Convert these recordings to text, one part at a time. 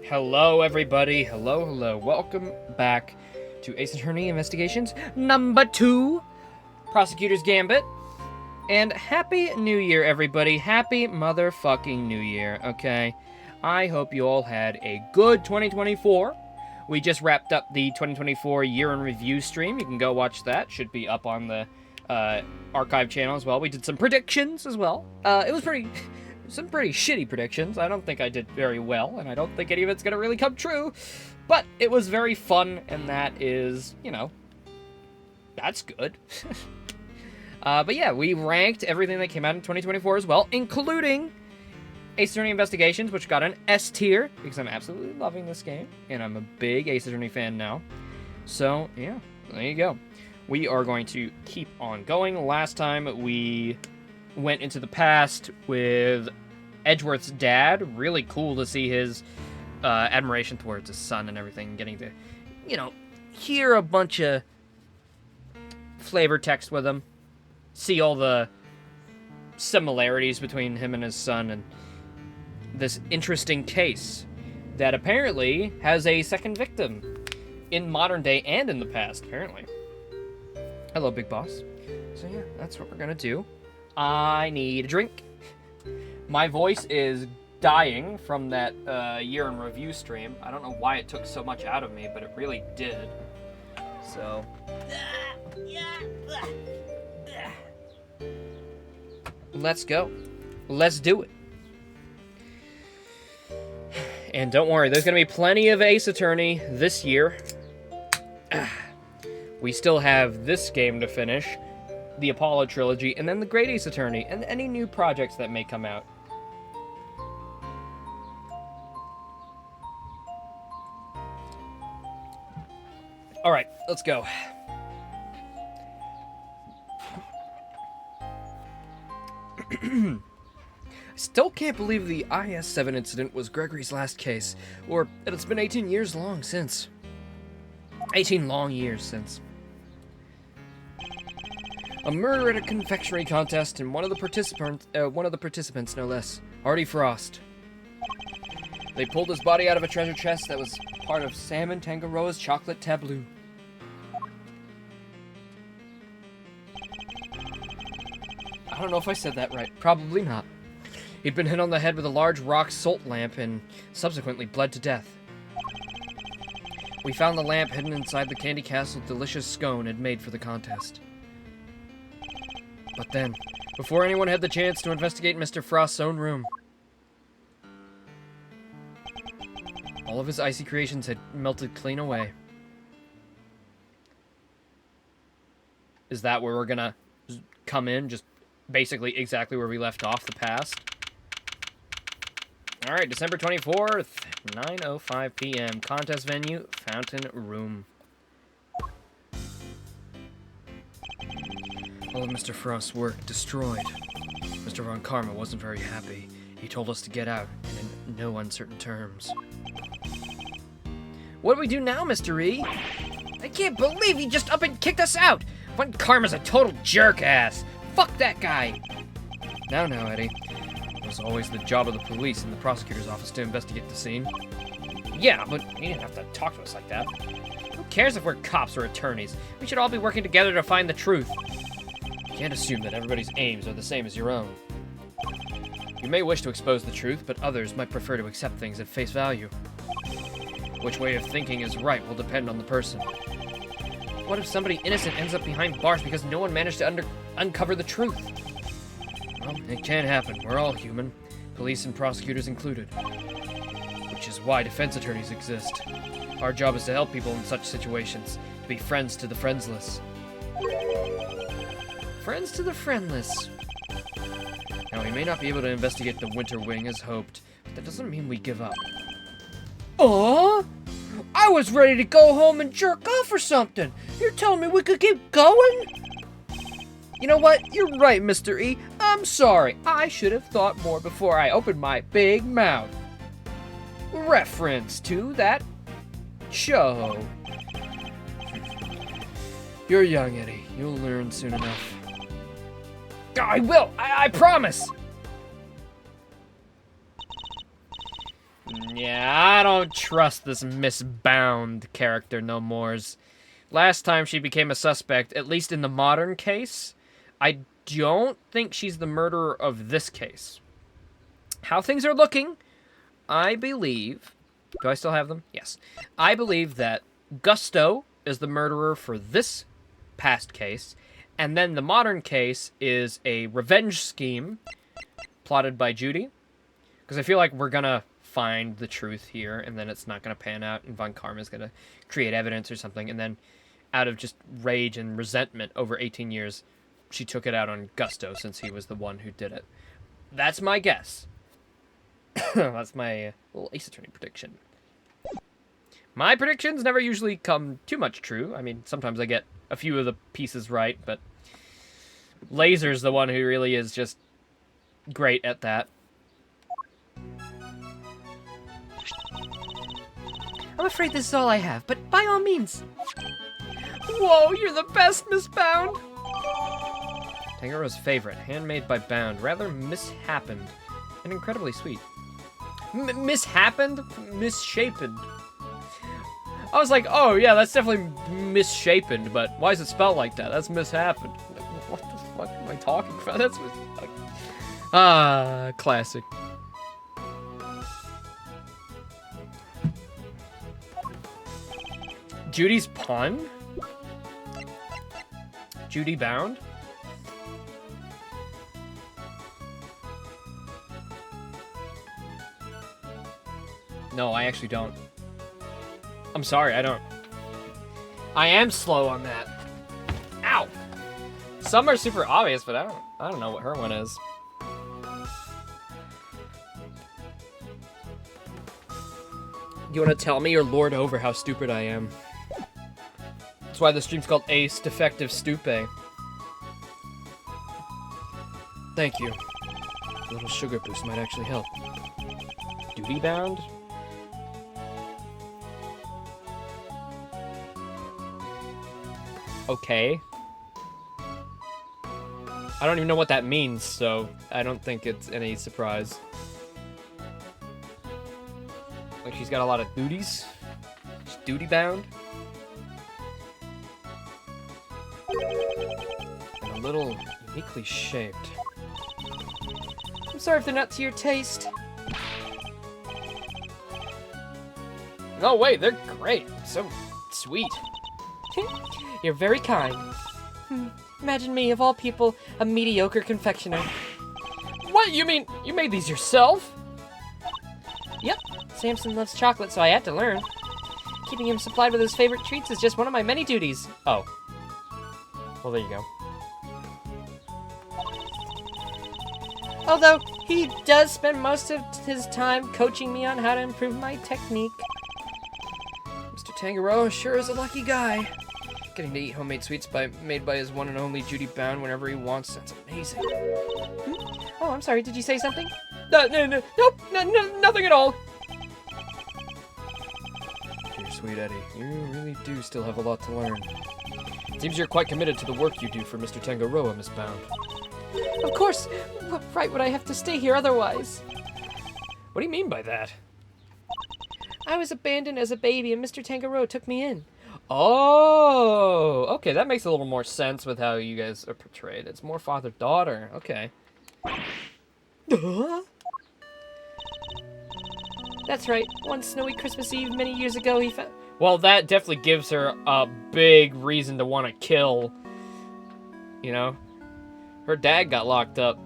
Hello, everybody. Hello. Welcome back to Ace Attorney Investigations number 2, Prosecutor's Gambit. And Happy New Year, everybody. Happy motherfucking New Year, okay? I hope you all had a good 2024. We just wrapped up the 2024 Year in Review stream. You can go watch that. Should be up on the archive channel as well. We did some predictions as well. It was some pretty shitty predictions. I don't think I did very well, and I don't think any of it's gonna really come true. But it was very fun, and that is, that's good. But yeah, we ranked everything that came out in 2024 as well, including Ace Attorney Investigations, which got an S tier, because I'm absolutely loving this game, and I'm a big Ace Attorney fan now. So, yeah, there you go. We are going to keep on going. Last time, we went into the past with Edgeworth's dad. Really cool to see his admiration towards his son and everything, getting to, hear a bunch of flavor text with him, see all the similarities between him and his son, and this interesting case that apparently has a second victim in modern day and in the past, apparently. Hello, Big Boss. So yeah, that's what we're gonna do. I need a drink. My voice is dying from that year in review stream. I don't know why it took so much out of me, but it really did. So let's go. Let's do it. And don't worry, there's going to be plenty of Ace Attorney this year. We still have this game to finish, the Apollo trilogy, and then the Great Ace Attorney, and any new projects that may come out. Alright, let's go. I still can't believe the IS-7 incident was Gregory's last case, or that it's been 18 years long since. 18 long years since. A murder at a confectionery contest, and one of the participants, no less, Artie Frost. They pulled his body out of a treasure chest that was part of Sam and Tangaroa's chocolate tableau. I don't know if I said that right. Probably not. He'd been hit on the head with a large rock salt lamp and subsequently bled to death. We found the lamp hidden inside the Candy Castle delicious scone had made for the contest. But then, before anyone had the chance to investigate Mr. Frost's own room, all of his icy creations had melted clean away. Is that where we're gonna come in? Just basically exactly where we left off, the past? Alright, December 24th, 9:05 p.m. Contest venue, Fountain Room. All of Mr. Frost's work destroyed. Mr. Von Karma wasn't very happy. He told us to get out, and in no uncertain terms. What do we do now, Mr. E? I can't believe he just up and kicked us out! Von Karma's a total jerk-ass! Fuck that guy! Now, Eddie. It was always the job of the police and the prosecutor's office to investigate the scene. Yeah, but he didn't have to talk to us like that. Who cares if we're cops or attorneys? We should all be working together to find the truth. You can't assume that everybody's aims are the same as your own. You may wish to expose the truth, but others might prefer to accept things at face value. Which way of thinking is right will depend on the person. What if somebody innocent ends up behind bars because no one managed to uncover the truth? Well, it can happen. We're all human, police and prosecutors included. Which is why defense attorneys exist. Our job is to help people in such situations, to be friends to the friendless. Friends to the friendless. Now, we may not be able to investigate the Winter Wing as hoped, but that doesn't mean we give up. I was ready to go home and jerk off or something. You're telling me we could keep going? You know what? You're right, Mr. E. I'm sorry. I should have thought more before I opened my big mouth. Reference to that show. You're young, Eddie. You'll learn soon enough. I will! I promise! Yeah, I don't trust this Miss Bound character no mores. Last time she became a suspect, at least in the modern case, I don't think she's the murderer of this case. How things are looking, I believe... Do I still have them? Yes. I believe that Gusto is the murderer for this past case, and then the modern case is a revenge scheme plotted by Judy. Because I feel like we're gonna find the truth here, and then it's not gonna pan out, and Von Karma's gonna create evidence or something, and then out of just rage and resentment over 18 years, she took it out on Gusto since he was the one who did it. That's my guess. That's my little Ace Attorney prediction. My predictions never usually come too much true. I mean, sometimes I get a few of the pieces right, but Laser's the one who really is just great at that. I'm afraid this is all I have, but by all means. Whoa, you're the best, Miss Bound! Tangaro's favorite, handmade by Bound, rather mishappened, and incredibly sweet. Mishappened? Misshapen. I was like, oh yeah, that's definitely misshapen, but why is it spelled like that? That's mishappened. Like, what the fuck am I talking about? That's classic. Judy's pun? Judy Bound? No, I actually don't. I'm sorry, I don't. I am slow on that. Ow! Some are super obvious, but I don't know what her one is. You want to tell me or lord over how stupid I am? That's why the stream's called Ace Defective Stupe. Thank you. A little sugar boost might actually help. Duty bound? Okay. I don't even know what that means, so I don't think it's any surprise. Like she's got a lot of duties. She's duty bound. And a little uniquely shaped. I'm sorry if they're not to your taste. No, wait, they're great. So sweet. You're very kind. Imagine me, of all people, a mediocre confectioner. What? You mean you made these yourself? Yep. Samson loves chocolate, so I had to learn. Keeping him supplied with his favorite treats is just one of my many duties. Oh. Well, there you go. Although, he does spend most of his time coaching me on how to improve my technique. Mr. Tangaroa sure is a lucky guy. Getting to eat homemade sweets made by his one and only Judy Bound whenever he wants. That's amazing. Oh, I'm sorry. Did you say something? Nope, nothing at all. Dear sweet Eddie, you really do still have a lot to learn. Seems you're quite committed to the work you do for Mr. Tangaroa, Miss Bound. Of course. What right would I have to stay here otherwise? What do you mean by that? I was abandoned as a baby and Mr. Tangaroa took me in. Oh, okay, that makes a little more sense with how you guys are portrayed. It's more father-daughter. Okay. That's right. One snowy Christmas Eve many years ago, he found... Well, that definitely gives her a big reason to want to kill. You know? Her dad got locked up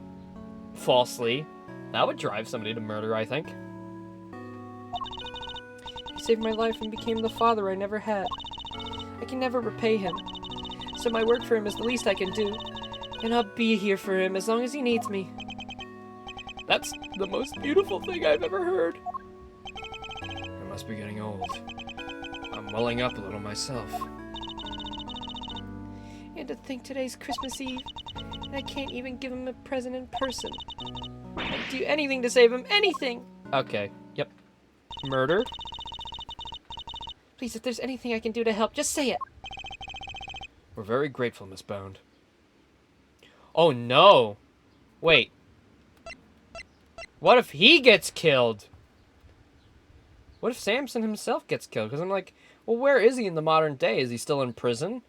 falsely. That would drive somebody to murder, I think. He saved my life and became the father I never had. I can never repay him. So my work for him is the least I can do. And I'll be here for him as long as he needs me. That's the most beautiful thing I've ever heard. I must be getting old. I'm welling up a little myself. And to think today's Christmas Eve, and I can't even give him a present in person. I'd do anything to save him, anything! Okay, yep. Murder? Please, if there's anything I can do to help, just say it. We're very grateful, Miss Bound. Oh no! Wait. What if he gets killed? What if Samson himself gets killed? Because I'm like, well, where is he in the modern day? Is he still in prison?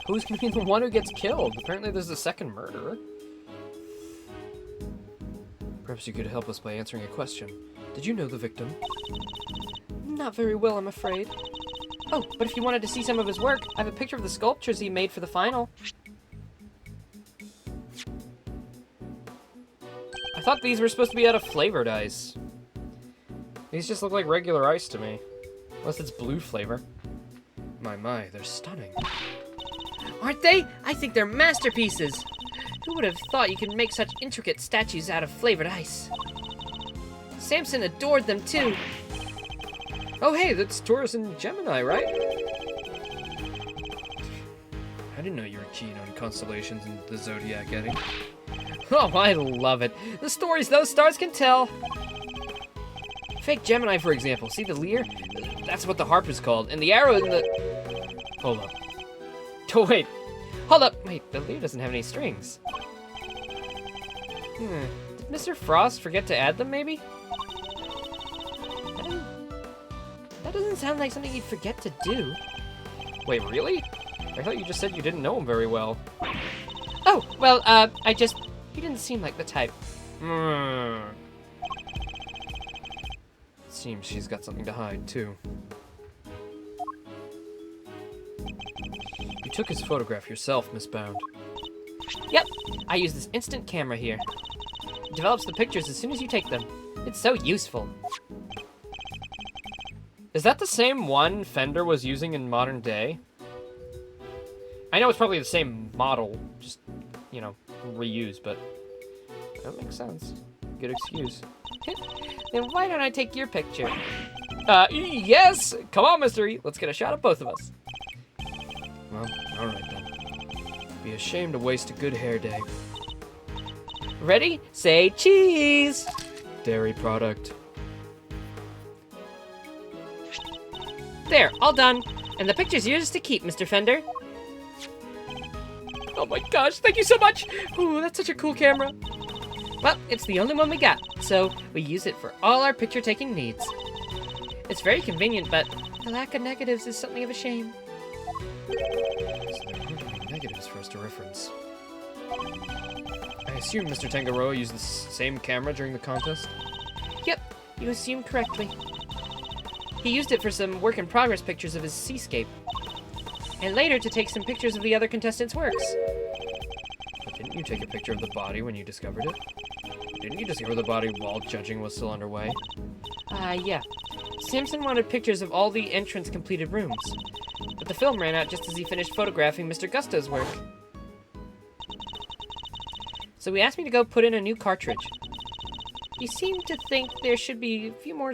Who's going to be the one who gets killed? Apparently there's a second murderer. Perhaps you could help us by answering a question. Did you know the victim? Not very well, I'm afraid. Oh, but if you wanted to see some of his work, I have a picture of the sculptures he made for the final. I thought these were supposed to be out of flavored ice. These just look like regular ice to me. Unless it's blue flavor. My, they're stunning. Aren't they? I think they're masterpieces. Who would have thought you could make such intricate statues out of flavored ice? Samson adored them too. Oh hey, that's Taurus and Gemini, right? I didn't know you were keen on constellations and the zodiac, Eddie. Oh, I love it. The stories those stars can tell. Fake Gemini, for example. See the lyre? That's what the harp is called. And the arrow in the... Hold up. Oh, wait. Hold up. Wait, the lyre doesn't have any strings. Did Mr. Frost forget to add them, maybe? That doesn't sound like something you'd forget to do. Wait, really? I thought you just said you didn't know him very well. Oh, well, he didn't seem like the type. Seems she's got something to hide, too. You took his photograph yourself, Miss Bound. Yep, I use this instant camera here. It develops the pictures as soon as you take them. It's so useful. Is that the same one Fender was using in modern day? I know it's probably the same model, just, you know, reused, but that makes sense. Good excuse. Then why don't I take your picture? Yes! Come on, Mr. E. Let's get a shot of both of us. Well, alright then. Be a shame to waste a good hair day. Ready? Say cheese! Dairy product. There, all done. And the picture's yours to keep, Mr. Fender. Oh my gosh, thank you so much! Ooh, that's such a cool camera. Well, it's the only one we got, so we use it for all our picture-taking needs. It's very convenient, but the lack of negatives is something of a shame. So there aren't any negatives for us to reference. I assume Mr. Tangaroa used the same camera during the contest? Yep, you assumed correctly. He used it for some work-in-progress pictures of his seascape, and later to take some pictures of the other contestants' works. But didn't you take a picture of the body when you discovered it? Didn't you discover the body while judging was still underway? Yeah. Samson wanted pictures of all the entrance-completed rooms, but the film ran out just as he finished photographing Mr. Gusto's work. So he asked me to go put in a new cartridge. He seemed to think there should be a few more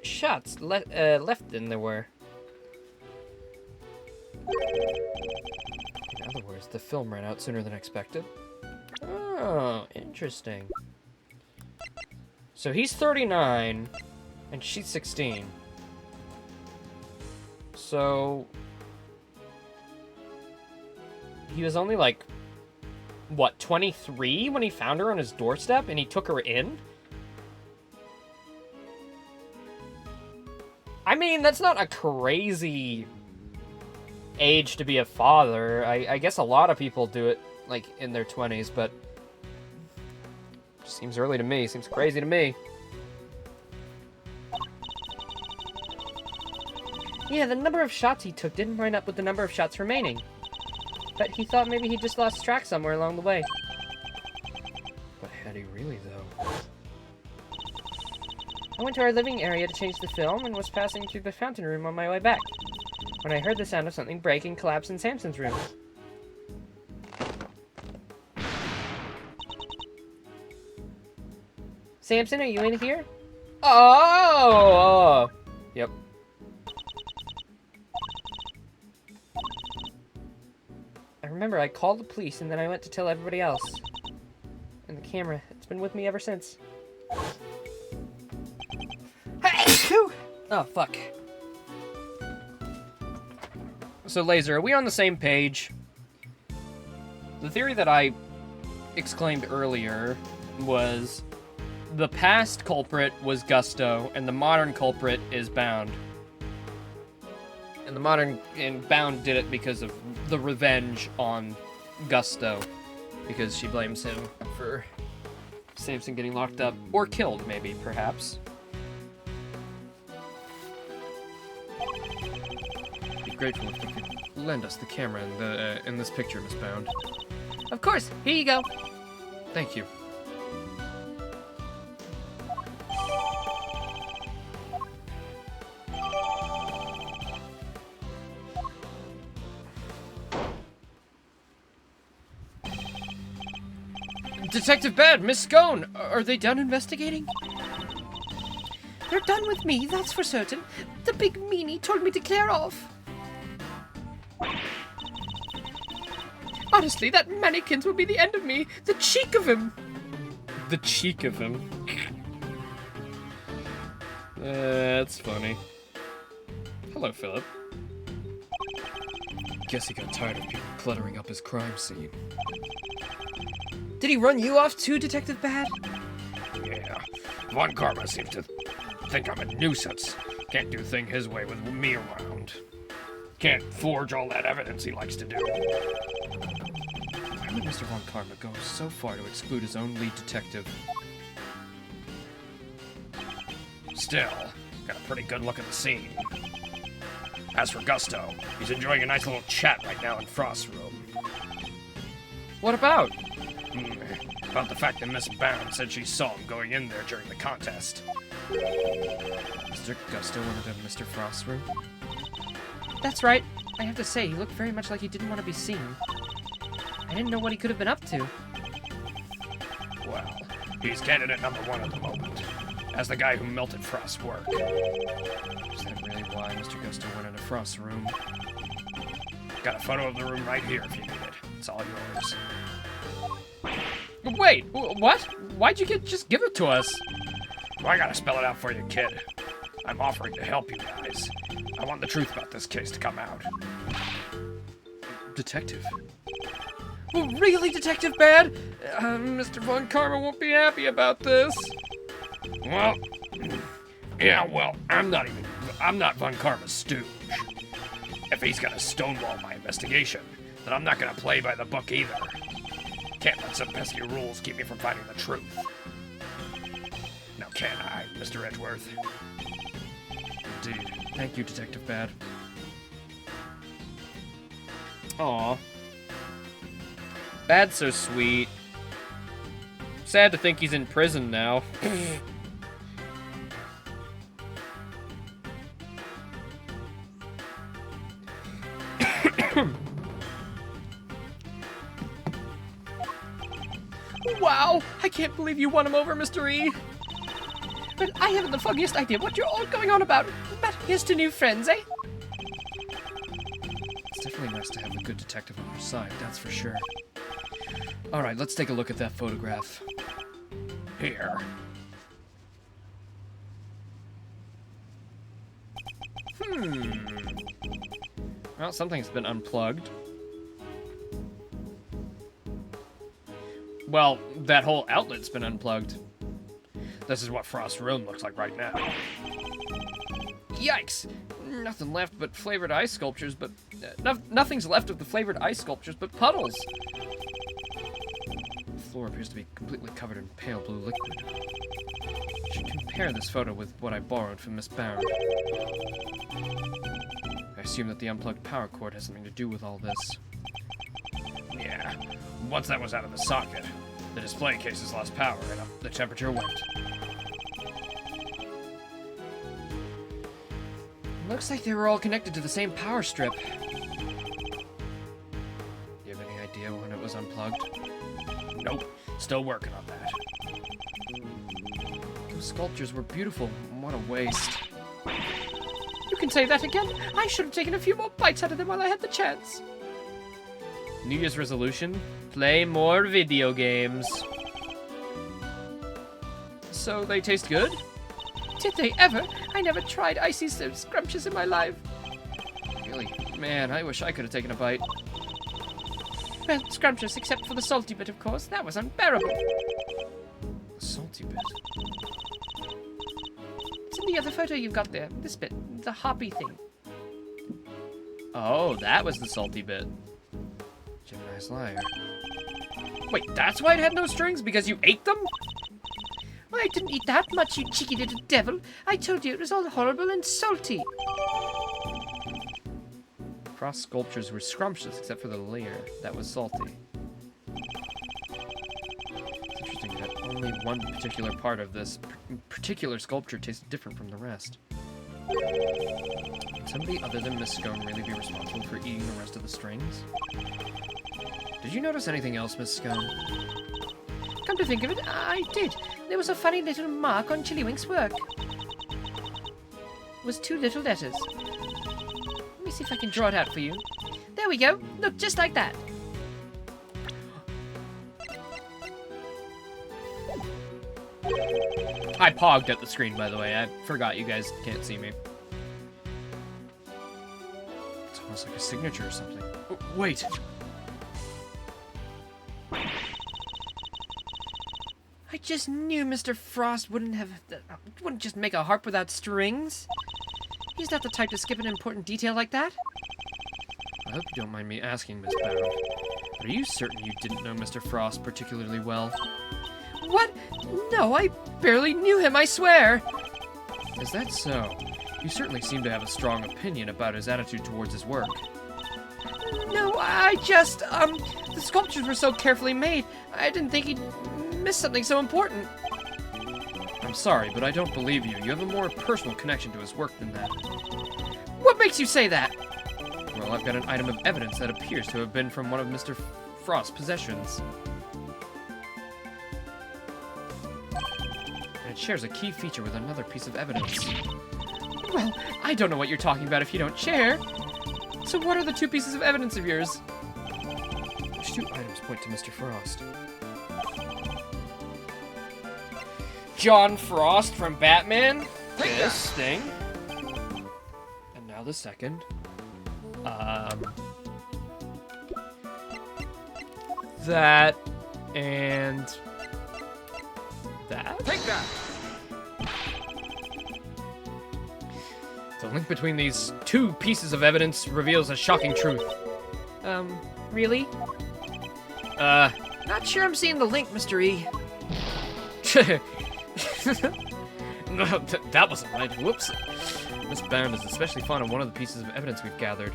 shots left than there were. In other words, the film ran out sooner than expected. Oh, interesting. So he's 39, and she's 16. So he was only like, what, 23 when he found her on his doorstep and he took her in? I mean, that's not a crazy age to be a father. I guess a lot of people do it, like, in their 20s, but seems early to me. Seems crazy to me. Yeah, the number of shots he took didn't line up with the number of shots remaining. But he thought maybe he just lost track somewhere along the way. But had he really, though? I went to our living area to change the film and was passing through the fountain room on my way back, when I heard the sound of something break and collapse in Samson's room. Samson, are you in here? Oh! Yep. I remember I called the police and then I went to tell everybody else. And the camera, it's been with me ever since. Oh, fuck. So, Laser, are we on the same page? The theory that I exclaimed earlier was the past culprit was Gusto, and the modern culprit is Bound. And Bound did it because of the revenge on Gusto, because she blames him for Samson getting locked up, or killed, maybe, perhaps. Be grateful if you could lend us the camera in this picture, Miss Bound. Of course, here you go. Thank you. Detective Bad, Miss Scone, are they done investigating? They're done with me, that's for certain. The big meanie told me to clear off. Honestly, that mannequins will be the end of me. The cheek of him. The cheek of him. That's funny. Hello, Philip. Guess he got tired of people cluttering up his crime scene. Did he run you off too, Detective Bad? Yeah. Von Karma seems to think I'm a nuisance. Can't do thing his way with me around. Can't forge all that evidence he likes to do. Why would Mr. Von Karma go so far to exclude his own lead detective? Still, got a pretty good look at the scene. As for Gusto, he's enjoying a nice little chat right now in Frost's room. What about? About the fact that Miss Bound said she saw him going in there during the contest. Mr. Gusto wanted to Mr. Frost's room? That's right. I have to say, he looked very much like he didn't want to be seen. I didn't know what he could have been up to. Well, he's candidate number one at the moment, as the guy who melted Frost's work. Is that really why Mr. Gusto went into Frost's room? Got a photo of the room right here if you need it. It's all yours. Wait, what? Why'd you just give it to us? Well, I gotta spell it out for you, kid. I'm offering to help you guys. I want the truth about this case to come out. Detective. Oh, really, Detective Bad? Mr. Von Karma won't be happy about this. Well, yeah, well, I'm not Von Karma's stooge. If he's gonna stonewall my investigation, then I'm not gonna play by the book either. Can't let some pesky rules keep me from finding the truth. Now can I, Mr. Edgeworth? Indeed. Thank you, Detective Bad. Aw. Bad's so sweet. Sad to think he's in prison now. Wow! I can't believe you won him over, Mr. E. But I haven't the foggiest idea what you're all going on about. But here's to new friends, eh? It's definitely nice to have a good detective on our side, that's for sure. Alright, let's take a look at that photograph. Here. Well, something's been unplugged. Well, that whole outlet's been unplugged. This is what Frost's room looks like right now. Yikes! Nothing left but flavored ice sculptures, but... nothing's left of the flavored ice sculptures but puddles. The floor appears to be completely covered in pale blue liquid. I should compare this photo with what I borrowed from Miss Bound. I assume that the unplugged power cord has something to do with all this. Yeah. Once that was out of the socket, the display cases lost power and up the temperature went. Looks like they were all connected to the same power strip. Do you have any idea when it was unplugged? Nope. Still working on that. Those sculptures were beautiful. What a waste. You can say that again. I should have taken a few more bites out of them while I had the chance. New Year's resolution? Play more video games. So they taste good? Did they ever? I never tried icy so scrumptious in my life. Really? Man, I wish I could have taken a bite. Well, scrumptious, except for the salty bit, of course. That was unbearable. Salty bit. It's in the other photo you've got there. This bit. The hoppy thing. Oh, that was the salty bit. Gemini's liar. Wait, that's why it had no strings? Because you ate them? Well, I didn't eat that much, you cheeky little devil. I told you it was all horrible and salty. Frost sculptures were scrumptious except for the layer that was salty. It's interesting that only one particular part of this particular sculpture tastes different from the rest. Can somebody other than Miss Scone really be responsible for eating the rest of the strings? Did you notice anything else, Miss Scone? Come to think of it, I did. There was a funny little mark on Chillywink's work. It was 2 little letters. Let me see if I can draw it out for you. There we go. Look, just like that. I pogged at the screen, by the way. I forgot you guys can't see me. It's almost like a signature or something. Oh, wait. I just knew Mr. Frost wouldn't just make a harp without strings. He's not the type to skip an important detail like that. I hope you don't mind me asking, Miss Barrow, but are you certain you didn't know Mr. Frost particularly well? What? No, I barely knew him, I swear. Is that so? You certainly seem to have a strong opinion about his attitude towards his work. No, I just, the sculptures were so carefully made, I didn't think he'd miss something so important. I'm sorry, but I don't believe you. You have a more personal connection to his work than that. What makes you say that? Well, I've got an item of evidence that appears to have been from one of Mr. Frost's possessions. And it shares a key feature with another piece of evidence. Well, I don't know what you're talking about if you don't share. So what are the 2 pieces of evidence of yours? Which 2 items point to Mr. Frost? John Frost from Batman. This thing. And now the second. That and that. Take that! The link between these 2 pieces of evidence reveals a shocking truth. Really? Not sure I'm seeing the link, Mr. E. No, that wasn't right. Whoops. Miss Bound is especially fond of one of the pieces of evidence we've gathered.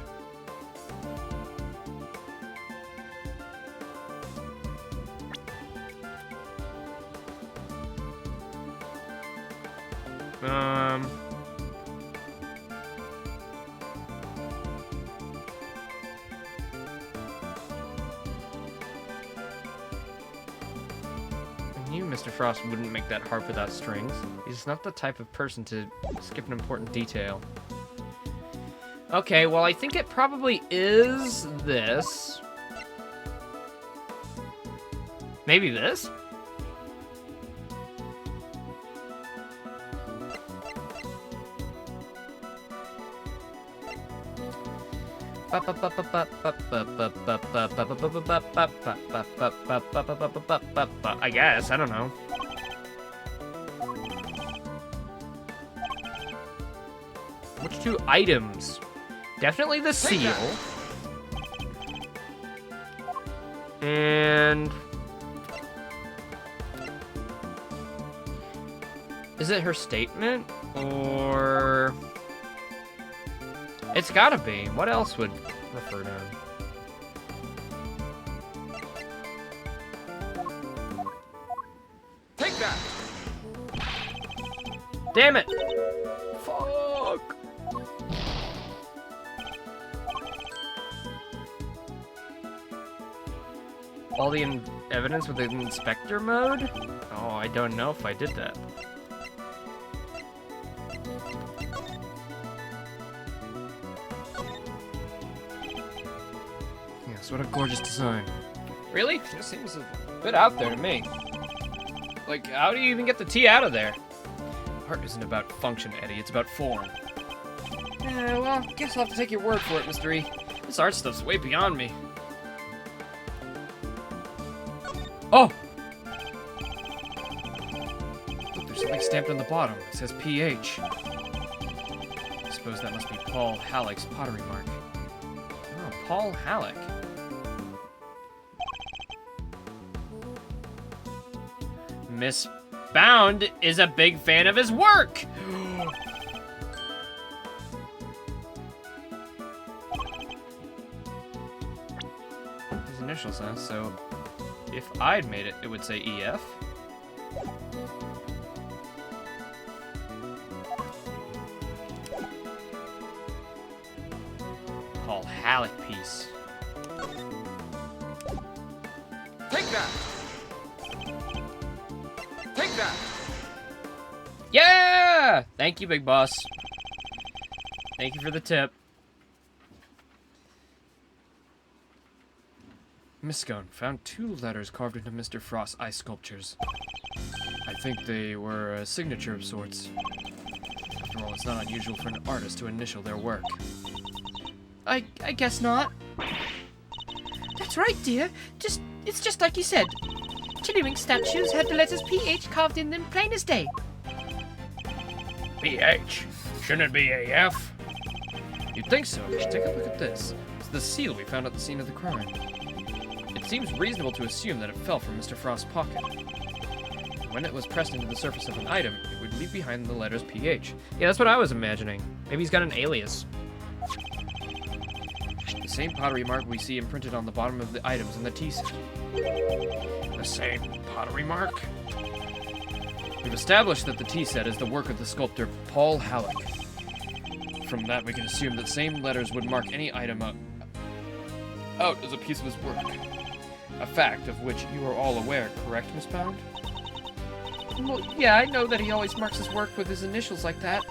I knew Mr. Frost wouldn't make that harp without strings. He's not the type of person to skip an important detail. Okay, well, I think it probably is this. Maybe this? I guess, I don't know. Which 2 items? Definitely the seal. And... is it her statement? Or... it's gotta be. What else would refer to him? Take that! Damn it! Fuck! All the evidence with the inspector mode? Oh, I don't know if I did that. Yes, what a gorgeous design. Really? It seems a bit out there to me. Like, how do you even get the T out of there? Art isn't about function, Eddie. It's about form. Well, guess I'll have to take your word for it, Mr. E. This art stuff's way beyond me. Oh! Look, there's something stamped on the bottom. It says PH. I suppose that must be Paul Halleck's pottery mark. Oh, Paul Halleck. Miss Bound is a big fan of his work! His initials, huh? So, if I'd made it, it would say EF. Paul Halleck piece. Take that! Take that! Yeah! Thank you, big boss. Thank you for the tip. Miss Scone found 2 letters carved into Mr. Frost's ice sculptures. I think they were a signature of sorts. After all, it's not unusual for an artist to initial their work. I guess not. That's right, dear. It's just like you said. Tiddlywink statues had the letters PH carved in them plain as day. PH. Shouldn't it be AF? You'd think so. You should take a look at this. It's the seal we found at the scene of the crime. It seems reasonable to assume that it fell from Mr. Frost's pocket. When it was pressed into the surface of an item, it would leave behind the letters PH. Yeah, that's what I was imagining. Maybe he's got an alias. The same pottery mark we see imprinted on the bottom of the items in the tea set. The same pottery mark? We've established that the tea set is the work of the sculptor Paul Halleck. From that, we can assume that same letters would mark any item out as a piece of his work. A fact of which you are all aware, correct, Miss Pound? Well, yeah, I know that he always marks his work with his initials like that.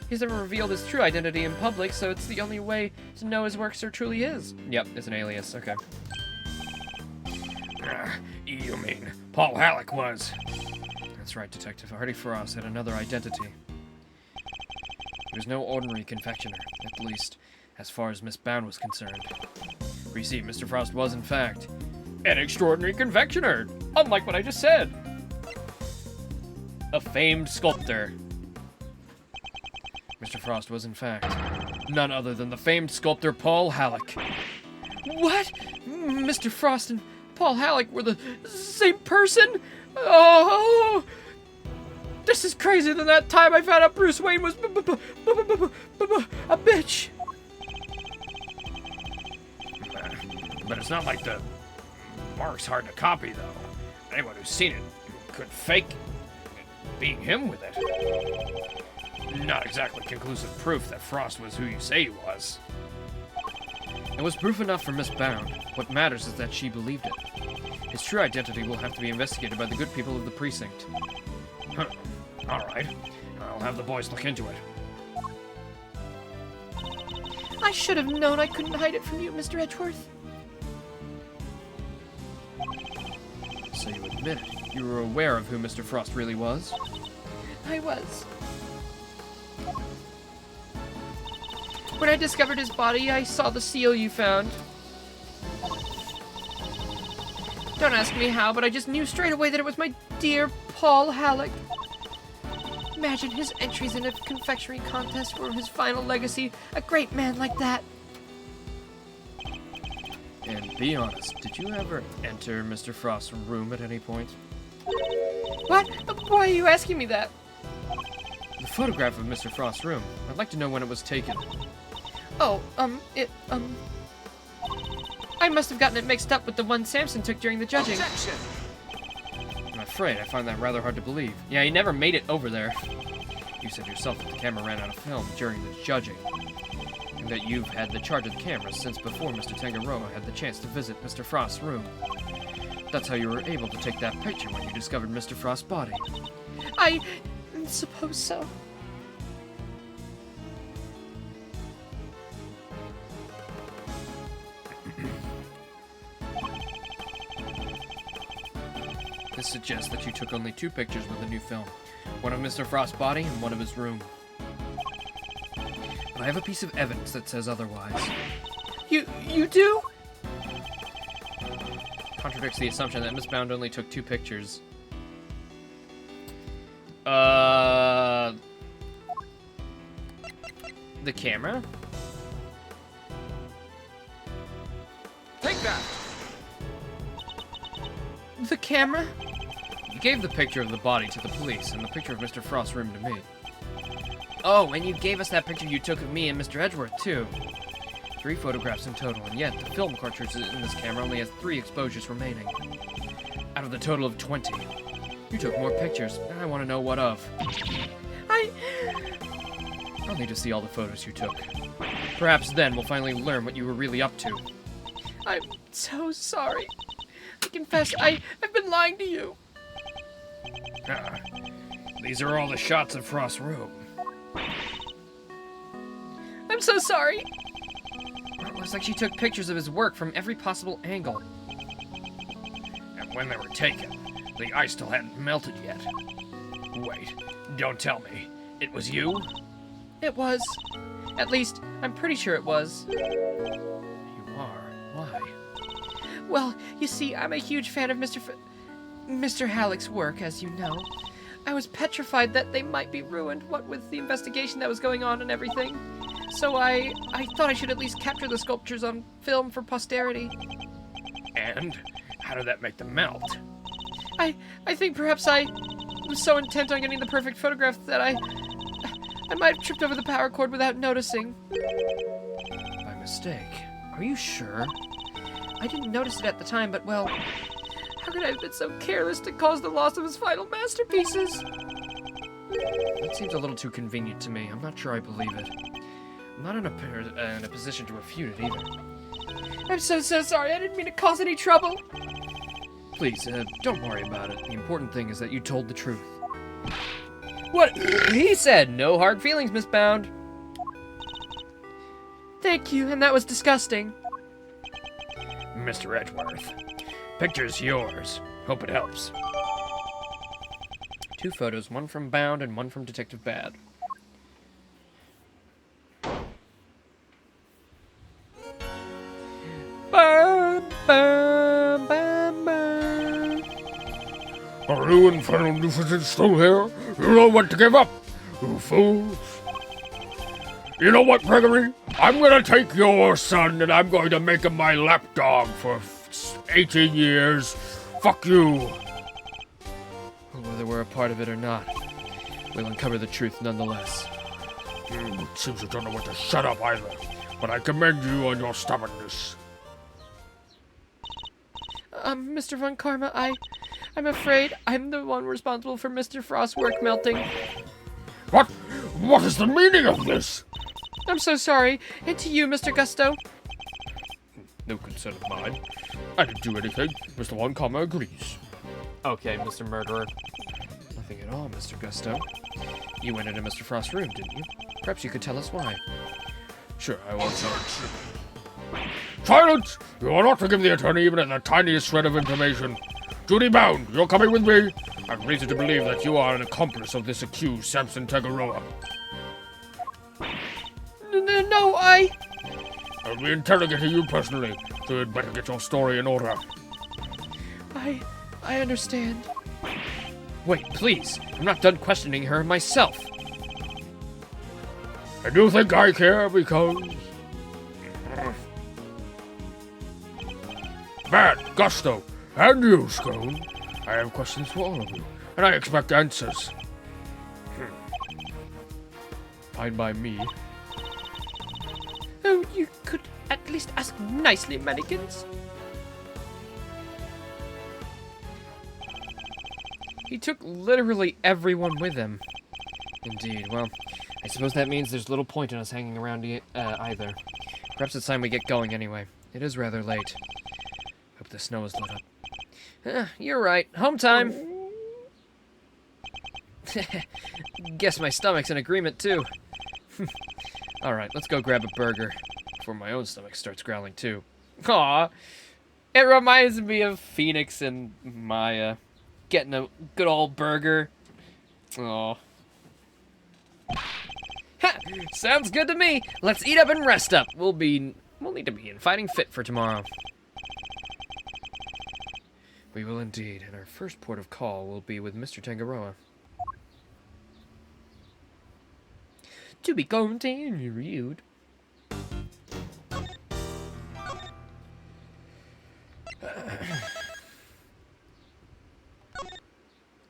He's never revealed his true identity in public, so it's the only way to know his works are truly his. Yep, it's an alias, okay. You mean Paul Halleck was? That's right, Detective. Artie Frost had another identity. He was no ordinary confectioner, at least, as far as Miss Bound was concerned. For you see, Mr. Frost was, in fact, An extraordinary confectioner, unlike what I just said. a famed sculptor. Mr. Frost was, in fact, none other than the famed sculptor Paul Halleck. What? Mr. Frost and Paul Halleck were the same person? Oh! This is crazier than that time I found out Bruce Wayne was a bitch. But it's not like the mark's hard to copy, though. Anyone who's seen it could fake being him with it. Not exactly conclusive proof that Frost was who you say he was. It was proof enough for Miss Bound. What matters is that she believed it. His true identity will have to be investigated by the good people of the precinct. Huh. All right. I'll have the boys look into it. I should have known I couldn't hide it from you, Mr. Edgeworth. So you admit it. You were aware of who Mr. Frost really was? I was. When I discovered his body, I saw the seal you found. Don't ask me how, but I just knew straight away that it was my dear Paul Halleck. Imagine his entries in a confectionery contest were his final legacy. A great man like that. And be honest, did you ever enter Mr. Frost's room at any point? What? Why are you asking me that? The photograph of Mr. Frost's room. I'd like to know when it was taken. Oh, I must have gotten it mixed up with the one Samson took during the judging. Objection! I'm afraid I find that rather hard to believe. Yeah, he never made it over there. You said yourself that the camera ran out of film during the judging, and that you've had the charge of the camera since before Mr. Tangaroa had the chance to visit Mr. Frost's room. That's how you were able to take that picture when you discovered Mr. Frost's body. I suppose so. This suggests that you took only 2 pictures with the new film. One of Mr. Frost's body and one of his room. But I have a piece of evidence that says otherwise. You do? contradicts the assumption that Miss Bound only took 2 pictures. The camera? Take that! The camera? You gave the picture of the body to the police and the picture of Mr. Frost's room to me. Oh, and you gave us that picture you took of me and Mr. Edgeworth, too. 3 photographs in total, and yet the film cartridge in this camera only has 3 exposures remaining. Out of the total of 20. You took more pictures, and I want to know what of. I'll need to see all the photos you took. Perhaps then we'll finally learn what you were really up to. I'm so sorry. I confess, I've been lying to you. These are all the shots of Frost's room. I'm so sorry. It looks like she took pictures of his work from every possible angle. And when they were taken, the ice still hadn't melted yet. Wait, don't tell me. It was you? It was. At least, I'm pretty sure it was. You are? Why? Well, you see, I'm a huge fan of Mr. Halleck's work, as you know. I was petrified that they might be ruined, what with the investigation that was going on and everything. So I thought I should at least capture the sculptures on film for posterity. And how did that make them melt? I think perhaps I was so intent on getting the perfect photograph that I might have tripped over the power cord without noticing. By mistake. Are you sure? I didn't notice it at the time, but well, how could I have been so careless to cause the loss of his final masterpieces? That seems a little too convenient to me. I'm not sure I believe it. I'm not in a position to refute it either. I'm so sorry. I didn't mean to cause any trouble. Please, don't worry about it. The important thing is that you told the truth. What? He said no hard feelings, Miss Bound. Thank you, and that was disgusting. Mr. Edgeworth, picture's yours. Hope it helps. 2 photos, one from Bound and one from Detective Bad. Bam, bam, bam, bam. Are you infernal nuisances still here? You know what to give up, you fools. You know what, Gregory? I'm gonna take your son and I'm going to make him my lapdog for 18 years. Fuck you. Whether we're a part of it or not, we'll uncover the truth nonetheless. It seems you don't know when to shut up either, but I commend you on your stubbornness. Mr. Von Karma, I'm afraid I'm the one responsible for Mr. Frost's work melting. What? What is the meaning of this? I'm so sorry. And to you, Mr. Gusto. No concern of mine. I didn't do anything. Mr. Von Karma agrees. Okay, Mr. Murderer. Nothing at all, Mr. Gusto. You went into Mr. Frost's room, didn't you? Perhaps you could tell us why. Sure, I will. Silence! You are not to give the attorney even the tiniest shred of information. Judy Bound, you're coming with me. I have reason to believe that you are an accomplice of this accused Samson Tagaroa. No, I I'll be interrogating you personally, so you'd better get your story in order. I understand. Wait, please. I'm not done questioning her myself. And you think I care because... Bad, Gusto, and you, Scone. I have questions for all of you, and I expect answers. Fine by me. Oh, you could at least ask nicely, mannequins. He took literally everyone with him. Indeed. Well, I suppose that means there's little point in us hanging around either. Perhaps it's time we get going anyway. It is rather late. Hope the snow is let up. You're right. Home time. Guess my stomach's in agreement, too. Alright, let's go grab a burger before my own stomach starts growling, too. Aw, it reminds me of Phoenix and Maya getting a good old burger. Aw. Ha! Sounds good to me. Let's eat up and rest up. We'll need to be in fighting fit for tomorrow. We will indeed, and our first port of call will be with Mr. Tangaroa. To be continued.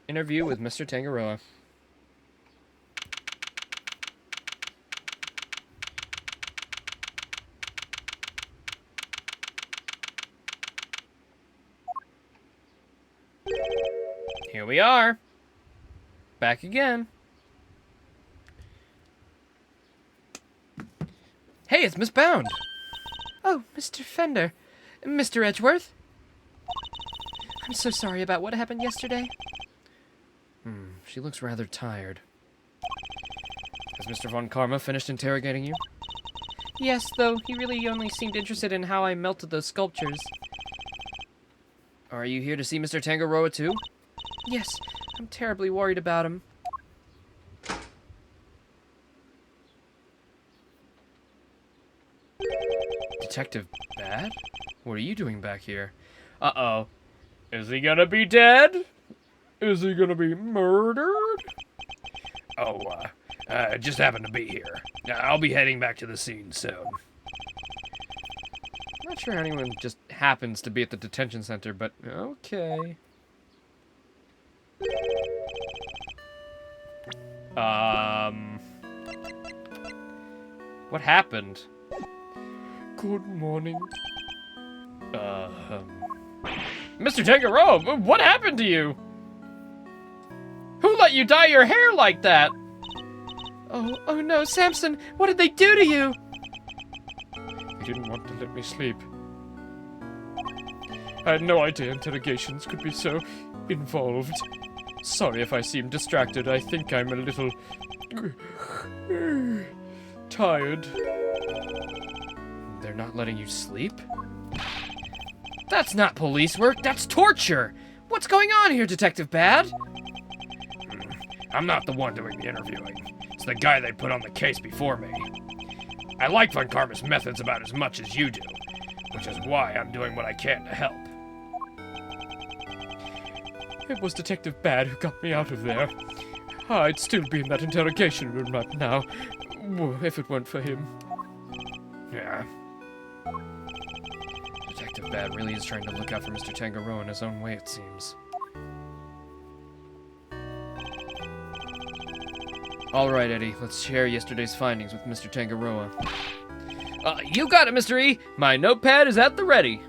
Interview with Mr. Tangaroa. Here we are. Back again. Hey, it's Miss Bound. Oh, Mr. Fender. Mr. Edgeworth? I'm so sorry about what happened yesterday. She looks rather tired. Has Mr. Von Karma finished interrogating you? Yes, though he really only seemed interested in how I melted those sculptures. Are you here to see Mr. Tangaroa too? Yes, I'm terribly worried about him. Detective Bad? What are you doing back here? Uh-oh. Is he gonna be dead? Is he gonna be murdered? Oh, just happened to be here. I'll be heading back to the scene soon. I'm not sure anyone just happens to be at the detention center, but okay. What happened? Good morning. Mr. Tangaroa, what happened to you? Who let you dye your hair like that? Oh no, Samson, what did they do to you? He didn't want to let me sleep. I had no idea interrogations could be so involved. Sorry if I seem distracted. I think I'm a little tired. They're not letting you sleep? That's not police work, that's torture! What's going on here, Detective Bad? I'm not the one doing the interviewing. It's the guy they put on the case before me. I like Von Karma's methods about as much as you do, which is why I'm doing what I can to help. It was Detective Bad who got me out of there. I'd still be in that interrogation room right now, if it weren't for him. Yeah. Detective Bad really is trying to look out for Mr. Tangaroa in his own way, it seems. Alright, Eddie, let's share yesterday's findings with Mr. Tangaroa. You got it, Mr. E! My notepad is at the ready!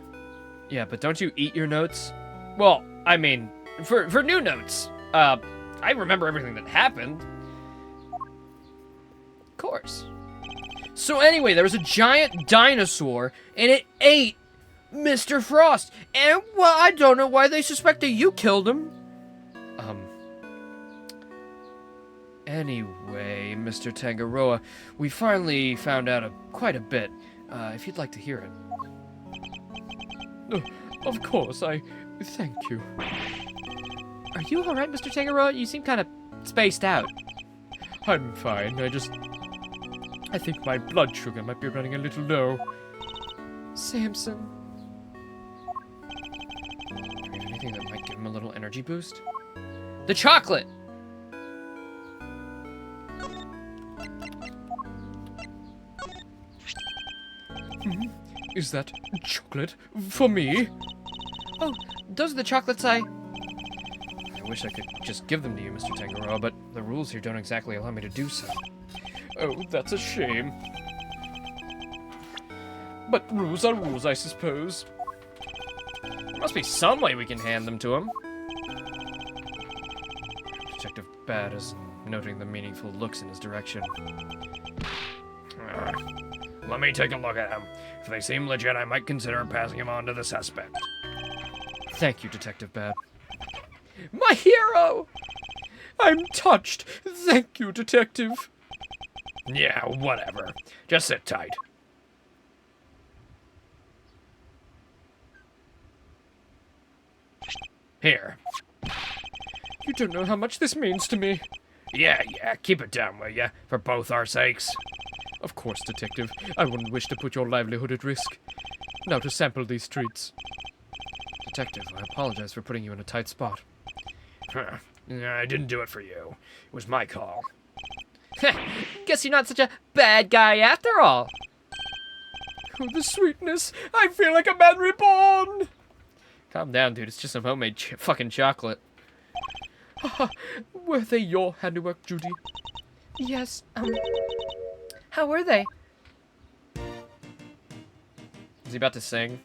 Yeah, but don't you eat your notes? Well, I mean, for new notes. I remember everything that happened. Of course. So anyway, there was a giant dinosaur, and it ate Mr. Frost. And, well, I don't know why they suspect that you killed him. Anyway, Mr. Tangaroa, we finally found out quite a bit. If you'd like to hear it. Of course, thank you. Are you alright, Mr. Tangaroa? You seem kind of spaced out. I'm fine. I think my blood sugar might be running a little low. Samson. Do you have anything that might give him a little energy boost? The chocolate! Is that chocolate for me? Oh, those are the chocolates I wish I could just give them to you, Mr. Tangaroa, but the rules here don't exactly allow me to do so. Oh, that's a shame. But rules are rules, I suppose. There must be some way we can hand them to him. Detective Bad is noting the meaningful looks in his direction. Let me take a look at them. If they seem legit, I might consider passing them on to the suspect. Thank you, Detective Bad. My hero! I'm touched. Thank you, Detective. Yeah, whatever. Just sit tight. Here. You don't know how much this means to me. Yeah, keep it down, will ya? For both our sakes. Of course, Detective. I wouldn't wish to put your livelihood at risk. Now to sample these treats. Detective, I apologize for putting you in a tight spot. Huh. I didn't do it for you. It was my call. Guess you're not such a bad guy after all. Oh, the sweetness! I feel like a man reborn! Calm down, dude. It's just some homemade fucking chocolate. Were they your handiwork, Judy? Yes, how were they? Is he about to sing?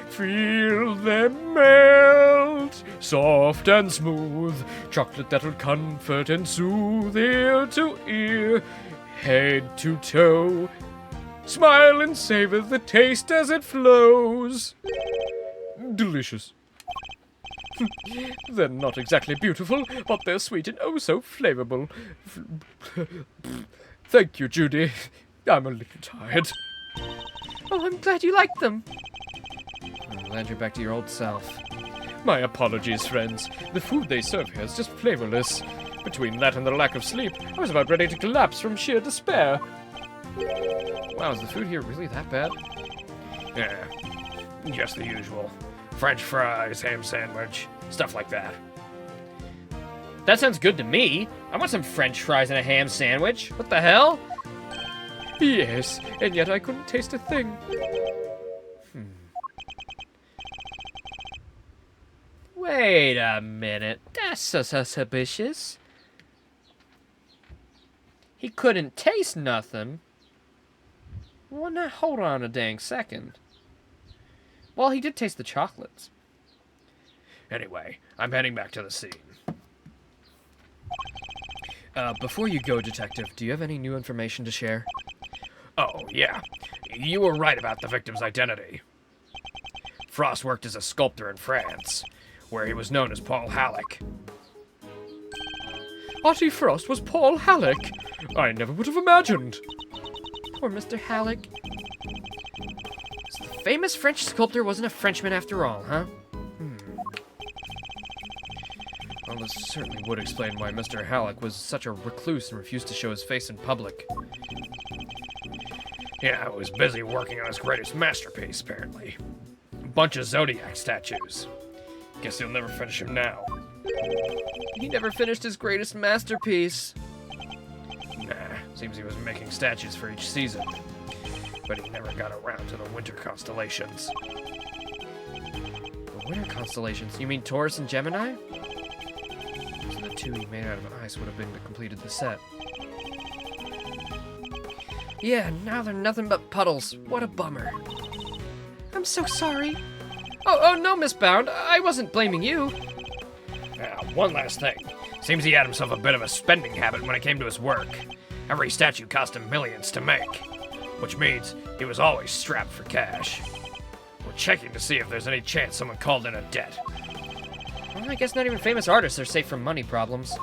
Feel them melt, soft and smooth, chocolate that'll comfort and soothe ear to ear, head to toe. Smile and savor the taste as it flows. Delicious. They're not exactly beautiful, but they're sweet and oh so flavorful. Thank you, Judy. I'm a little tired. Oh, I'm glad you liked them. I'm glad you're back to your old self. My apologies, friends. The food they serve here is just flavorless. Between that and the lack of sleep, I was about ready to collapse from sheer despair. Wow, is the food here really that bad? Yeah, just the usual. French fries, ham sandwich, stuff like that. That sounds good to me. I want some French fries and a ham sandwich. What the hell? Yes, and yet I couldn't taste a thing. Wait a minute. That's suspicious. He couldn't taste nothing. Well, now hold on a dang second. Well, he did taste the chocolates. Anyway, I'm heading back to the scene. Before you go, Detective, do you have any new information to share? Oh, yeah. You were right about the victim's identity. Frost worked as a sculptor in France, where he was known as Paul Halleck. Artie Frost was Paul Halleck. I never would have imagined. Poor Mr. Halleck. So the famous French sculptor wasn't a Frenchman after all, huh? Well, this certainly would explain why Mr. Halleck was such a recluse and refused to show his face in public. Yeah, I was busy working on his greatest masterpiece, apparently. A bunch of Zodiac statues. Guess he'll never finish him now. He never finished his greatest masterpiece. Nah, seems he was making statues for each season. But he never got around to the winter constellations. The winter constellations? You mean Taurus and Gemini? So the two he made out of ice would have been completed the set. Yeah, now they're nothing but puddles. What a bummer. I'm so sorry. Oh no, Miss Bound. I wasn't blaming you. One last thing. Seems he had himself a bit of a spending habit when it came to his work. Every statue cost him millions to make, which means he was always strapped for cash. We're checking to see if there's any chance someone called in a debt. Well, I guess not even famous artists are safe from money problems.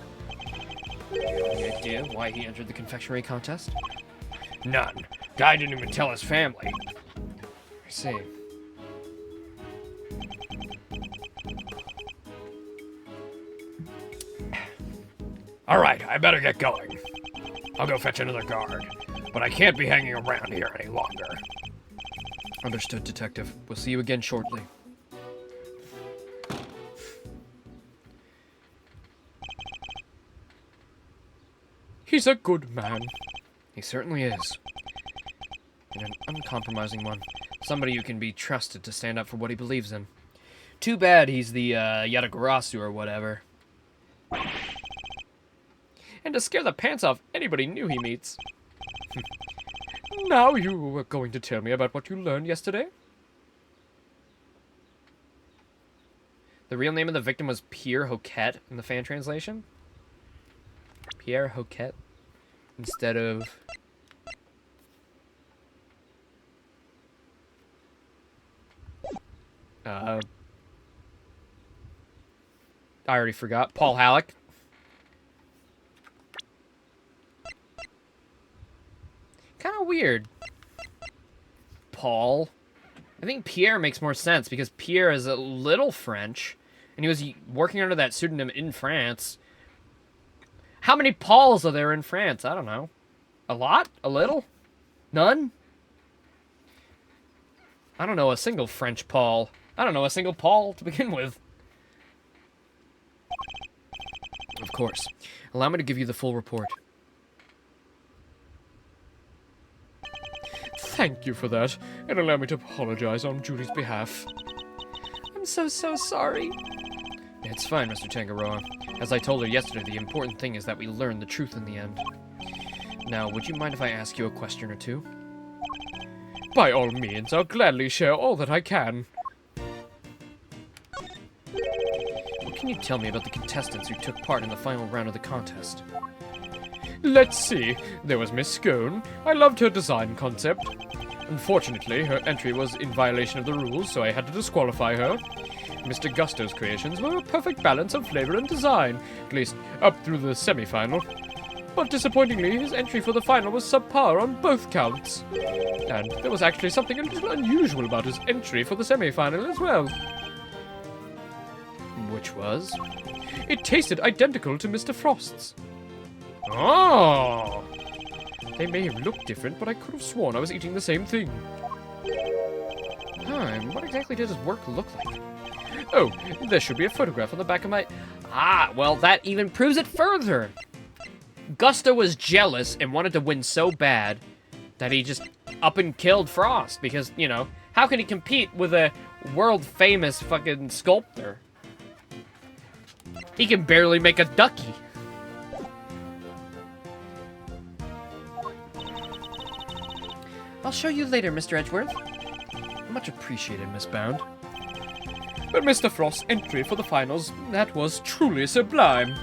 Any idea why he entered the confectionery contest? None. Guy didn't even tell his family. I see. Alright, I better get going. I'll go fetch another guard, but I can't be hanging around here any longer. Understood, Detective. We'll see you again shortly. He's a good man. He certainly is. And an uncompromising one. Somebody who can be trusted to stand up for what he believes in. Too bad he's the Yatagarasu or whatever. And to scare the pants off anybody new he meets. Now you were going to tell me about what you learned yesterday? The real name of the victim was Pierre Hoquet in the fan translation. Pierre Hoquet. Instead of... I already forgot. Paul Halleck. Kind of weird. Paul. I think Pierre makes more sense because Pierre is a little French, and he was working under that pseudonym in France. How many Pauls are there in France? I don't know. A lot? A little? None? I don't know a single French Paul. I don't know a single Paul to begin with. Of course. Allow me to give you the full report. Thank you for that, and allow me to apologize on Julie's behalf. I'm so sorry. It's fine, Mr. Tangaroa. As I told her yesterday, the important thing is that we learn the truth in the end. Now, would you mind if I ask you a question or two? By all means, I'll gladly share all that I can. What can you tell me about the contestants who took part in the final round of the contest? Let's see. There was Miss Scone. I loved her design concept. Unfortunately, her entry was in violation of the rules, so I had to disqualify her. Mr. Gusto's creations were a perfect balance of flavor and design, at least up through the semi-final. But disappointingly, his entry for the final was subpar on both counts. And there was actually something a little unusual about his entry for the semi-final as well. Which was? It tasted identical to Mr. Frost's. Oh! They may have looked different, but I could have sworn I was eating the same thing. Huh, and what exactly does his work look like? Oh, there should be a photograph on the back of my... Ah, well, that even proves it further. Gusto was jealous and wanted to win so bad that he just up and killed Frost because, you know, how can he compete with a world-famous fucking sculptor? He can barely make a ducky. I'll show you later, Mr. Edgeworth. Much appreciated, Miss Bound. But Mr. Frost's entry for the finals, that was truly sublime.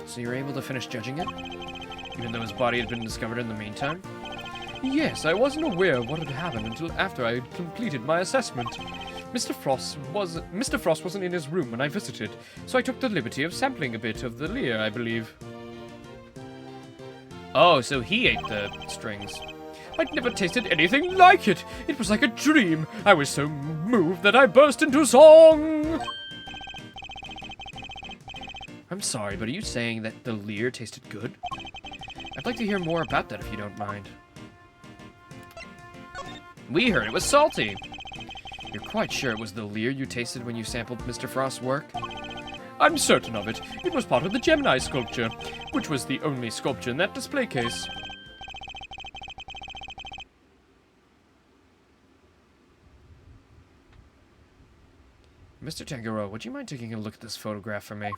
So you were able to finish judging it? Even though his body had been discovered in the meantime? Yes, I wasn't aware of what had happened until after I had completed my assessment. Mr. Frost wasn't in his room when I visited, so I took the liberty of sampling a bit of the Lear, I believe. Oh, so he ate the strings. I'd never tasted anything like it. It was like a dream. I was so moved that I burst into song. I'm sorry, but are you saying that the Lear tasted good? I'd like to hear more about that if you don't mind. We heard it was salty. You're quite sure it was the Lear you tasted when you sampled Mr. Frost's work? I'm certain of it. It was part of the Gemini sculpture, which was the only sculpture in that display case. Mr. Tangaroa, would you mind taking a look at this photograph for me?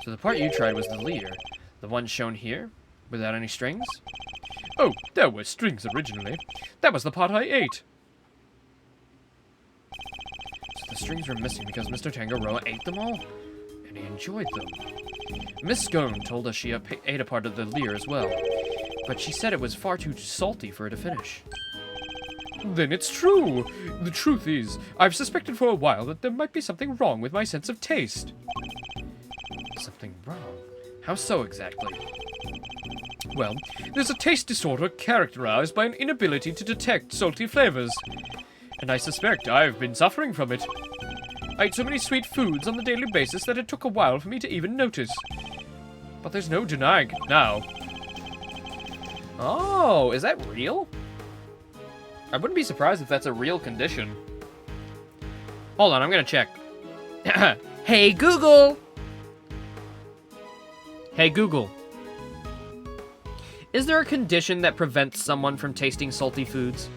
So the part you tried was the Lear, the one shown here, without any strings? Oh, there were strings originally. That was the part I ate. So the strings were missing because Mr. Tangaroa ate them all? And he enjoyed them. Miss Scone told us she ate a part of the Lear as well, but she said it was far too salty for her to finish. Then it's true. The truth is, I've suspected for a while that there might be something wrong with my sense of taste. Something wrong? How so exactly? Well, there's a taste disorder characterized by an inability to detect salty flavors. And I suspect I've been suffering from it. I ate so many sweet foods on a daily basis that it took a while for me to even notice. But there's no denying it now. Oh, is that real? I wouldn't be surprised if that's a real condition. Hold on, I'm gonna check. Hey, Google! Hey, Google. Is there a condition that prevents someone from tasting salty foods?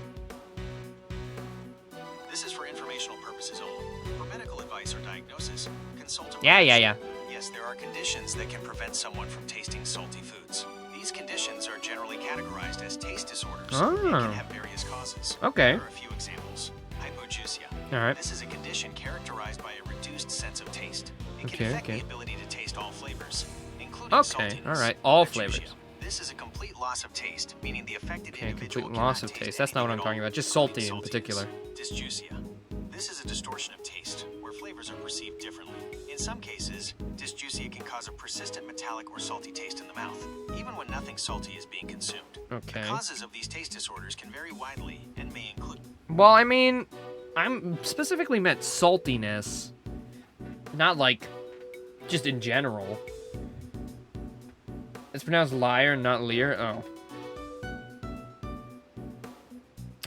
This is for informational purposes only. For medical advice or diagnosis, consult a Yeah. Yes, there are conditions that can prevent someone from tasting salty foods. These conditions are generally categorized as taste disorders and can have various causes. Okay. Here are a few examples. Hypojuicia. Alright. This is a condition characterized by a reduced sense of taste. It can affect the ability to taste all flavors, including saltiness. Alright, all Hyperjuicia. flavors. This is a complete loss of taste, meaning the affected individual complete loss cannot of taste taste. That's not what I'm anything at talking all, about. Just including salty in saltiness. particular. Dysjuicia. This is a distortion of taste, where flavors are perceived differently. In some cases, dysjuicia can cause a persistent metallic or salty taste in the mouth, even when nothing salty is being consumed. Okay. The causes of these taste disorders can vary widely and may include... Well, I mean, I'm specifically meant saltiness. Not like, just in general. It's pronounced liar, not lear. Oh.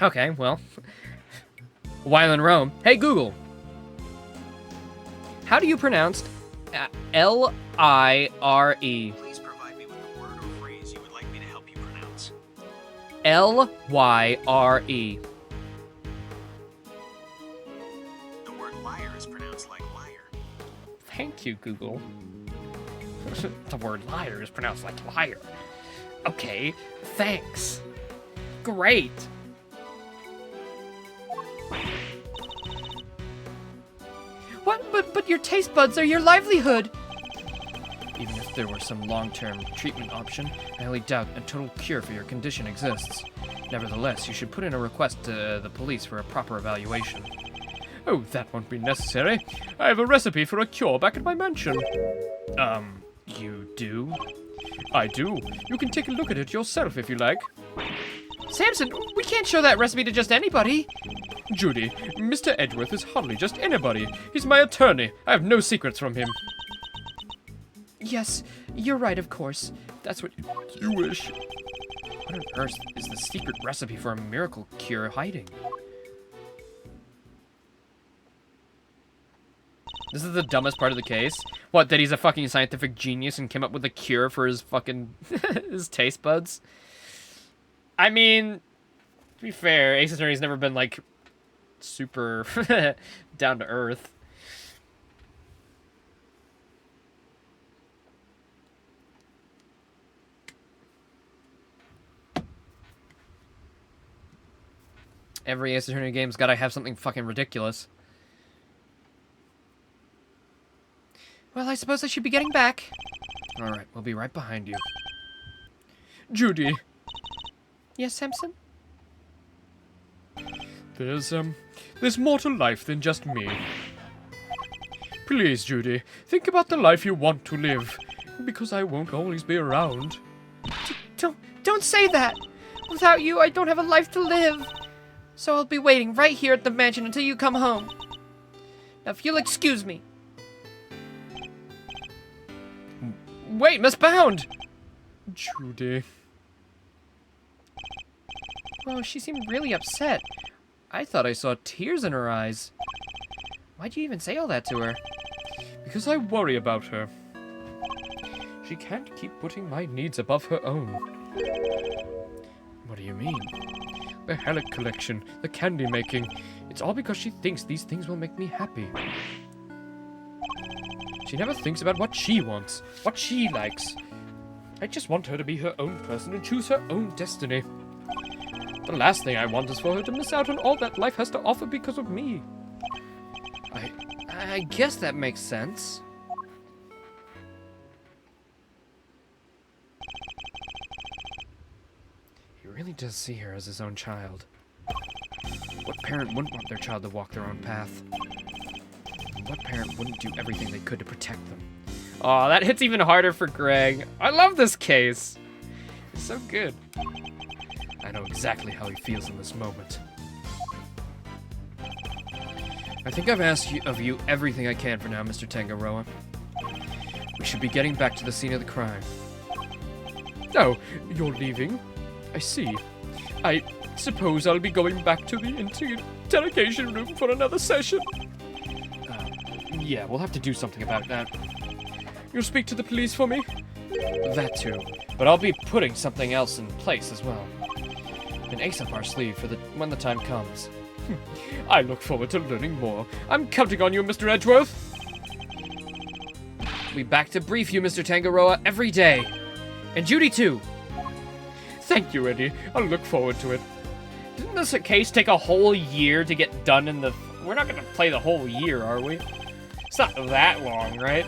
Okay, well. While in Rome. Hey, Google. How do you pronounce L-I-R-E? Please provide me with the word or phrase you would like me to help you pronounce. L-Y-R-E. The word liar is pronounced like liar. Thank you, Google. The word liar is pronounced like liar. Okay, thanks. Great. What? But your taste buds are your livelihood. Even if there were some long-term treatment option, I highly doubt a total cure for your condition exists. Nevertheless, you should put in a request to the police for a proper evaluation. Oh, that won't be necessary. I have a recipe for a cure back at my mansion. You do? I do. You can take a look at it yourself if you like. Samson, we can't show that recipe to just anybody. Judy, Mr. Edgeworth is hardly just anybody. He's my attorney. I have no secrets from him. Yes, you're right, of course. That's what you wish. What on earth is the secret recipe for a miracle cure hiding? This is the dumbest part of the case. What, that he's a fucking scientific genius and came up with a cure for his fucking... his taste buds? I mean, to be fair, Ace Attorney's never been, like, super down to earth. Every Ace Attorney game's gotta have something fucking ridiculous. Well, I suppose I should be getting back. Alright, we'll be right behind you. Judy, Yes, Samson? there's more to life than just me. Please, Judy, think about the life you want to live, because I won't always be around. Don't say that! Without you, I don't have a life to live. So I'll be waiting right here at the mansion until you come home. Now, if you'll excuse me. Wait, Miss Bound! Judy. Oh, she seemed really upset. I thought I saw tears in her eyes. Why'd you even say all that to her? Because I worry about her. She can't keep putting my needs above her own. What do you mean? The Halleck collection, the candy making. It's all because she thinks these things will make me happy. She never thinks about what she wants, what she likes. I just want her to be her own person and choose her own destiny. The last thing I want is for her to miss out on all that life has to offer because of me. I guess that makes sense. He really does see her as his own child. What parent wouldn't want their child to walk their own path? And what parent wouldn't do everything they could to protect them? Aw, that hits even harder for Greg. I love this case. It's so good. I know exactly how he feels in this moment. I think I've asked of you everything I can for now, Mr. Tangaroa. We should be getting back to the scene of the crime. Oh, you're leaving? I see. I suppose I'll be going back to the interrogation room for another session. Yeah, we'll have to do something about that. You'll speak to the police for me? That too. But I'll be putting something else in place as well. An ace up our sleeve for when the time comes. I look forward to learning more. I'm counting on you, Mr. Edgeworth. We'll be back to brief you, Mr. Tangaroa, every day. And Judy too. Thank you, Eddie. I'll look forward to it. Didn't this case take a whole year to get done in the... We're not going to play the whole year, are we? It's not that long, right?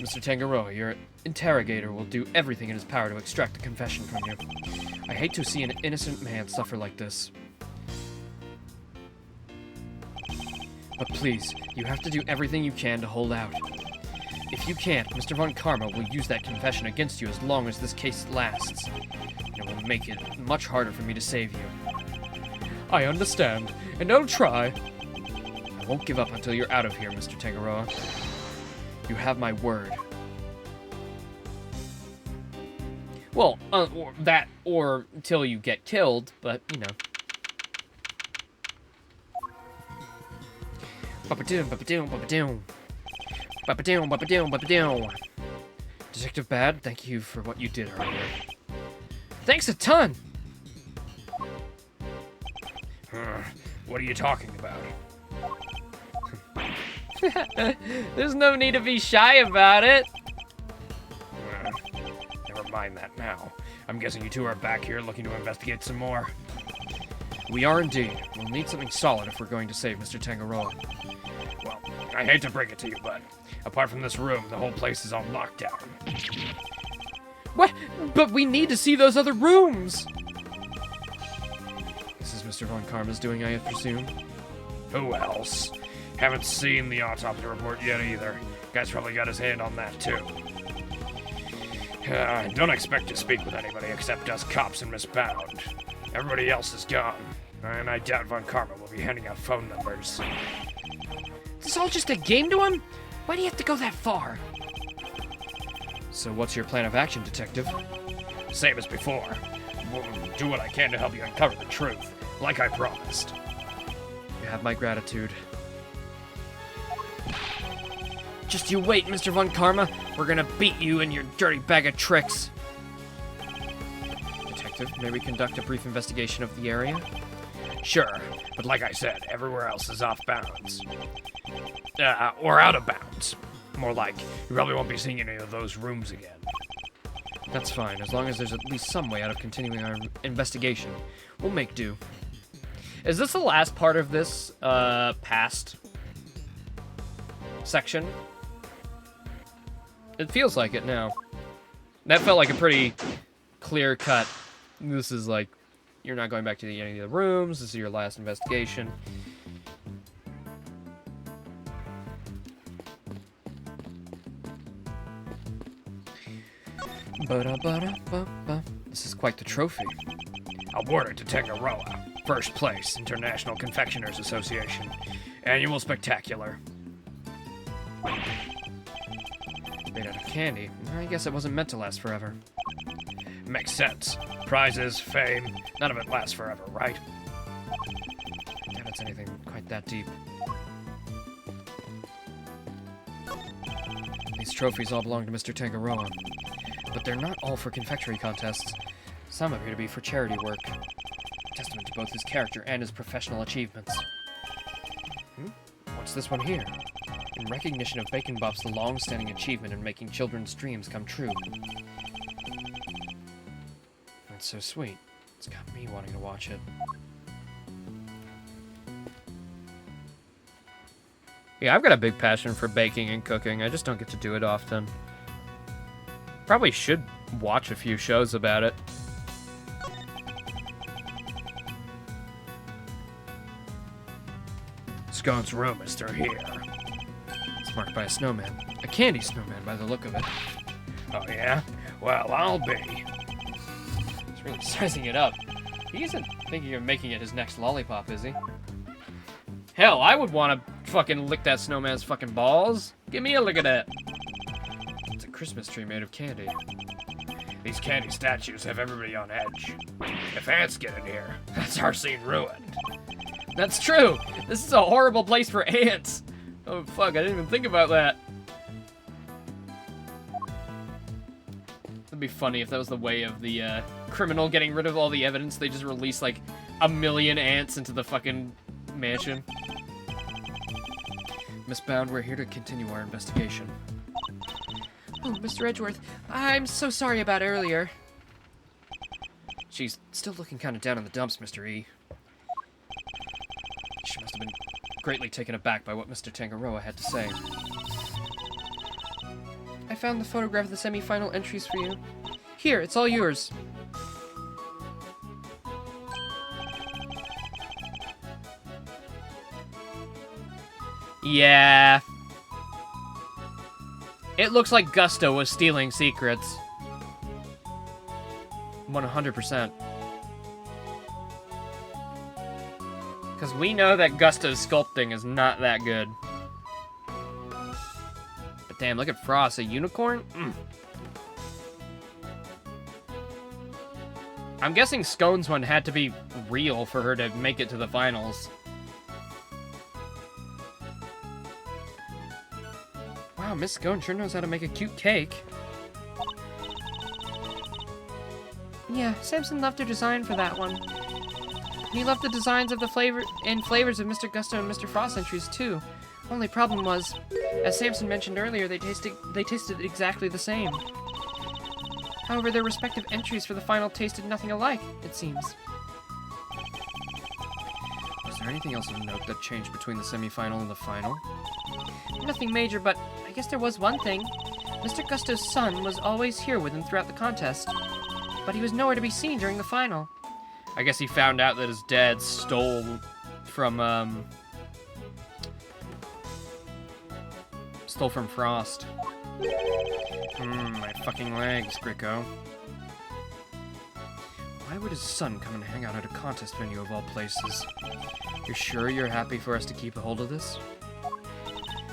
Mr. Tangaroa, your interrogator will do everything in his power to extract a confession from you. I hate to see an innocent man suffer like this. But please, you have to do everything you can to hold out. If you can't, Mr. Von Karma will use that confession against you as long as this case lasts. It will make it much harder for me to save you. I understand, and I'll try. I won't give up until you're out of here, Mr. Tangaroa. You have my word. Well, or until you get killed, but, you know. Ba-ba-doom, ba-ba-doom, ba-ba-doom. Ba-ba-doom, ba-ba-doom, ba-ba-doom. Detective Bad, thank you for what you did earlier. Thanks a ton! What are you talking about? There's no need to be shy about it. Never mind that now. I'm guessing you two are back here looking to investigate some more. We are indeed. We'll need something solid if we're going to save Mr. Tangaroa. Well, I hate to break it to you, but apart from this room, the whole place is on lockdown. What? But we need to see those other rooms! This is Mr. Von Karma's doing, I presume? Who else? Haven't seen the autopsy report yet either. Guy's probably got his hand on that too. Don't expect to speak with anybody except us cops and Miss Bound. Everybody else is gone, and I doubt Von Karma will be handing out phone numbers. Is this all just a game to him? Why do you have to go that far? So what's your plan of action, Detective? Same as before. We'll do what I can to help you uncover the truth, like I promised. You have my gratitude. Just you wait, Mr. Von Karma. We're gonna beat you and your dirty bag of tricks. Detective, may we conduct a brief investigation of the area? Sure, but like I said, everywhere else is off bounds. Or out of bounds. More like, you probably won't be seeing any of those rooms again. That's fine, as long as there's at least some way out of continuing our investigation. We'll make do. Is this the last part of this, past section? It feels like it now. That felt like a pretty clear cut. This is like, you're not going back to any of the rooms, this is your last investigation. Ba-da-ba-da-ba-ba. This is quite the trophy. Awarded to Tangaroa. First place, International Confectioners Association. Annual Spectacular. Made out of candy. I guess it wasn't meant to last forever. Makes sense. Prizes, fame, none of it lasts forever, right? Doubt it's anything quite that deep. These trophies all belong to Mr. Tangaroa. But they're not all for confectionery contests. Some appear to be for charity work. Testament to both his character and his professional achievements. What's this one here? In recognition of Bacon Bop's long-standing achievement in making children's dreams come true. That's so sweet. It's got me wanting to watch it. Yeah, I've got a big passion for baking and cooking. I just don't get to do it often. Probably should watch a few shows about it. Scone's room is through here. It's marked by a snowman. A candy snowman by the look of it. Oh yeah? Well, I'll be. He's really sizing it up. He isn't thinking of making it his next lollipop, is he? Hell, I would want to fucking lick that snowman's fucking balls. Give me a look at that. It's a Christmas tree made of candy. These candy statues have everybody on edge. If ants get in here, that's our scene ruined. That's true. This is a horrible place for ants. Oh, fuck, I didn't even think about that. It'd be funny if that was the way of the criminal getting rid of all the evidence. They just release, like, 1,000,000 ants into the fucking mansion. Miss Bound, we're here to continue our investigation. Oh, Mr. Edgeworth, I'm so sorry about earlier. She's still looking kind of down in the dumps, Mr. E. She must have been greatly taken aback by what Mr. Tangaroa had to say. I found the photograph of the semi-final entries for you. Here, it's all yours. Yeah. It looks like Gusto was stealing secrets. 100%. Because we know that Gusto's sculpting is not that good. But damn, look at Frost, a unicorn? I'm guessing Scone's one had to be real for her to make it to the finals. Wow, Miss Scone sure knows how to make a cute cake. Yeah, Samson loved her design for that one. And he loved the designs of the flavors of Mr. Gusto and Mr. Frost entries too. Only problem was, as Samson mentioned earlier, they tasted exactly the same. However, their respective entries for the final tasted nothing alike, it seems. Was there anything else of note that changed between the semi-final and the final? Nothing major, but I guess there was one thing. Mr. Gusto's son was always here with him throughout the contest, but he was nowhere to be seen during the final. I guess he found out that his dad stole from Frost. My fucking legs, Gricko. Why would his son come and hang out at a contest venue of all places? You're sure you're happy for us to keep a hold of this?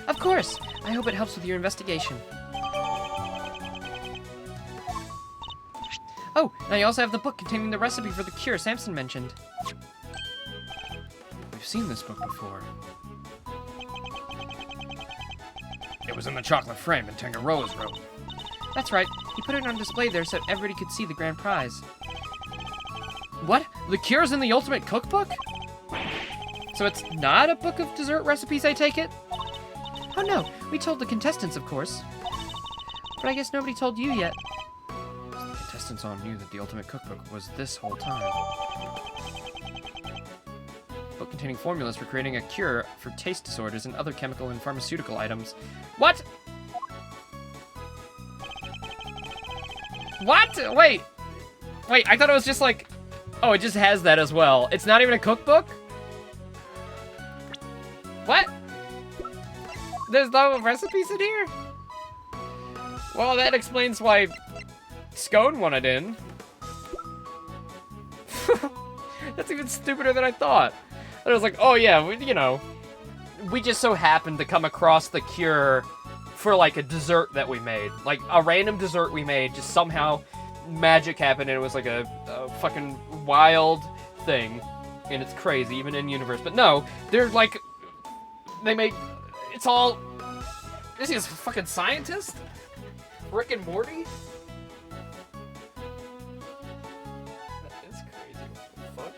Of course! I hope it helps with your investigation. Oh, now you also have the book containing the recipe for the cure Samson mentioned. We've seen this book before. It was in the chocolate frame in Tangaroa's room. That's right. He put it on display there so everybody could see the grand prize. What? The cure's in the Ultimate Cookbook? So it's not a book of dessert recipes, I take it? Oh no, we told the contestants, of course. But I guess nobody told you yet. The contestants all knew that the Ultimate Cookbook was this whole time. Book containing formulas for creating a cure for taste disorders and other chemical and pharmaceutical items. What? What? Wait, I thought it was just like... Oh, it just has that as well. It's not even a cookbook? What? There's no recipes in here? Well, that explains why Scone wanted in. That's even stupider than I thought. I was like, oh yeah, we just so happened to come across the cure for like a dessert that we made. Like a random dessert we made, just somehow magic happened and it was like a fucking wild thing. And it's crazy, even in universe. But no, they're like, they made, it's all, this is fucking scientist? Rick and Morty? That is crazy. What the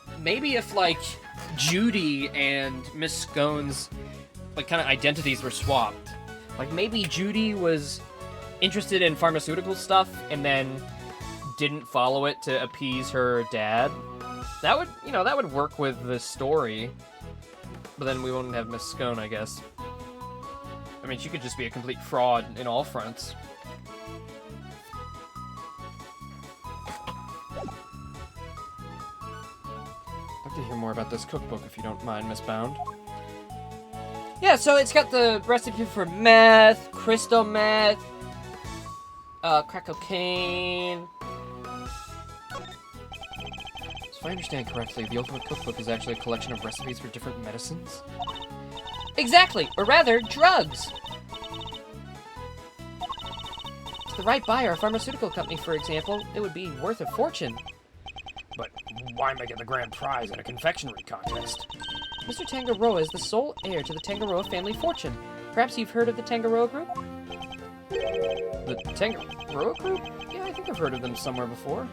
fuck? Maybe if, like, Judy and Miss Scone's, like, kind of identities were swapped. Like, maybe Judy was interested in pharmaceutical stuff and then didn't follow it to appease her dad. That would, that would work with the story. But then we wouldn't have Miss Scone, I guess. I mean, she could just be a complete fraud in all fronts. I'd like to hear more about this cookbook, if you don't mind, Miss Bound. Yeah, so it's got the recipe for meth, crystal meth, crack cocaine. So if I understand correctly, the Ultimate Cookbook is actually a collection of recipes for different medicines? Exactly, or rather, drugs! To the right buyer, a pharmaceutical company, for example, it would be worth a fortune. But why make it the grand prize in a confectionery contest? Mr. Tangaroa is the sole heir to the Tangaroa family fortune. Perhaps you've heard of the Tangaroa Group? The Tangaroa Group? Yeah, I think I've heard of them somewhere before.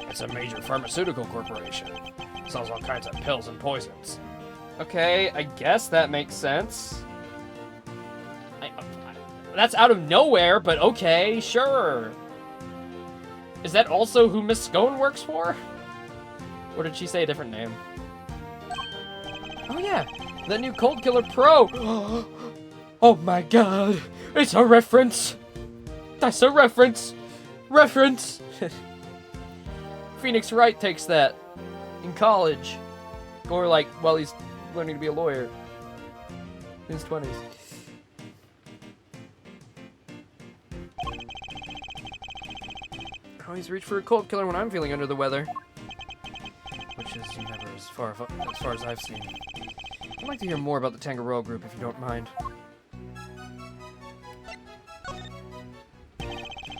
It's a major pharmaceutical corporation. Sells all kinds of pills and poisons. Okay, I guess that makes sense. That's out of nowhere, but okay, sure. Is that also who Miss Scone works for? Or did she say a different name? Oh yeah, the new Cold Killer Pro. Oh my god, it's a reference. That's a reference. Reference. Phoenix Wright takes that in college. Or like, while he's learning to be a lawyer. In his 20s. I always reach for a cold killer when I'm feeling under the weather. Which is never as far as I've seen. I'd like to hear more about the Tangaroa Group, if you don't mind.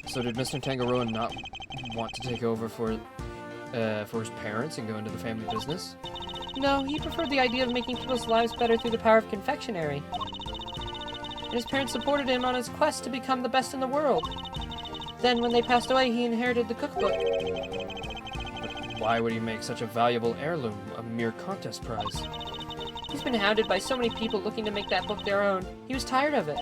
So did Mr. Tangaroa not want to take over for his parents and go into the family business? No, he preferred the idea of making people's lives better through the power of confectionery. And his parents supported him on his quest to become the best in the world. Then, when they passed away, he inherited the cookbook. But why would he make such a valuable heirloom a mere contest prize? He's been hounded by so many people looking to make that book their own. He was tired of it.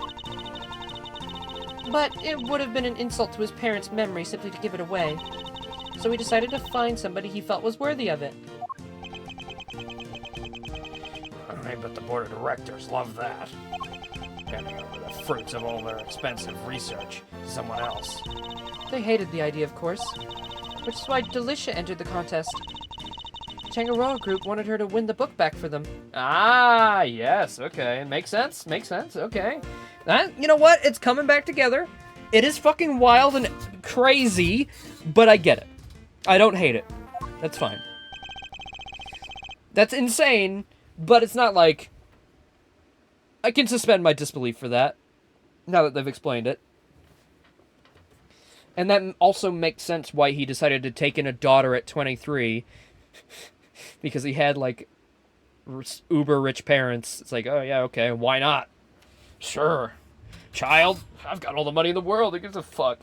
But it would have been an insult to his parents' memory simply to give it away. So he decided to find somebody he felt was worthy of it. I bet the board of directors love that. Handing over the fruits of all their expensive research to someone else. They hated the idea, of course. Which is why Delicia entered the contest. Tangaroa Group wanted her to win the book back for them. Ah, yes, okay. Makes sense, okay. You know what? It's coming back together. It is fucking wild and crazy, but I get it. I don't hate it. That's fine. That's insane, but it's not like... I can suspend my disbelief for that, now that they've explained it. And that also makes sense why he decided to take in a daughter at 23, because he had, like, uber rich parents. It's like, oh yeah, okay, why not? Sure. Child, I've got all the money in the world, who gives a fuck?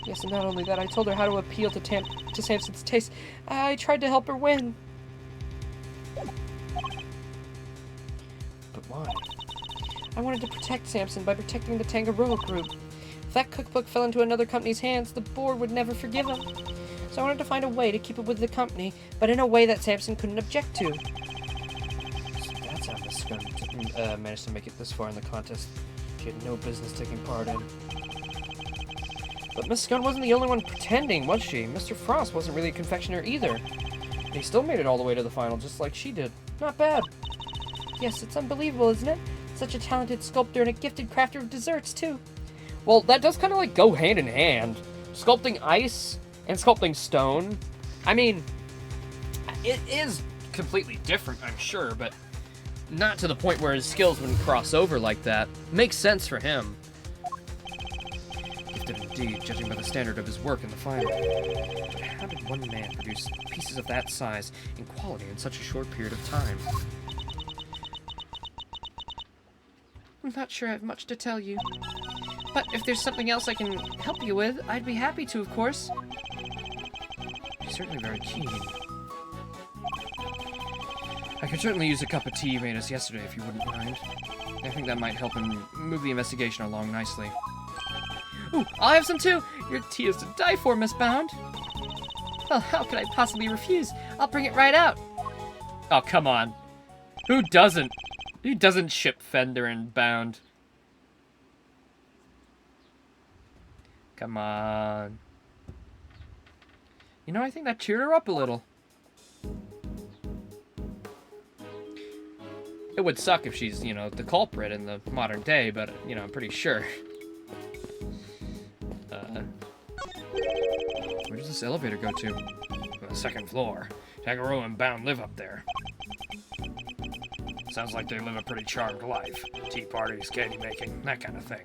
Yes, and not only that, I told her how to appeal to Samson's taste. I tried to help her win. But why? I wanted to protect Samson by protecting the Tangaroa Group. If that cookbook fell into another company's hands, the board would never forgive him. So I wanted to find a way to keep it with the company, but in a way that Samson couldn't object to. So that's how Miss Gunn managed to make it this far in the contest she had no business taking part in. But Miss Gunn wasn't the only one pretending, was she? Mr. Frost wasn't really a confectioner either. And he still made it all the way to the final, just like she did. Not bad. Yes, it's unbelievable, isn't it? Such a talented sculptor and a gifted crafter of desserts, too. Well, that does kind of like go hand in hand. Sculpting ice and sculpting stone. I mean, it is completely different, I'm sure, but not to the point where his skills wouldn't cross over like that. Makes sense for him. Gifted indeed, judging by the standard of his work in the final. But how did one man produce pieces of that size and quality in such a short period of time? I'm not sure I have much to tell you. But if there's something else I can help you with, I'd be happy to, of course. He's certainly very keen. I could certainly use a cup of tea you made us yesterday, if you wouldn't mind. I think that might help him move the investigation along nicely. Ooh, I'll have some too! Your tea is to die for, Miss Bound. Well, how could I possibly refuse? I'll bring it right out. Oh, come on. Who doesn't? Who doesn't ship Fender and Bound? Come on. You know, I think that cheered her up a little. It would suck if she's, you know, the culprit in the modern day, but, you know, I'm pretty sure. Where does this elevator go to? The second floor. Tangaroa and Bound live up there. Sounds like they live a pretty charmed life. Tea parties, candy making, that kind of thing.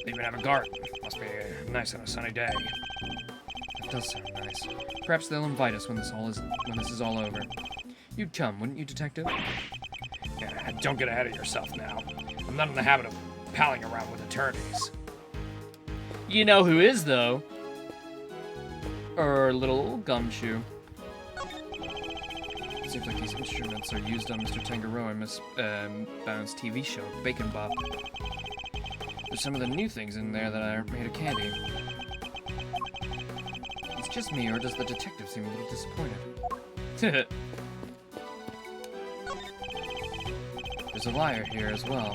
They even have a garden. Must be nice on a sunny day. That does sound nice. Perhaps they'll invite us when this is all over. You'd come, wouldn't you, Detective? Yeah, don't get ahead of yourself now. I'm not in the habit of palling around with attorneys. You know who is, though? Little Gumshoe. Seems like these instruments are used on Mr. Tangaroa and Miss Bound's TV show, Bacon Bop. There's some of the new things in there that are made of candy. It's just me, or does the detective seem a little disappointed? There's a lyre here as well,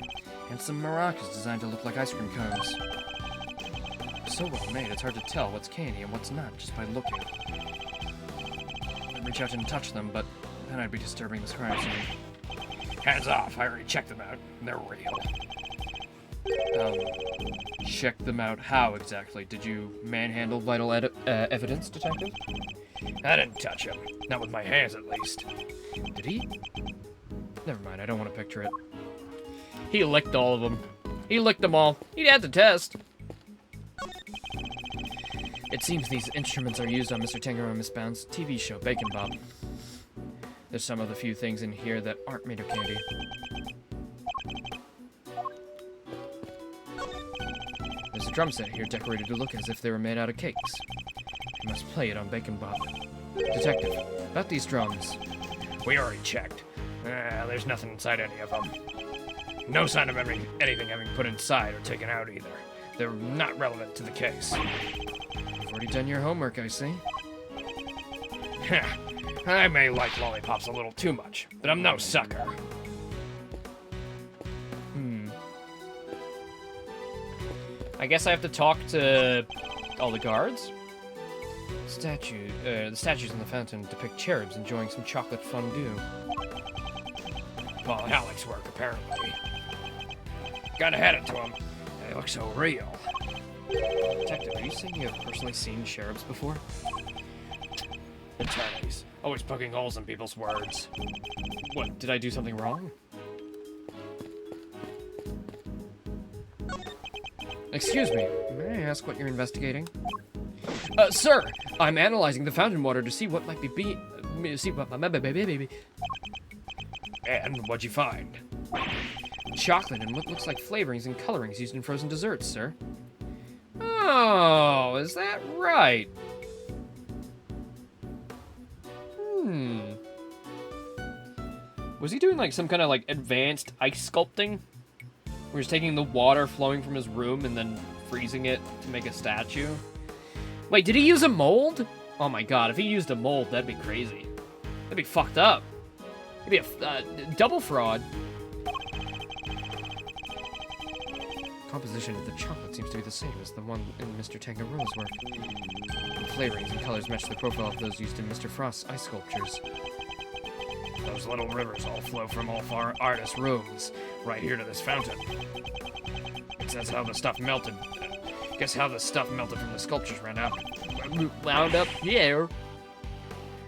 and some maracas designed to look like ice cream cones. So well made, it's hard to tell what's candy and what's not just by looking. I'd reach out and touch them, but then I'd be disturbing this crime scene. Hands off, I already checked them out. They're real. Check them out how exactly? Did you manhandle vital evidence, Detective? I didn't touch him. Not with my hands, at least. Did he? Never mind, I don't want to picture it. He licked all of them. He licked them all. He'd had the test. It seems these instruments are used on Mr. Tango and Miss Bounce's TV show, Bacon Bob. There's some of the few things in here that aren't made of candy. There's a drum set here decorated to look as if they were made out of cakes. You must play it on Bacon Bob. Detective, about these drums. We already checked. There's nothing inside any of them. No sign of anything having put inside or taken out either. They're not relevant to the case. You've already done your homework, I see. I may like lollipops a little too much, but I'm no sucker. I guess I have to talk to all the guards? The statues in the fountain depict cherubs enjoying some chocolate fondue. Paul and Alex work, apparently. Gotta hand it to them. They look so real. Detective, are you saying you have personally seen cherubs before? Attorneys, always poking holes in people's words. What, did I do something wrong? Excuse me, may I ask what you're investigating? Sir, I'm analyzing the fountain water to see what might be And what'd you find? chocolate and what looks like flavorings and colorings used in frozen desserts, sir. Oh, is that right? Was he doing like some kind of like advanced ice sculpting? Where he's taking the water flowing from his room and then freezing it to make a statue? Wait, did he use a mold? Oh my god, if he used a mold, that'd be crazy. That'd be fucked up. It'd be a double fraud. Composition of the chocolate seems to be the same as the one in Mr. Tangaro's work. The flavorings and colors match the profile of those used in Mr. Frost's ice sculptures. Those little rivers all flow from all of our artists' rooms, right here to this fountain. It says how the stuff melted. Guess how the stuff melted from the sculptures ran out. Wound up here.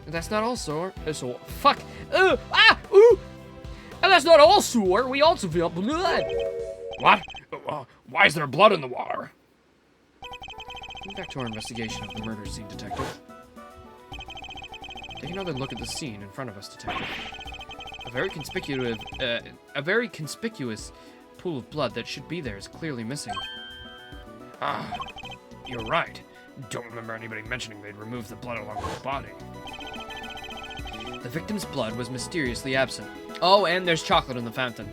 And that's not all, sir. So, fuck. Ooh! And that's not all, sir. We also feel blood. What? Why is there blood in the water? Back to our investigation of the murder scene, Detective. Take another look at the scene in front of us, Detective. A very conspicuous pool of blood that should be there is clearly missing. Ah, you're right. Don't remember anybody mentioning they'd removed the blood along with the body. The victim's blood was mysteriously absent. Oh, and there's chocolate in the fountain.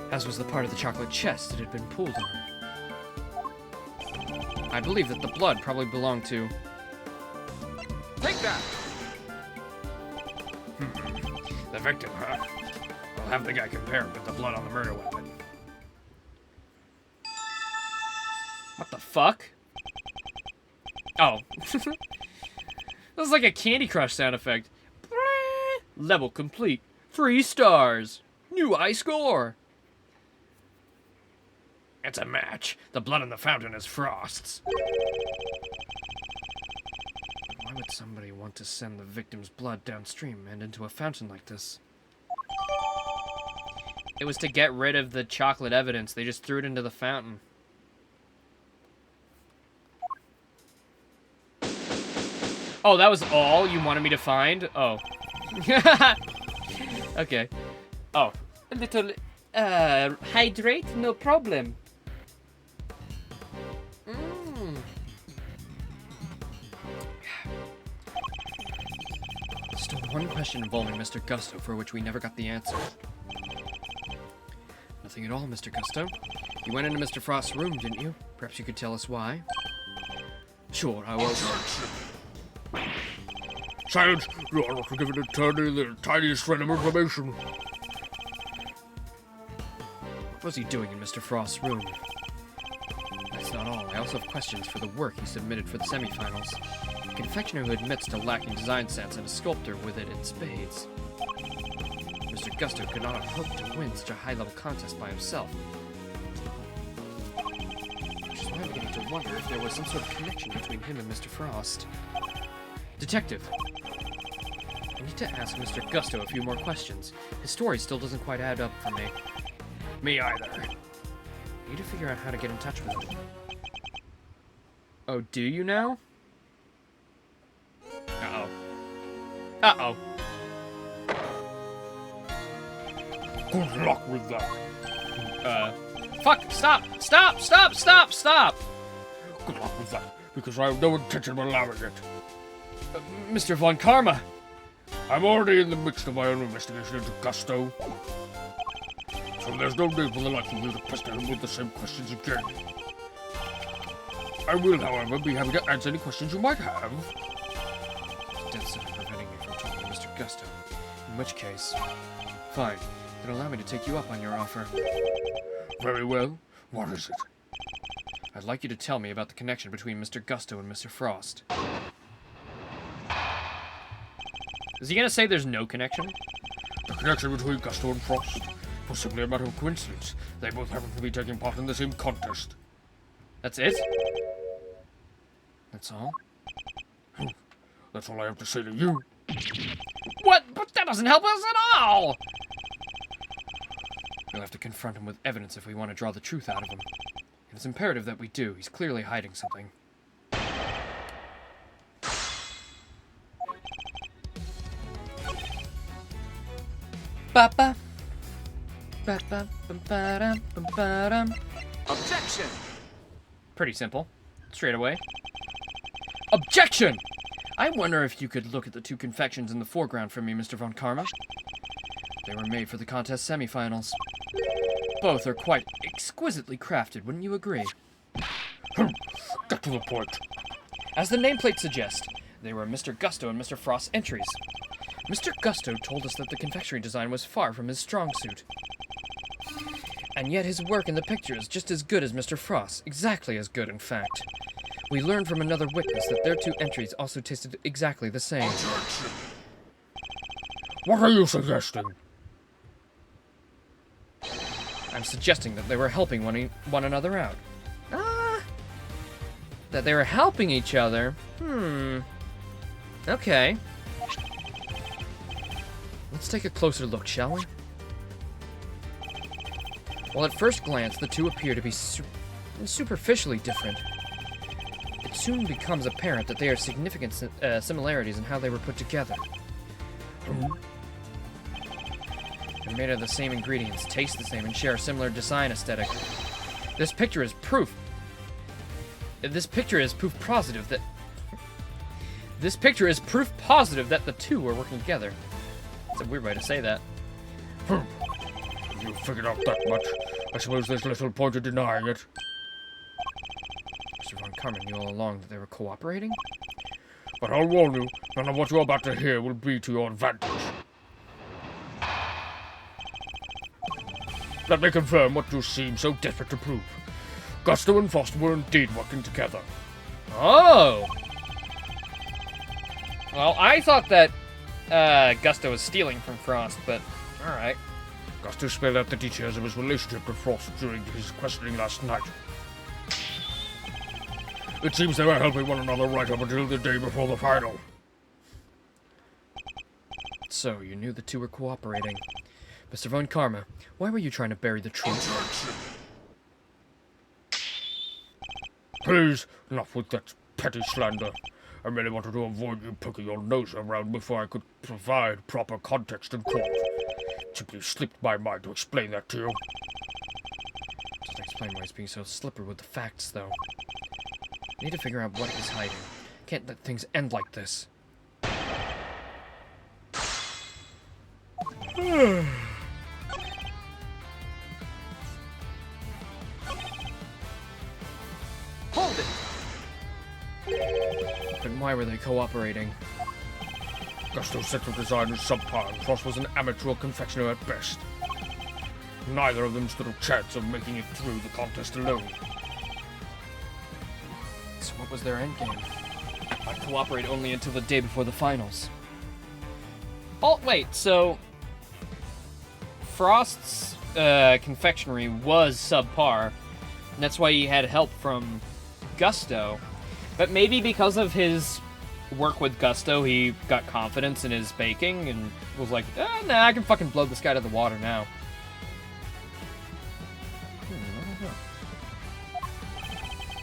As was the part of the chocolate chest it had been pulled on. I believe that the blood probably belonged to... Take that! The victim, huh? We'll have the guy compare it with the blood on the murder weapon. What the fuck? Oh. That was like a Candy Crush sound effect. Level complete. 3 stars. New high score. It's a match. The blood in the fountain is Frost's. Why would somebody want to send the victim's blood downstream and into a fountain like this? It was to get rid of the chocolate evidence. They just threw it into the fountain. Oh, that was all you wanted me to find? Oh. Okay. Oh. A little, hydrate? No problem. Still one question involving Mr. Gusto for which we never got the answer. Nothing at all, Mr. Gusto. You went into Mr. Frost's room, didn't you? Perhaps you could tell us why? Sure, I will. Silence! You are not giving an attorney the tiniest shred of information. What was he doing in Mr. Frost's room? That's not all. I also have questions for the work he submitted for the semifinals. A confectioner who admits to lacking design sense and a sculptor with it in spades. Mr. Gusto could not have hoped to win such a high-level contest by himself. Which is why I'm beginning to wonder if there was some sort of connection between him and Mr. Frost. Detective! I need to ask Mr. Gusto a few more questions. His story still doesn't quite add up for me. Me either. I need to figure out how to get in touch with him. Oh, do you now? Uh-oh. Uh-oh. Good luck with that. Fuck! Stop! Stop! Stop! Stop! Stop! Good luck with that, because I have no intention of allowing it. Mr. Von Karma! I'm already in the midst of my own investigation into Gusto. So there's no need for the likes of you to pester him with the same questions again. I will, however, be happy to answer any questions you might have. Dead set on preventing me from talking to Mr. Gusto. In which case... Fine. Then allow me to take you up on your offer. Very well. What is it? I'd like you to tell me about the connection between Mr. Gusto and Mr. Frost. Is he gonna say there's no connection? The connection between Gusto and Frost was simply a matter of coincidence. They both happen to be taking part in the same contest. That's it? That's all? That's all I have to say to you. What? But that doesn't help us at all! We'll have to confront him with evidence if we want to draw the truth out of him. It's imperative that we do. He's clearly hiding something. Ba-ba. Ba-ba-bum-ba-dum-bum-ba-dum. Objection! Pretty simple. Straight away. Objection! I wonder if you could look at the two confections in the foreground for me, Mr. Von Karma. They were made for the contest semifinals. Both are quite exquisitely crafted, wouldn't you agree? Get to the point. As the nameplate suggests, they were Mr. Gusto and Mr. Frost's entries. Mr. Gusto told us that the confectionery design was far from his strong suit. And yet his work in the picture is just as good as Mr. Frost's, exactly as good, in fact. We learned from another witness that their two entries also tasted exactly the same. What are you suggesting? I'm suggesting that they were helping one another out. That they were helping each other? Okay. Let's take a closer look, shall we? Well, at first glance, the two appear to be superficially different. It soon becomes apparent that they are significant similarities in how they were put together. They're made of the same ingredients, taste the same, and share a similar design aesthetic. This picture is proof. This picture is proof positive that. This picture is proof positive that the two were working together. It's a weird way to say that. If you figured out that much, I suppose there's little point in denying it. Mr. Von Karma knew all along that they were cooperating? But I'll warn you, none of what you're about to hear will be to your advantage. Let me confirm what you seem so desperate to prove. Gusto and Frost were indeed working together. Oh! Well, I thought that Gusto was stealing from Frost, but alright. Gusto spelled out the details of his relationship with Frost during his questioning last night. It seems they were helping one another right up until the day before the final. So, you knew the two were cooperating. Mr. Von Karma, why were you trying to bury the truth? Please, enough with that petty slander. I merely wanted to avoid you poking your nose around before I could provide proper context in court. It simply slipped my mind to explain that to you. Doesn't explain why he's being so slippery with the facts, though. I need to figure out what he's hiding. Can't let things end like this. Hold it! But why were they cooperating? Gusto's sense of design was subpar, and Frost was an amateur confectioner at best. Neither of them stood a chance of making it through the contest alone. So what was their endgame? I'd cooperate only until the day before the finals. Oh, wait, so... Frost's confectionery was subpar, and that's why he had help from Gusto. But maybe because of his work with Gusto, he got confidence in his baking and was like, nah, I can fucking blow this guy out of the water now.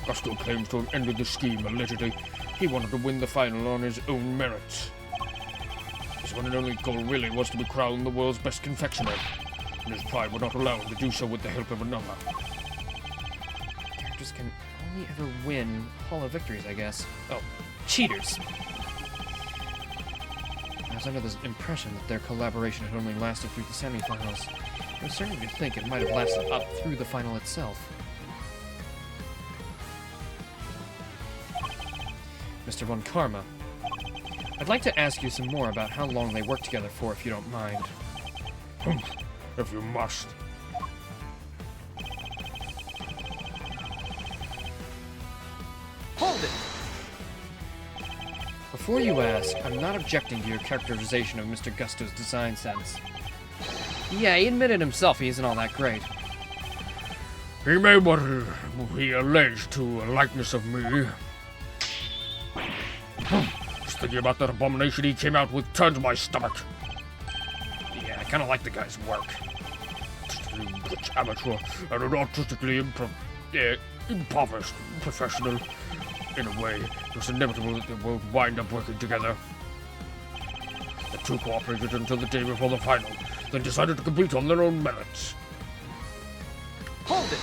Gusto claims to have ended the scheme, allegedly. He wanted to win the final on his own merits. His one and only goal really was to be crowned the world's best confectioner, and his pride would not allow him to do so with the help of another. Characters can only ever win hollow victories, I guess. Oh, cheaters. I was under the impression that their collaboration had only lasted through the semifinals. I was starting to think it might have lasted up through the final itself. Mr. Von Karma, I'd like to ask you some more about how long they worked together for, if you don't mind. If you must. Hold it. Before you ask, I'm not objecting to your characterization of Mr. Gusto's design sense. Yeah, he admitted himself he isn't all that great. He made what he alleged to a likeness of me. Just thinking about that abomination he came out with turns my stomach. Yeah, I kind of like the guy's work. Rich amateur and an artistically impoverished professional. In a way, it was inevitable that they will wind up working together. The two cooperated until the day before the final, then decided to compete on their own merits. Hold it.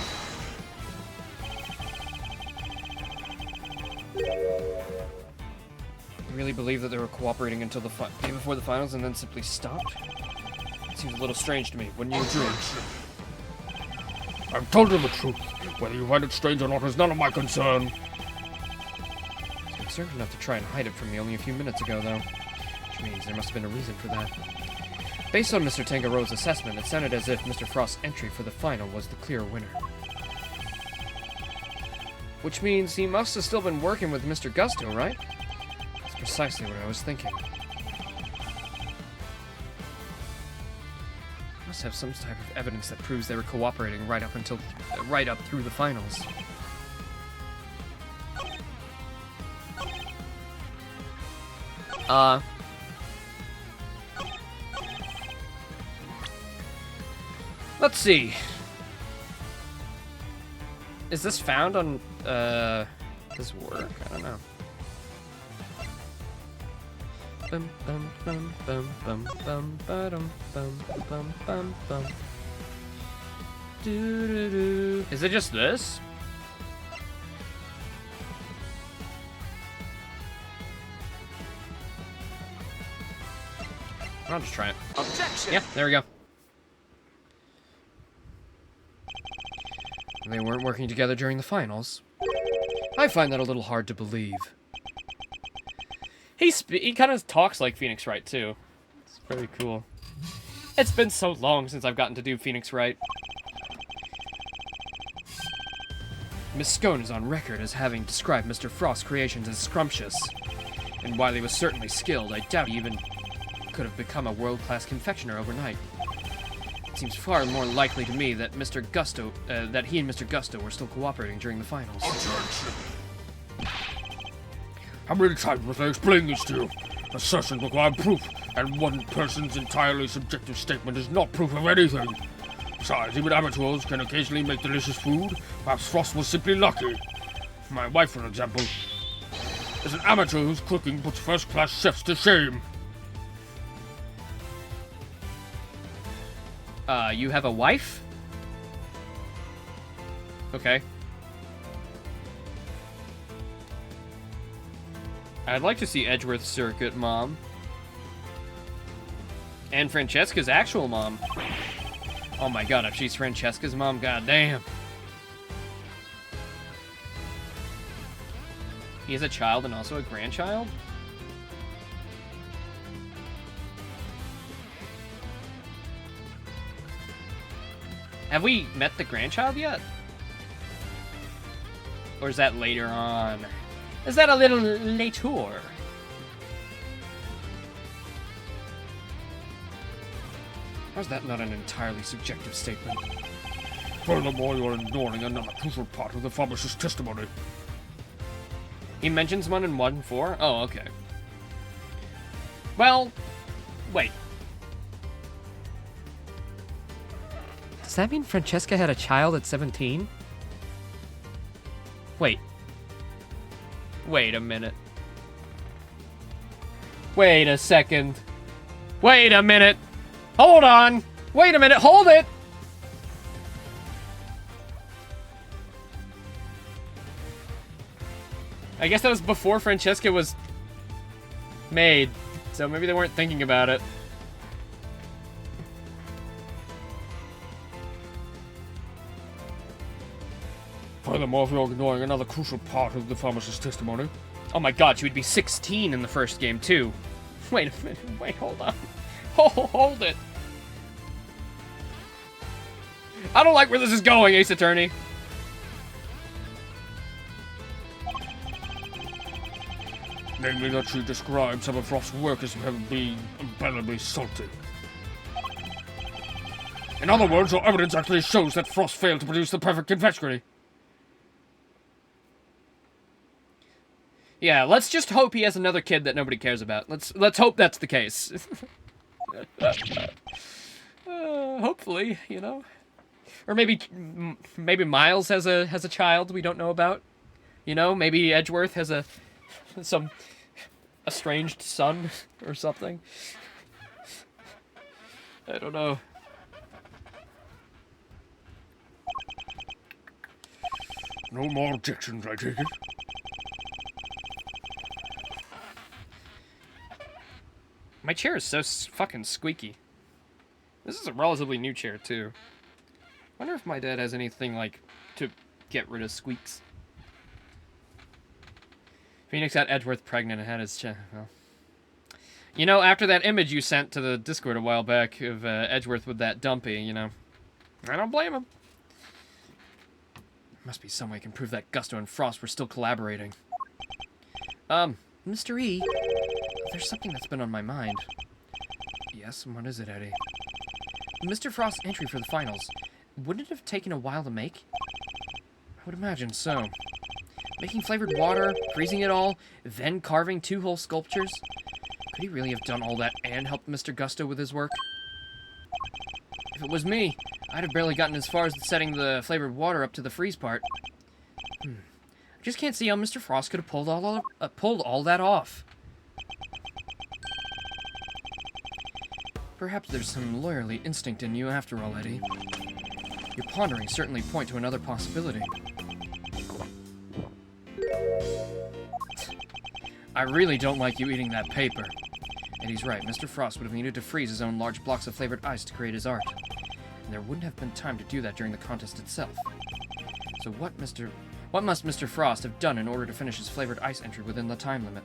You really believe that they were cooperating until the day before the finals and then simply stopped? It seems a little strange to me, wouldn't you agree? I've told you the truth. Whether you find it strange or not is none of my concern. Concerned enough to try and hide it from me only a few minutes ago, though. Which means there must have been a reason for that. Based on Mr. Tangaro's assessment, it sounded as if Mr. Frost's entry for the final was the clear winner. Which means he must have still been working with Mr. Gusto, right? That's precisely what I was thinking. Must have some type of evidence that proves they were cooperating right up through the finals. Let's see. Is this found on, this work? I don't know. Bum bum bum bum bum bum ba-dum bum bum bum bum. Doo-doo-doo. Is it just this? I'll just try it. Objection. Yeah, there we go. They weren't working together during the finals. I find that a little hard to believe. He kind of talks like Phoenix Wright, too. It's very cool. It's been so long since I've gotten to do Phoenix Wright. Miss Scone is on record as having described Mr. Frost's creations as scrumptious. And while he was certainly skilled, I doubt he even could have become a world-class confectioner overnight. It seems far more likely to me that Mr. Gusto, that he and Mr. Gusto were still cooperating during the finals. How many times must I explain this to you? Assertions require proof, and one person's entirely subjective statement is not proof of anything. Besides, even amateurs can occasionally make delicious food. Perhaps Frost was simply lucky. My wife, for example, is an amateur whose cooking puts first-class chefs to shame. You have a wife? Okay. I'd like to see Edgeworth's circuit mom. And Francesca's actual mom. Oh my god, if she's Francesca's mom, goddamn. He has a child and also a grandchild? Have we met the grandchild yet? Or is that later on? Is that a little later? Or is that not an entirely subjective statement? Furthermore, you're ignoring another crucial part of the pharmacist's testimony. He mentions one in 1-4? Oh, okay. Well, wait. Does that mean Francesca had a child at 17? Wait, Wait a minute. Wait a second. Wait a minute. Hold on. Wait a minute. Hold it. I guess that was before Francesca was made, so maybe they weren't thinking about it. Furthermore, we are ignoring another crucial part of the pharmacist's testimony. Oh my god, she would be 16 in the first game, too. Wait a minute. Wait, hold on. Hold it. I don't like where this is going, Ace Attorney. Namely that she describes some of Frost's work as having been unbearably salty. In other words, our evidence actually shows that Frost failed to produce the perfect confectionery. Yeah, let's just hope he has another kid that nobody cares about. Let's hope that's the case. Hopefully, you know. Or maybe Miles has a child we don't know about. You know, maybe Edgeworth has some estranged son or something. I don't know. No more objections, I take it. My chair is so fucking squeaky. This is a relatively new chair, too. Wonder if my dad has anything, like, to get rid of squeaks. Phoenix got Edgeworth pregnant and had his chair. Well. You know, after that image you sent to the Discord a while back of Edgeworth with that dumpy, you know, I don't blame him. Must be some way I can prove that Gusto and Frost were still collaborating. Mr. E, there's something that's been on my mind. Yes, and what is it, Eddie? Mr. Frost's entry for the finals, wouldn't it have taken a while to make? I would imagine so. Making flavored water, freezing it all, then carving 2 whole sculptures? Could he really have done all that and helped Mr. Gusto with his work? If it was me, I'd have barely gotten as far as setting the flavored water up to the freeze part. I just can't see how Mr. Frost could have pulled all that off. Perhaps there's some lawyerly instinct in you after all, Eddie. Your ponderings certainly point to another possibility. I really don't like you eating that paper. Eddie's right. Mr. Frost would have needed to freeze his own large blocks of flavored ice to create his art. And there wouldn't have been time to do that during the contest itself. So what must Mr. Frost have done in order to finish his flavored ice entry within the time limit?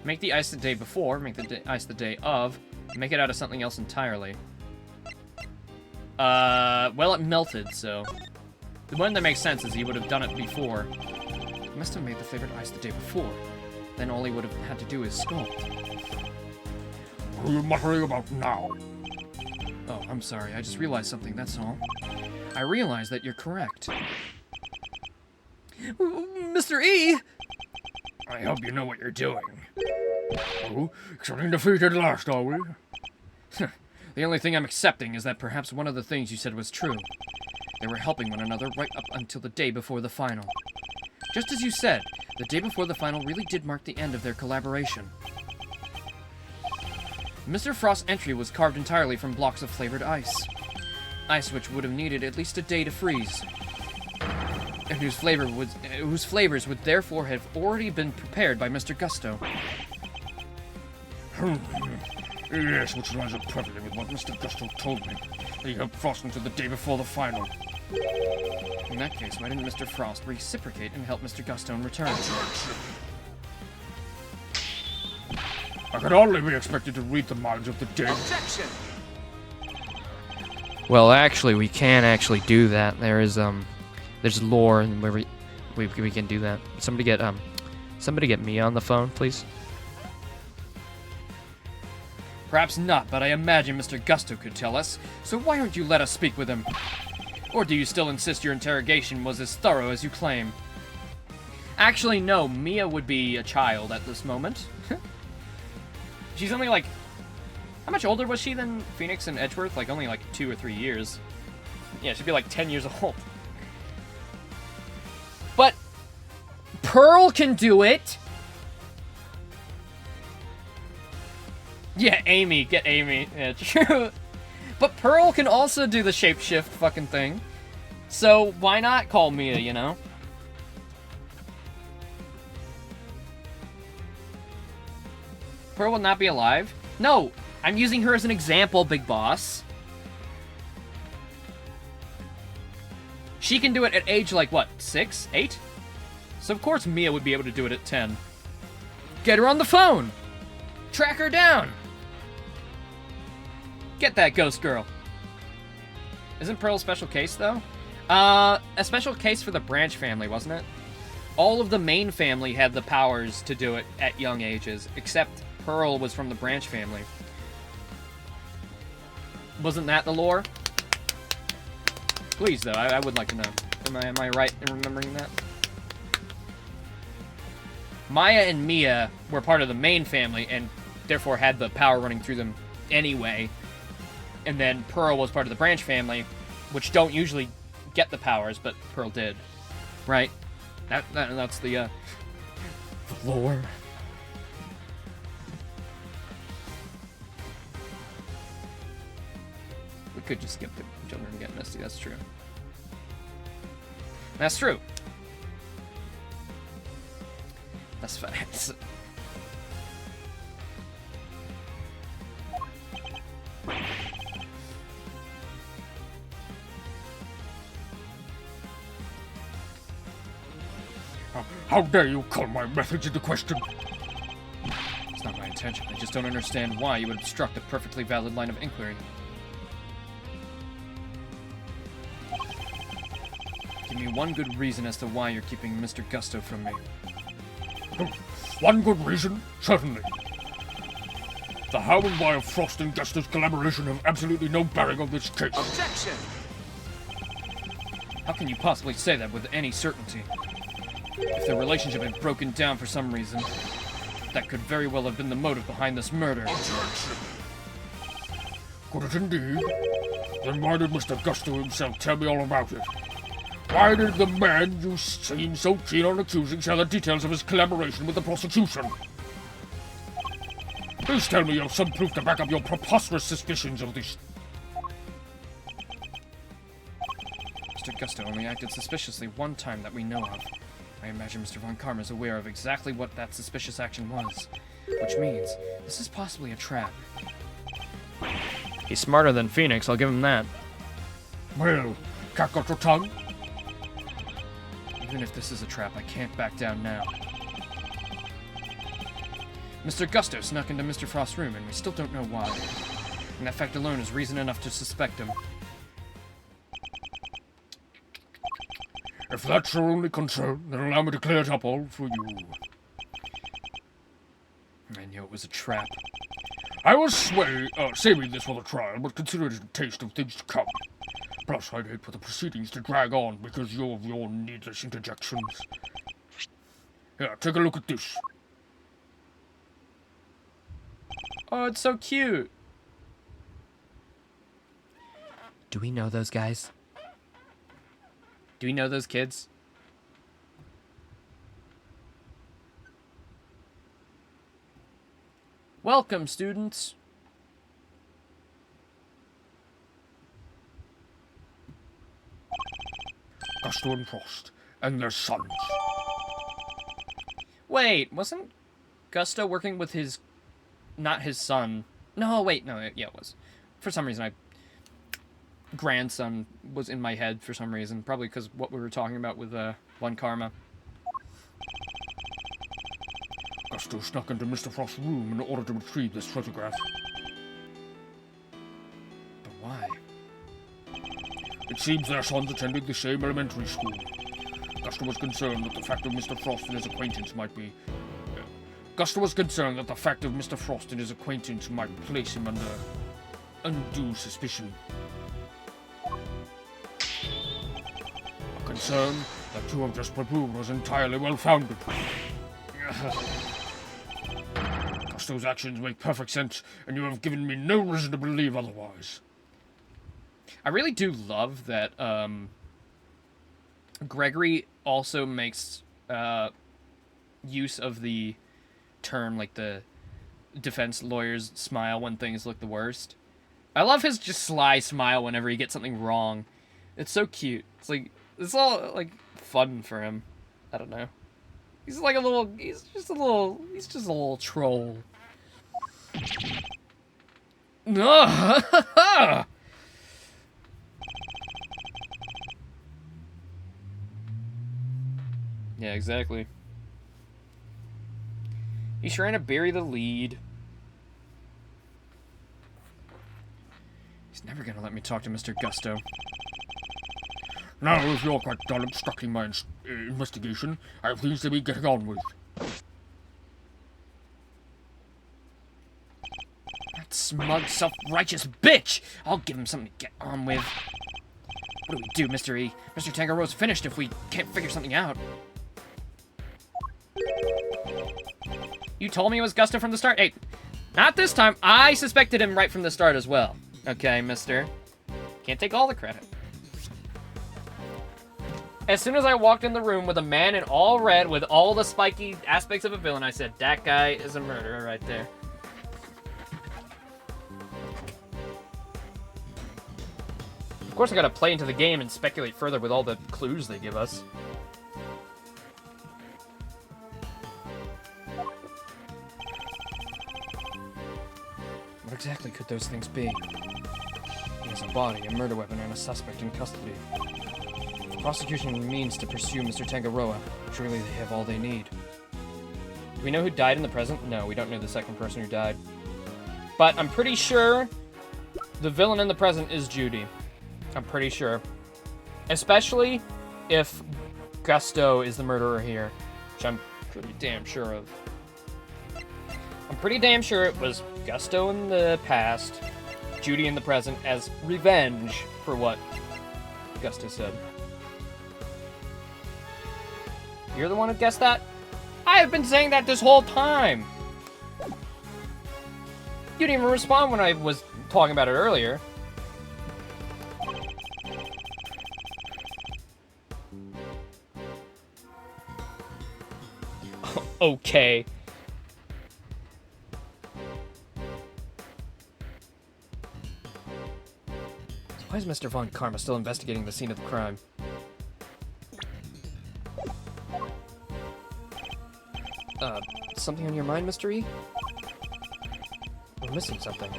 Make the ice the day before, make the ice the day of, make it out of something else entirely. Well, it melted, so... The one that makes sense is he would have done it before. He must have made the flavored ice the day before. Then all he would have had to do is sculpt. What are you muttering about now? Oh, I'm sorry. I just realized something, that's all. I realized that you're correct. Mr. E! I hope you know what you're doing. Oh, accepting defeat at last, are we? The only thing I'm accepting is that perhaps one of the things you said was true. They were helping one another right up until the day before the final. Just as you said, the day before the final really did mark the end of their collaboration. Mr. Frost's entry was carved entirely from blocks of flavored ice. Ice which would have needed at least a day to freeze. And whose flavors would therefore have already been prepared by Mr. Gusto. Yes, which lines up perfectly with what Mr. Gusto told me. That he helped Frost until the day before the final. In that case, why didn't Mr. Frost reciprocate and help Mr. Gusto in return? I could hardly be expected to read the minds of the dead. Objection! Well, actually, we can actually do that. There's lore and where we can do that. Somebody get Mia on the phone, please. Perhaps not, but I imagine Mr. Gusto could tell us. So why don't you let us speak with him? Or do you still insist your interrogation was as thorough as you claim? Actually, no. Mia would be a child at this moment. She's only like... How much older was she than Phoenix and Edgeworth? Like, only like 2 or 3 years. Yeah, she'd be like 10 years old. But Pearl can do it. Yeah, Amy. Get Amy. Yeah, true. But Pearl can also do the shapeshift fucking thing. So why not call Mia, you know? Pearl will not be alive? No, I'm using her as an example, Big Boss. She can do it at age, like, what, 6? 8? So of course Mia would be able to do it at 10. Get her on the phone! Track her down! Get that ghost girl. Isn't Pearl a special case, though? A special case for the Branch family, wasn't it? All of the main family had the powers to do it at young ages, except Pearl was from the Branch family. Wasn't that the lore? Please, though, I would like to know. Am I right in remembering that? Maya and Mia were part of the main family, and therefore had the power running through them anyway. And then Pearl was part of the Branch family, which don't usually get the powers, but Pearl did. Right? That's the lore. We could just skip the children and get Misty, that's true. That's true. That's fine. How dare you call my methods into question? It's not my intention. I just don't understand why you would obstruct a perfectly valid line of inquiry. Give me one good reason as to why you're keeping Mr. Gusto from me. One good reason? Certainly. The how and why of Frost and Gusto's collaboration have absolutely no bearing on this case. Objection! How can you possibly say that with any certainty? If the relationship had broken down for some reason, that could very well have been the motive behind this murder. Objection! Could it indeed? Then why did Mr. Gusto himself tell me all about it? Why did the man you seem so keen on accusing share the details of his collaboration with the prosecution? Please tell me you have some proof to back up your preposterous suspicions of this. Mr. Gusto only acted suspiciously one time that we know of. I imagine Mr. Von Karma is aware of exactly what that suspicious action was, which means this is possibly a trap. He's smarter than Phoenix, I'll give him that. Well, cat got your tongue? Even if this is a trap, I can't back down now. Mr. Gusto snuck into Mr. Frost's room, and we still don't know why. And that fact alone is reason enough to suspect him. If that's your only concern, then allow me to clear it up all for you. I knew it was a trap. I was saving this for the trial, but consider it a taste of things to come. Plus, I'd hate for the proceedings to drag on because of your needless interjections. Here, take a look at this. Oh, it's so cute. Do we know those guys? Do we know those kids? Welcome, students. Gusto and Frost, and their sons. Wait, wasn't Gusto working with his... not his son? No, wait, no, yeah, it was. For some reason, grandson was in my head for some reason. Probably because what we were talking about with Von Karma. Gusto snuck into Mr. Frost's room in order to retrieve this photograph. But why? It seems their sons attended the same elementary school. Gusto was concerned that the fact of Mr. Frost and his acquaintance might be... Gusto was concerned that the fact of Mr. Frost and his acquaintance might place him under undue suspicion. A concern that you have just proved was entirely well-founded. Gusto's actions make perfect sense, and you have given me no reason to believe otherwise. I really do love that Gregory also makes use of the term, like, the defense lawyers smile when things look the worst. I love his just sly smile whenever he gets something wrong. It's so cute. It's like, it's all, like, fun for him. I don't know. He's like a little, he's just a little troll. Yeah, exactly. He's trying to bury the lead. He's never gonna let me talk to Mr. Gusto. Now, if you're quite done obstructing my investigation, I have things to be getting on with. That smug, self-righteous bitch! I'll give him something to get on with. What do we do, Mr. E? Mr. Tangaroa's finished if we can't figure something out. You told me it was Gusto from the start? Hey, not this time. I suspected him right from the start as well. Okay, mister. Can't take all the credit. As soon as I walked in the room with a man in all red with all the spiky aspects of a villain, I said, that guy is a murderer right there. Of course, I gotta play into the game and speculate further with all the clues they give us. What exactly could those things be? He has a body, a murder weapon, and a suspect in custody. If the prosecution means to pursue Mr. Tangaroa, surely they have all they need. Do we know who died in the present? No, we don't know the second person who died. But I'm pretty sure the villain in the present is Judy. I'm pretty sure. Especially if Gusto is the murderer here, which I'm pretty damn sure of. I'm pretty damn sure it was Gusto in the past, Judy in the present, as revenge for what Gusto said. You're the one who guessed that? I have been saying that this whole time! You didn't even respond when I was talking about it earlier. Okay. Why is Mr. Von Karma still investigating the scene of the crime? Something on your mind, Mr. E? We're missing something.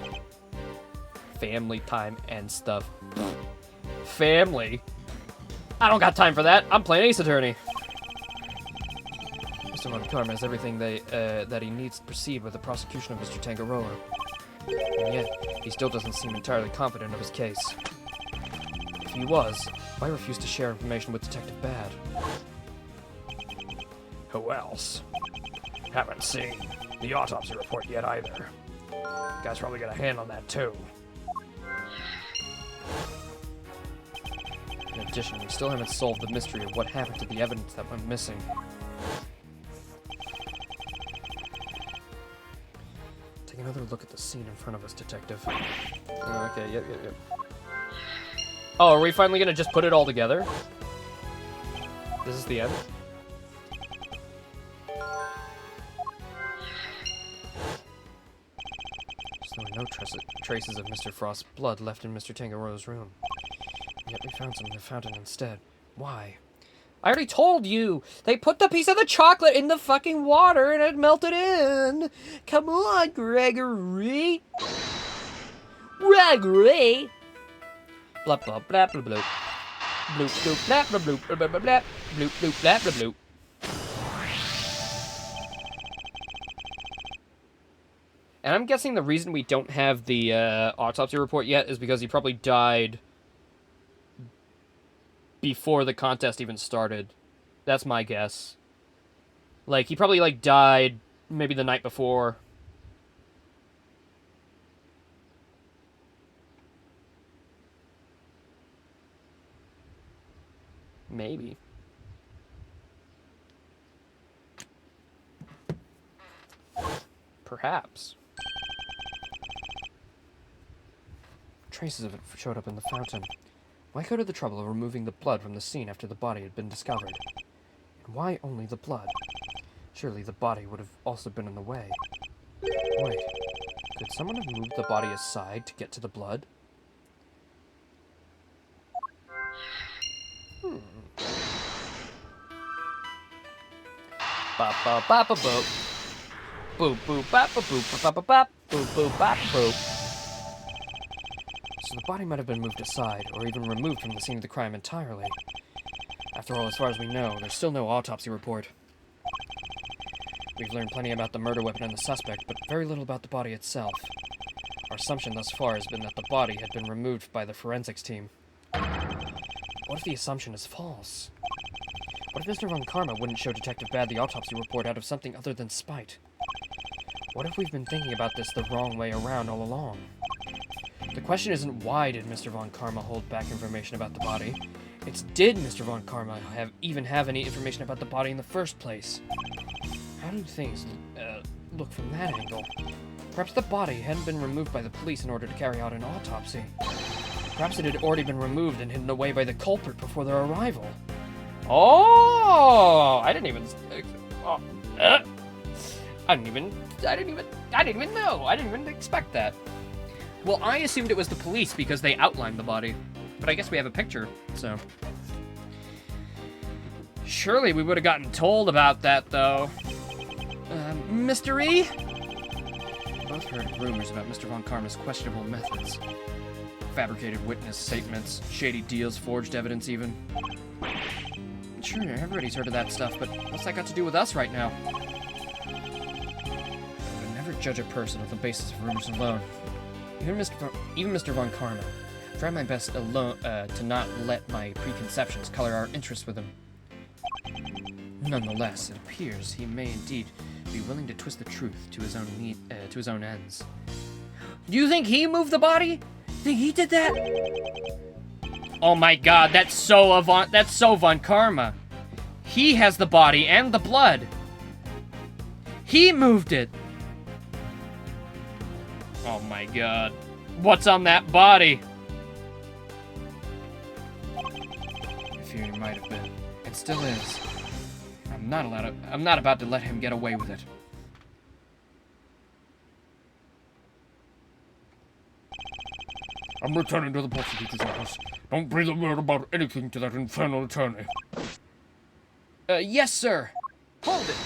Family time and stuff. Family? I don't got time for that. I'm playing Ace Attorney. Mr. Von Karma has everything that he needs to proceed with the prosecution of Mr. Tangaroa. And yet, he still doesn't seem entirely confident of his case. If he was, why refuse to share information with Detective Bad? Who else? Haven't seen the autopsy report yet either. Guy's probably got a hand on that too. In addition, we still haven't solved the mystery of what happened to the evidence that went missing. Take another look at the scene in front of us, Detective. Oh, okay, yep. Oh, are we finally gonna just put it all together? This is the end? There were no traces of Mr. Frost's blood left in Mr. Tangaroa's room. Yet we found some in the fountain instead. Why? I already told you! They put the piece of the chocolate in the fucking water and it melted in! Come on, Gregory! Gregory! Blah blah blah blah blah. Bloop bloop blah blah bloop blah blah blah blah. Bloop bloop blah blah bloop. And I'm guessing the reason we don't have the autopsy report yet is because he probably died before the contest even started. That's my guess. Like, he probably, like, died maybe the night before. Maybe. Perhaps. traces of it showed up in the fountain. Why go to the trouble of removing the blood from the scene after the body had been discovered? And why only the blood? Surely the body would have also been in the way. Wait, could someone have moved the body aside to get to the blood? Ba ba ba ba boop. Boop boop ba ba boop ba ba ba boop boop ba boop. So the body might have been moved aside, or even removed from the scene of the crime entirely. After all, as far as we know, there's still no autopsy report. We've learned plenty about the murder weapon and the suspect, but very little about the body itself. Our assumption thus far has been that the body had been removed by the forensics team. What if the assumption is false? What if Mr. Von Karma wouldn't show Detective Bad the autopsy report out of something other than spite? What if we've been thinking about this the wrong way around all along? The question isn't why did Mr. Von Karma hold back information about the body. It's did Mr. Von Karma even have any information about the body in the first place? How do things look from that angle? Perhaps the body hadn't been removed by the police in order to carry out an autopsy. Perhaps it had already been removed and hidden away by the culprit before their arrival. Oh! I didn't even know. I didn't even know. I didn't even expect that. Well, I assumed it was the police because they outlined the body. But I guess we have a picture, so. Surely we would have gotten told about that, though. Mr. E? We both heard rumors about Mr. Von Karma's questionable methods. Fabricated witness statements, shady deals, forged evidence even. Sure, everybody's heard of that stuff, but what's that got to do with us right now? I would never judge a person on the basis of rumors alone. Even Mr. Von Karma. I tried my best to not let my preconceptions color our interest with him. Nonetheless, it appears he may indeed be willing to twist the truth to his own ends. Do you think he moved the body? Think he did that? Oh my God, that's so Von Karma. He has the body and the blood. He moved it. Oh my God. What's on that body? I fear he might have been. It still is. I'm not about to let him get away with it. I'm returning to the prosecutor's office. Don't breathe a word about anything to that infernal attorney. Yes, sir. Hold it.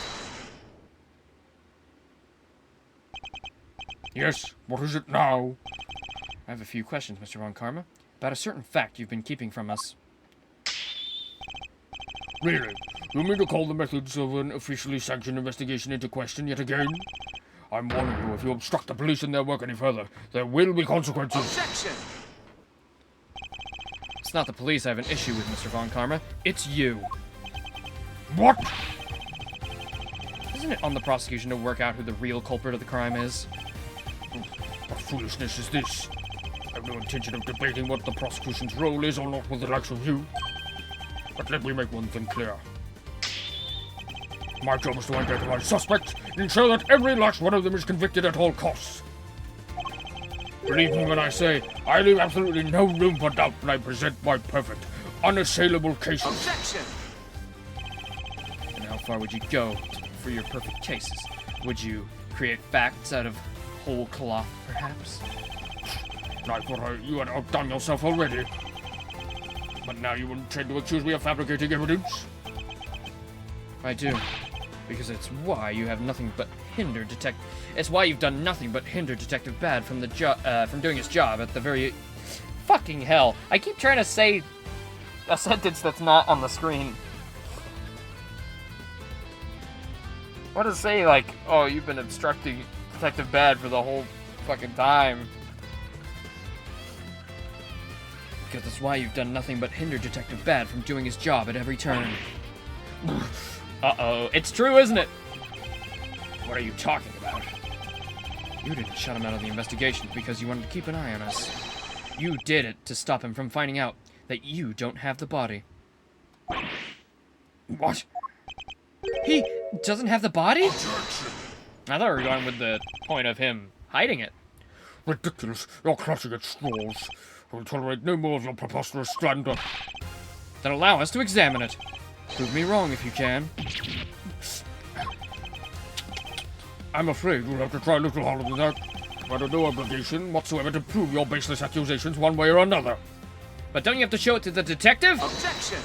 Yes, what is it now? I have a few questions, Mr. Von Karma, about a certain fact you've been keeping from us. Really? You mean to call the methods of an officially sanctioned investigation into question yet again? I'm warning you, if you obstruct the police in their work any further, there will be consequences. Objection. It's not the police I have an issue with, Mr. Von Karma. It's you. What? Isn't it on the prosecution to work out who the real culprit of the crime is? What foolishness is this? I have no intention of debating what the prosecution's role is or not with the likes of you. But let me make one thing clear. My job is to identify suspects and ensure that every last one of them is convicted at all costs. Believe me when I say, I leave absolutely no room for doubt when I present my perfect, unassailable cases. Objection. And how far would you go for your perfect cases? Would you create facts out of whole cloth, perhaps? I thought you had outdone yourself already. But now you intend to accuse me of fabricating evidence? I do. Because it's why you have nothing but hindered It's why you've done nothing but hinder Detective Bad from doing his job at the very... Fucking hell. I keep trying to say a sentence that's not on the screen. What to say, like, oh, you've been obstructing Detective Bad for the whole fucking time. Because that's why you've done nothing but hinder Detective Bad from doing his job at every turn. Uh-oh. It's true, isn't it? What are you talking about? You didn't shut him out of the investigation because you wanted to keep an eye on us. You did it to stop him from finding out that you don't have the body. What? He doesn't have the body? Objection! I thought we were going with the point of him hiding it. Ridiculous. You're clutching at straws. I will tolerate no more of your preposterous slander. Then allow us to examine it. Prove me wrong if you can. I'm afraid you'll have to try a little harder than that. I'm under no obligation whatsoever to prove your baseless accusations one way or another. But don't you have to show it to the detective? Objection!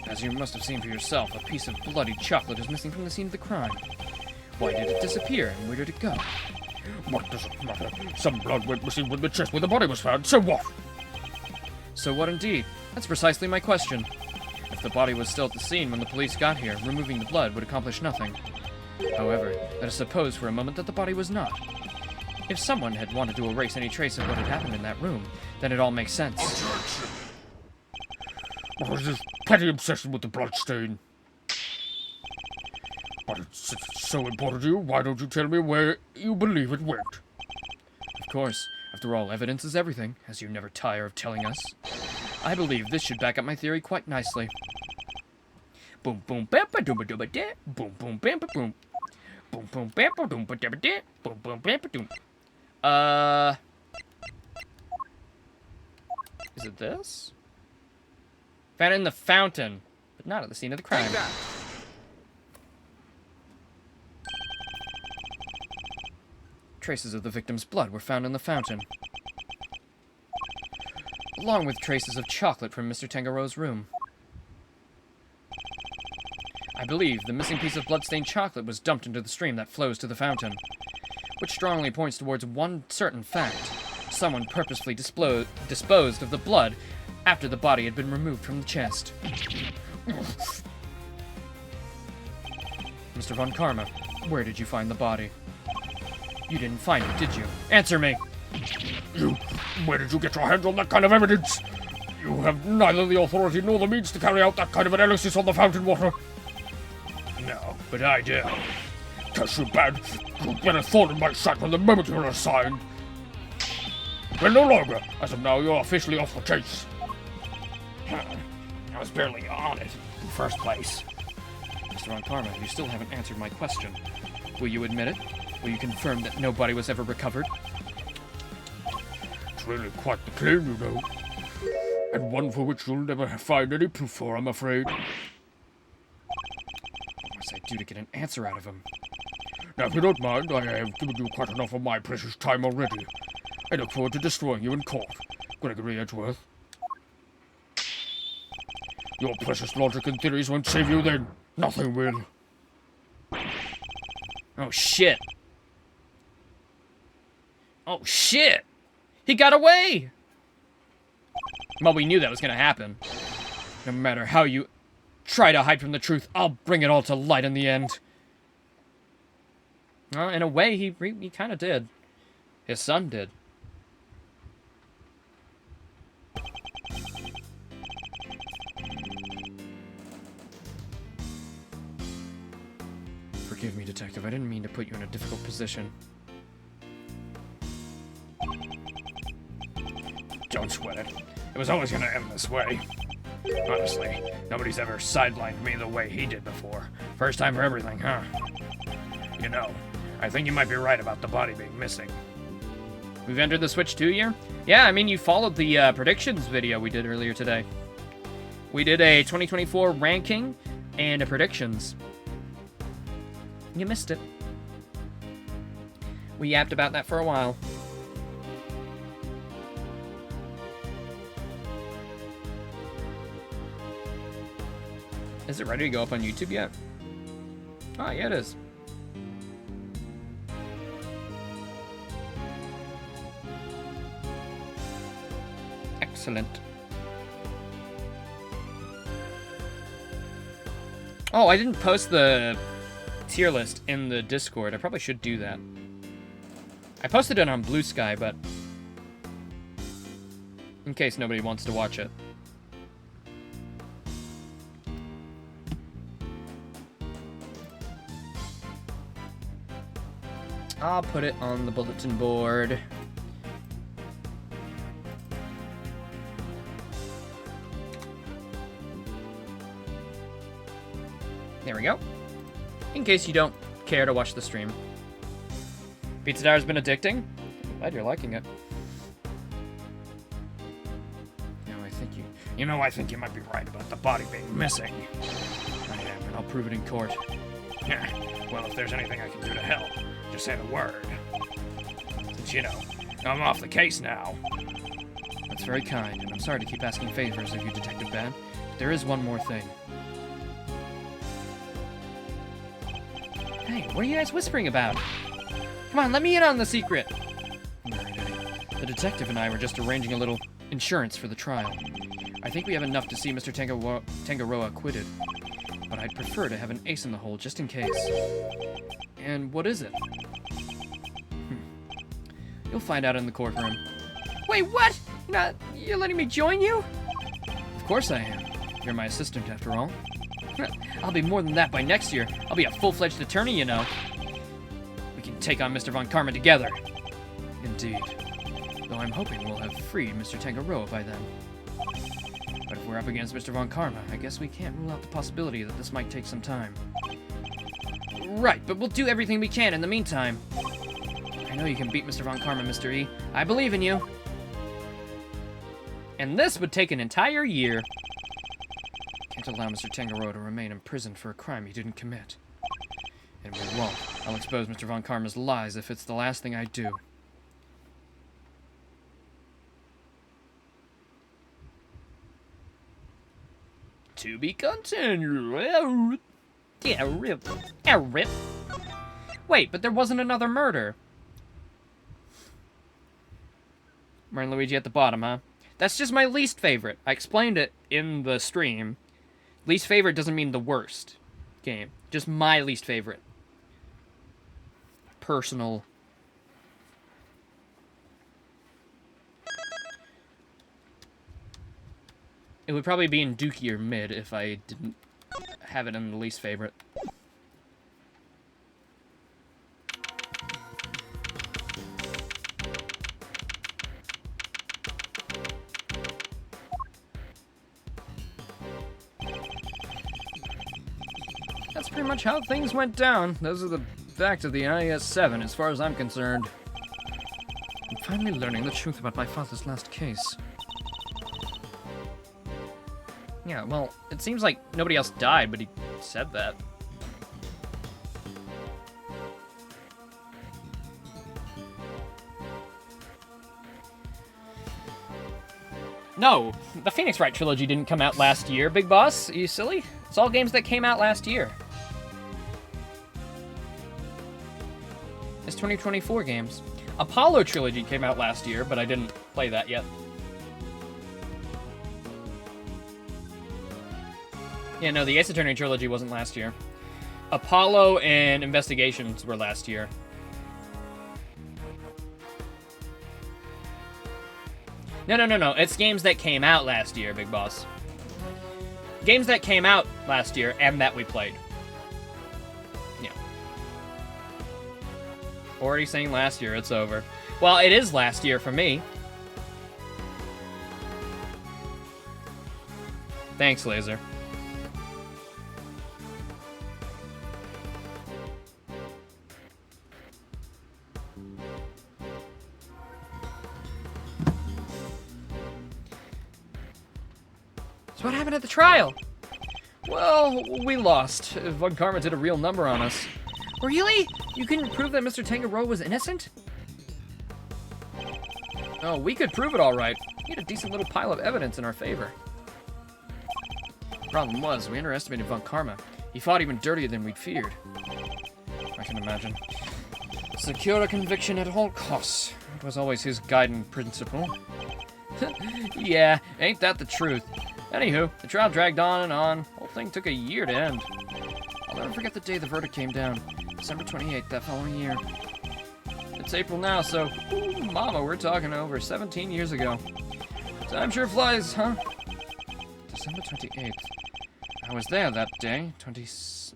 As you must have seen for yourself, a piece of bloody chocolate is missing from the scene of the crime. Why did it disappear, and where did it go? What does it matter? Some blood went missing from the chest where the body was found, so what? So what indeed? That's precisely my question. If the body was still at the scene when the police got here, removing the blood would accomplish nothing. However, let us suppose for a moment that the body was not. If someone had wanted to erase any trace of what had happened in that room, then it all makes sense. Objection! What is this petty obsession with the blood stain? But it's so important to you, why don't you tell me where you believe it went? Of course, after all, evidence is everything, as you never tire of telling us. I believe this should back up my theory quite nicely. Boom boom bam ba doom ba doom ba da. Boom boom bam ba boom. Boom boom bam ba doom ba da ba da. Boom boom bam ba doom. Is it this? Found in the fountain, but not at the scene of the crime. Take that! Traces of the victim's blood were found in the fountain, along with traces of chocolate from Mr. Tangaro's room. I believe the missing piece of bloodstained chocolate was dumped into the stream that flows to the fountain, which strongly points towards one certain fact. Someone purposefully disposed of the blood after the body had been removed from the chest. Mr. Von Karma, where did you find the body? You didn't find it, did you? Answer me! Where did you get your hands on that kind of evidence? You have neither the authority nor the means to carry out that kind of analysis on the fountain water. No, but I do. Curse you bad. You've been a thorn in my side from the moment you were assigned. Well, no longer. As of now, you're officially off the case. I was barely on it in the first place. Mr. Von Karma, you still haven't answered my question. Will you admit it? Will you confirm that no body was ever recovered? It's really quite the claim, you know. And one for which you'll never find any proof for, I'm afraid. What must I do to get an answer out of him? Now, if you don't mind, I have given you quite enough of my precious time already. I look forward to destroying you in court, Gregory Edgeworth. Your precious logic and theories won't save you then. Nothing will. Oh, shit! Oh, shit! He got away! Well, we knew that was gonna happen. No matter how you try to hide from the truth, I'll bring it all to light in the end. Well, in a way, he kind of did. His son did. Forgive me, Detective. I didn't mean to put you in a difficult position. Don't sweat it. It was always gonna end this way. Honestly, nobody's ever sidelined me the way he did before. First time for everything, huh? You know, I think you might be right about the body being missing. We've entered the Switch 2 year? Yeah, I mean, you followed the predictions video we did earlier today. We did a 2024 ranking and a predictions. You missed it. We yapped about that for a while. Is it ready to go up on YouTube yet? Oh, yeah, it is. Excellent. Oh, I didn't post the tier list in the Discord. I probably should do that. I posted it on Blue Sky, but in case nobody wants to watch it. I'll put it on the bulletin board. There we go. In case you don't care to watch the stream. Pizza Tower's been addicting? Glad you're liking it. I think you might be right about the body being missing. I am, and I'll prove it in court. Yeah, well, if there's anything I can do to help, just say the word. Since, I'm off the case now. That's very kind, and I'm sorry to keep asking favors of you, Detective Ban. But there is one more thing. Hey, what are you guys whispering about? Come on, let me in on the secret! Alright, Eddie. The detective and I were just arranging a little insurance for the trial. I think we have enough to see Mr. Tangaroa acquitted, but I'd prefer to have an ace in the hole just in case. And what is it? You'll find out in the courtroom. Wait, what? You're letting me join you? Of course I am. You're my assistant, after all. I'll be more than that by next year. I'll be a full-fledged attorney, We can take on Mr. Von Karma together. Indeed. Though I'm hoping we'll have freed Mr. Tangaroa by then. But if we're up against Mr. Von Karma, I guess we can't rule out the possibility that this might take some time. Right, but we'll do everything we can in the meantime. I know you can beat Mr. Von Karma, Mr. E. I believe in you. And this would take an entire year. Can't allow Mr. Tangaroa to remain in prison for a crime he didn't commit. And we won't. I'll expose Mr. Von Karma's lies if it's the last thing I do. To be continued. Yeah, rip. Yeah, rip. Wait, but there wasn't another murder. Mario and Luigi at the bottom, huh? That's just my least favorite. I explained it in the stream. Least favorite doesn't mean the worst game. Just my least favorite. Personal. It would probably be in Dookie or Mid if I didn't have it in the least favorite. That's pretty much how things went down. Those are the facts of the IS-7 as far as I'm concerned. I'm finally learning the truth about my father's last case. Yeah, well, it seems like nobody else died, but he said that. No, the Phoenix Wright trilogy didn't come out last year, Big Boss. Are you silly? It's all games that came out last year. It's 2024 games. Apollo trilogy came out last year, but I didn't play that yet. Yeah, no, the Ace Attorney trilogy wasn't last year. Apollo and Investigations were last year. No. It's games that came out last year, Big Boss. Games that came out last year and that we played. Yeah. Already saying last year, it's over. Well, it is last year for me. Thanks, Laser. So what happened at the trial? Well, we lost. Von Karma did a real number on us. Really? You couldn't prove that Mr. Tangaroa was innocent? Oh, we could prove it all right. We had a decent little pile of evidence in our favor. Problem was, we underestimated Von Karma. He fought even dirtier than we'd feared. I can imagine. Secure a conviction at all costs. It was always his guiding principle. Yeah, ain't that the truth? Anywho, the trial dragged on and on. The whole thing took a year to end. I'll never forget the day the verdict came down. December 28th that following year. It's April now, so... Ooh, mama, we're talking over 17 years ago. Time sure flies, huh? December 28th. I was there that day,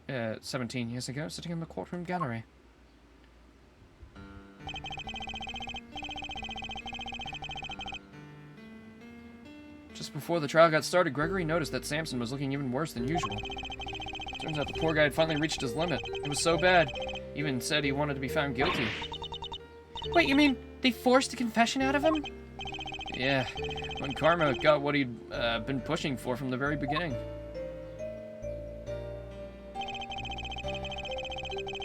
17 years ago, sitting in the courtroom gallery. Just before the trial got started, Gregory noticed that Samson was looking even worse than usual. Turns out the poor guy had finally reached his limit. It was so bad, even said he wanted to be found guilty. Wait, you mean They forced a confession out of him? Yeah, when Karma got what he'd been pushing for from the very beginning.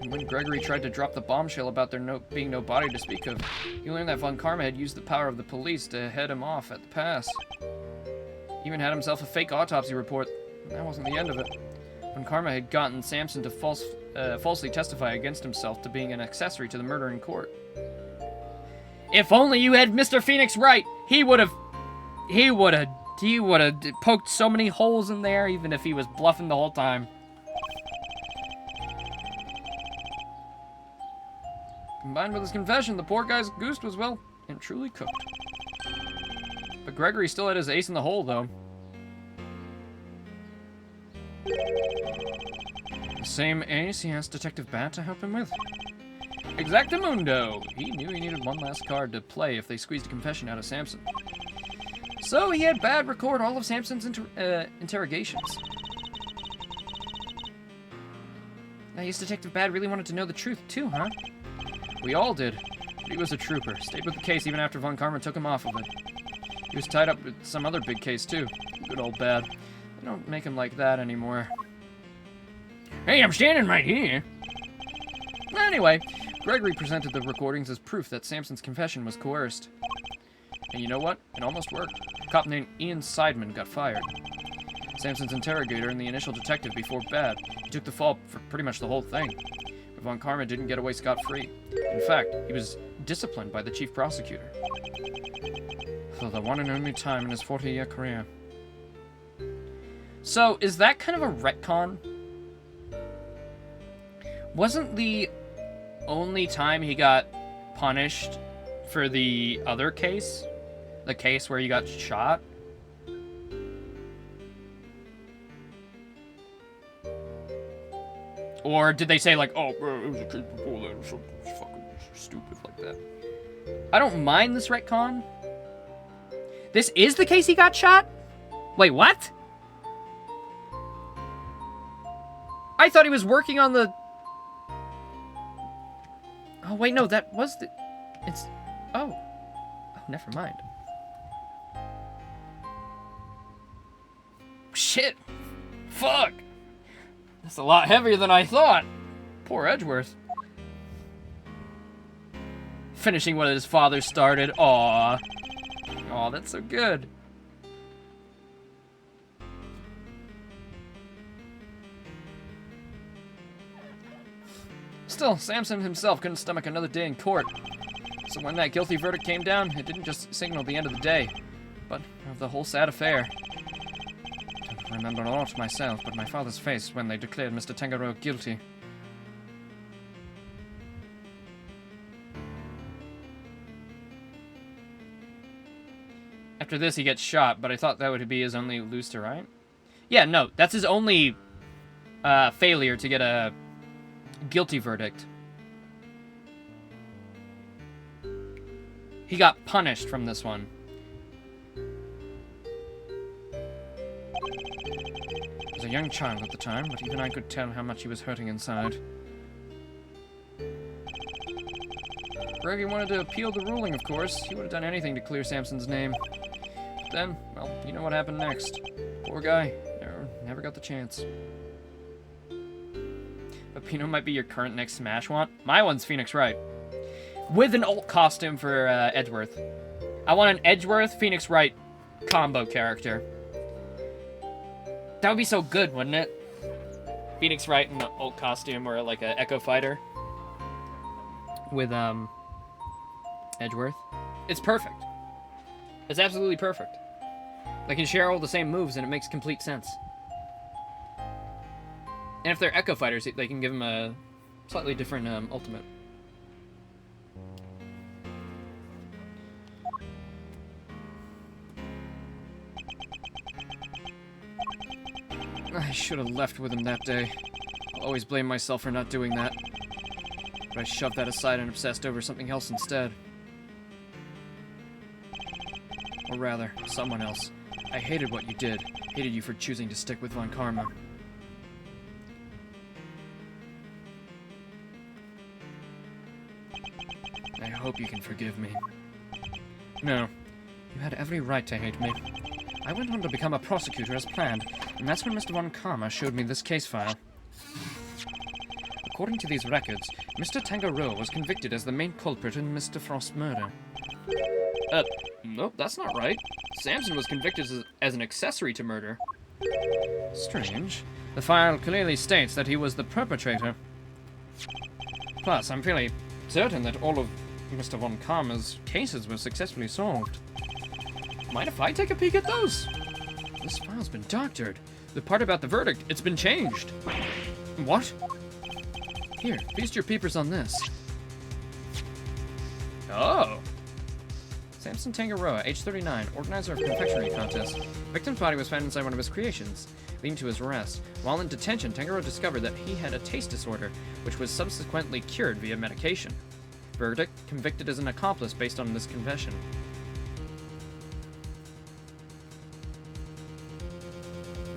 And when Gregory tried to drop the bombshell about there being no body to speak of, he learned that Von Karma had used the power of the police to head him off at the pass. Even had himself a fake autopsy report. That wasn't the end of it. Von Karma had gotten Samson to falsely testify against himself to being an accessory to the murder in court. If only you had Mr. Phoenix right, he would have poked so many holes in there, even if he was bluffing the whole time. Combined with his confession, the poor guy's goose was well and truly cooked. But Gregory still had his ace in the hole, though. The same ace he asked Detective Bat to help him with. Exactamundo! He knew he needed one last card to play if they squeezed a confession out of Samson. So he had Bad record all of Samson's interrogations. I guess Detective Bad really wanted to know the truth too, huh? We all did. But he was a trooper. Stayed with the case even after Von Karma took him off of it. He was tied up with some other big case too. Good old Bad. They don't make him like that anymore. Hey, I'm standing right here. Anyway, Gregory presented the recordings as proof that Samson's confession was coerced. And you know what? It almost worked. A cop named N-Icecapades got fired. Samson's interrogator and the initial detective before Bad. He took the fall for pretty much the whole thing. But Von Karma didn't get away scot-free. In fact, he was disciplined by the chief prosecutor. For the one and only time in his 40-year career. So, is that kind of a retcon? Wasn't the only time he got punished for the other case? The case where he got shot? Or did they say, like, oh, bro, it was a case before that, or something fucking stupid like that? I don't mind this retcon. This is the case he got shot? Wait, what? I thought he was working on the... Oh, wait, no, that was the... It's... Oh. Oh, never mind. Shit. Fuck. That's a lot heavier than I thought. Poor Edgeworth. Finishing what his father started. Aw. Aw, that's so good. Still, Samson himself couldn't stomach another day in court. So when that guilty verdict came down, it didn't just signal the end of the day, but of the whole sad affair. Don't remember aught myself but my father's face when they declared Mr. Tangaroa guilty. After this, he gets shot, but I thought that would be his only lose to right? Yeah, no, that's his only failure to get a guilty verdict. He got punished from this one. I was a young child at the time, but even I could tell how much he was hurting inside. Greggy wanted to appeal the ruling, of course. He would have done anything to clear Samson's name. But then, well, you know what happened next. Poor guy. Never got the chance. But Pino might be your current next Smash want. My one's Phoenix Wright. With an alt costume for Edgeworth. I want an Edgeworth, Phoenix Wright combo character. That would be so good, wouldn't it? Phoenix Wright in an alt costume or like a Echo Fighter. With, Edgeworth. It's perfect. It's absolutely perfect. They can share all the same moves and it makes complete sense. And if they're Echo Fighters, they can give them a slightly different ultimate. I should have left with him that day. I'll always blame myself for not doing that. But I shoved that aside and obsessed over something else instead. Or rather, someone else. I hated what you did. Hated you for choosing to stick with Von Karma. I hope you can forgive me. No, you had every right to hate me. I went on to become a prosecutor as planned, and that's when Mr. Von Karma showed me this case file. According to these records, Mr. Tangaroa was convicted as the main culprit in Mr. Frost's murder. Nope, that's not right. Samson was convicted as an accessory to murder. Strange. The file clearly states that he was the perpetrator. Plus, I'm fairly certain that all of Mr. Von Karma's cases were successfully solved. Mind if I take a peek at those? This file's been doctored. The part about the verdict, it's been changed. What? Here, feast your peepers on this. Oh. Samson Tangaroa, age 39, organizer of confectionery contest. Victim's body was found inside one of his creations, leading to his arrest. While in detention, Tangaroa discovered that he had a taste disorder, which was subsequently cured via medication. Verdict, convicted as an accomplice based on this confession.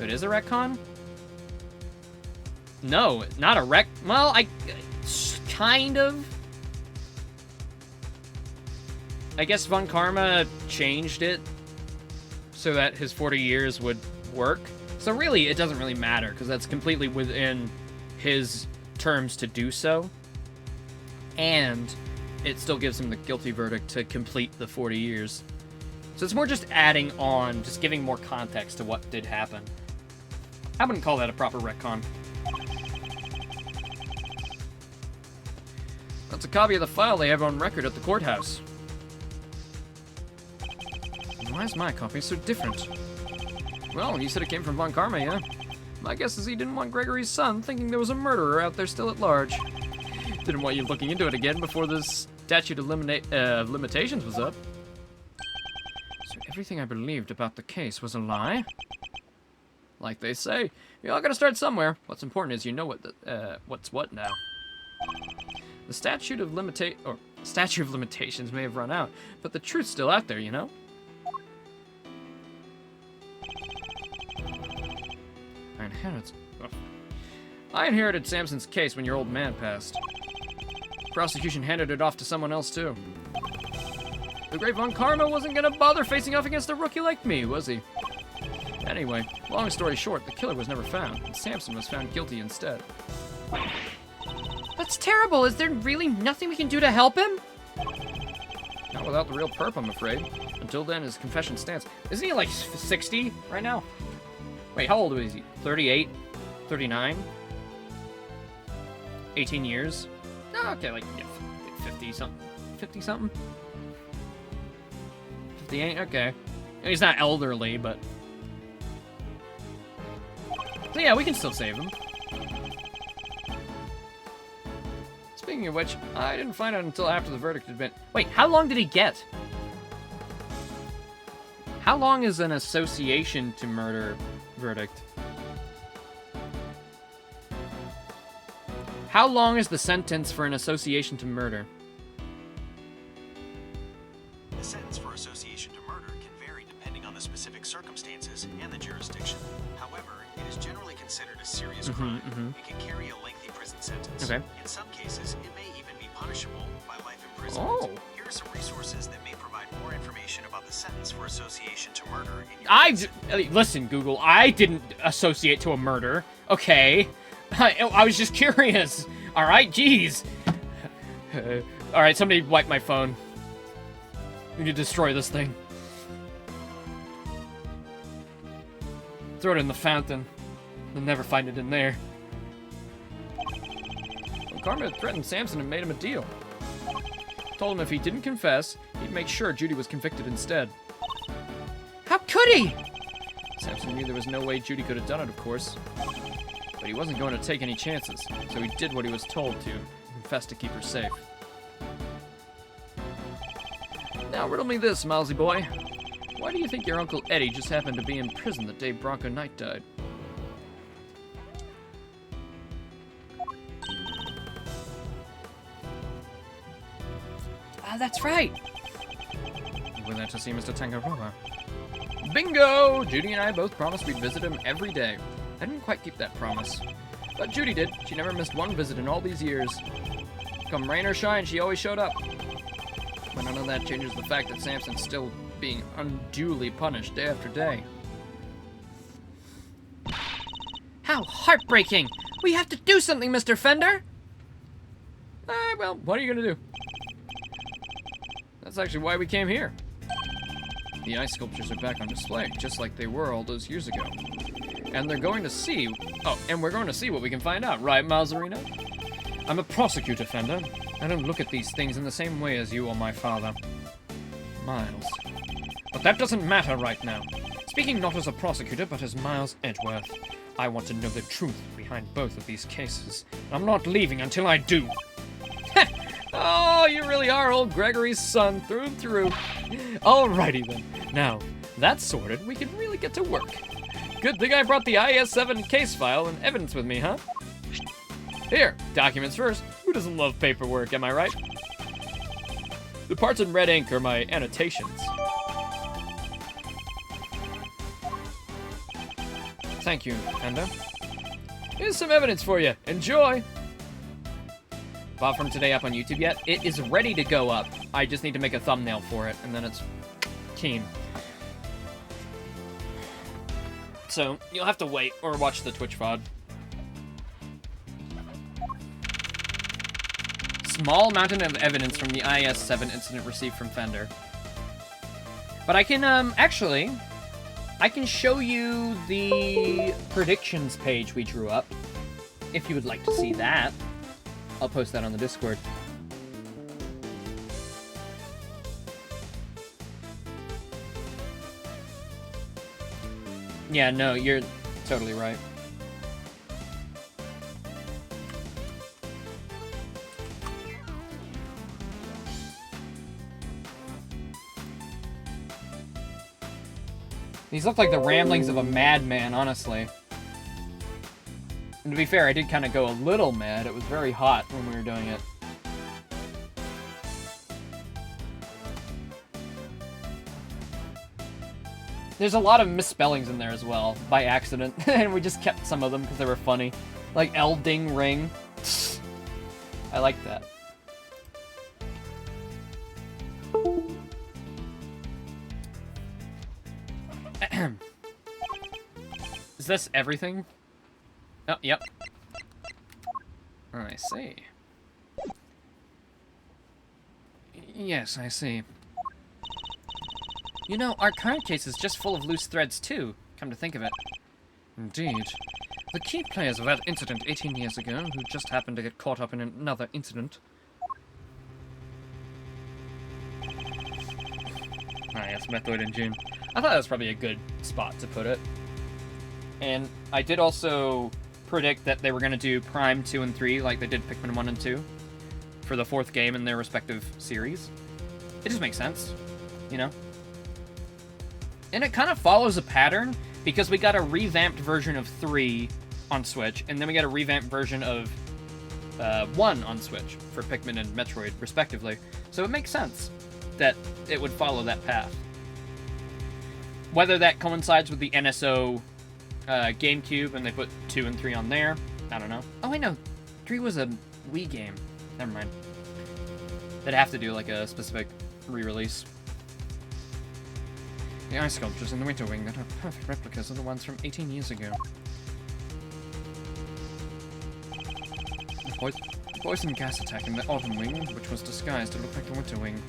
It is a retcon? No, not a rec... Well, kind of. I guess Von Karma changed it so that his 40 years would work. So really, it doesn't really matter, because that's completely within his terms to do so. And it still gives him the guilty verdict to complete the 40 years. So it's more just adding on, just giving more context to what did happen. I wouldn't call that a proper retcon. That's a copy of the file they have on record at the courthouse. Why is my copy so different? Well, you said it came from Von Karma, yeah? My guess is he didn't want Gregory's son thinking there was a murderer out there still at large. Didn't want you looking into it again before the statute of limitations was up. So everything I believed about the case was a lie? Like they say, you all gotta start somewhere. What's important is you know what's what now. The statute of limitations may have run out, but the truth's still out there, you know? I inherited Samson's case when your old man passed. Prosecution handed it off to someone else, too. The great Von Karma wasn't gonna bother facing off against a rookie like me, was he? Anyway, long story short, the killer was never found, and Samson was found guilty instead. That's terrible! Is there really nothing we can do to help him? Not without the real perp, I'm afraid. Until then, his confession stands. Isn't he like 60 right now? Wait, how old is he? 38? 39? 18 years? Oh, okay, like, yeah, 50-something. 50-something? 58? Okay. He's not elderly, but... So yeah, we can still save him. Speaking of which, I didn't find out until after the verdict had been... Wait, how long did he get? How long is an association to murder verdict? How long is the sentence for an association to murder? The sentence for association to murder can vary depending on the specific circumstances and the jurisdiction. However, it is generally considered a serious crime and can carry a lengthy prison sentence. Okay. In some cases, it may even be punishable by life imprisonment. Oh. Here are some resources that may provide more information about the sentence for association to murder in your case. Listen, Google, I didn't associate to a murder. Okay. I was just curious. Alright, jeez. Alright, somebody wipe my phone. We need to destroy this thing. Throw it in the fountain. They'll never find it in there. Well, Karma threatened Samson and made him a deal. Told him if he didn't confess, he'd make sure Judy was convicted instead. How could he? Samson knew there was no way Judy could have done it, of course. But he wasn't going to take any chances, so he did what he was told to, and confessed to keep her safe. Now riddle me this, Milesy boy. Why do you think your Uncle Eddie just happened to be in prison the day Bronco Knight died? Ah, that's right! You went out to see Mr. Tangaroa. Bingo! Judy and I both promised we'd visit him every day. I didn't quite keep that promise. But Judy did. She never missed one visit in all these years. Come rain or shine, she always showed up. But none of that changes the fact that Samson's still being unduly punished day after day. How heartbreaking! We have to do something, Mr. Fender! Well, what are you gonna do? That's actually why we came here. The ice sculptures are back on display, just like they were all those years ago. And they're going to see... Oh, and we're going to see what we can find out, right, Malzarino? I'm a prosecutor, Fender. I don't look at these things in the same way as you or my father. Miles. But that doesn't matter right now. Speaking not as a prosecutor, but as Miles Edgeworth. I want to know the truth behind both of these cases. I'm not leaving until I do. Oh, you really are old Gregory's son through and through. Alrighty then. Now, that's sorted, we can really get to work. Good thing I brought the IS-7 case file and evidence with me, huh? Here, documents first. Who doesn't love paperwork, am I right? The parts in red ink are my annotations. Thank you, Fender. Here's some evidence for you. Enjoy! Far from today up on YouTube yet? It is ready to go up. I just need to make a thumbnail for it, and then it's keen. So, you'll have to wait or watch the Twitch VOD. Small mountain of evidence from the IS-7 incident received from Fender. But I can, actually, I can show you the predictions page we drew up, if you would like to see that. I'll post that on the Discord. Yeah, no, you're totally right. These look like the ramblings of a madman, honestly. And to be fair, I did kind of go a little mad. It was very hot when we were doing it. There's a lot of misspellings in there as well, by accident. And we just kept some of them because they were funny. Like Elding Ring. I like that. Is this everything? Oh, yep. Oh, I see. Yes, I see. You know, our current case is just full of loose threads, too, come to think of it. Indeed. The key players of that incident 18 years ago, who just happened to get caught up in another incident. Ah, yes, Methoid in June. I thought that was probably a good spot to put it. And I did also predict that they were going to do Prime 2 and 3 like they did Pikmin 1 and 2 for the fourth game in their respective series. It just makes sense, you know? And it kind of follows a pattern because we got a revamped version of 3 on Switch, and then we got a revamped version of 1 on Switch for Pikmin and Metroid, respectively. So it makes sense that it would follow that path. Whether that coincides with the NSO GameCube and they put 2 and 3 on there, I don't know. Oh, I know. 3 was a Wii game. Never mind. They'd have to do like a specific re-release. The ice sculptures in the Winter Wing that are perfect replicas of the ones from 18 years ago. The poison gas attack in the Autumn Wing, which was disguised to look like the Winter Wing.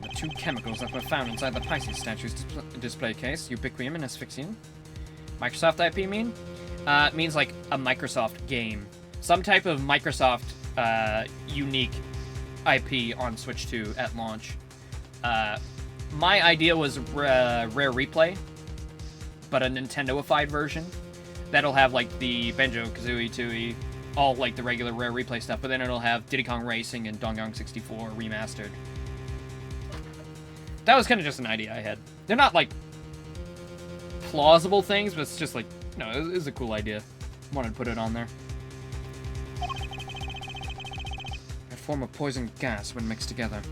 The 2 chemicals that were found inside the Pisces statue's display case, Ubiquium and Asphyxium. Microsoft IP mean? Means like a Microsoft game. Some type of Microsoft unique IP on Switch 2 at launch. My idea was Rare Replay, but a Nintendo-ified version. That'll have like the Banjo-Kazooie, Tooie, all like the regular Rare Replay stuff, but then it'll have Diddy Kong Racing and Donkey Kong 64 remastered. That was kind of just an idea I had. They're not like plausible things, but it's just like, you know, it was a cool idea. Wanted to put it on there. Form a poison gas when mixed together.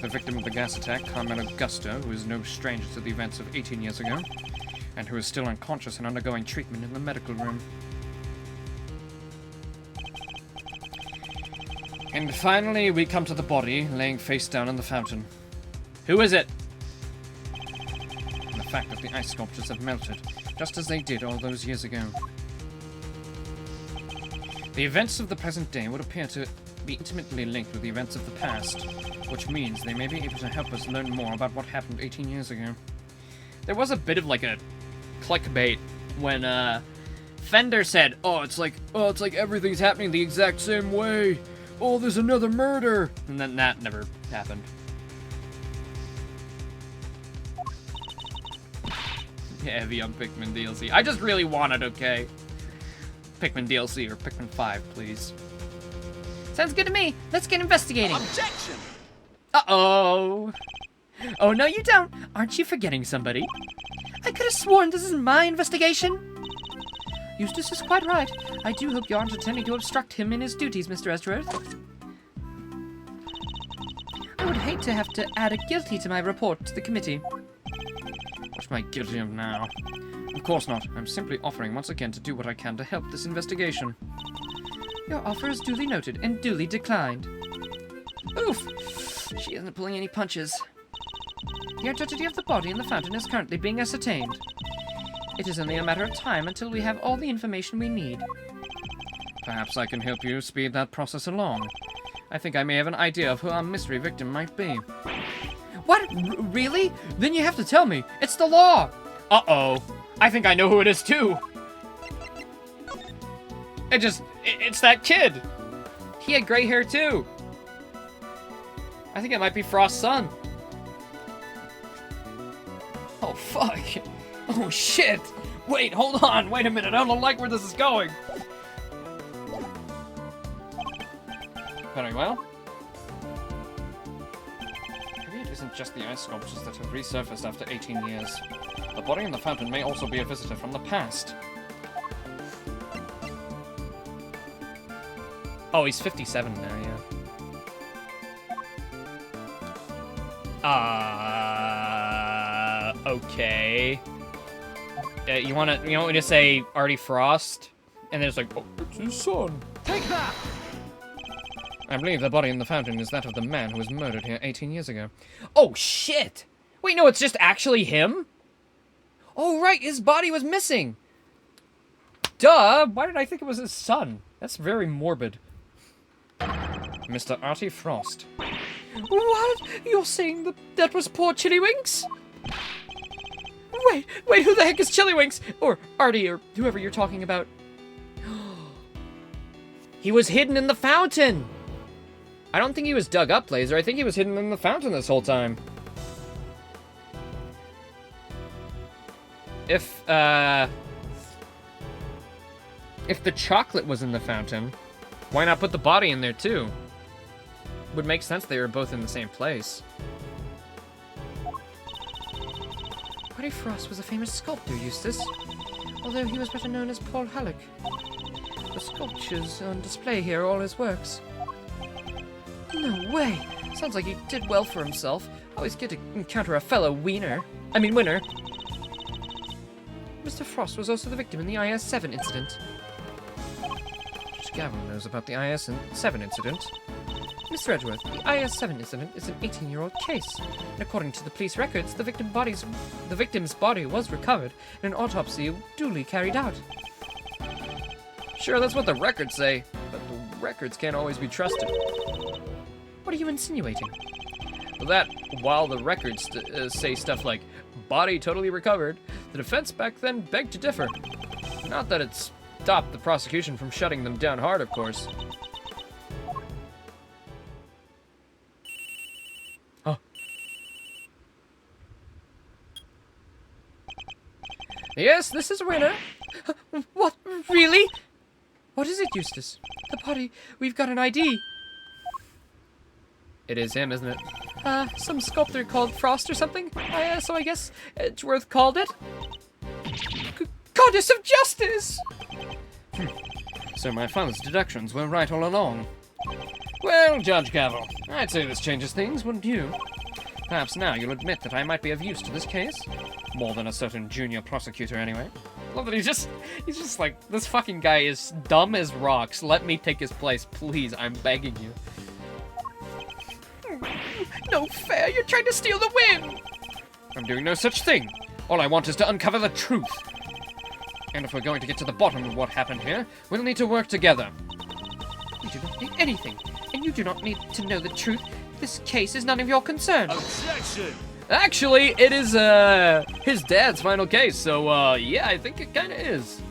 The victim of the gas attack, Carmen Augusto, who is no stranger to the events of 18 years ago, and who is still unconscious and undergoing treatment in the medical room. And finally, we come to the body laying face down in the fountain. Who is it? And the fact that the ice sculptures have melted, just as they did all those years ago. The events of the present day would appear to be intimately linked with the events of the past, which means they may be able to help us learn more about what happened 18 years ago. There was a bit of like a clickbait when Fender said, oh, it's like everything's happening the exact same way. Oh, there's another murder. And then that never happened. Yeah, heavy on Pikmin DLC. I just really want it, okay? Pikmin DLC or Pikmin 5, please. Sounds good to me. Let's get investigating. Objection! Uh-oh. Oh, no, you don't. Aren't you forgetting somebody? I could have sworn this is my investigation. Eustace is quite right. I do hope you aren't intending to obstruct him in his duties, Mr. Esdworth. I would hate to have to add a guilty to my report to the committee. What am I guilty of now? Of course not. I'm simply offering once again to do what I can to help this investigation. Your offer is duly noted and duly declined. Oof! She isn't pulling any punches. The identity of the body in the fountain is currently being ascertained. It is only a matter of time until we have all the information we need. Perhaps I can help you speed that process along. I think I may have an idea of who our mystery victim might be. What? Really? Then you have to tell me. It's the law! Uh-oh. I think I know who it is, too. It's that kid. He had gray hair, too. I think it might be Frost's son. Oh, fuck. Oh, shit. Wait, hold on. Wait a minute. I don't like where this is going. Very well. Maybe it isn't just the ice sculptures that have resurfaced after 18 years. The body in the fountain may also be a visitor from the past. Oh, he's 57 now, yeah. Okay. You want me to say Artie Frost? And then it's like, oh, it's his son. Take that! I believe the body in the fountain is that of the man who was murdered here 18 years ago. Oh, shit! Wait, no, it's just actually him? Oh, right, his body was missing! Duh! Why did I think it was his son? That's very morbid. Mr. Artie Frost. What? You're saying that was poor Chillywinks? Wait, who the heck is Chillywinks? Or Artie, or whoever you're talking about. He was hidden in the fountain! I don't think he was dug up, Laser. I think he was hidden in the fountain this whole time. If the chocolate was in the fountain, why not put the body in there too? Would make sense they were both in the same place. Artie Frost was a famous sculptor, Eustace, although he was better known as Paul Halleck. The sculptures on display here are all his works. No way! Sounds like he did well for himself. Always good to encounter a fellow winner. Mr. Frost was also the victim in the IS-7 incident. Judge Gavin knows about the IS-7 incident. Mr. Edgeworth, the IS-7 incident is an 18-year-old case, and according to the police records, the victim's body was recovered and an autopsy duly carried out. Sure, that's what the records say, but the records can't always be trusted. What are you insinuating? That, while the records say stuff like, body totally recovered, the defense back then begged to differ. Not that it stopped the prosecution from shutting them down hard, of course. Oh. Yes, this is a winner. What? Really? What is it, Eustace? The body. We've got an ID. It is him, isn't it? Some sculptor called Frost or something? So I guess Edgeworth called it? Goddess of Justice! So my father's deductions were right all along. Well, Judge Gavel, I'd say this changes things, wouldn't you? Perhaps now you'll admit that I might be of use to this case. More than a certain junior prosecutor, anyway. I love that he's just like, this fucking guy is dumb as rocks. Let me take his place, please, I'm begging you. No fair, you're trying to steal the win! I'm doing no such thing. All I want is to uncover the truth. And if we're going to get to the bottom of what happened here, we'll need to work together. We do not need anything, and you do not need to know the truth. This case is none of your concern. Objection! Actually, it is, his dad's final case, so, yeah, I think it kinda is.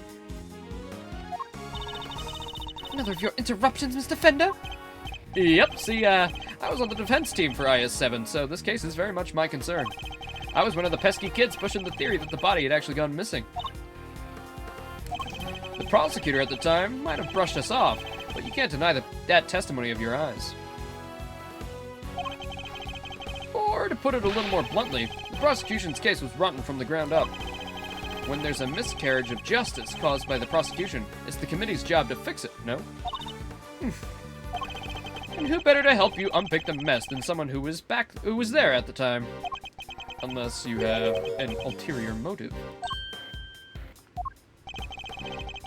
Another of your interruptions, Mr. Fender? Yep, see, I was on the defense team for IS-7, so this case is very much my concern. I was one of the pesky kids pushing the theory that the body had actually gone missing. The prosecutor at the time might have brushed us off, but you can't deny that testimony of your eyes. Or, to put it a little more bluntly, the prosecution's case was rotten from the ground up. When there's a miscarriage of justice caused by the prosecution, it's the committee's job to fix it, no? And who better to help you unpick the mess than someone who was there at the time? Unless you have an ulterior motive.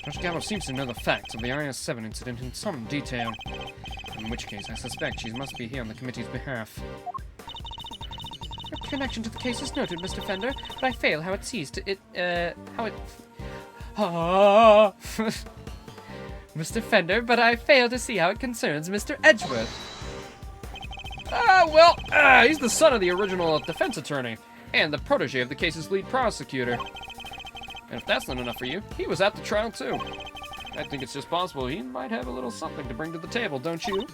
Judge Gallo seems to know the facts of the IS-7 incident in some detail. In which case, I suspect she must be here on the committee's behalf. Your connection to the case is noted, Mr. Fender, but I fail how it sees to it, how it... Ah! Mr. Fender, but I fail to see how it concerns Mr. Edgeworth. He's the son of the original defense attorney, and the protege of the case's lead prosecutor. And if that's not enough for you, he was at the trial too. I think it's just possible he might have a little something to bring to the table, don't you?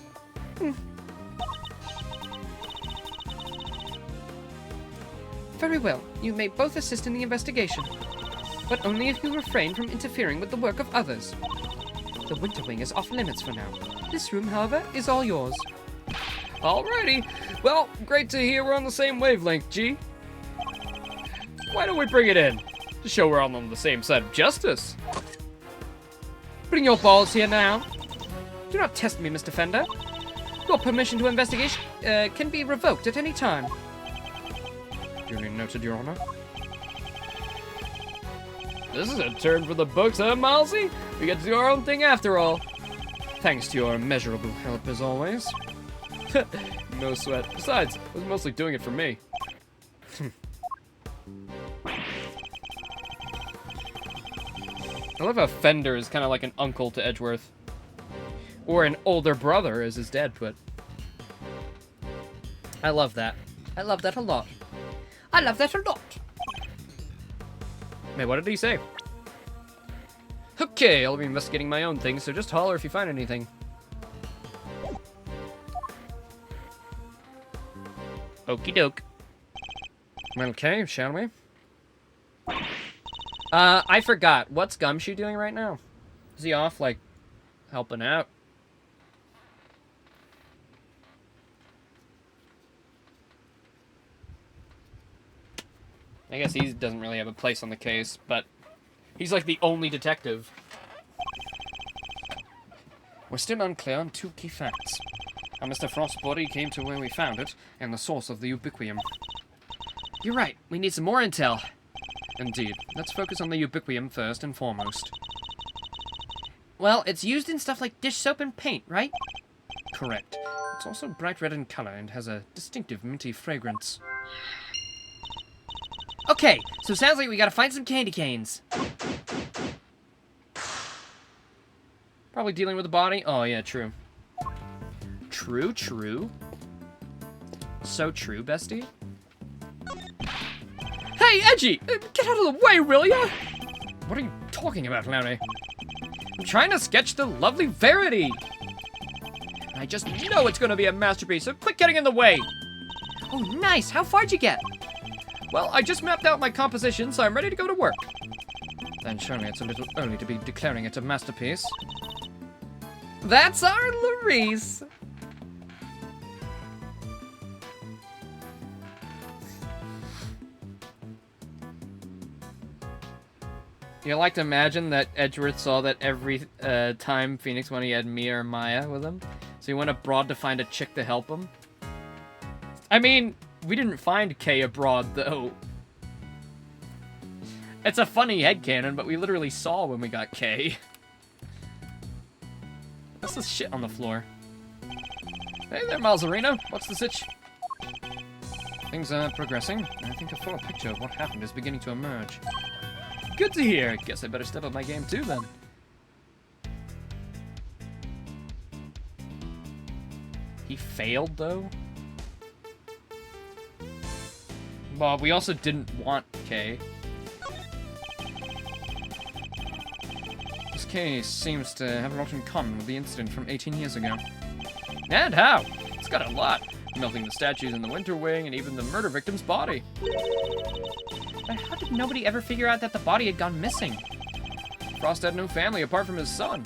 Very well, you may both assist in the investigation, but only if you refrain from interfering with the work of others. The Winter Wing is off limits for now. This room, however, is all yours. Alrighty. Well, great to hear we're on the same wavelength, G. Why don't we bring it in? To show we're all on the same side of justice. Bring your balls here now. Do not test me, Mr. Fender. Your permission to investigate can be revoked at any time. Duly noted, Your Honor. This is a turn for the books, huh, Milesy? We get to do our own thing after all. Thanks to your immeasurable help, as always. No sweat. Besides, I was mostly doing it for me. I love how Fender is kind of like an uncle to Edgeworth. Or an older brother, as his dad put. I love that. I love that a lot. I love that a lot. Wait, what did he say? Okay, I'll be investigating my own thing, so just holler if you find anything. Okie doke. Okay, shall we? I forgot. What's Gumshoe doing right now? Is he off, like, helping out? I guess he doesn't really have a place on the case, but he's like the only detective. We're still unclear on two key facts. How Mr. Frost's body came to where we found it, and the source of the ubiquium. You're right, we need some more intel. Indeed. Let's focus on the ubiquium first and foremost. Well, it's used in stuff like dish soap and paint, right? Correct. It's also bright red in color and has a distinctive minty fragrance. Okay, so sounds like we gotta find some candy canes. Probably dealing with the body? Oh, yeah, true. True, true. So true, bestie. Hey, Edgy! Get out of the way, will ya? What are you talking about, Larry? I'm trying to sketch the lovely Verity. I just know it's gonna be a masterpiece, so quit getting in the way. Oh, nice. How far'd you get? Well, I just mapped out my composition, so I'm ready to go to work. Then surely it's a little early to be declaring it a masterpiece. That's our Larice. You like to imagine that Edgeworth saw that every time Phoenix when he had Mia or Maya with him? So he went abroad to find a chick to help him? I mean, we didn't find Kay abroad, though. It's a funny headcanon, but we literally saw when we got Kay. What's this shit on the floor? Hey there, Malzarino. What's the sitch? Things are progressing. I think a fuller picture of what happened is beginning to emerge. Good to hear. Guess I better step up my game too then. He failed though? Well, we also didn't want K. This case seems to have a lot in common with the incident from 18 years ago. And how? It's got a lot. Melting the statues in the Winter Wing and even the murder victim's body. But how did nobody ever figure out that the body had gone missing? Frost had no family apart from his son.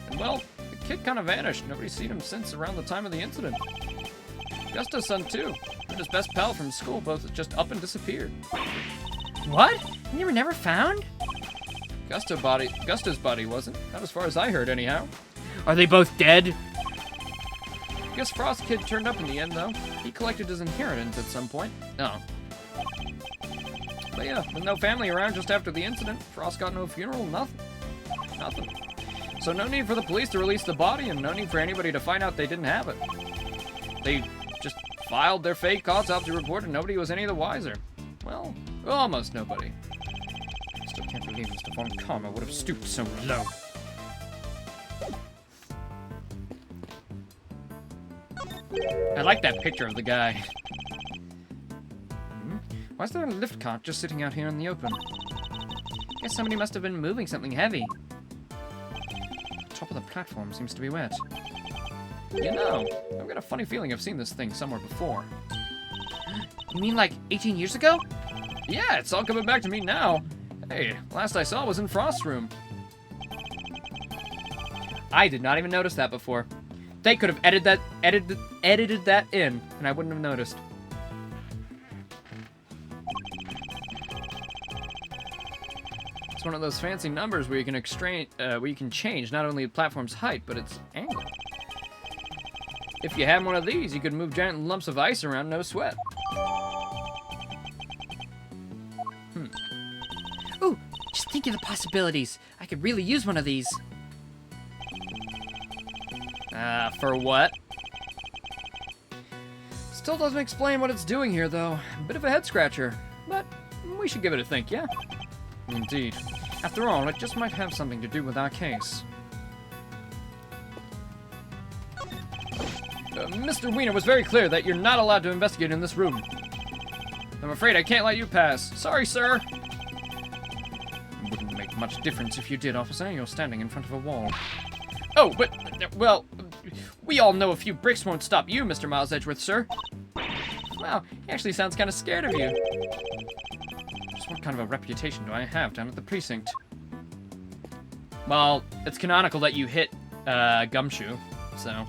And well, the kid kind of vanished. Nobody's seen him since around the time of the incident. Gusta's son too. And his best pal from school both just up and disappeared. What? And they were never found? Gusta's body wasn't. Not as far as I heard anyhow. Are they both dead? Guess Frost Kid turned up in the end, though. He collected his inheritance at some point. Oh. But yeah, with no family around just after the incident, Frost got no funeral, nothing. Nothing. So no need for the police to release the body, and no need for anybody to find out they didn't have it. They just filed their fake autopsy report, and nobody was any the wiser. Well, almost nobody. Still can't believe Mr. Von Karma would have stooped so low. I like that picture of the guy. Why is there a lift cart just sitting out here in the open? Guess somebody must have been moving something heavy. The top of the platform seems to be wet. You know, I've got a funny feeling I've seen this thing somewhere before. You mean like 18 years ago? Yeah, it's all coming back to me now. Hey, last I saw was in Frost's room. I did not even notice that before. They could have edited that in, and I wouldn't have noticed. It's one of those fancy numbers where you can change not only the platform's height, but its angle. If you had one of these, you could move giant lumps of ice around, no sweat. Ooh, just think of the possibilities. I could really use one of these. For what? Still doesn't explain what it's doing here, though. A bit of a head-scratcher. But we should give it a think, yeah? Indeed. After all, it just might have something to do with our case. Mr. Wiener was very clear that you're not allowed to investigate in this room. I'm afraid I can't let you pass. Sorry, sir. Wouldn't make much difference if you did, officer. You're standing in front of a wall. Oh, but, well, we all know a few bricks won't stop you, Mr. Miles Edgeworth, sir. Wow, he actually sounds kind of scared of you. Just what kind of a reputation do I have down at the precinct? Well, it's canonical that you hit, Gumshoe, so...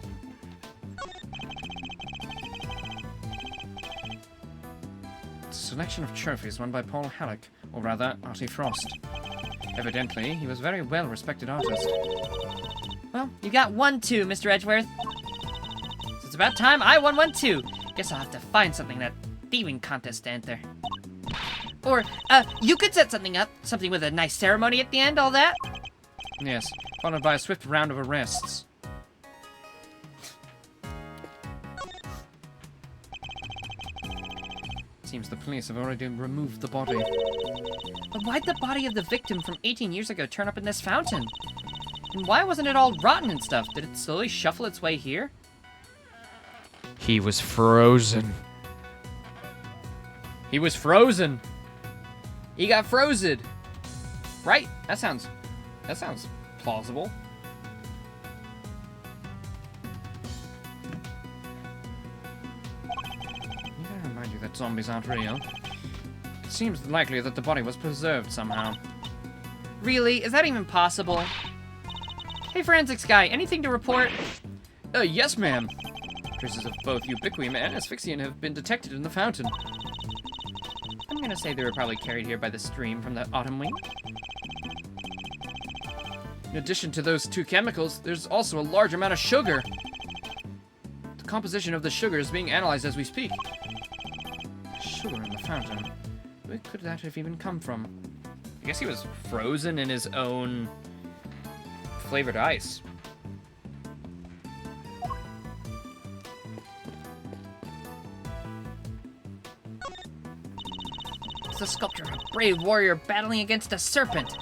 Selection of trophies won by Paul Halleck, or rather, Artie Frost. Evidently, he was a very well-respected artist. Well, you got one too, Mr. Edgeworth. So it's about time I won one too. Guess I'll have to find something in that thieving contest to enter. Or, you could set something up, something with a nice ceremony at the end, all that? Yes, followed by a swift round of arrests. Seems the police have already removed the body. But why'd the body of the victim from 18 years ago turn up in this fountain? And why wasn't it all rotten and stuff? Did it slowly shuffle its way here? He was frozen. He was frozen. He got frozen. Right? That sounds plausible. Need I remind you that zombies aren't real? It seems likely that the body was preserved somehow. Really? Is that even possible? Hey, forensics guy, anything to report? Yes, ma'am. Traces of both ubiquium and asphyxiant have been detected in the fountain. I'm gonna say they were probably carried here by the stream from the autumn wing. In addition to those two chemicals, there's also a large amount of sugar. The composition of the sugar is being analyzed as we speak. Sugar in the fountain. Where could that have even come from? I guess he was frozen in his own flavored ice. It's the sculpture of a brave warrior battling against a serpent.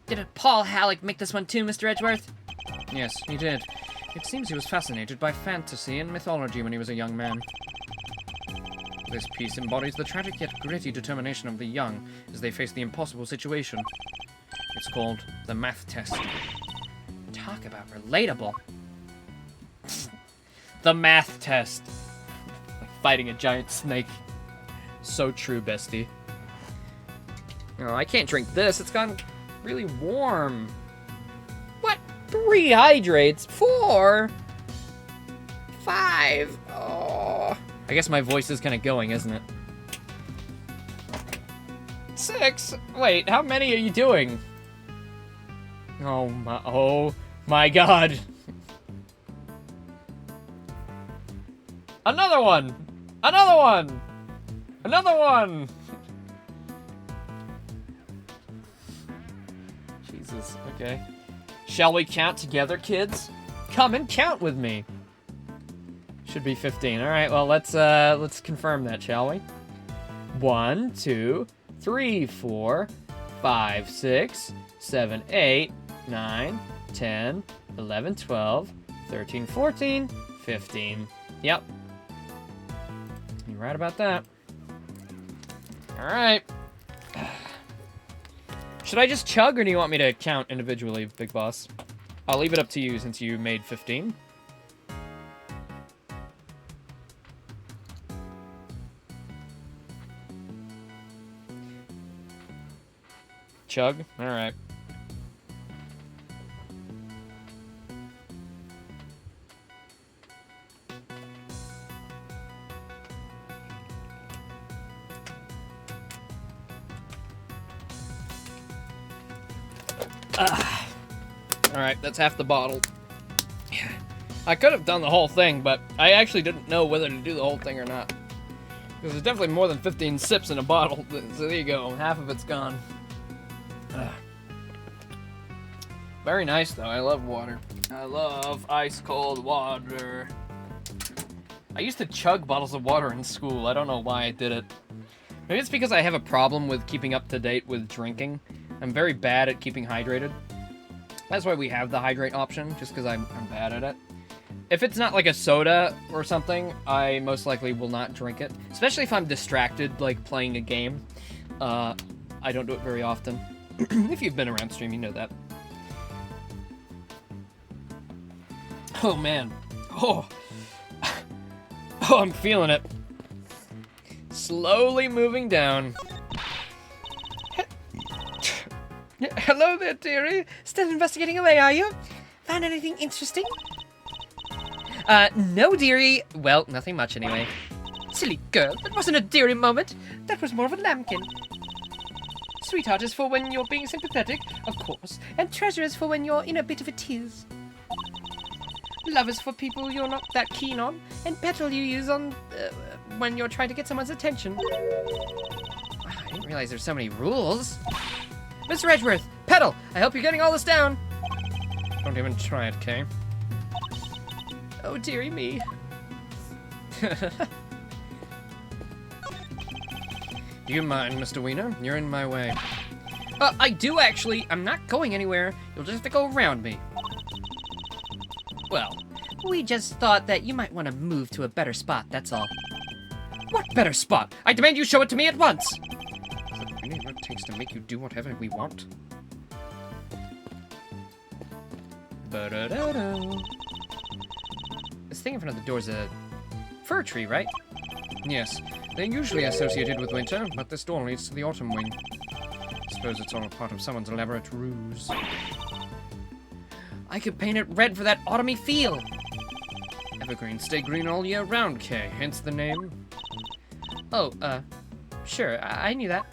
Did Paul Halleck make this one too, Mr. Edgeworth? Yes, he did. It seems he was fascinated by fantasy and mythology when he was a young man. This piece embodies the tragic yet gritty determination of the young as they face the impossible situation. It's called the math test. Talk about relatable. The math test. Like fighting a giant snake. So true, bestie. Oh, I can't drink this. It's gone really warm. What? 3 hydrates? 4? 5? Oh. I guess my voice is kind of going, isn't it? 6? Wait, how many are you doing? Oh my god. Another one! Another one! Another one! Jesus, okay. Shall we count together, kids? Come and count with me. Should be 15. All right, well, let's confirm that, shall we? 1, 2, 3, 4, 5, 6, 7, 8, 9, 10, 11, 12, 13, 14, 15. Yep. You're right about that. All right. Should I just chug, or do you want me to count individually, Big Boss? I'll leave it up to you since you made 15. Chug? Alright. Alright, that's half the bottle. I could have done the whole thing, but I actually didn't know whether to do the whole thing or not. Because there's definitely more than 15 sips in a bottle, so there you go, half of it's gone. Very nice, though. I love water. I love ice-cold water. I used to chug bottles of water in school. I don't know why I did it. Maybe it's because I have a problem with keeping up to date with drinking. I'm very bad at keeping hydrated. That's why we have the hydrate option, just because I'm bad at it. If it's not like a soda or something, I most likely will not drink it. Especially if I'm distracted, like playing a game. I don't do it very often. If you've been around stream, you know that. Oh, man. Oh. Oh, I'm feeling it. Slowly moving down. Hello there, dearie. Still investigating away, are you? Found anything interesting? No, dearie. Well, nothing much anyway. Silly girl, that wasn't a dearie moment. That was more of a lambkin. Sweetheart is for when you're being sympathetic, of course, and treasure is for when you're in a bit of a tease. Love is for people you're not that keen on, and petal you use on when you're trying to get someone's attention. I didn't realize there's so many rules. Mr. Edgeworth, petal! I hope you're getting all this down. Don't even try it, Kay. Oh, dearie me. Do you mind, Mr. Wiener? You're in my way. I do actually. I'm not going anywhere. You'll just have to go around me. Well, we just thought that you might want to move to a better spot, that's all. What better spot? I demand you show it to me at once! Is it really what it takes to make you do whatever we want? Ba-da-da-da. This thing in front of the door's a fir tree, right? Yes, they're usually associated with winter, but this door leads to the autumn wing. I suppose it's all a part of someone's elaborate ruse. I could paint it red for that autumny feel. Evergreens stay green all year round, Kay, hence the name. Oh, sure, I knew that.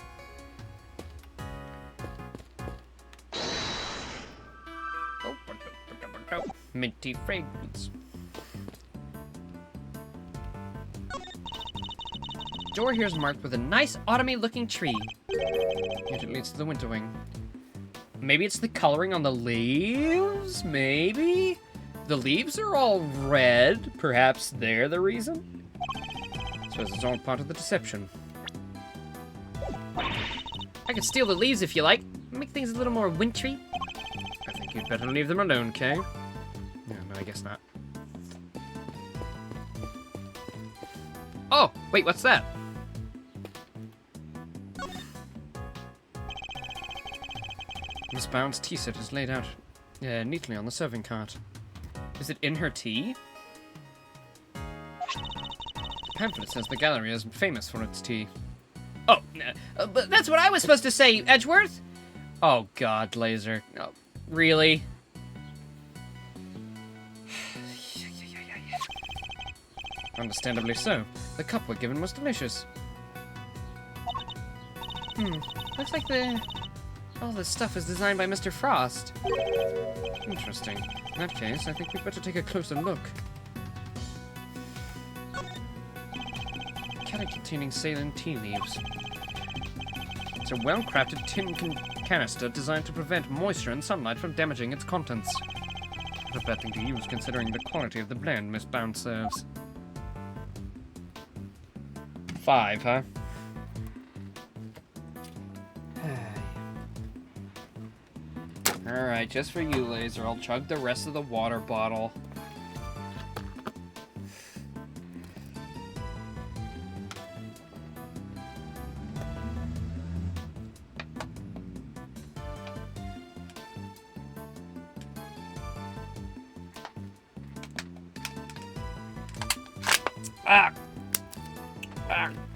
Minty fragrance. Door here is marked with a nice autumny looking tree. Yet it leads to the winter wing. Maybe it's the coloring on the leaves? Maybe? The leaves are all red. Perhaps they're the reason? Suppose it's all part of the deception. could steal the leaves if you like. Make things a little more wintry. I think you'd better leave them alone, Kay. No, I guess not. Oh, wait, what's that? Miss Bound's tea set is laid out neatly on the serving cart. Is it in her tea? The pamphlet says the gallery is famous for its tea. Oh, but that's what I was supposed to say, Edgeworth. Oh God, Laser. Oh, really? Understandably so. The cup we're given was delicious. Looks like all this stuff is designed by Mr. Frost. Interesting. In that case, I think we'd better take a closer look. Can containing saline tea leaves. It's a well-crafted tin canister designed to prevent moisture and sunlight from damaging its contents. Not a bad thing to use considering the quality of the blend Miss Bound serves. 5, huh? Alright, just for you, Laser, I'll chug the rest of the water bottle.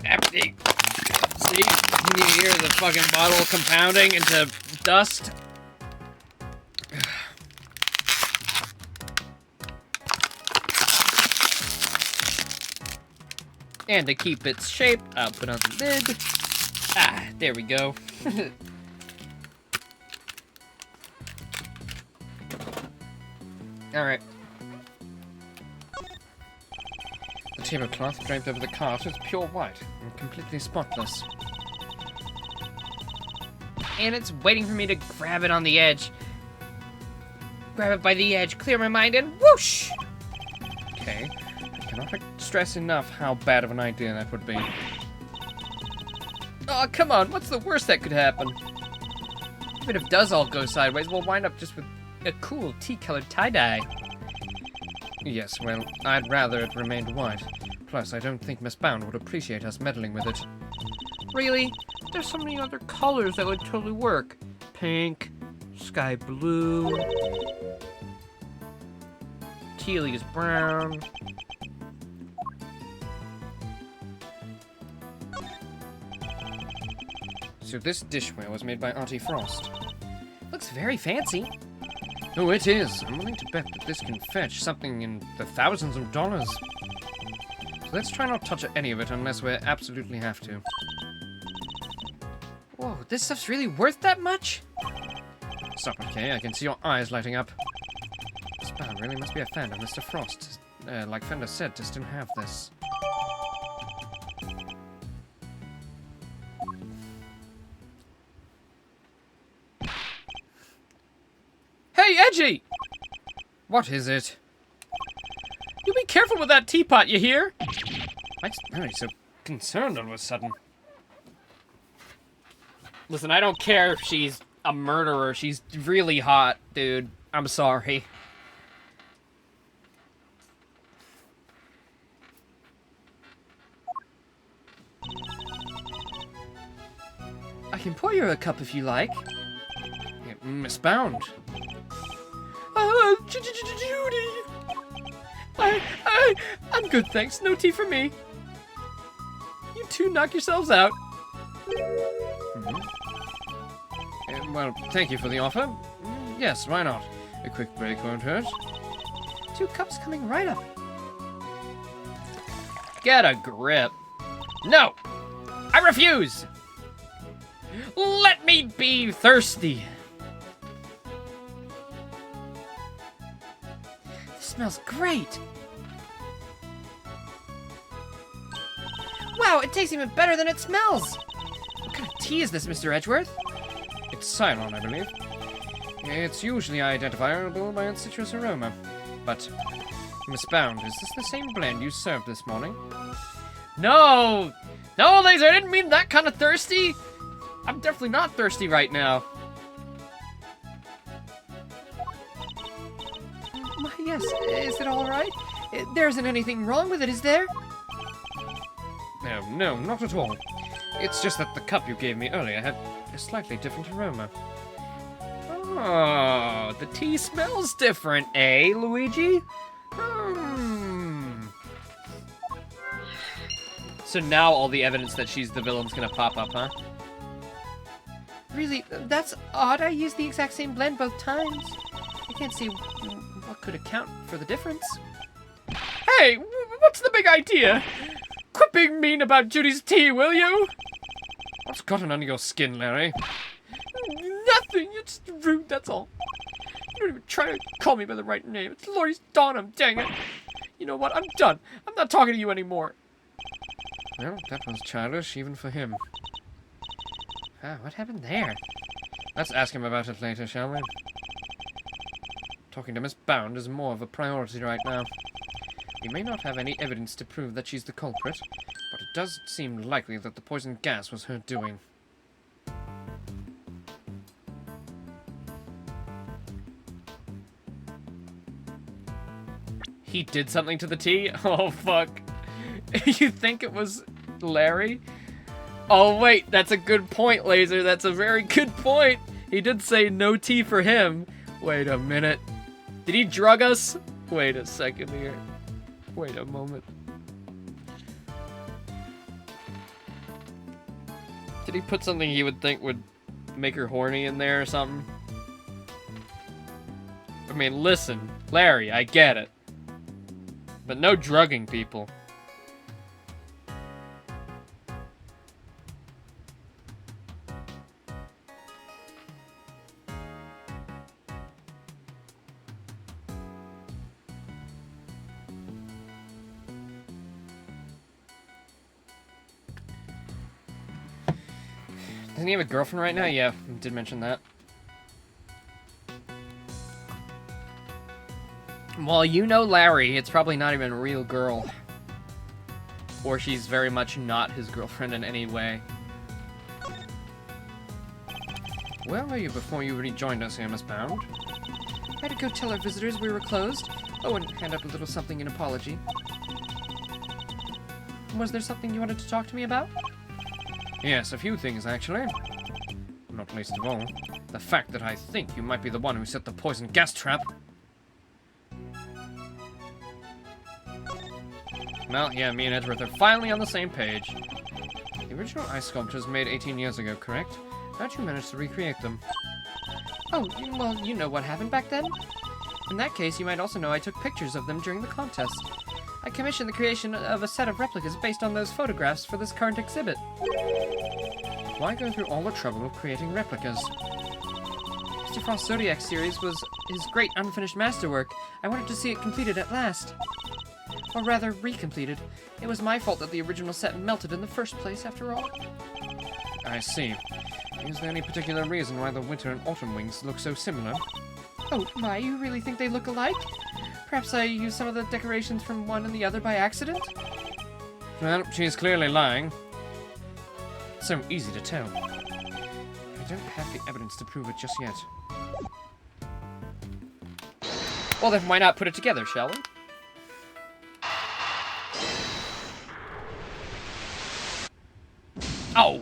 Empty. See? Can you hear the fucking bottle compounding into dust? And to keep its shape, I'll put on the lid. Ah, there we go. Alright. The tablecloth draped over the cart is pure white and completely spotless. And it's waiting for me to grab it on the edge. Grab it by the edge, clear my mind, and whoosh! Okay. I cannot stress enough how bad of an idea that would be. Oh, come on, what's the worst that could happen? Even if it does all go sideways, we'll wind up just with a cool tea-colored tie-dye. Yes, well, I'd rather it remained white. Plus, I don't think Miss Bound would appreciate us meddling with it. Really? There's so many other colors that would totally work. Pink, sky blue, tealy is brown. So this dishware was made by Auntie Frost. Looks very fancy. Oh, it is. I'm willing to bet that this can fetch something in the thousands of dollars. So let's try not to touch any of it unless we absolutely have to. Whoa, this stuff's really worth that much? Stop it, Kay. I can see your eyes lighting up. Miss Bound really must be a fan of Mr. Frost. Like Fender said, to still have this. Hey, Edgy! What is it? You be careful with that teapot, you hear? Why are you so concerned all of a sudden? Listen, I don't care if she's a murderer. She's really hot, dude. I'm sorry. I can pour you a cup if you like. Yeah, Miss Bound. Judy. I'm good, thanks. No tea for me. You two knock yourselves out. Well, thank you for the offer. Yes, why not? A quick break won't hurt. 2 cups coming right up. Get a grip. No! I refuse! Let me be thirsty. This smells great. Wow, it tastes even better than it smells. What kind of tea is this, Mr. Edgeworth? It's Ceylon, I believe. It's usually identifiable by its citrus aroma. But, Miss Bound, is this the same blend you served this morning? No! No, Laser, I didn't mean that kind of thirsty. I'm definitely not thirsty right now. Why, yes, is it all right? There isn't anything wrong with it, is there? No, not at all. It's just that the cup you gave me earlier had a slightly different aroma. Oh, the tea smells different, eh, Luigi? So now all the evidence that she's the villain's gonna pop up, huh? Really, that's odd. I used the exact same blend both times. I can't see what could account for the difference. Hey, what's the big idea? Quit being mean about Judy's tea, will you? What's gotten under your skin, Larry? Nothing. You're just rude, that's all. You don't even try to call me by the right name. It's Laurie's Donham, dang it. You know what? I'm done. I'm not talking to you anymore. Well, that was childish, even for him. Ah, what happened there? Let's ask him about it later, shall we? Talking to Miss Bound is more of a priority right now. We may not have any evidence to prove that she's the culprit, but it does seem likely that the poison gas was her doing. He did something to the tea? Oh, fuck. You think it was Larry? Oh, wait, that's a good point, Laser. That's a very good point. He did say no tea for him. Wait a minute. Did he drug us? Wait a second here. Wait a moment. Did he put something he would think would make her horny in there or something? I mean, listen, Larry, I get it. But no drugging people. Doesn't he have a girlfriend right now? Yeah, did mention that. Well, you know Larry, it's probably not even a real girl. Or she's very much not his girlfriend in any way. Where were you before you rejoined us here, Miss Bound? I had to go tell our visitors we were closed. Oh, and hand up a little something in apology. Was there something you wanted to talk to me about? Yes, a few things, actually. Not least of all, the fact that I think you might be the one who set the poison gas trap. Well, yeah, me and Edgeworth are finally on the same page. The original ice sculptures made 18 years ago, correct? How'd you manage to recreate them? Oh, well, you know what happened back then. In that case, you might also know I took pictures of them during the contest. I commissioned the creation of a set of replicas based on those photographs for this current exhibit. Why go through all the trouble of creating replicas? Mr. Frost's Zodiac series was his great unfinished masterwork. I wanted to see it completed at last. Or rather, recompleted. It was my fault that the original set melted in the first place, after all. I see. Is there any particular reason why the winter and autumn wings look so similar? Oh, my, you really think they look alike? Perhaps I used some of the decorations from one and the other by accident? Well, she's clearly lying. So easy to tell. I don't have the evidence to prove it just yet. Well, then why not put it together, shall we? Oh!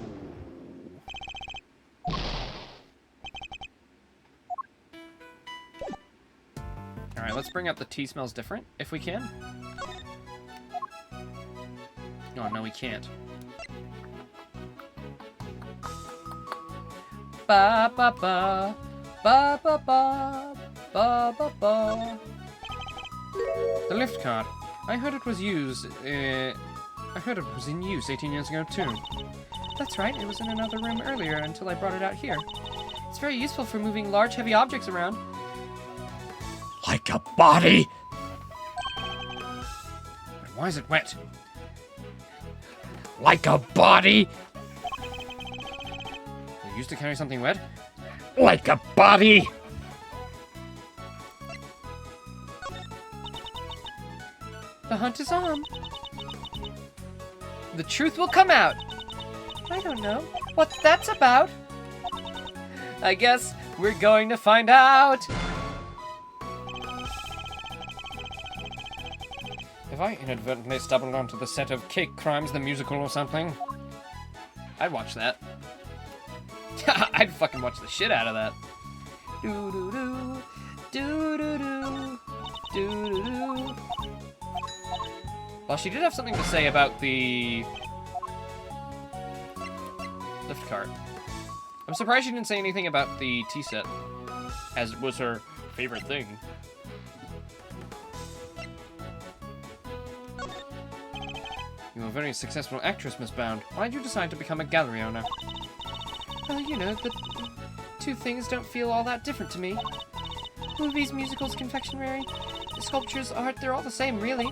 Alright, let's bring up the tea smells different, if we can. Oh, no, we can't. Ba ba ba, ba ba ba, ba ba ba. The lift card. I heard it was used, I heard it was in use 18 years ago, too. That's right, it was in another room earlier until I brought it out here. It's very useful for moving large, heavy objects around. Like a body! But why is it wet? Like a body! You used to carry something wet? Like a body! The hunt is on. The truth will come out! I don't know what that's about. I guess we're going to find out. Have I inadvertently stumbled onto the set of Cake Crimes the Musical or something? I'd watch that. I'd fucking watch the shit out of that. Do do do, do do do, do do do. Well, she did have something to say about the lift cart. I'm surprised she didn't say anything about the tea set, as it was her favorite thing. You're a very successful actress, Miss Bound. Why did you decide to become a gallery owner? Well, you know, the two things don't feel all that different to me. Movies, musicals, confectionery, the sculptures, art, they're all the same, really.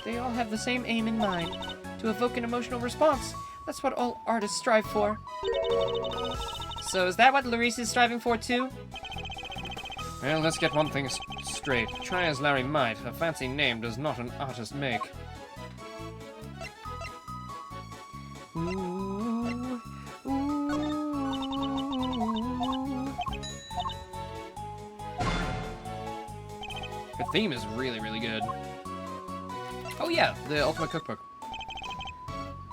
They all have the same aim in mind, to evoke an emotional response. That's what all artists strive for. So is that what Larisse is striving for, too? Well, let's get one thing straight. Try as Larry might, a fancy name does not an artist make. Ooh, ooh. The theme is really, really good. Oh yeah, the Ultimate Cookbook.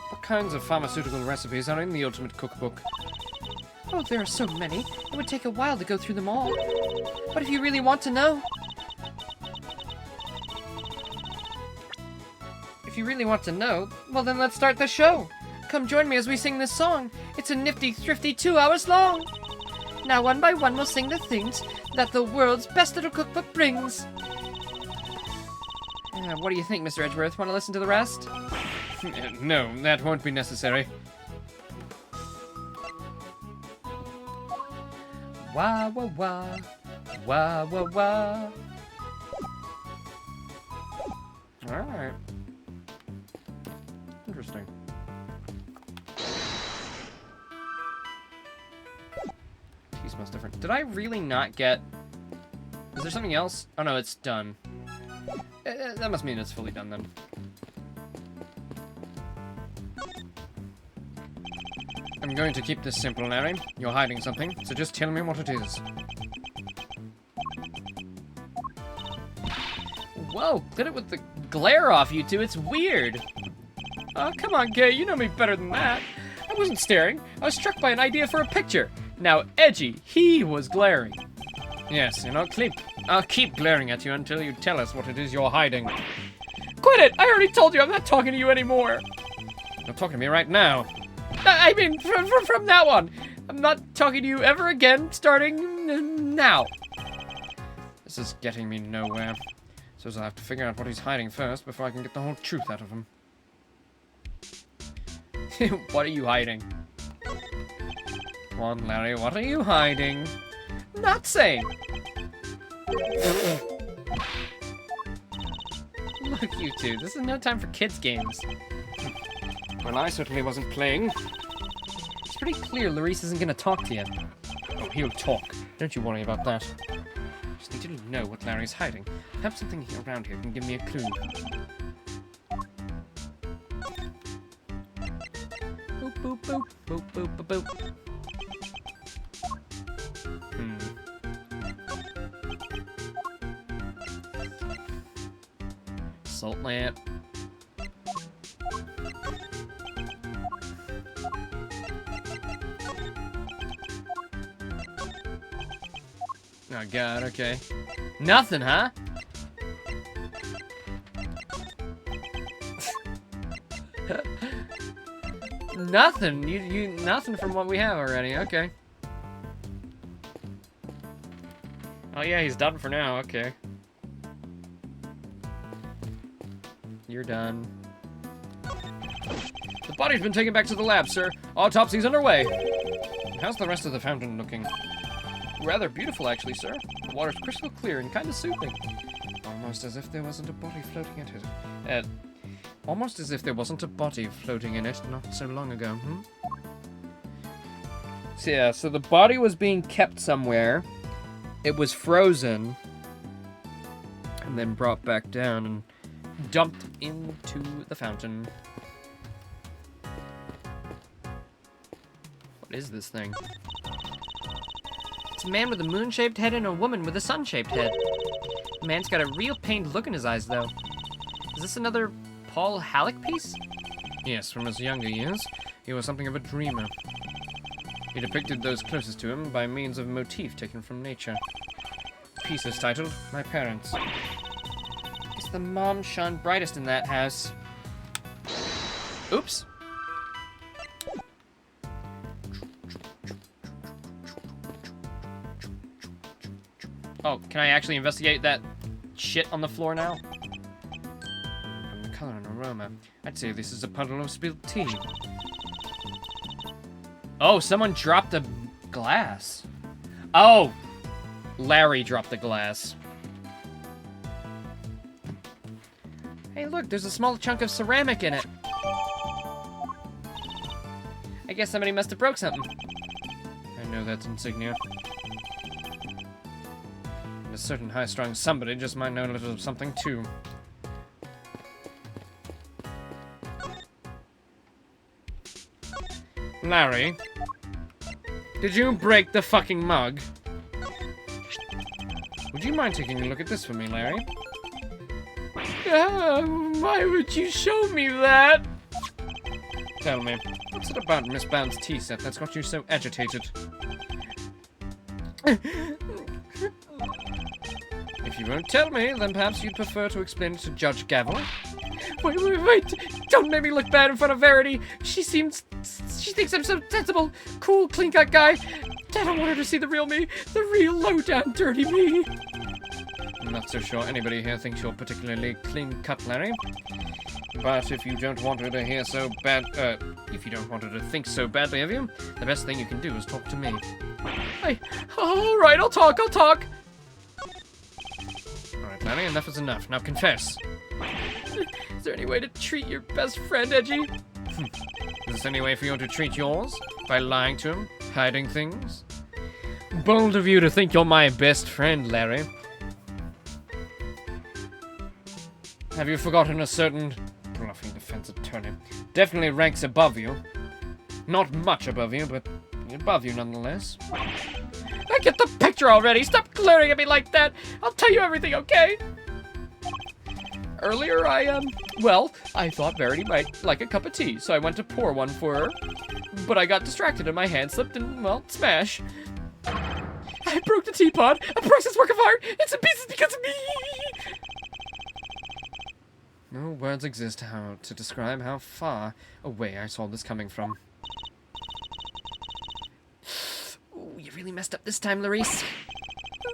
What kinds of pharmaceutical recipes are in the Ultimate Cookbook? Oh, there are so many. It would take a while to go through them all. But if you really want to know... well then let's start the show. Come join me as we sing this song. It's a nifty, thrifty 2 hours long. Now one by one we'll sing the things that the world's best little cookbook brings. What do you think, Mr. Edgeworth? Want to listen to the rest? No, that won't be necessary. Wah, wah, wah. Wah, wah, wah. Alright. Interesting. Tea smells different. Did I really not get... Is there something else? Oh no, it's done. That must mean it's fully done then. I'm going to keep this simple, Larry. You're hiding something, so just tell me what it is. Whoa, did it with the glare off, you two. It's weird. Oh, come on, Gay. You know me better than that. I wasn't staring. I was struck by an idea for a picture. Now, Edgy, he was glaring. Yes, and I'll keep glaring at you until you tell us what it is you're hiding. Quit it! I already told you I'm not talking to you anymore. You're talking to me right now. I mean, from now on. I'm not talking to you ever again, starting now. This is getting me nowhere. So I'll have to figure out what he's hiding first before I can get the whole truth out of him. What are you hiding? Come on, Larry, what are you hiding? Not saying. Look, you two, this is no time for kids' games. Well, I certainly wasn't playing. It's pretty clear Larisse isn't gonna talk to you. Oh, he'll talk. Don't you worry about that. Just need to know what Larry's hiding. Perhaps something around here can give me a clue. Boop, boop, boop, boop, boop, boop, boop. Salt lamp. Oh god, okay. Nothing, huh? Nothing. You nothing from what we have already. Okay. Oh yeah, he's done for now, okay. You're done. The body's been taken back to the lab, sir. Autopsy's underway. How's the rest of the fountain looking? Rather beautiful, actually, sir. The water's crystal clear and kind of soothing. Almost as if there wasn't a body floating in it. Almost as if there wasn't a body floating in it not so long ago, hmm? So yeah, so the body was being kept somewhere. It was frozen. And then brought back down and dumped into the fountain. What is this thing? It's a man with a moon-shaped head and a woman with a sun-shaped head. The man's got a real pained look in his eyes, though. Is this another Paul Halleck piece? Yes, from his younger years, he was something of a dreamer. He depicted those closest to him by means of a motif taken from nature. The piece is titled My Parents. Guess the mom shone brightest in that house. Oops. Oh, can I actually investigate that shit on the floor now? From the color and aroma, I'd say this is a puddle of spilled tea. Oh, someone dropped a glass. Oh, Larry dropped the glass. Hey, look, there's a small chunk of ceramic in it. I guess somebody must have broke something. I know that's insignia. A certain high-strung somebody just might know a little of something, too. Larry, did you break the fucking mug? Would you mind taking a look at this for me, Larry? Why would you show me that? Tell me, what's it about Miss Bound's tea set that's got you so agitated? If you won't tell me, then perhaps you'd prefer to explain it to Judge Gavel? Wait. Don't make me look bad in front of Verity. She thinks I'm some sensible, cool, clean-cut guy. I don't want her to see the real me. The real low-down, dirty me. I'm not so sure anybody here thinks you're particularly clean-cut, Larry. But if you don't want her to hear so bad, if you don't want her to think so badly of you, the best thing you can do is talk to me. All right, I'll talk. Alright, Larry, enough is enough. Now confess. Is there any way to treat your best friend, Edgy? Is there any way for you to treat yours? By lying to him? Hiding things? Bold of you to think you're my best friend, Larry. Have you forgotten a certain bluffing defense attorney? Definitely ranks above you. Not much above you, but above you nonetheless. I get the picture already. Stop glaring at me like that. I'll tell you everything, okay? Earlier, I thought Verity might like a cup of tea, so I went to pour one for her. But I got distracted and my hand slipped and, well, smash. I broke the teapot, a priceless work of art. It's in pieces because of me. No words exist to describe how far away I saw this coming from. Ooh, you really messed up this time, Larice.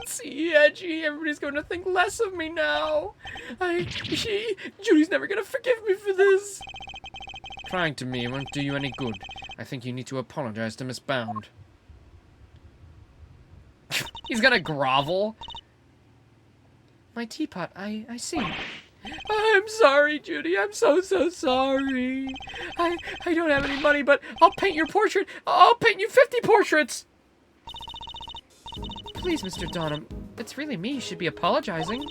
See, Edgy, everybody's going to think less of me now. Judy's never going to forgive me for this. Crying to me won't do you any good. I think you need to apologize to Miss Bound. He's gonna grovel. My teapot, I see. I'm sorry, Judy. I'm so sorry. I don't have any money, but I'll paint your portrait. I'll paint you 50 portraits. Please, Mr. Donham, it's really me you should be apologizing.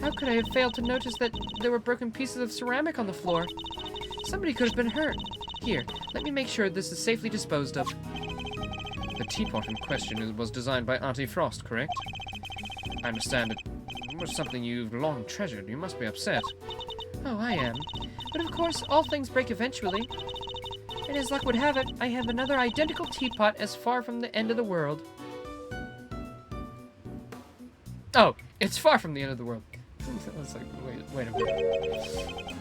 How could I have failed to notice that there were broken pieces of ceramic on the floor? Somebody could have been hurt. Here, let me make sure this is safely disposed of. The teapot in question was designed by Auntie Frost, correct? I understand it was something you've long treasured. You must be upset. Oh, I am. But of course, all things break eventually. And as luck would have it, I have another identical teapot as far from the end of the world. Oh, it's far from the end of the world. I was like, wait a minute.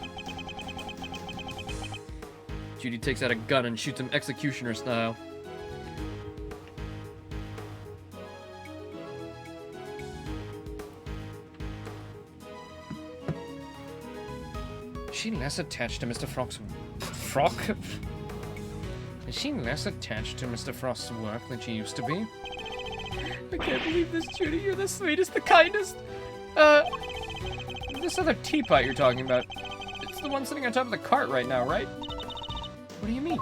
Judy takes out a gun and shoots him executioner style. Is she less attached to Mr. Frost's Is she less attached to Mr. Frost's work than she used to be? I can't believe this, Judy. You're the sweetest, the kindest. This other teapot you're talking about, it's the one sitting on top of the cart right now, right? What do you mean?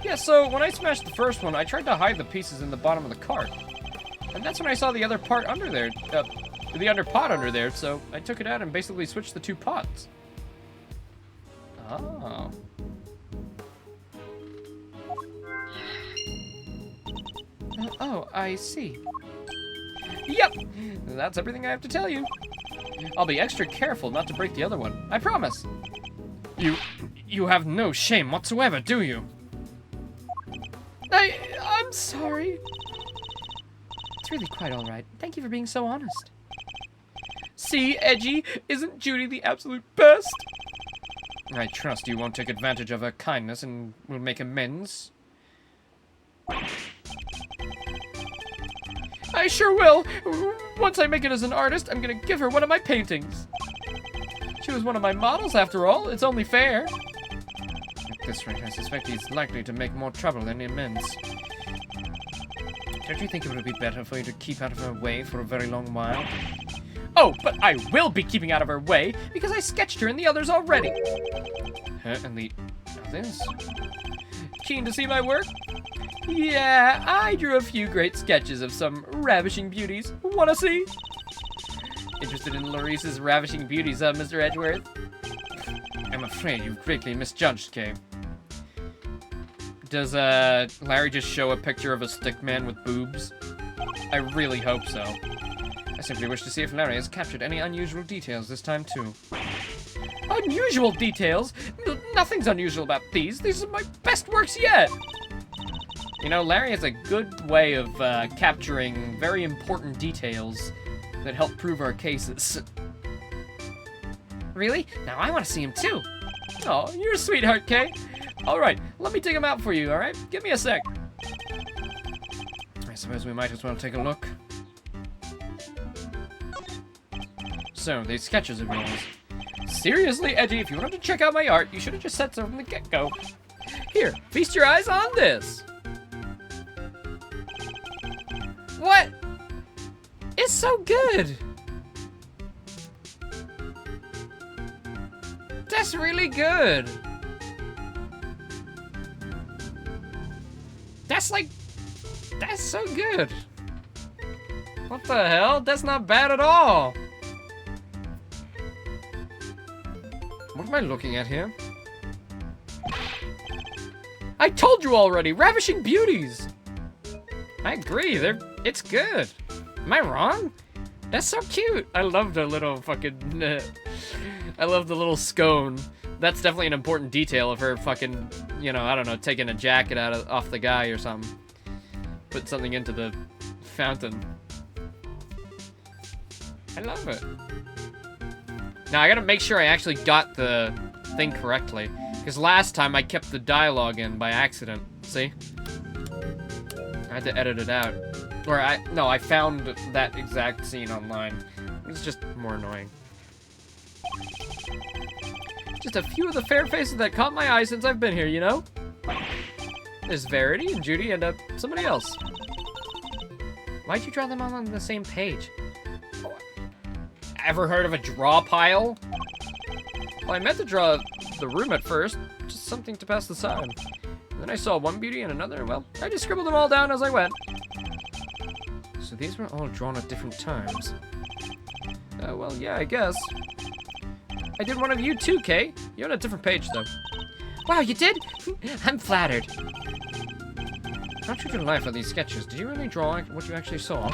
Yeah, so when I smashed the first one, I tried to hide the pieces in the bottom of the cart. And that's when I saw the other part under there, the other pot under there, so I took it out and basically switched the two pots. Oh. Oh, I see. Yep, that's everything I have to tell you. I'll be extra careful not to break the other one. I promise. You have no shame whatsoever, do you? I'm sorry. It's really quite all right. Thank you for being so honest. See, Edgy, isn't Judy the absolute best? I trust you won't take advantage of her kindness and will make amends. I sure will. Once I make it as an artist, I'm gonna give her one of my paintings. She was one of my models, after all. It's only fair. At this rate, I suspect he's likely to make more trouble than amends. Don't you think it would be better for you to keep out of her way for a very long while? Oh, but I will be keeping out of her way, because I sketched her and the others already. Her and the others? Keen to see my work? Yeah, I drew a few great sketches of some ravishing beauties. Wanna see? Interested in Larissa's ravishing beauties, Mr. Edgeworth? I'm afraid you've greatly misjudged, Kay. Does Larry just show a picture of a stick man with boobs? I really hope so. I simply wish to see if Larry has captured any unusual details this time, too. Unusual details? Nothing's unusual about these. These are my best works yet. You know, Larry has a good way of capturing very important details that help prove our cases. Really? Now I want to see him too. Oh, you're a sweetheart, Kay. All right, let me take him out for you, all right? Give me a sec. I suppose we might as well take a look. So, these sketches of yours. Seriously, Edgy, if you wanted to check out my art, you should have just said so from the get-go. Here, feast your eyes on this. What? It's so good. That's really good. That's so good. What the hell? That's not bad at all. What am I looking at here? I told you already, ravishing beauties. I agree, it's good. Am I wrong? That's so cute. I love the little fucking, I love the little scone. That's definitely an important detail of her fucking, you know, I don't know, taking a jacket off the guy or something. Put something into the fountain. I love it. Now I gotta make sure I actually got the thing correctly. Because last time I kept the dialogue in by accident. See? I had to edit it out. Or I found that exact scene online. It's just more annoying. Just a few of the fair faces that caught my eye since I've been here, you know? There's Verity and Judy and somebody else. Why'd you draw them all on the same page? Ever heard of a draw pile? Well, I meant to draw the room at first, just something to pass the time. And then I saw one beauty and another, well, I just scribbled them all down as I went. So these were all drawn at different times. Well, yeah, I guess. I did one of you too, Kay. You're on a different page, though. Wow, you did? I'm flattered. How true to life are these sketches? Did you really draw what you actually saw?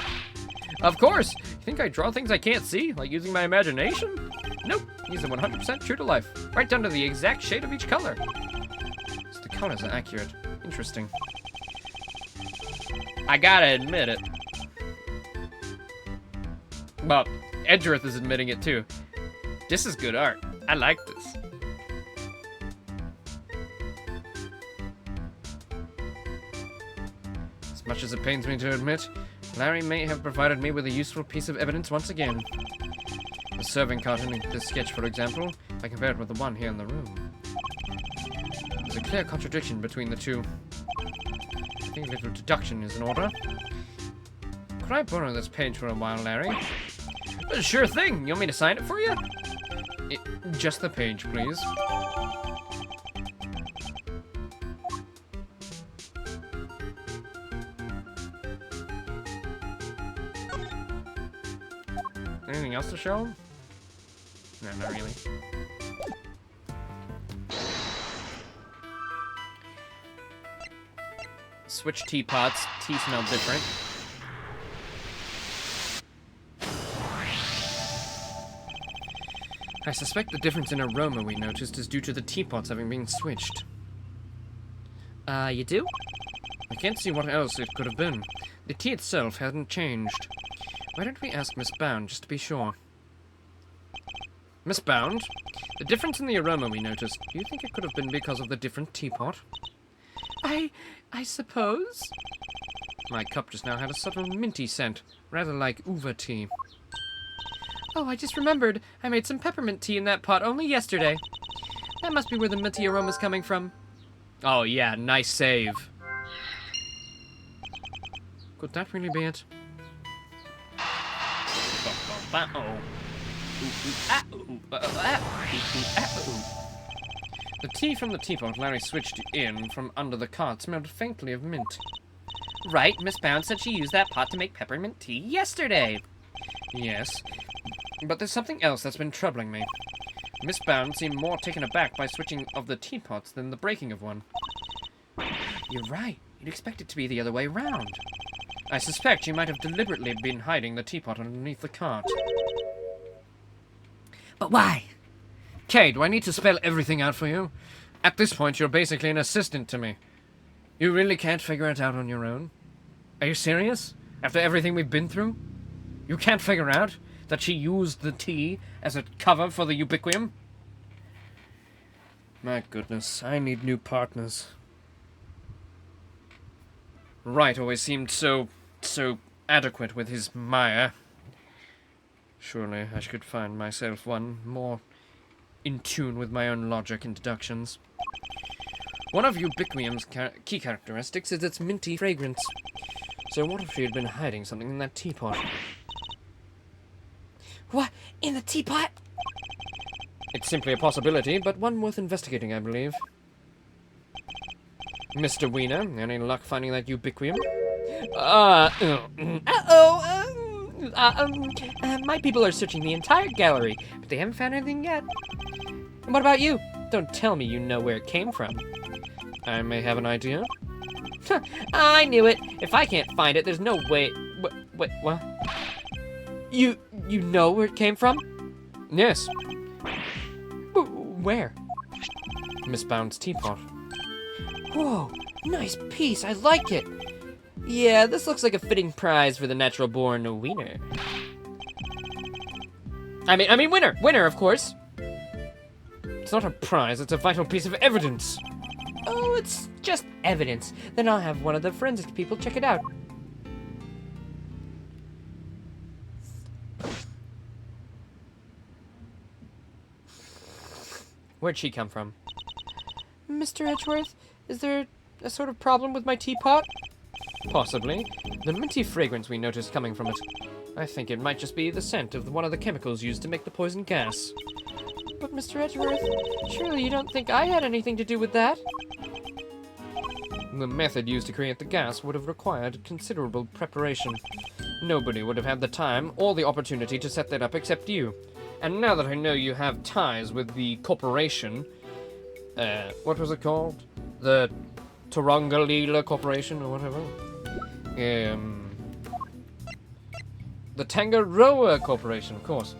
Of course! You think I draw things I can't see, like using my imagination? Nope, these are 100% true to life. Right down to the exact shade of each color. So the colors are accurate. Interesting. I gotta admit it. Well, Edgeworth is admitting it too. This is good art. I like this. As much as it pains me to admit, Larry may have provided me with a useful piece of evidence once again. The serving carton in this sketch, for example, if I compare it with the one here in the room. There's a clear contradiction between the two. I think a little deduction is in order. Could I borrow this page for a while, Larry? Sure thing. You want me to sign it for you? Just the page, please. Anything else to show? No, not really. Switch teapots. Tea smelled different. I suspect the difference in aroma we noticed is due to the teapots having been switched. You do? I can't see what else it could have been. The tea itself hadn't changed. Why don't we ask Miss Bound, just to be sure? Miss Bound, the difference in the aroma we noticed, do you think it could have been because of the different teapot? I suppose? My cup just now had a subtle minty scent, rather like uva tea. Oh, I just remembered. I made some peppermint tea in that pot only yesterday. That must be where the minty aroma's coming from. Oh yeah, nice save. Could that really be it? The tea from the teapot Larry switched in from under the cart smelled faintly of mint. Right, Miss Bound said she used that pot to make peppermint tea yesterday. Yes, but there's something else that's been troubling me. Miss Bound seemed more taken aback by switching of the teapots than the breaking of one. You're right. You'd expect it to be the other way round. I suspect she might have deliberately been hiding the teapot underneath the cart. But why? Kay, do I need to spell everything out for you? At this point, you're basically an assistant to me. You really can't figure it out on your own? Are you serious? After everything we've been through? You can't figure out that she used the tea as a cover for the ubiquium? My goodness, I need new partners. Wright always seemed so adequate with his Maya. Surely I should find myself one more in tune with my own logic and deductions. One of ubiquium's key characteristics is its minty fragrance. So what if she had been hiding something in that teapot? What? In the teapot? It's simply a possibility, but one worth investigating, I believe. Mr. Wiener, any luck finding that ubiquium? My people are searching the entire gallery, but they haven't found anything yet. And what about you? Don't tell me you know where it came from. I may have an idea. I knew it. If I can't find it, there's no way. Wait, what? You know where it came from? Yes, Where? Miss Bound's teapot. Whoa, nice piece. I like it. Yeah, this looks like a fitting prize for the natural-born wiener. I mean, winner, of course. It's not a prize, it's a vital piece of evidence. Oh, it's just evidence. Then I'll have one of the forensics people check it out. Where'd she come from? Mr. Edgeworth, is there a sort of problem with my teapot? Possibly. The minty fragrance we noticed coming from it. I think it might just be the scent of one of the chemicals used to make the poison gas. But Mr. Edgeworth, surely you don't think I had anything to do with that? The method used to create the gas would have required considerable preparation. Nobody would have had the time or the opportunity to set that up except you. And now that I know you have ties with the corporation, what was it called? The Tarangalila Corporation or whatever? The Tangaroa Corporation, of course.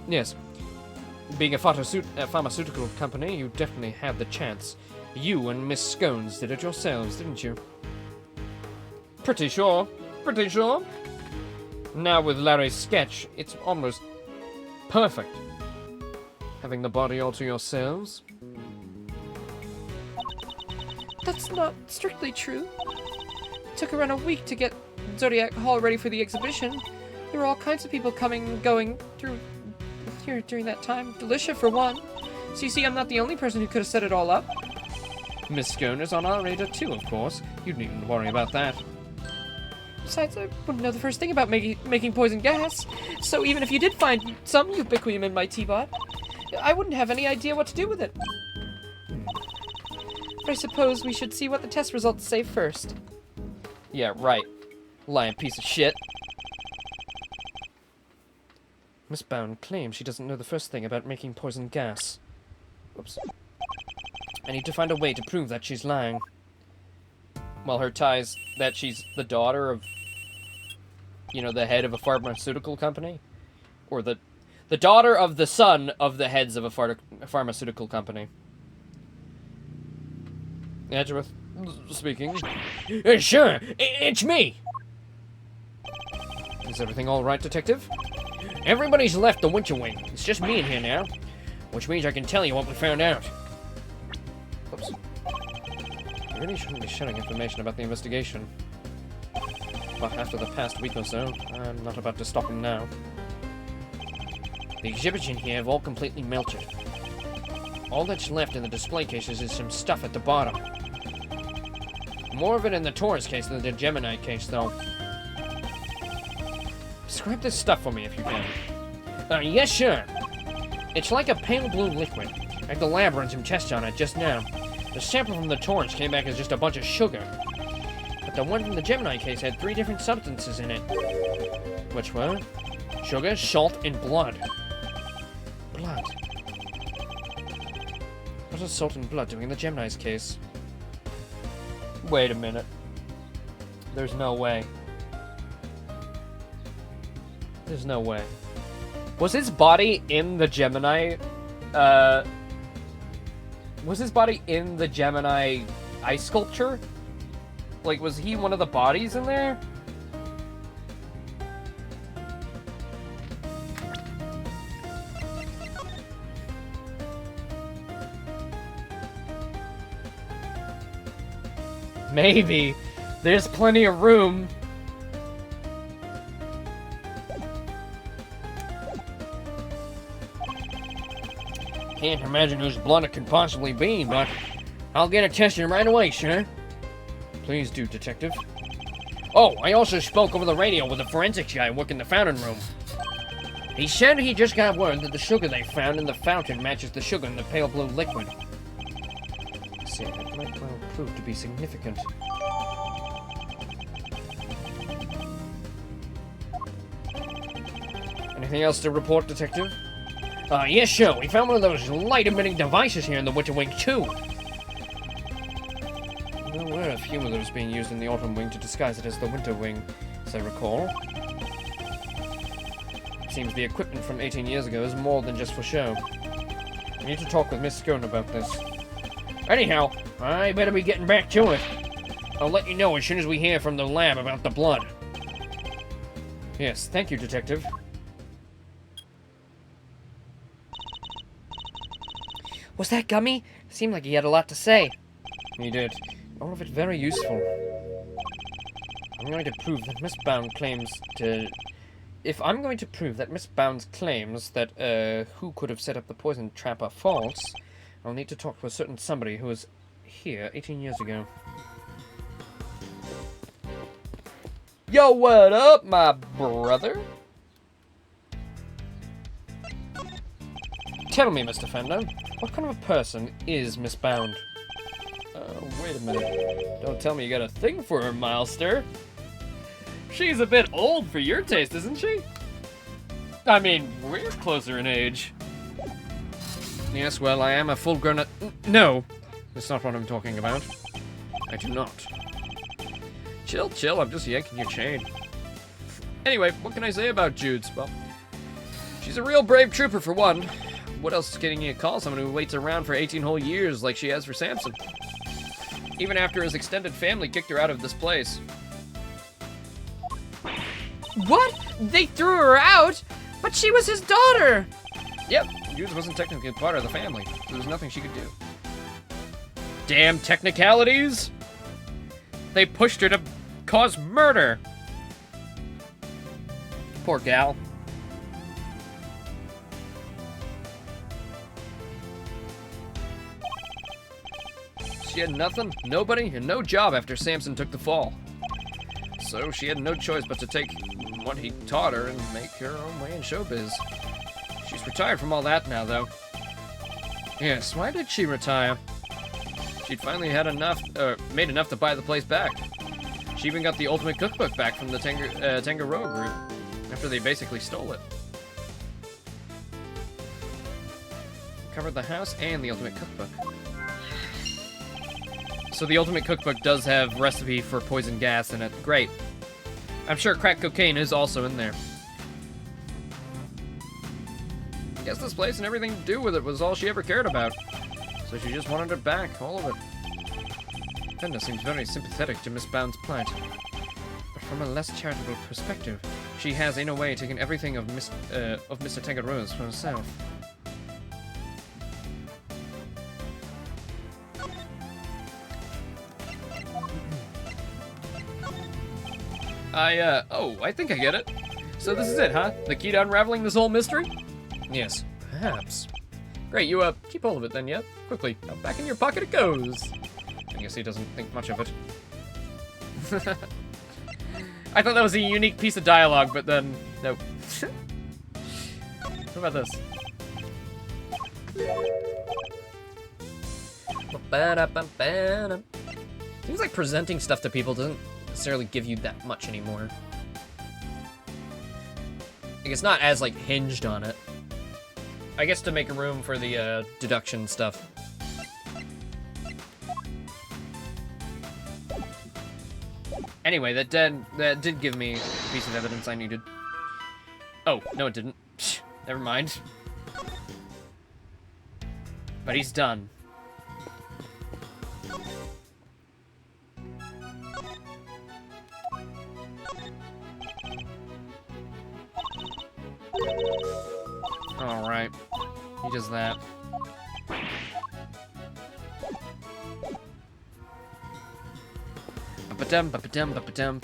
Yes. Being a pharmaceutical company, you definitely had the chance. You and Miss Scones did it yourselves, didn't you? Pretty sure. Pretty sure. Now with Larry's sketch, it's almost perfect. Having the body all to yourselves. That's not strictly true. It took around a week to get Zodiac Hall ready for the exhibition. There were all kinds of people coming and going through here during that time. Delicia, for one. So you see, I'm not the only person who could have set it all up. Miss Scone is on our radar too, of course. You needn't worry about that. Besides, I wouldn't know the first thing about making poison gas. So even if you did find some ubiquium in my teapot, I wouldn't have any idea what to do with it. But I suppose we should see what the test results say first. Yeah, right. Lying piece of shit. Miss Bound claims she doesn't know the first thing about making poison gas. Oops. I need to find a way to prove that she's lying. Well, her ties that she's the daughter of, you know, the head of a pharmaceutical company, or the daughter of the son of the heads of a pharmaceutical company. Edgeworth speaking. Sure, it's me. Is everything all right, Detective? Everybody's left the Winter Wing. It's just me in here now, which means I can tell you what we found out. Oops. You really shouldn't be sharing information about the investigation. But after the past week or so, I'm not about to stop him now. The exhibits in here have all completely melted. All that's left in the display cases is some stuff at the bottom. More of it in the Taurus case than the Gemini case, though. Describe this stuff for me if you can. Yes, sure. It's like a pale blue liquid. I had the lab run some tests on it just now. The sample from the Taurus came back as just a bunch of sugar. But the one from the Gemini case had 3 different substances in it. Which were? Sugar, salt, and blood. Blood. What is salt and blood doing in the Gemini's case? Wait a minute. There's no way. There's no way. Was his body in the Gemini, was his body in the Gemini ice sculpture? Like, was he one of the bodies in there? Maybe. There's plenty of room. Can't imagine whose blood it could possibly be, but I'll get it tested right away, sir. Please do, Detective. Oh, I also spoke over the radio with a forensics guy working the fountain room. He said he just got word that the sugar they found in the fountain matches the sugar in the pale blue liquid. See, that might well prove to be significant. Anything else to report, Detective? Yes, sure. We found one of those light-emitting devices here in the Winter Wing, too. There were a few of those being used in the Autumn Wing to disguise it as the Winter Wing, as I recall. Seems the equipment from 18 years ago is more than just for show. I need to talk with Miss Scone about this. Anyhow, I better be getting back to it. I'll let you know as soon as we hear from the lab about the blood. Yes, thank you, Detective. Was that Gummy? Seemed like he had a lot to say. He did. All of it very useful. I'm going to prove that Miss Bound claims to... If I'm going to prove that Miss Bound's claims that, who could have set up the poison trap are false, I'll need to talk to a certain somebody who was here 18 years ago. Yo, what up, my brother? Tell me, Mr. Fender, what kind of a person is Miss Bound? Wait a minute. Don't tell me you got a thing for her, Milester. She's a bit old for your taste, isn't she? I mean, we're closer in age. Yes, well, I am a full-grown... No, that's not what I'm talking about. I do not. Chill, chill, I'm just yanking your chain. Anyway, what can I say about Jude's? Well, she's a real brave trooper, for one. What else is getting you a call? Someone who waits around for 18 whole years like she has for Samson. Even after his extended family kicked her out of this place. What? They threw her out? But she was his daughter! Yep, Jude wasn't technically part of the family, so there was nothing she could do. Damn technicalities! They pushed her to cause murder! Poor gal. She had nothing, nobody, and no job after Samson took the fall. So she had no choice but to take what he taught her and make her own way in showbiz. She's retired from all that now, though. Yes, why did she retire? She'd finally had enough, made enough to buy the place back. She even got the Ultimate Cookbook back from the Tangaroa group, after they basically stole it. Covered the house and the Ultimate Cookbook. So the Ultimate Cookbook does have recipe for poison gas in it. Great. I'm sure crack cocaine is also in there. Guess this place and everything to do with it was all she ever cared about. So she just wanted it back, all of it. Fender seems very sympathetic to Miss Bound's plight. But from a less charitable perspective, she has in a way taken everything of Mr. Taggart Rose for herself. I think I get it. So this is it, huh? The key to unraveling this whole mystery? Yes, perhaps. Great, you, keep hold of it then, yeah? Quickly, now back in your pocket it goes. I guess he doesn't think much of it. I thought that was a unique piece of dialogue, but then, nope. What about this? Seems like presenting stuff to people doesn't necessarily give you that much anymore. Like, it's not as, like, hinged on it. I guess to make room for the, deduction stuff. Anyway, that did give me a piece of evidence I needed. Oh, no it didn't. Never mind. But he's done. Alright. He does that. Ba-ba-dum, ba-ba-dum, ba-ba-dum,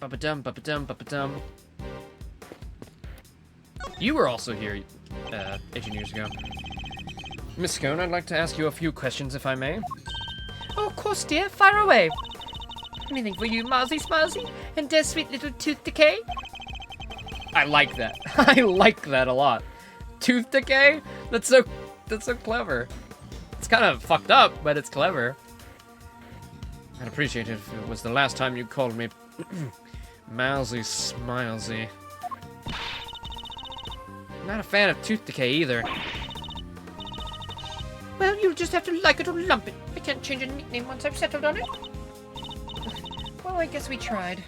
ba-ba-dum, ba-ba-dum, ba-ba-dum. You were also here, 18 years ago. Miss Scone, I'd like to ask you a few questions, if I may. Oh, of course, dear. Fire away. Anything for you, Marzy Smarzy, and dear sweet little Tooth Decay? I like that. I like that a lot. Tooth decay? That's so clever. It's kind of fucked up, but it's clever. I'd appreciate it if it was the last time you called me Mousy Smilesy. Not a fan of tooth decay either. Well, you'll just have to like it or lump it. I can't change a nickname once I've settled on it. Well, I guess we tried.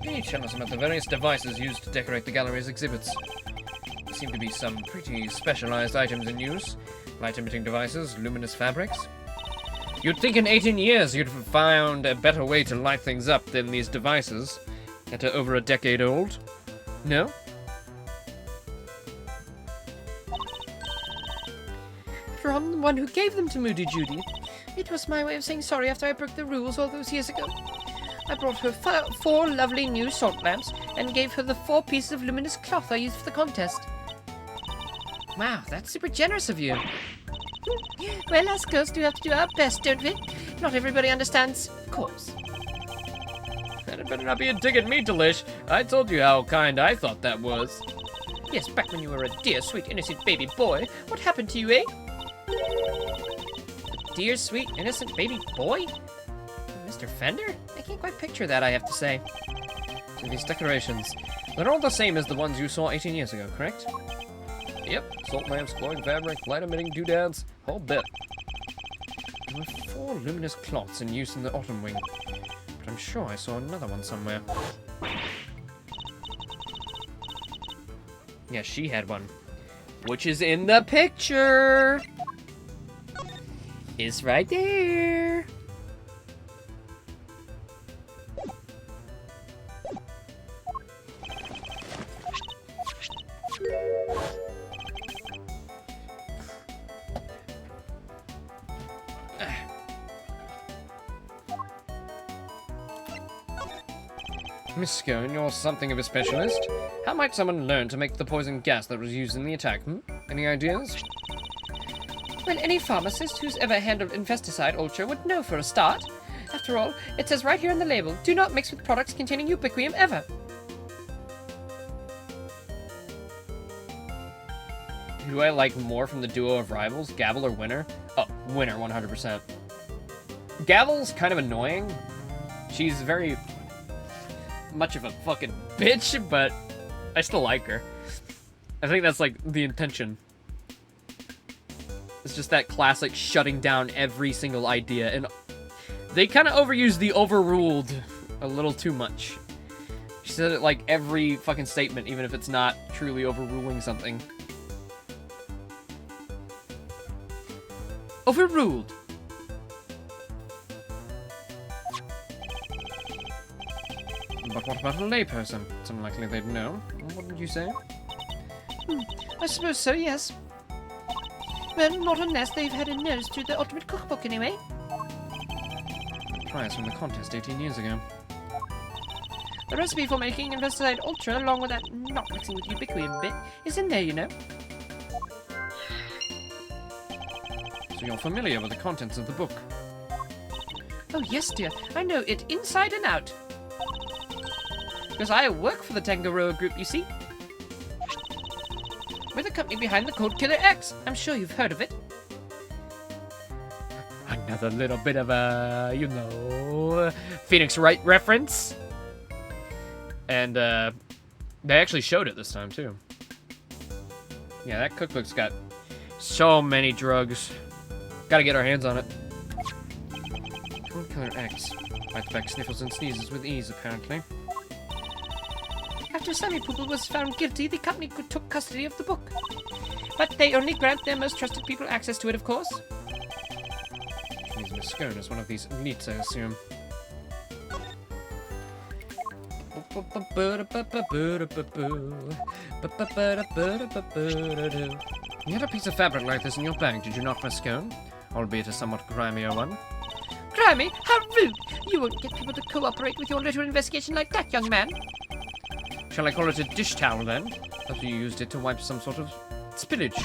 Can you tell us about the various devices used to decorate the gallery's exhibits? There seem to be some pretty specialized items in use. Light-emitting devices, luminous fabrics. You'd think in 18 years you'd have found a better way to light things up than these devices that are over a decade old. No? From the one who gave them to Moody Judy. It was my way of saying sorry after I broke the rules all those years ago. I brought her 4 lovely new salt lamps and gave her the 4 pieces of luminous cloth I used for the contest. Wow, that's super generous of you. Well, us girls do have to do our best, don't we? Not everybody understands, of course. And it better not be a dig at me, Delish. I told you how kind I thought that was. Yes, back when you were a dear, sweet, innocent baby boy. What happened to you, eh? A dear, sweet, innocent baby boy? Mr. Fender? I can't quite picture that, I have to say. So these decorations, they're all the same as the ones you saw 18 years ago, correct? Yep, salt lamps, glowing fabric, light-emitting doodads, whole bit. There were 4 luminous cloths in use in the autumn wing, but I'm sure I saw another one somewhere. Yeah, she had one. Which is in the picture! It's right there! Miss Scone, you're something of a specialist. How might someone learn to make the poison gas that was used in the attack, Any ideas? Well, any pharmacist who's ever handled infesticide ultra would know for a start. After all, it says right here on the label, do not mix with products containing ubiquium ever. Who do I like more from the duo of rivals, Gavel or Winner? Oh, Winner, 100%. Gavel's kind of annoying. She's very much of a fucking bitch, but I still like her. I think that's like the intention. It's just that classic shutting down every single idea. And they kind of overused the overruled a little too much. She said it like every fucking statement, even if it's not truly overruling something. Overruled. But what about a layperson? It's unlikely they'd know. What did you say? I suppose so, yes. Well, not unless they've had a nose through the Ultimate Cookbook anyway. Prize from the contest 18 years ago. The recipe for making Investigate Ultra, along with that not mixing with ubiquitin bit, is in there, you know. So you're familiar with the contents of the book? Oh, yes, dear. I know it inside and out. Because I work for the Tangaroa Group, you see. We're the company behind the Cold Killer X. I'm sure you've heard of it. Another little bit of a, you know, Phoenix Wright reference. And they actually showed it this time, too. Yeah, that cookbook's got so many drugs. Gotta get our hands on it. Cold Killer X. Fights back sniffles and sneezes with ease, apparently. After Sammy Poople was found guilty, the company took custody of the book. But they only grant their most trusted people access to it, of course. Which means Miss Scone is one of these elites, I assume. You had a piece of fabric like this in your bag, did you not, Miss Scone? Albeit a somewhat grimier one. Grimy? How rude! You won't get people to cooperate with your little investigation like that, young man. Shall I call it a dish towel, then? After you used it to wipe some sort of spillage.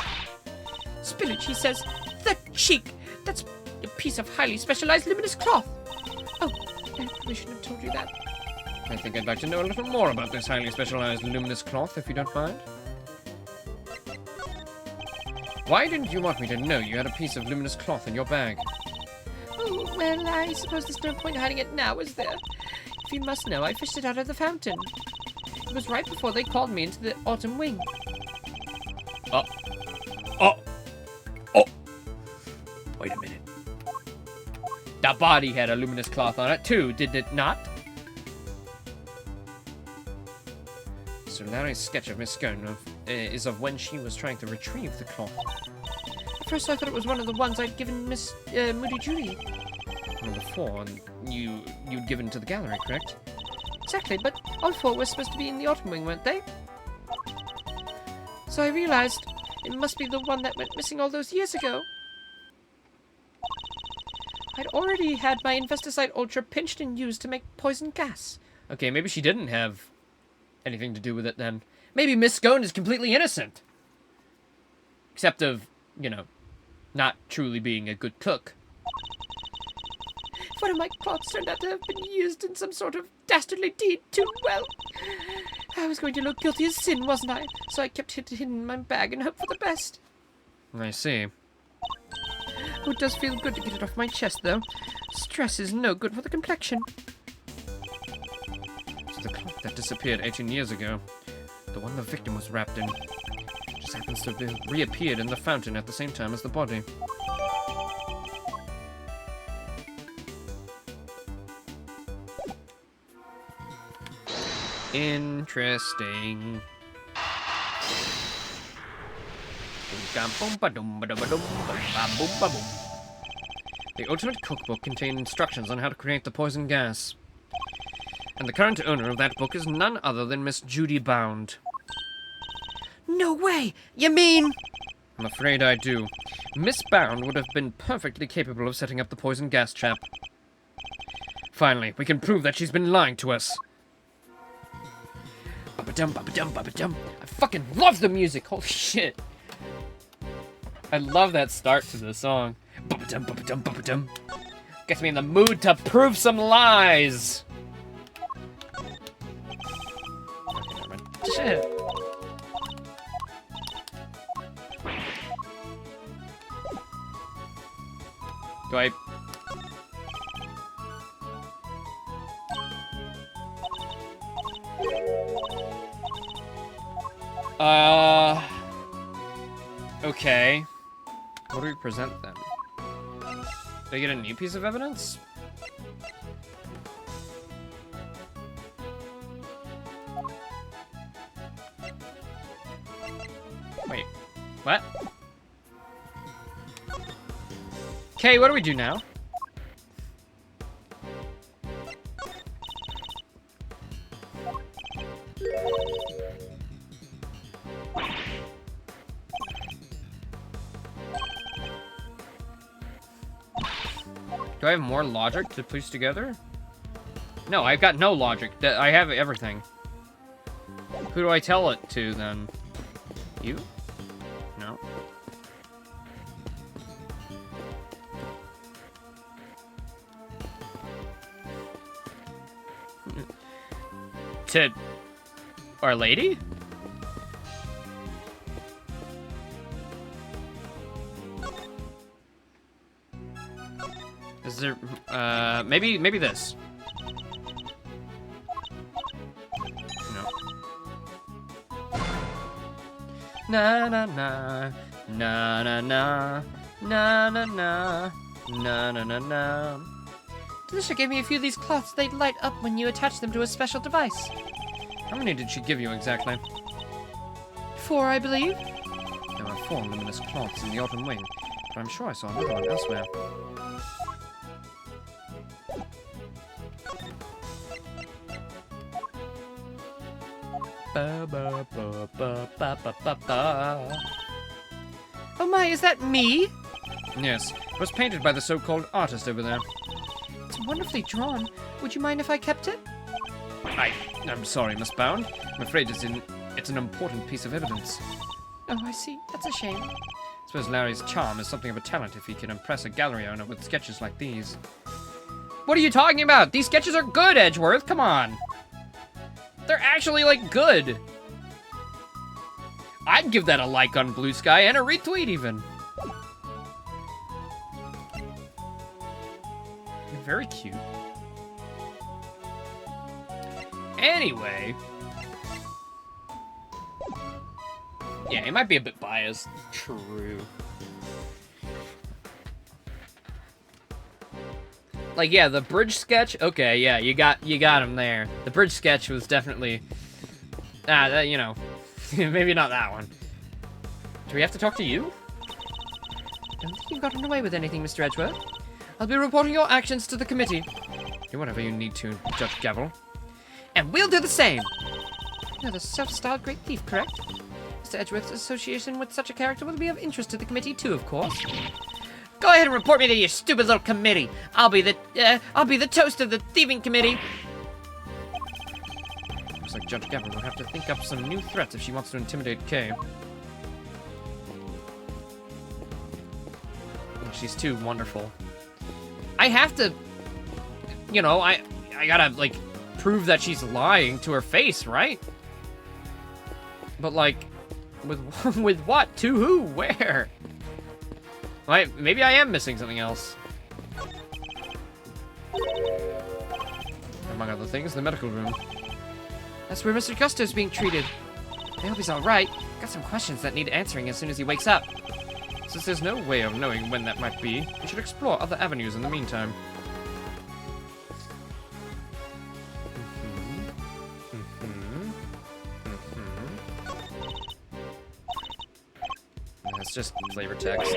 Spillage, he says. The cheek! That's a piece of highly specialized luminous cloth. Oh, I probably shouldn't have told you that. I think I'd like to know a little more about this highly specialized luminous cloth, if you don't mind. Why didn't you want me to know you had a piece of luminous cloth in your bag? Oh, well, I suppose there's no point hiding it now, is there? If you must know, I fished it out of the fountain. It was right before they called me into the autumn wing. Oh. Wait a minute. The body had a luminous cloth on it, too, did it not? So Larry's sketch of Miss Scone is of when she was trying to retrieve the cloth. At first I thought it was one of the ones I'd given Miss Moody Judy. One of the four you'd given to the gallery, correct? Exactly, but all four were supposed to be in the autumn wing, weren't they? So I realized it must be the one that went missing all those years ago. I'd already had my Investicide Ultra pinched and used to make poison gas. Okay, maybe she didn't have anything to do with it then. Maybe Miss Scone is completely innocent. Except of, you know, not truly being a good cook. One of my cloths turned out to have been used in some sort of dastardly deed too well. I was going to look guilty as sin, wasn't I? So I kept it hidden in my bag and hoped for the best. I see. Oh, it does feel good to get it off my chest, though. Stress is no good for the complexion. So the cloth that disappeared 18 years ago, the one the victim was wrapped in, just happens to have reappeared in the fountain at the same time as the body. Interesting. The Ultimate Cookbook contained instructions on how to create the poison gas. And the current owner of that book is none other than Miss Judy Bound. No way! You mean... I'm afraid I do. Miss Bound would have been perfectly capable of setting up the poison gas trap. Finally, we can prove that she's been lying to us. Ba-ba-dum, ba-ba-dum, ba-ba-dum. I fucking love the music! Holy shit! I love that start to the song. Ba-ba-dum, ba-ba-dum, ba-ba-dum. Gets me in the mood to prove some lies! Okay, never mind. Shit. Do I... Okay. What do we present then? Do I get a new piece of evidence? Wait, what? Okay, what do we do now? Do I have more logic to piece together? No, I've got no logic. I have everything. Who do I tell it to, then? You? No. To Our Lady? Is there, maybe this. No. Na na na, na na na, na na na, na na na na. Delisha gave me a few of these cloths. They light up when you attach them to a special device. How many did she give you exactly? 4, I believe. There were 4 luminous cloths in the autumn wing, but I'm sure I saw another one elsewhere. Ba, ba, ba, ba, ba, ba, ba, ba. Oh my, is that me? Yes, it was painted by the so-called artist over there. It's wonderfully drawn. Would you mind if I kept it? I'm sorry, Miss Bound. I'm afraid it's an important piece of evidence. Oh, I see. That's a shame. I suppose Larry's charm is something of a talent if he can impress a gallery owner with sketches like these. What are you talking about? These sketches are good, Edgeworth. Come on. They're actually, like, good. I'd give that a like on Blue Sky and a retweet, even. You're very cute. Anyway. Yeah, he might be a bit biased. True. Like, yeah, the bridge sketch. Okay, yeah, you got him there. The bridge sketch was definitely, you know, maybe not that one. Do we have to talk to you? I don't think you've gotten away with anything, Mr. Edgeworth. I'll be reporting your actions to the committee. Do whatever you need to, Judge Gavel. And we'll do the same. You're the self-styled great thief, correct? Mr. Edgeworth's association with such a character will be of interest to the committee too, of course. Go ahead and report me to your stupid little committee. I'll be the toast of the thieving committee. Looks like Judge Gavel will have to think up some new threats if she wants to intimidate Kay. She's too wonderful. I have to, you know, I gotta, like, prove that she's lying to her face, right? But, like, with what? To who? Where? Maybe I am missing something else. Among other things, the medical room. That's where Mr. Gusto's being treated. I hope he's alright. Got some questions that need answering as soon as he wakes up. Since there's no way of knowing when that might be, we should explore other avenues in the meantime. That's just flavor text.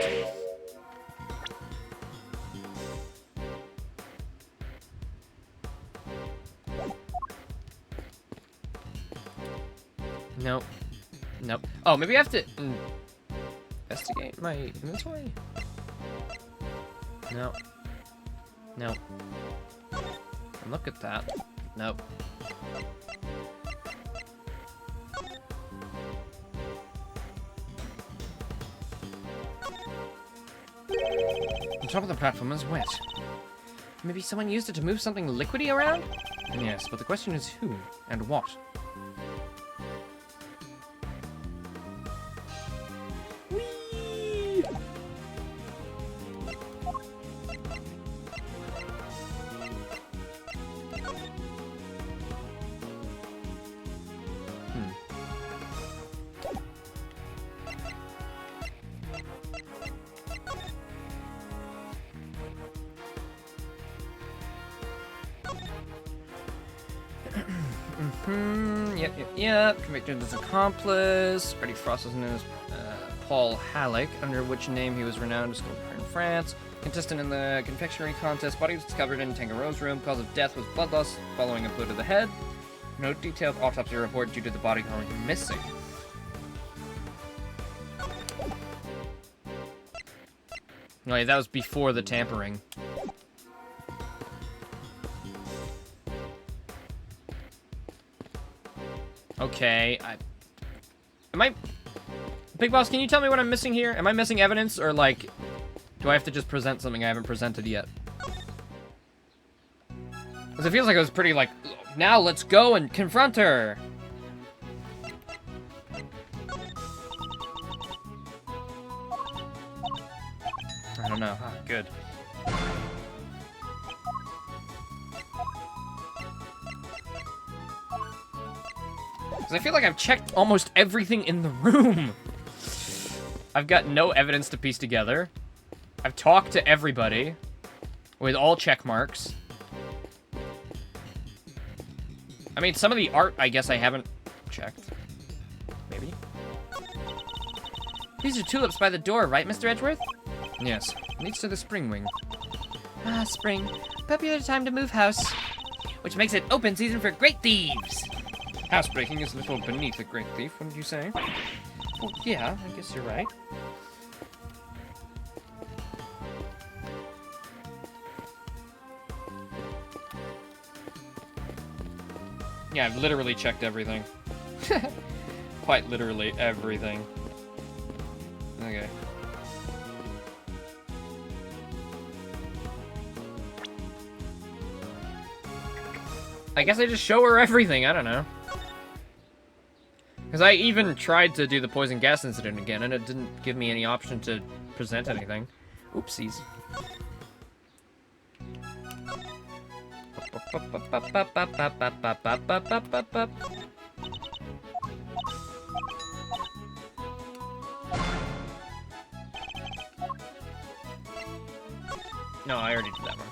Nope. Nope. Oh, maybe I have to investigate my inventory? No. Nope. And look at that. Nope. The top of the platform is wet. Maybe someone used it to move something liquidy around? Yes, but the question is who and what? Whee! Yep. Convicted as accomplice. Freddie Frost was known as Paul Halleck, under which name he was renowned as sculptor in France. Contestant in the confectionery contest. Body was discovered in Tangaro's room. Cause of death was blood loss following a blow to the head. No detailed autopsy report due to the body going missing. No, yeah, that was before the tampering. Okay, am I... Big Boss, can you tell me what I'm missing here? Am I missing evidence, or, like, do I have to just present something I haven't presented yet? Because it feels like it was pretty, like, now let's go and confront her! I don't know. Ah, good. Because I feel like I've checked almost everything in the room. I've got no evidence to piece together. I've talked to everybody with all check marks. I mean, some of the art, I guess I haven't checked. Maybe. These are tulips by the door, right, Mr. Edgeworth? Yes. Leads to the spring wing. Ah, spring. Popular time to move house. Which makes it open season for great thieves. Housebreaking is a little beneath a great thief, wouldn't you say? Well, yeah, I guess you're right. Yeah, I've literally checked everything. Quite literally everything. Okay. I guess I just show her everything, I don't know. Because I even tried to do the poison gas incident again, and it didn't give me any option to present anything. Oopsies. No, I already did that one.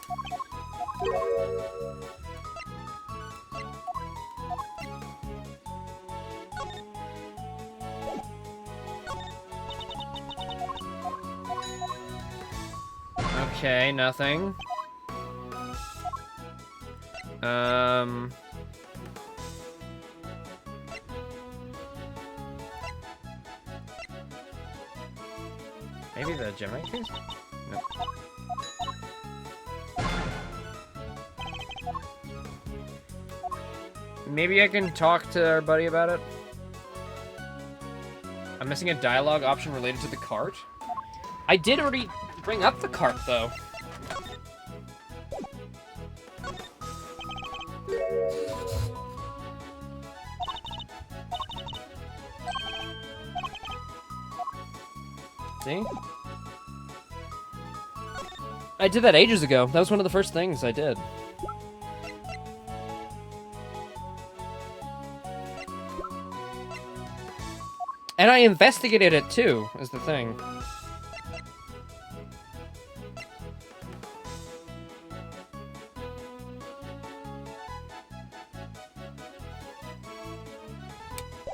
Okay, nothing. Maybe the Gemini case? Nope. Maybe I can talk to our buddy about it? I'm missing a dialogue option related to the cart? I did already bring up the cart, though. See? I did that ages ago. That was one of the first things I did. And I investigated it too, is the thing.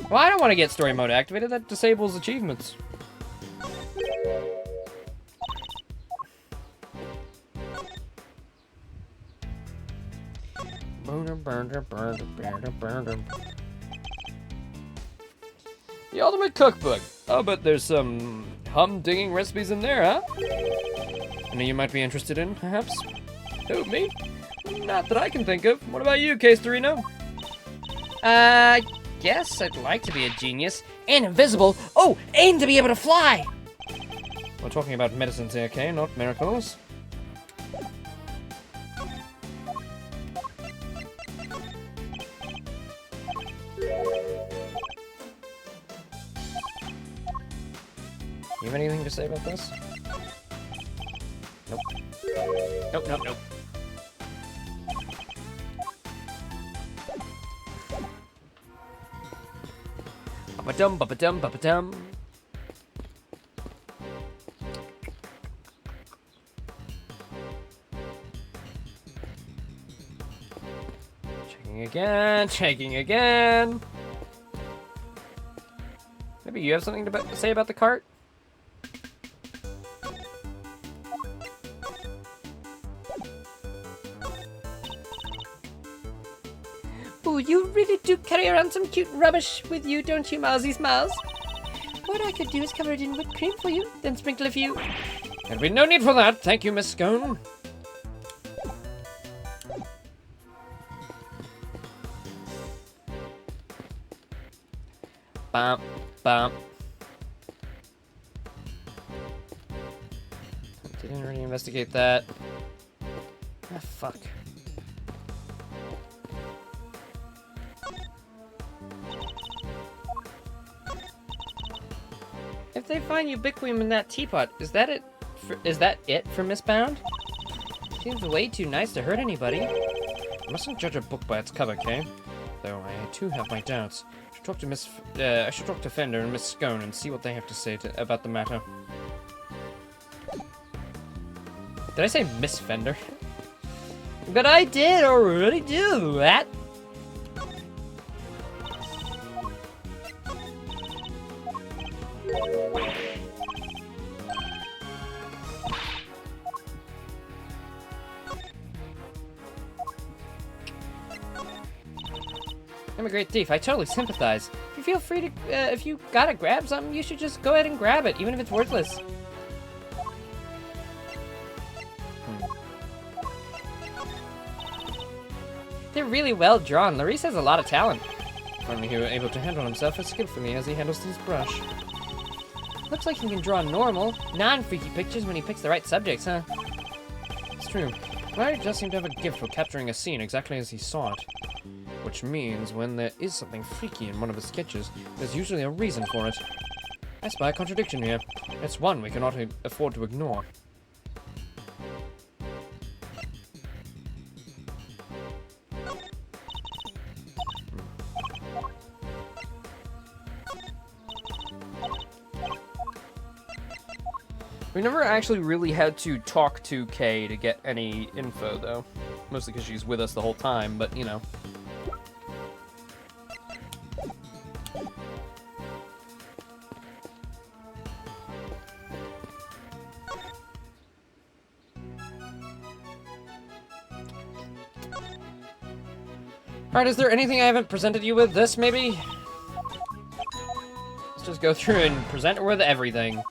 Well, I don't want to get story mode activated. That disables achievements. The ultimate cookbook. Oh, but there's some humdinging recipes in there, huh? I know you might be interested in, perhaps? Who, me? Not that I can think of. What about you, Case Torino? Guess I'd like to be a genius. And invisible. Oh, and to be able to fly! We're talking about medicines here, okay? Not miracles. You have anything to say about this? Nope. Nope, nope, nope. Ba-ba-dum, ba-ba-dum, ba-ba-dum. Checking Checking again, checking again. Maybe you have something to say about the cart? Ooh, you really do carry around some cute rubbish with you, don't you, Mousie Smiles? What I could do is cover it in whipped cream for you, then sprinkle a few. There'll be no need for that. Thank you, Miss Scone. Bump, bump. Didn't really investigate that. Ah, fuck. If they find ubiquium in that teapot, is that it? Is that it for Mistbound? Seems way too nice to hurt anybody. I mustn't judge a book by its cover, Kay. Though I too have my doubts. I should talk to Fender and Miss Scone and see what they have to say about the matter. Did I say Miss Fender? But I did already do that. I'm a great thief. I totally sympathize. If you feel free to, if you gotta grab something, you should just go ahead and grab it, even if it's worthless. They're really well drawn. Larice has a lot of talent. Finally, he was able to handle himself as skillfully as he handles his brush. Looks like he can draw normal, non-freaky pictures when he picks the right subjects, huh? It's true. Larry does seem to have a gift for capturing a scene exactly as he saw it. Which means when there is something freaky in one of his sketches, there's usually a reason for it. I spy a contradiction here. It's one we cannot afford to ignore. We never actually really had to talk to Kay to get any info, though. Mostly because she's with us the whole time, but, you know. Alright, is there anything I haven't presented you with? This, maybe? Let's just go through and present her with everything.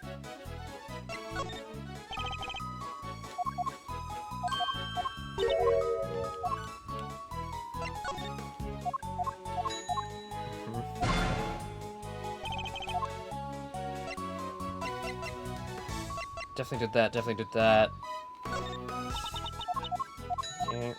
Definitely did that, definitely did that. Okay.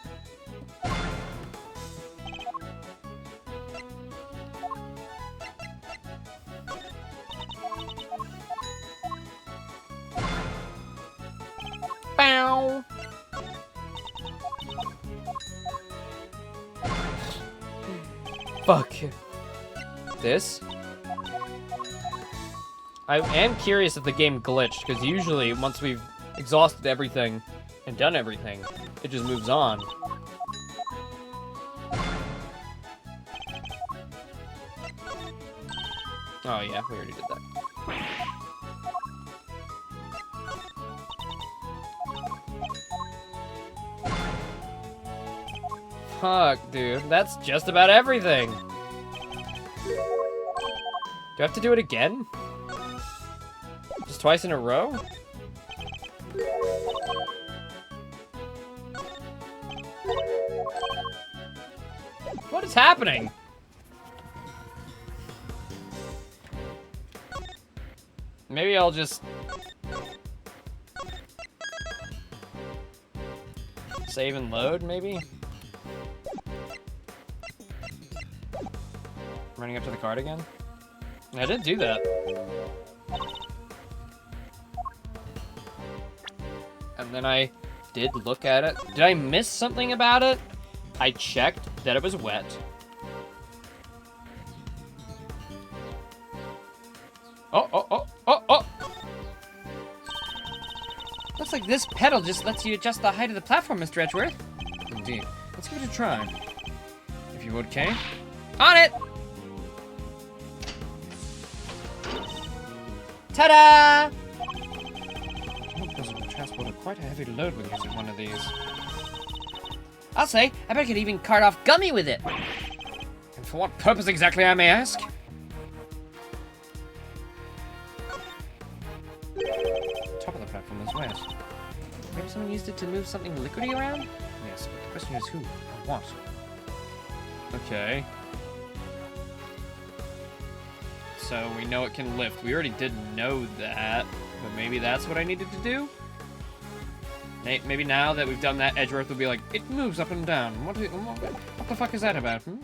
Bow! Fuck. This? I am curious if the game glitched, because usually once we've exhausted everything and done everything, it just moves on. Oh yeah, we already did that. Fuck, dude. That's just about everything. Do I have to do it again? Just twice in a row? What is happening? Maybe I'll just... save and load, maybe? Running up to the card again? I did do that. And then I did look at it. Did I miss something about it? I checked that it was wet. Oh! Looks like this pedal just lets you adjust the height of the platform, Mr. Edgeworth. Indeed. Let's give it a try. If you would, Kay. On it! Ta-da! Doesn't transport quite a heavy load with using one of these. I'll say, I bet I could even cart off Gummy with it. And for what purpose exactly, I may ask? Top of the platform is wet. Maybe someone used it to move something liquidy around? Yes, but the question is who or what? Okay. So we know it can lift. We already did know that, but maybe that's what I needed to do? Maybe now that we've done that, Edgeworth will be like, it moves up and down. What the fuck is that about? Hmm?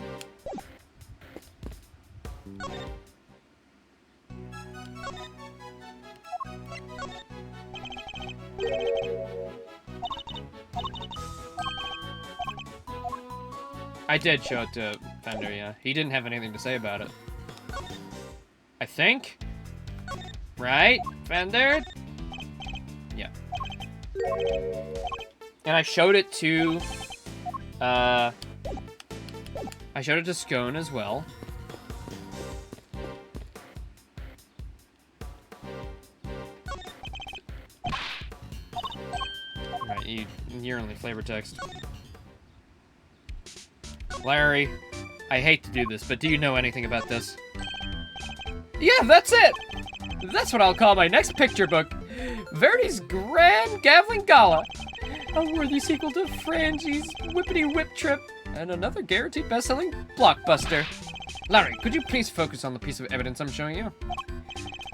I did show it to Fender, yeah. He didn't have anything to say about it. I think? Right, Fender? Yeah. And I showed it to, Scone as well. Right, you're only flavor text. Larry, I hate to do this, but do you know anything about this? Yeah, that's it! That's what I'll call my next picture book. Verdi's Grand Gaveling Gala. A worthy sequel to Frangie's Whippity Whip Trip. And another guaranteed best-selling blockbuster. Larry, could you please focus on the piece of evidence I'm showing you?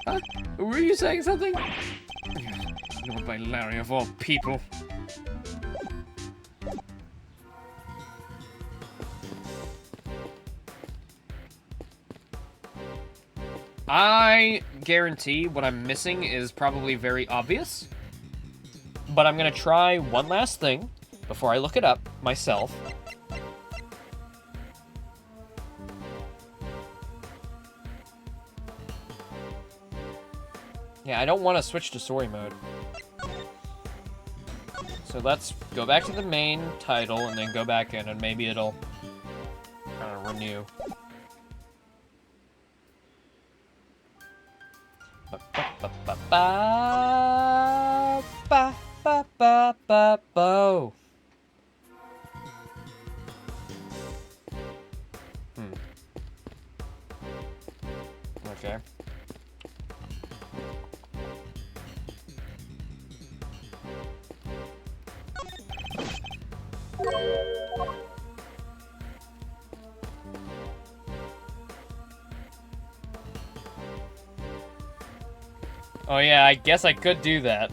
Huh? Were you saying something? Ignored by Larry of all people. I guarantee what I'm missing is probably very obvious. But I'm gonna try one last thing before I look it up myself. Yeah, I don't want to switch to story mode. So let's go back to the main title and then go back in and maybe it'll renew. Ba-ba-ba-ba-ba-ba-bo. Okay. Oh yeah, I guess I could do that.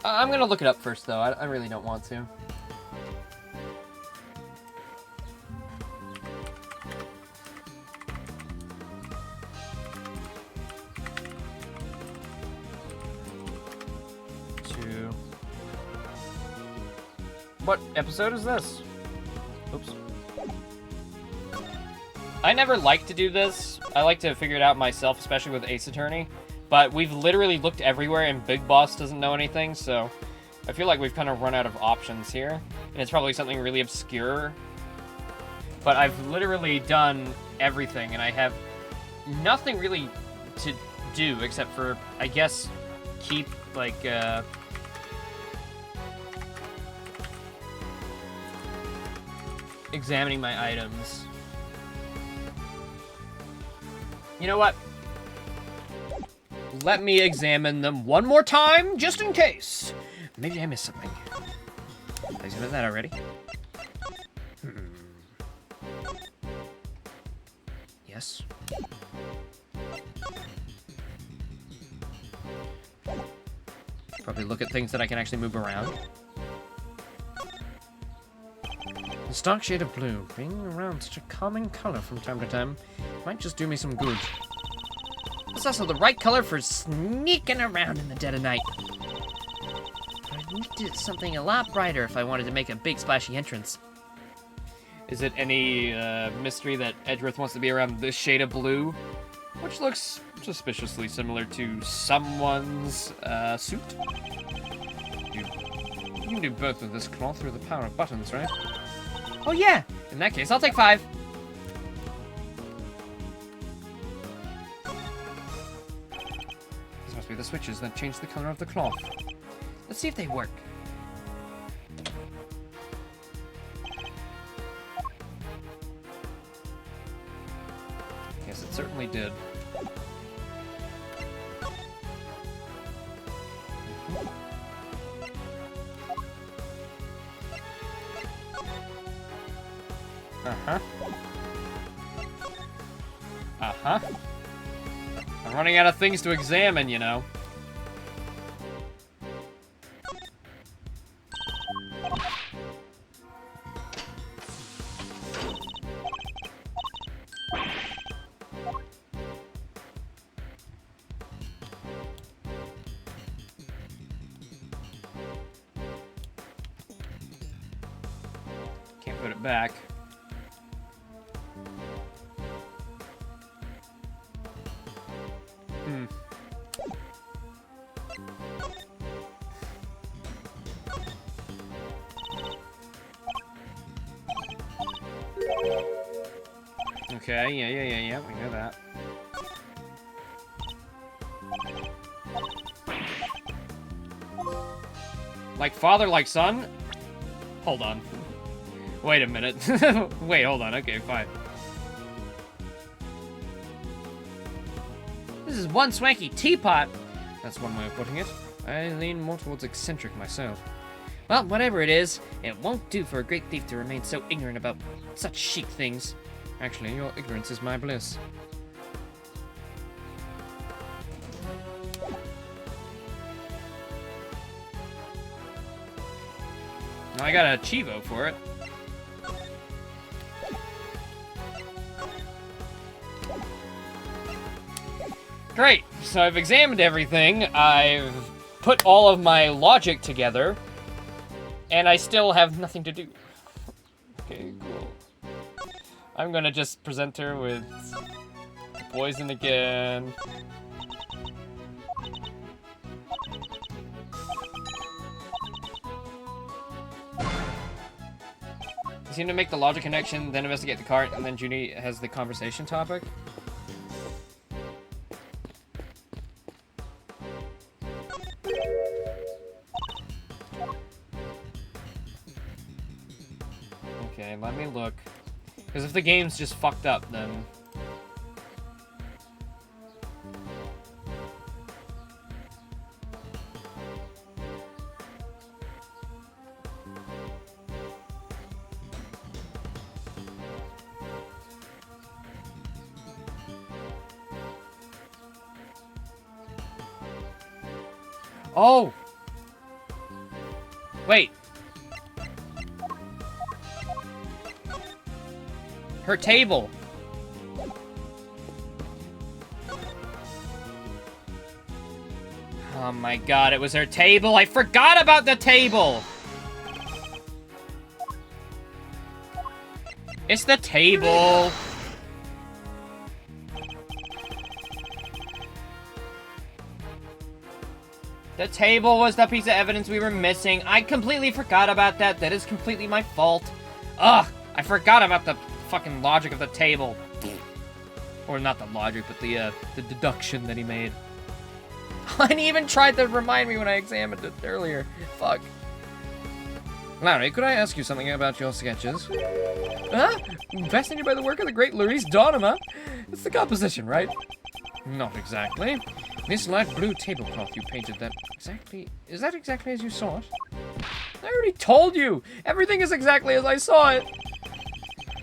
I'm gonna look it up first, though. I really don't want to. What episode is this? Oops. I never like to do this. I like to figure it out myself, especially with Ace Attorney. But we've literally looked everywhere and Big Boss doesn't know anything, so I feel like we've kind of run out of options here. And it's probably something really obscure. But I've literally done everything, and I have nothing really to do except for, I guess, keep, like, examining my items. You know what? Let me examine them one more time, just in case. Maybe I missed something. I examined that already. Yes. Probably look at things that I can actually move around. The stark shade of blue, being around such a calming color from time to time, might just do me some good. It's also the right color for sneaking around in the dead of night. I needed something a lot brighter if I wanted to make a big splashy entrance. Is it any mystery that Edgeworth wants to be around this shade of blue? Which looks suspiciously similar to someone's suit. You You can do both with this cloth through the power of buttons, right? Oh yeah! In that case, I'll take 5. These must be the switches that change the color of the cloth. Let's see if they work. Yes, it certainly did. Uh-huh. Uh-huh. I'm running out of things to examine, you know. Can't put it back. Okay, yeah, we know that. Like father, like son? Hold on. Wait a minute. Wait, hold on. Okay, fine. This is one swanky teapot. That's one way of putting it. I lean more towards eccentric myself. Well, whatever it is, it won't do for a great thief to remain so ignorant about such chic things. Actually, your ignorance is my bliss. I got a Chivo for it. Great, so I've examined everything, I've put all of my logic together, and I still have nothing to do. Okay, cool. I'm gonna just present her with poison again. You seem to make the logic connection, then investigate the cart, and then Junie has the conversation topic. Okay, let me look. Because if the game's just fucked up, then... Oh! Wait. Her table. Oh my god, it was her table. I forgot about the table. It's the table. The table was the piece of evidence we were missing. I completely forgot about that. That is completely my fault. Ugh, I forgot about the fucking logic of the table. Or not the logic, but the deduction that he made. And he even tried to remind me when I examined it earlier. Fuck. Larry, could I ask you something about your sketches? Huh? Fascinated by the work of the great Louise Donema? It's the composition, right? Not exactly. This light blue tablecloth you painted, is that exactly as you saw it? I already told you! Everything is exactly as I saw it!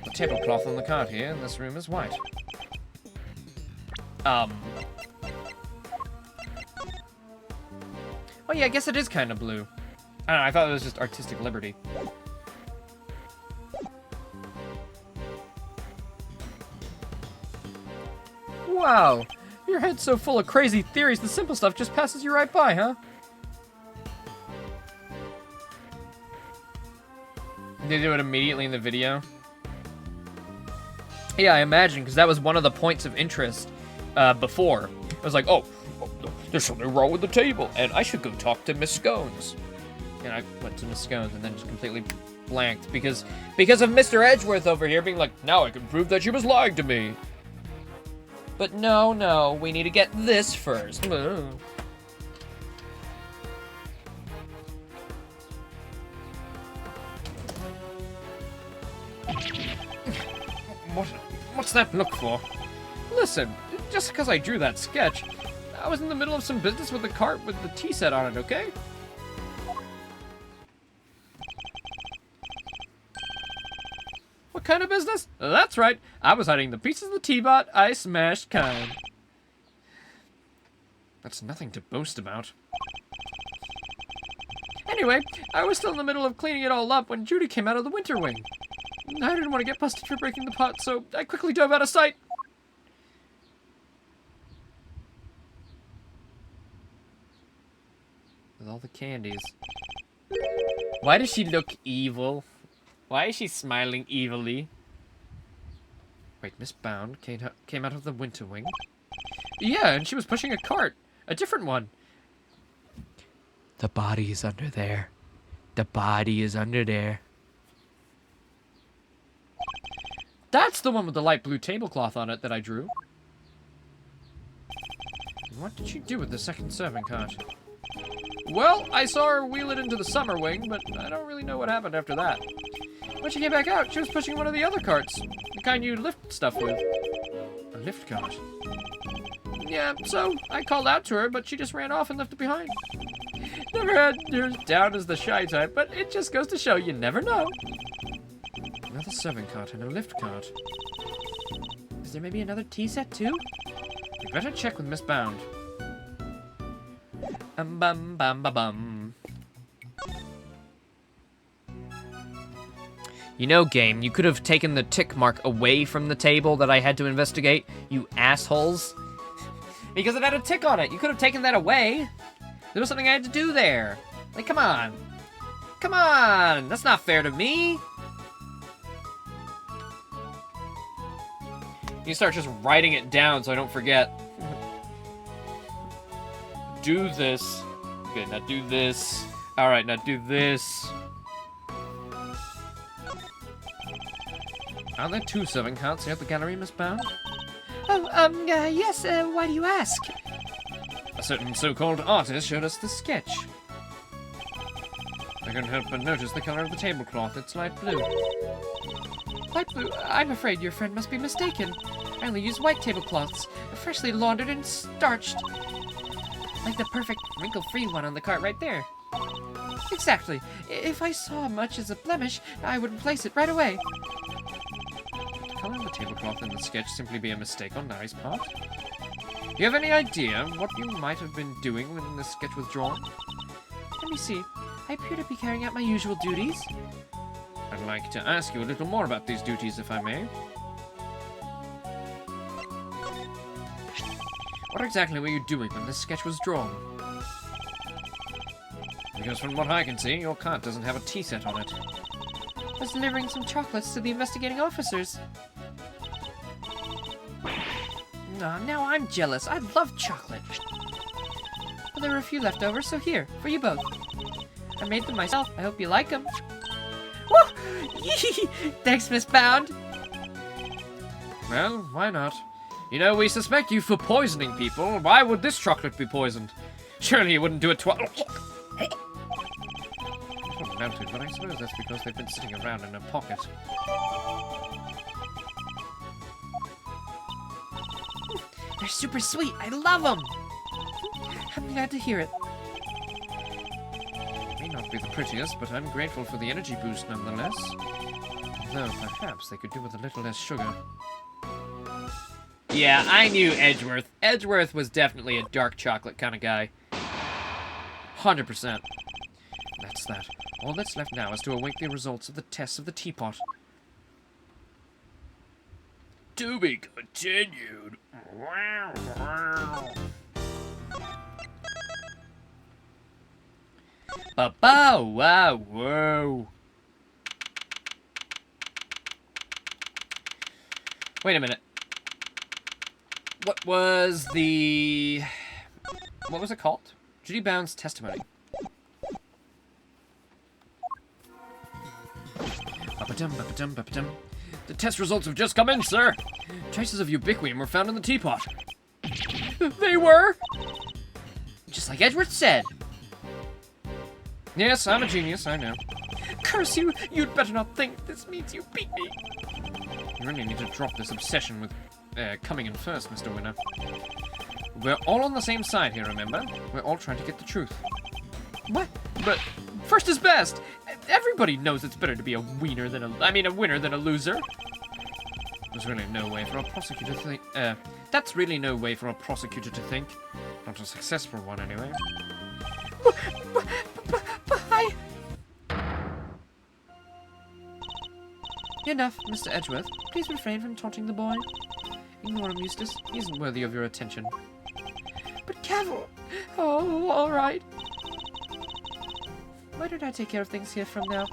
The tablecloth on the card here in this room is white. Oh yeah, I guess it is kind of blue. I don't know, I thought it was just artistic liberty. Wow! Your head's so full of crazy theories, the simple stuff just passes you right by, huh? Did they do it immediately in the video? Yeah, I imagine, because that was one of the points of interest before. It was like, oh, there's something wrong with the table, and I should go talk to Miss Scones. And I went to Miss Scones and then just completely blanked because of Mr. Edgeworth over here being like, now I can prove that she was lying to me. But no, we need to get this first. What's that look for? Listen, just because I drew that sketch, I was in the middle of some business with the cart with the tea set on it, okay? What kind of business? That's right, I was hiding the pieces of the teapot I smashed kind. That's nothing to boast about. Anyway, I was still in the middle of cleaning it all up when Judy came out of the winter wing. I didn't want to get busted for breaking the pot, so I quickly dove out of sight. With all the candies. Why does she look evil? Why is she smiling evilly? Wait, Miss Bound came out of the winter wing? Yeah, and she was pushing a cart. A different one. The body is under there. The body is under there. That's the one with the light blue tablecloth on it that I drew. What did she do with the second serving cart? Well, I saw her wheel it into the summer wing, but I don't really know what happened after that. When she came back out, she was pushing one of the other carts. The kind you lift stuff with. A lift cart? Yeah, so I called out to her, but she just ran off and left it behind. Never had her down as the shy type, but it just goes to show you never know. Another serving cart and a lift cart. Is there maybe another tea set too? We better check with Miss Bound. Bum bum bum. You know, game, you could have taken the tick mark away from the table that I had to investigate, you assholes. Because it had a tick on it. You could have taken that away. There was something I had to do there. Like, come on. Come on. That's not fair to me. You start just writing it down so I don't forget. Do this. Okay, now do this. Alright, now do this. Are there two serving carts here at the gallery, Miss Bound? Oh, yes, why do you ask? A certain so-called artist showed us the sketch. I couldn't help but notice the color of the tablecloth. It's light blue. Light blue? I'm afraid your friend must be mistaken. I only use white tablecloths, freshly laundered and starched. Like the perfect wrinkle-free one on the cart right there. Exactly. If I saw much as a blemish, I would replace it right away. Would the color of the tablecloth in the sketch simply be a mistake on Larry's part? Do you have any idea what you might have been doing when the sketch was drawn? Let me see. I appear to be carrying out my usual duties. I'd like to ask you a little more about these duties, if I may. What exactly were you doing when this sketch was drawn? Because from what I can see, your cart doesn't have a tea set on it. I was delivering some chocolates to the investigating officers. Now I'm jealous. I love chocolate. Well, there were a few left over, so here, for you both. I made them myself. I hope you like them. Woo! Thanks, Miss Bound. Well, why not? You know, we suspect you for poisoning people. Why would this chocolate be poisoned? Surely you wouldn't do it twice. It's not melted, but I suppose that's because they've been sitting around in a pocket. They're super sweet. I love them. I'm glad to hear it. May not be the prettiest, but I'm grateful for the energy boost nonetheless. Though perhaps they could do with a little less sugar. Yeah, I knew Edgeworth. Edgeworth was definitely a dark chocolate kind of guy. 100%. That's that. All that's left now is to await the results of the tests of the teapot. To be continued. Ba-ba, wow, whoa. Wait a minute. What was the... What was it called? Judy Bound's testimony. Ba-ba-dum, ba-ba-dum, ba-ba-dum. The test results have just come in, sir. Traces of ubiquium were found in the teapot. They were? Just like Edgeworth said. Yes, I'm a genius, I know. Curse you! You'd better not think this means you beat me. You really need to drop this obsession with coming in first, Mr. Winner. We're all on the same side here, remember? We're all trying to get the truth. What? But first is best. Everybody knows it's better to be a winner than a winner than a loser. There's really no way for a prosecutor to think. That's really no way for a prosecutor to think. Not a successful one, anyway. Bye. Enough, Mr. Edgeworth. Please refrain from taunting the boy. Ignore him, Eustace. He isn't worthy of your attention. But Cavil. Oh, all right. Why don't I take care of things here from now?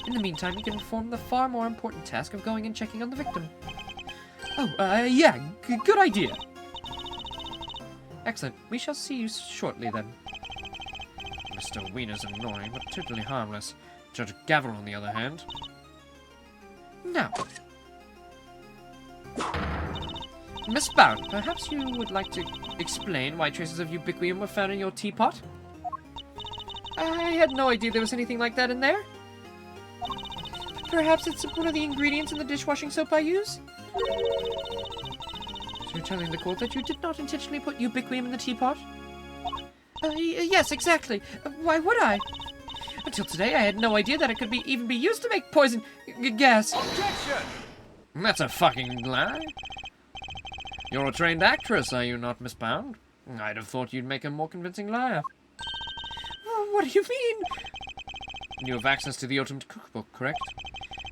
In the meantime, you can perform the far more important task of going and checking on the victim. Oh, yeah. Good idea. Excellent. We shall see you shortly then. Mr. Wiener's annoying, but totally harmless. Judge Gavel, on the other hand. Now, Miss Bound, perhaps you would like to explain why traces of ubiquium were found in your teapot? I had no idea there was anything like that in there. Perhaps it's one of the ingredients in the dishwashing soap I use? So you're telling the court that you did not intentionally put ubiquium in the teapot? Yes, exactly. Why would I? Until today, I had no idea that it could even be used to make poison gas. Objection! That's a fucking lie. You're a trained actress, are you not, Miss Bound? I'd have thought you'd make a more convincing liar. What do you mean? You have access to the Ultimate Cookbook, correct?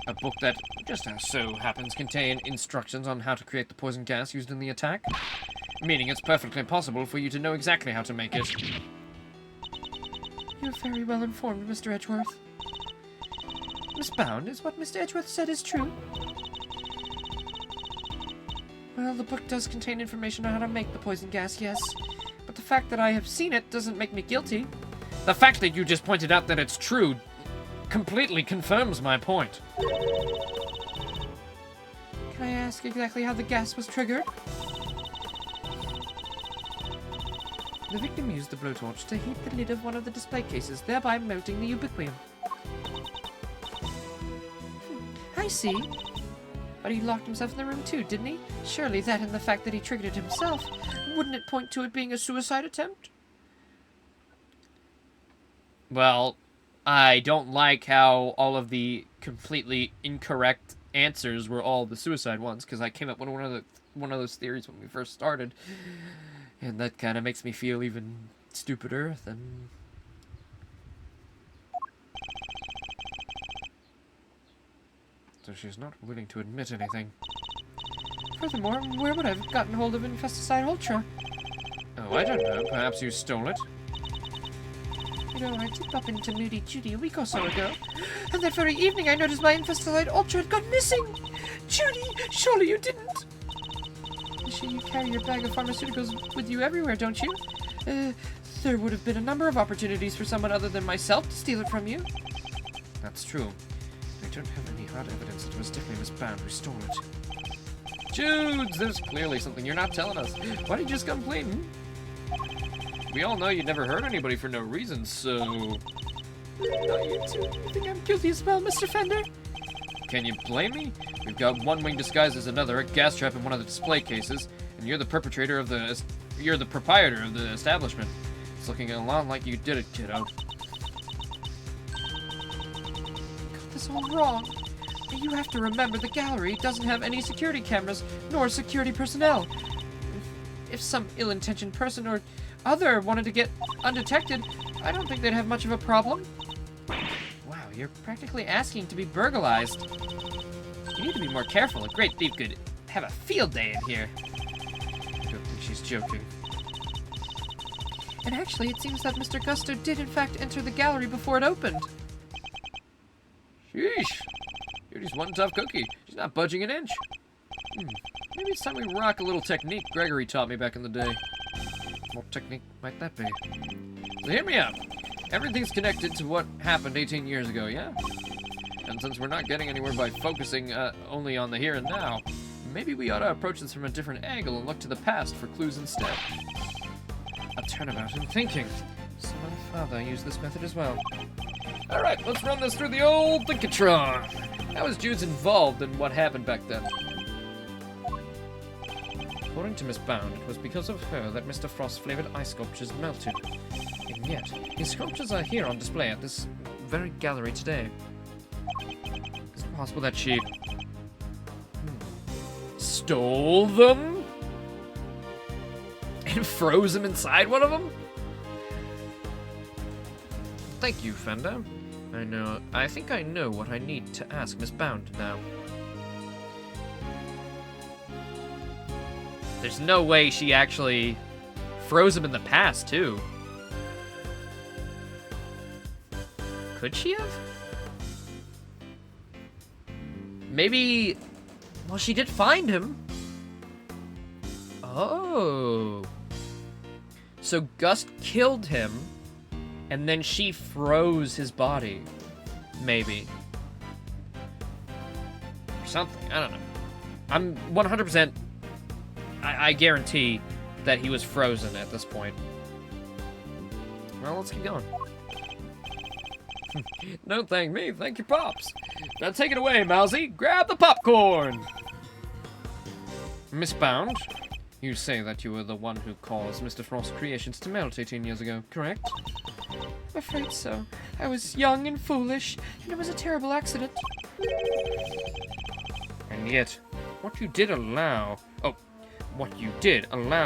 A book that, just as so happens, contain instructions on how to create the poison gas used in the attack. Meaning it's perfectly possible for you to know exactly how to make it. You're very well informed, Mr. Edgeworth. Miss Bound, is what Mr. Edgeworth said is true? Well, the book does contain information on how to make the poison gas, yes. But the fact that I have seen it doesn't make me guilty. The fact that you just pointed out that it's true completely confirms my point. Can I ask exactly how the gas was triggered? The victim used the blowtorch to heat the lid of one of the display cases, thereby melting the ubiquium. I see. But he locked himself in the room too, didn't he? Surely that and the fact that he triggered it himself, wouldn't it point to it being a suicide attempt? Well, I don't like how all of the completely incorrect answers were all the suicide ones, because I came up with one of those theories when we first started, and that kind of makes me feel even stupider than... So she's not willing to admit anything. Furthermore, where would I have gotten hold of Infesticide Ultra? Oh, I don't know. Perhaps you stole it? You know, I did bump into Moody Judy a week or so ago, and that very evening I noticed my Infesticide Ultra had gone missing! Judy, surely you didn't! You sure you carry your bag of pharmaceuticals with you everywhere, don't you? There would have been a number of opportunities for someone other than myself to steal it from you. That's true. I don't have any hard evidence that it was definitely Miss Bound who stole it. Judes, there's clearly something you're not telling us. Why did you just come clean? We all know you never hurt anybody for no reason, so... Not you too. You think I'm guilty as well, Mr. Fender? Can you blame me? We've got one wing disguised as another, a gas trap in one of the display cases, and you're the perpetrator of the... You're the proprietor of the establishment. It's looking a lot like you did it, kiddo. Got this all wrong. You have to remember the gallery doesn't have any security cameras, nor security personnel. If some ill-intentioned person or other wanted to get undetected, I don't think they'd have much of a problem. Wow, you're practically asking to be burglarized. You need to be more careful. A great thief could have a field day in here. I don't think she's joking. And actually, it seems that Mr. Gusto did in fact enter the gallery before it opened. Sheesh. You're just one tough cookie. She's not budging an inch. Maybe it's time we rock a little technique Gregory taught me back in the day. What technique might that be? So hear me out. Everything's connected to what happened 18 years ago, yeah? And since we're not getting anywhere by focusing only on the here and now, maybe we ought to approach this from a different angle and look to the past for clues instead. A turnabout in thinking. So my father used this method as well. Alright, let's run this through the old Thinkatron. How was Jude's involved in what happened back then? According to Miss Bound, it was because of her that Mr. Frost's flavored ice sculptures melted. And yet, his sculptures are here on display at this very gallery today. Is it possible that she Stole them? And froze them inside one of them? Thank you, Fender. I think I know what I need to ask Miss Bound now. There's no way she actually froze him in the past, too. Could she have? Maybe... Well, she did find him. Oh. So Gus killed him, and then she froze his body. Maybe. Or something. I don't know. I'm 100%... I guarantee that he was frozen at this point. Well, let's keep going. Don't thank me, thank your pops. Now take it away, Mousy. Grab the popcorn. Miss Bound, you say that you were the one who caused Mr. Frost's creations to melt 18 years ago, correct? I'm afraid so. I was young and foolish, and it was a terrible accident. And yet, what you did allowed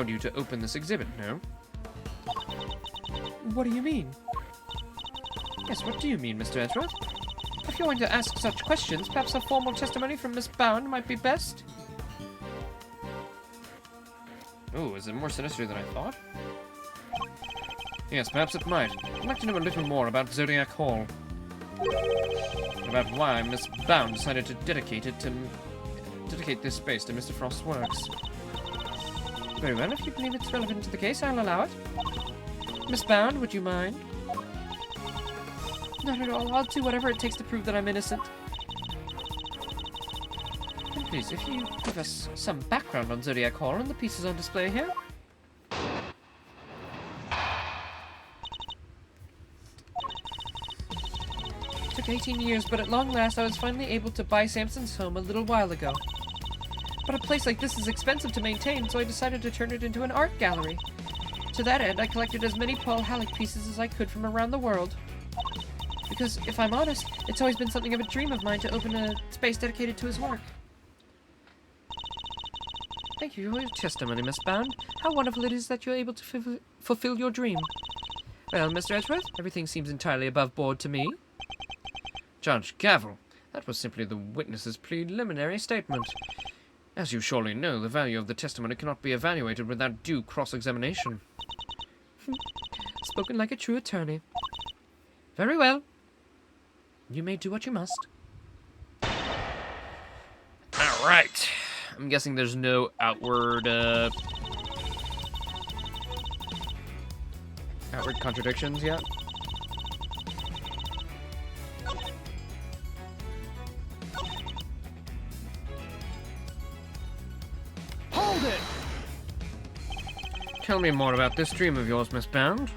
you to open this exhibit, no? What do you mean? Yes, what do you mean, Mr. Edgeworth? If you're going to ask such questions, perhaps a formal testimony from Miss Bound might be best. Oh, is it more sinister than I thought? Yes, perhaps it might. I'd like to know a little more about Zodiac Hall. About why Miss Bound decided to dedicate this space to Mr. Frost's works. Very well, if you believe it's relevant to the case, I'll allow it. Miss Bound, would you mind? Not at all. I'll do whatever it takes to prove that I'm innocent. And please, if you give us some background on Zodiac Hall and the pieces on display here. It took 18 years, but at long last I was finally able to buy Samson's home a little while ago. But a place like this is expensive to maintain, so I decided to turn it into an art gallery. To that end, I collected as many Paul Halleck pieces as I could from around the world. Because, if I'm honest, it's always been something of a dream of mine to open a space dedicated to his work. Thank you for your testimony, Miss Bound. How wonderful it is that you're able to fulfill your dream. Well, Mr. Edgeworth, everything seems entirely above board to me. Judge Gavel, that was simply the witness's preliminary statement. As you surely know, the value of the testimony cannot be evaluated without due cross-examination. Spoken like a true attorney. Very well. You may do what you must. Alright. I'm guessing there's no outward contradictions yet. Hold it! Tell me more about this dream of yours, Miss Bound.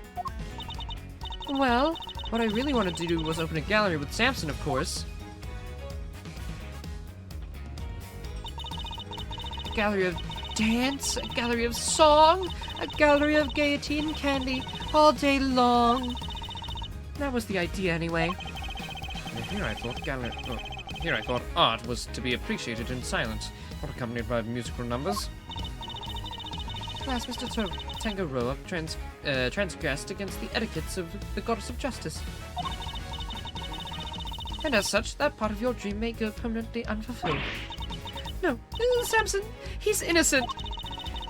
Well, what I really wanted to do was open a gallery with Samson, of course. A gallery of dance, a gallery of song, a gallery of gaiety and candy, all day long. That was the idea, anyway. And here I thought art was to be appreciated in silence, not accompanied by musical numbers. Alas, Mr. Tangaroa transgressed against the etiquettes of the goddess of justice. And as such, that part of your dream may go permanently unfulfilled. No, Samson, he's innocent.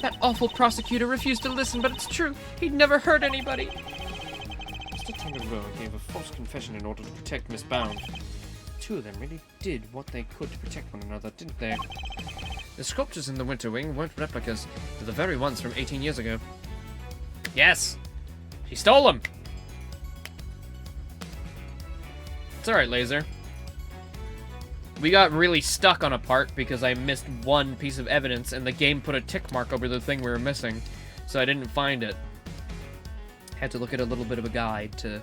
That awful prosecutor refused to listen, but it's true. He'd never hurt anybody. Mr. Tangaroa gave a false confession in order to protect Miss Bound. The two of them really did what they could to protect one another, didn't they? The sculptures in the Winter Wing weren't replicas, they're the very ones from 18 years ago. Yes! She stole them! It's alright, Laser. We got really stuck on a part because I missed one piece of evidence, and the game put a tick mark over the thing we were missing, so I didn't find it. Had to look at a little bit of a guide to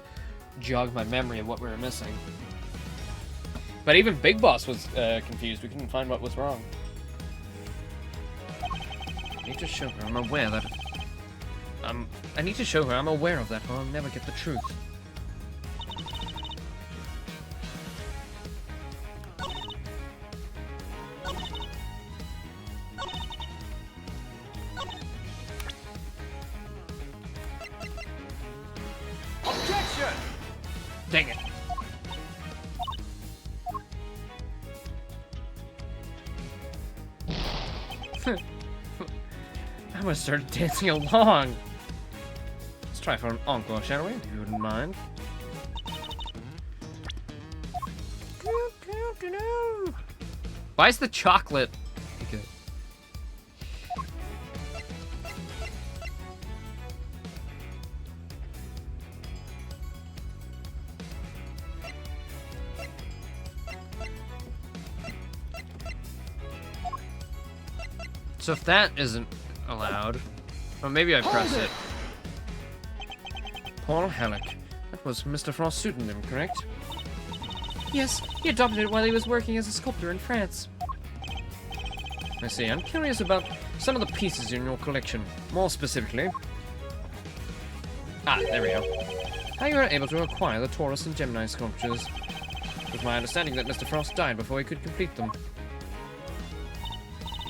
jog my memory of what we were missing. But even Big Boss was confused. We couldn't find what was wrong. I need to show her I'm aware that... I need to show her I'm aware of that, or I'll never get the truth. Objection! Dang it. I almost started dancing along. Let's try for an encore, shall we? If you wouldn't mind. Why is the chocolate good? So if that isn't allowed, or maybe I press it. Paul Halleck. That was Mr. Frost's pseudonym, correct? Yes, he adopted it while he was working as a sculptor in France. I see. I'm curious about some of the pieces in your collection. More specifically... Ah, there we go. How you were able to acquire the Taurus and Gemini sculptures. It was my understanding that Mr. Frost died before he could complete them.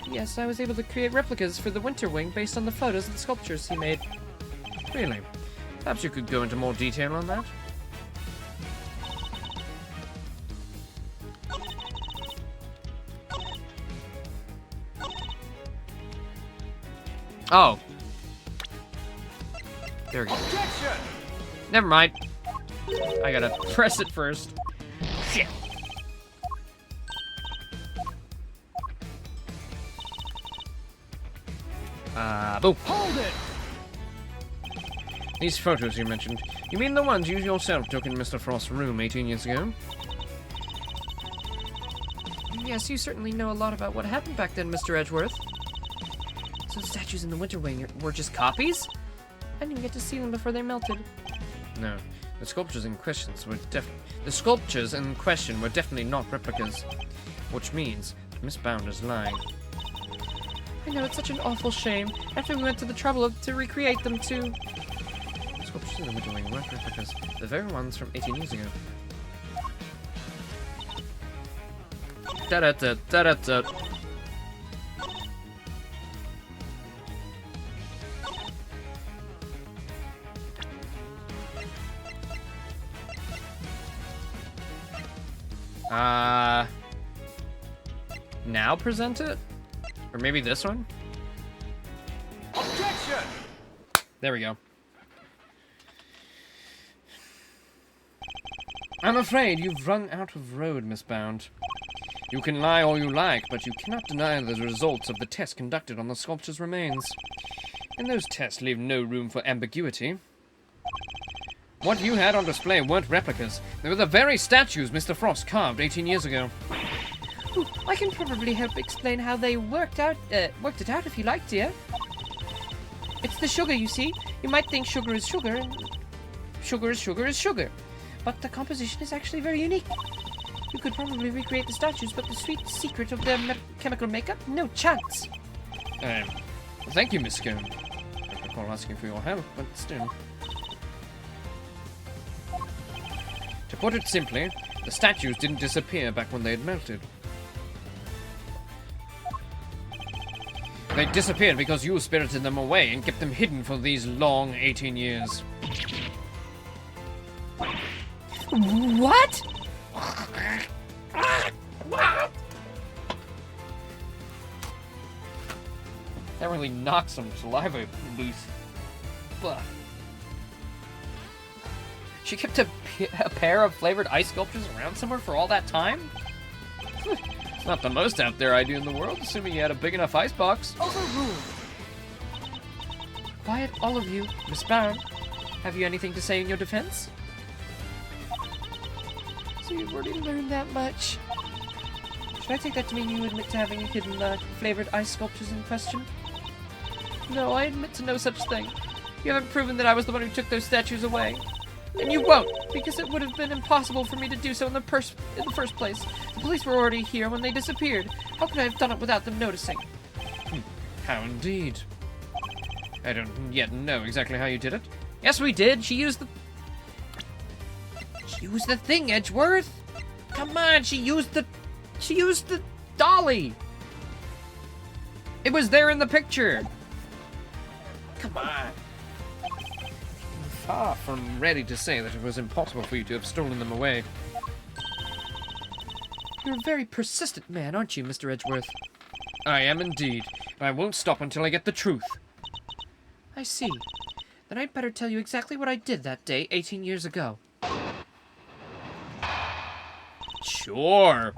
Yes, I was able to create replicas for the Winter Wing based on the photos of the sculptures he made. Really? Perhaps you could go into more detail on that? Oh. There we go. Objection! Never mind. I gotta press it first. Shit. Boom. Hold it! These photos you mentioned. You mean the ones you yourself took in Mr. Frost's room 18 years ago? Yes, you certainly know a lot about what happened back then, Mr. Edgeworth. So the statues in the Winter Wing were just copies? I didn't get to see them before they melted. No. The sculptures in question were definitely not replicas. Which means Miss Bound is lying. I know, it's such an awful shame. After we went to the trouble to recreate them, too. The sculptures in the Winter Wing weren't replicas. The very ones from 18 years ago. Da-da-da, da-da-da. Now present it? Or maybe this one? Objection! There we go. I'm afraid you've run out of road, Miss Bound. You can lie all you like, but you cannot deny the results of the tests conducted on the sculpture's remains. And those tests leave no room for ambiguity. What you had on display weren't replicas. They were the very statues Mr. Frost carved 18 years ago. Ooh, I can probably help explain how they worked it out if you like, dear. It's the sugar, you see. You might think sugar is sugar, and sugar is sugar is sugar. But the composition is actually very unique. You could probably recreate the statues, but the sweet secret of their chemical makeup? No chance. Thank you, Miss Scone. I don't recall asking for your help, but still. To put it simply, the statues didn't disappear back when they had melted. They disappeared because you spirited them away and kept them hidden for these long 18 years. What? That really knocked some saliva loose. Ugh. She kept a pair of flavored ice sculptures around somewhere for all that time? It's not the most out there idea in the world, assuming you had a big enough ice box. Overruled. Quiet, all of you. Miss Bound, have you anything to say in your defense? So you've already learned that much. Should I take that to mean you admit to having hidden the flavored ice sculptures in question? No, I admit to no such thing. You haven't proven that I was the one who took those statues away. And you won't, because it would have been impossible for me to do so in the first place. The police were already here when they disappeared. How could I have done it without them noticing? How indeed. I don't yet know exactly how you did it. Yes, we did. She used the thing, Edgeworth. Come on, she used the dolly. It was there in the picture. Come on. Far from ready to say that it was impossible for you to have stolen them away. You're a very persistent man, aren't you, Mr. Edgeworth? I am indeed. I won't stop until I get the truth. I see. Then I'd better tell you exactly what I did that day 18 years ago. Sure.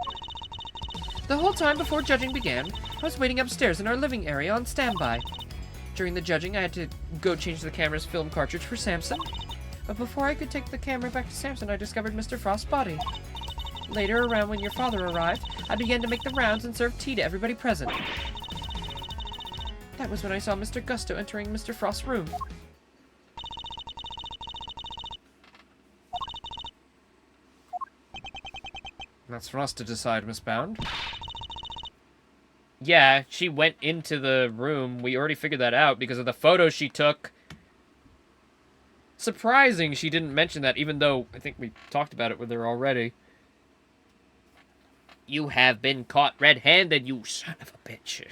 The whole time before judging began, I was waiting upstairs in our living area on standby. During the judging, I had to go change the camera's film cartridge for Samson. But before I could take the camera back to Samson, I discovered Mr. Frost's body. Later, around when your father arrived, I began to make the rounds and serve tea to everybody present. That was when I saw Mr. Gusto entering Mr. Frost's room. That's for us to decide, Miss Bound. Yeah, she went into the room. We already figured that out because of the photo she took. Surprising she didn't mention that, even though I think we talked about it with her already. You have been caught red-handed, you son of a bitch.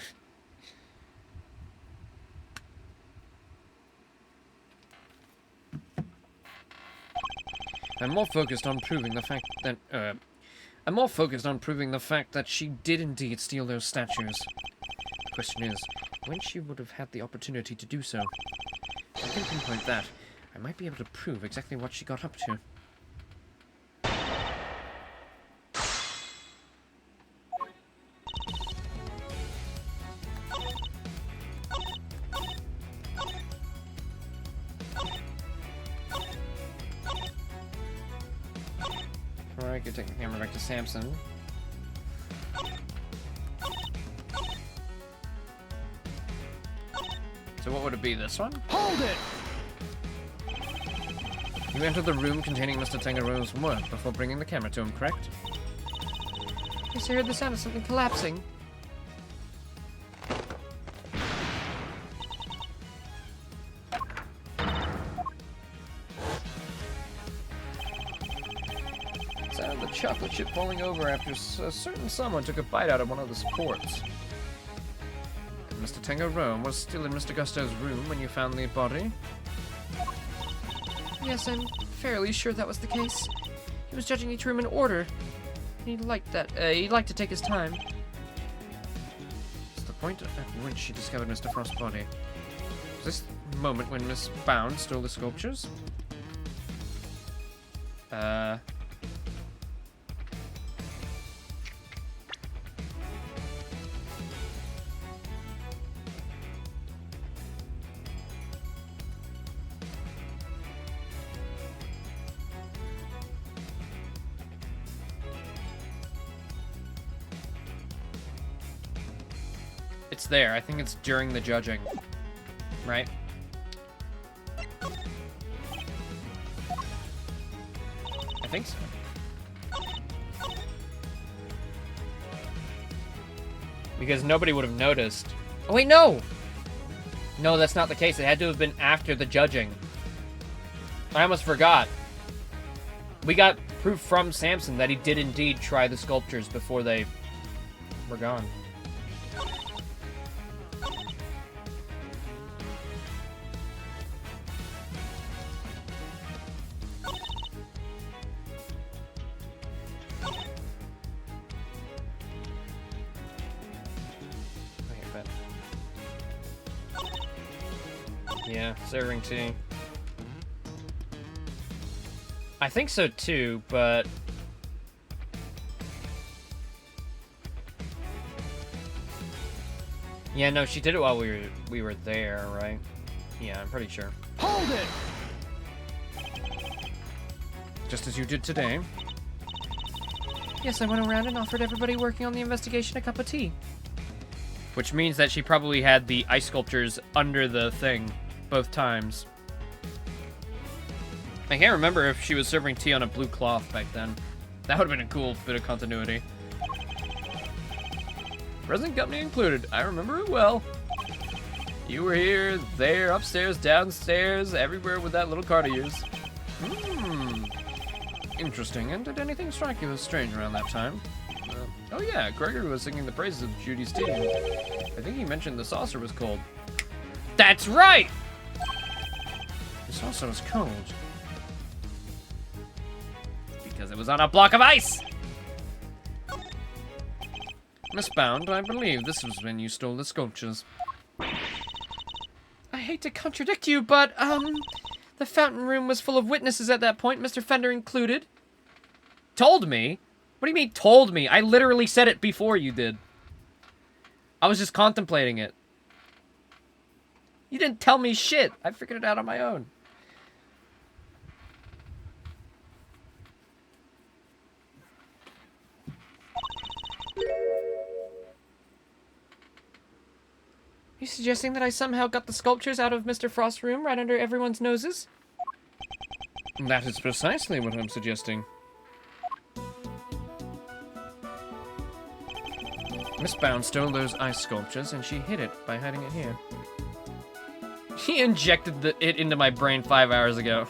I'm more focused on proving the fact that she did indeed steal those statues. The question is, when she would have had the opportunity to do so. If I can pinpoint that, I might be able to prove exactly what she got up to. Or I could take the camera back to Samson. So what would it be, this one? Hold it! You entered the room containing Mr. Tangaro's work before bringing the camera to him, correct? Yes, I heard the sound of something collapsing. Sound of the chocolate chip falling over after a certain someone took a bite out of one of the supports. And Mr. Tangaro was still in Mr. Gusto's room when you found the body? Yes, I'm fairly sure that was the case. He was judging each room in order. He liked that. He liked to take his time. It's the point at which she discovered Mr. Frost's body. Was this the moment when Miss Bound stole the sculptures? It's there. I think it's during the judging. Right? I think so. Because nobody would have noticed. Oh, wait, no! No, that's not the case. It had to have been after the judging. I almost forgot. We got proof from Samson that he did indeed try the sculptures before they were gone. Yeah, serving tea. I think so too, but... Yeah, no, she did it while we were there, right? Yeah, I'm pretty sure. Hold it! Just as you did today. Yes, I went around and offered everybody working on the investigation a cup of tea. Which means that she probably had the ice sculptures under the thing both times. I can't remember if she was serving tea on a blue cloth back then. That would have been a cool bit of continuity. Present company included. I remember it well. You were here, there, upstairs, downstairs, everywhere with that little cart of yours. Interesting. And did anything strike you as strange around that time? Oh yeah, Gregory was singing the praises of Judy's tea. I think he mentioned the saucer was cold. That's right! The saucer was cold. Because it was on a block of ice! Miss Bound, I believe this was when you stole the sculptures. I hate to contradict you, but, the fountain room was full of witnesses at that point, Mr. Fender included. Told me? What do you mean, told me? I literally said it before you did. I was just contemplating it. You didn't tell me shit. I figured it out on my own. Are you suggesting that I somehow got the sculptures out of Mr. Frost's room right under everyone's noses? That is precisely what I'm suggesting. Miss Bound stole those ice sculptures, and she hid it by hiding it here. She injected it into my brain 5 hours ago.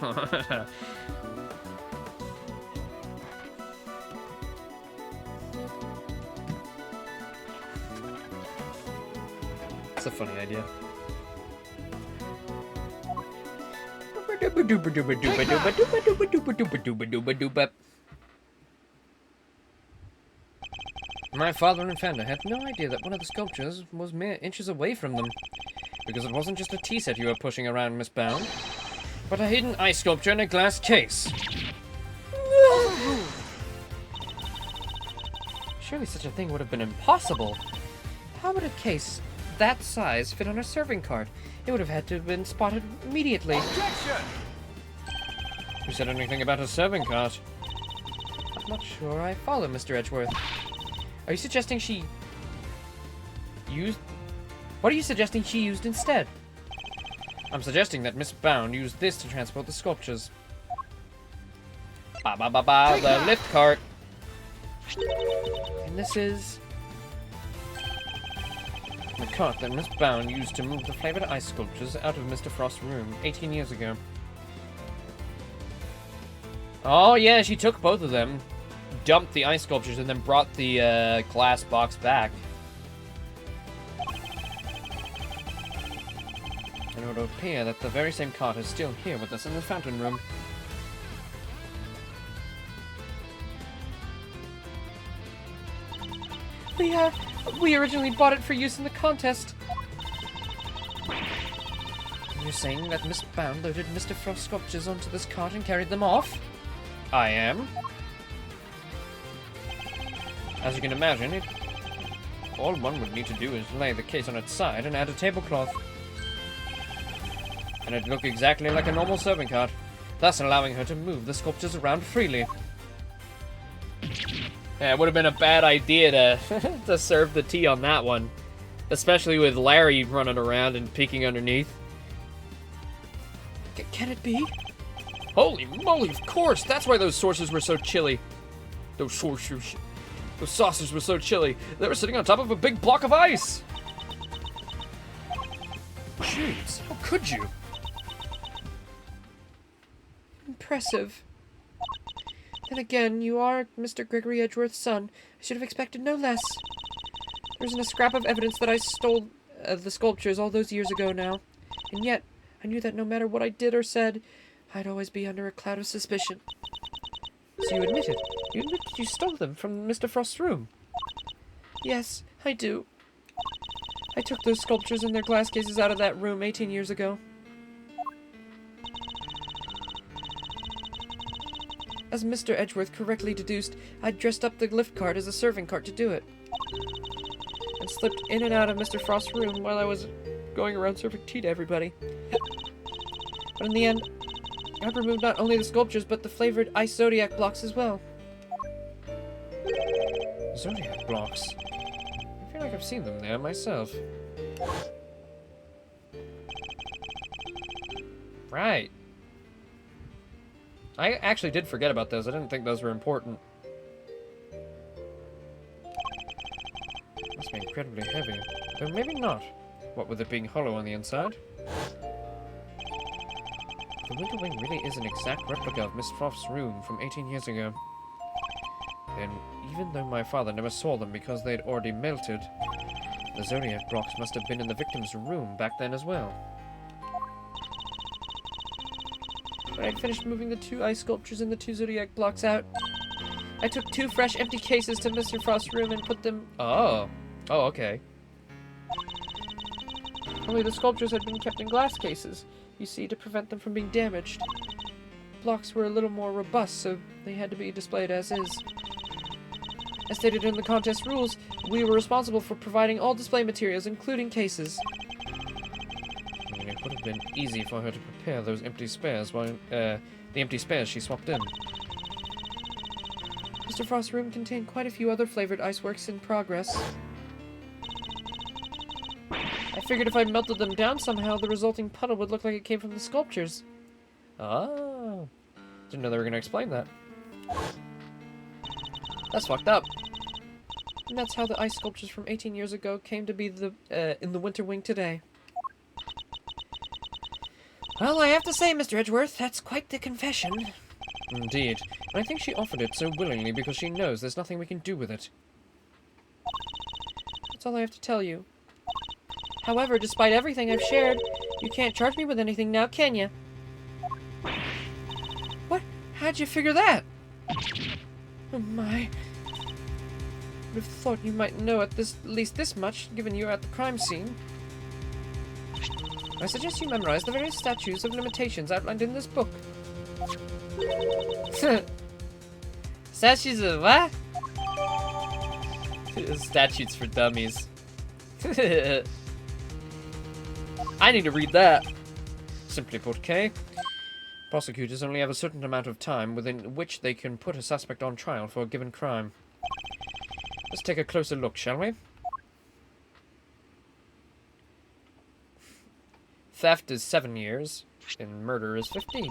It's a funny idea. My father and Fender had no idea that one of the sculptures was mere inches away from them. Because it wasn't just a tea set you were pushing around, Miss Bound, but a hidden ice sculpture in a glass case. Surely such a thing would have been impossible. How would a case that size fit on a serving cart? It would have had to have been spotted immediately. Objection! Who said anything about a serving cart? I'm not sure I follow, Mr. Edgeworth. Are you suggesting she used... What are you suggesting she used instead? I'm suggesting that Miss Bound used this to transport the sculptures. Ba-ba-ba-ba, the lift cart. And this is... The cart that Miss Bound used to move the flavored ice sculptures out of Mr. Frost's room 18 years ago. Oh yeah, she took both of them, dumped the ice sculptures, and then brought the glass box back. And it would appear that the very same cart is still here with us in the fountain room. We originally bought it for use in the contest. You're saying that Miss Bound loaded Mr. Frost's sculptures onto this cart and carried them off? I am. As you can imagine, all one would need to do is lay the case on its side and add a tablecloth. And it'd look exactly like a normal serving cart, thus allowing her to move the sculptures around freely. Yeah, it would have been a bad idea to, to serve the tea on that one. Especially with Larry running around and peeking underneath. Can it be? Holy moly, of course! That's why those saucers were so chilly. Those saucers were so chilly. They were sitting on top of a big block of ice! Jeez, how could you? Impressive. Then again, you are Mr. Gregory Edgeworth's son. I should have expected no less. There isn't a scrap of evidence that I stole the sculptures all those years ago now. And yet, I knew that no matter what I did or said, I'd always be under a cloud of suspicion. So you admit it? You admit that you stole them from Mr. Frost's room? Yes, I do. I took those sculptures and their glass cases out of that room 18 years ago. As Mr. Edgeworth correctly deduced, I'd dressed up the lift cart as a serving cart to do it. And slipped in and out of Mr. Frost's room while I was going around serving tea to everybody. But in the end, I removed not only the sculptures, but the flavored ice zodiac blocks as well. Zodiac blocks. I feel like I've seen them there myself. Right. I actually did forget about those. I didn't think those were important. Must be incredibly heavy. Though maybe not. What with it being hollow on the inside? The Winter Wing really is an exact replica of Miss Frost's room from 18 years ago. And even though my father never saw them because they'd already melted, the Zodiac blocks must have been in the victim's room back then as well. When I'd finished moving the 2 ice sculptures and the 2 Zodiac blocks out, I took 2 fresh empty cases to Mr. Frost's room and put them... Oh, okay. Only the sculptures had been kept in glass cases, you see, to prevent them from being damaged. Blocks were a little more robust, so they had to be displayed as is. As stated in the contest rules, we were responsible for providing all display materials, including cases. I mean, it would have been easy for her to prepare those empty spares while, the empty spares she swapped in. Mr. Frost's room contained quite a few other flavored ice works in progress. I figured if I melted them down somehow, the resulting puddle would look like it came from the sculptures. Oh. Didn't know they were going to explain that. That's fucked up. And that's how the ice sculptures from 18 years ago came to be in the Winter Wing today. Well, I have to say, Mr. Edgeworth, that's quite the confession. Indeed. And I think she offered it so willingly because she knows there's nothing we can do with it. That's all I have to tell you. However, despite everything I've shared, you can't charge me with anything now, can you? What? How'd you figure that? Oh my. Would have thought you might know at least this much, given you're at the crime scene. I suggest you memorize the various statutes of limitations outlined in this book. Statutes of what? Statutes for dummies. I need to read that. Simply put, Kay, prosecutors only have a certain amount of time within which they can put a suspect on trial for a given crime. Let's take a closer look, shall we? Theft is 7 years, and murder is 15.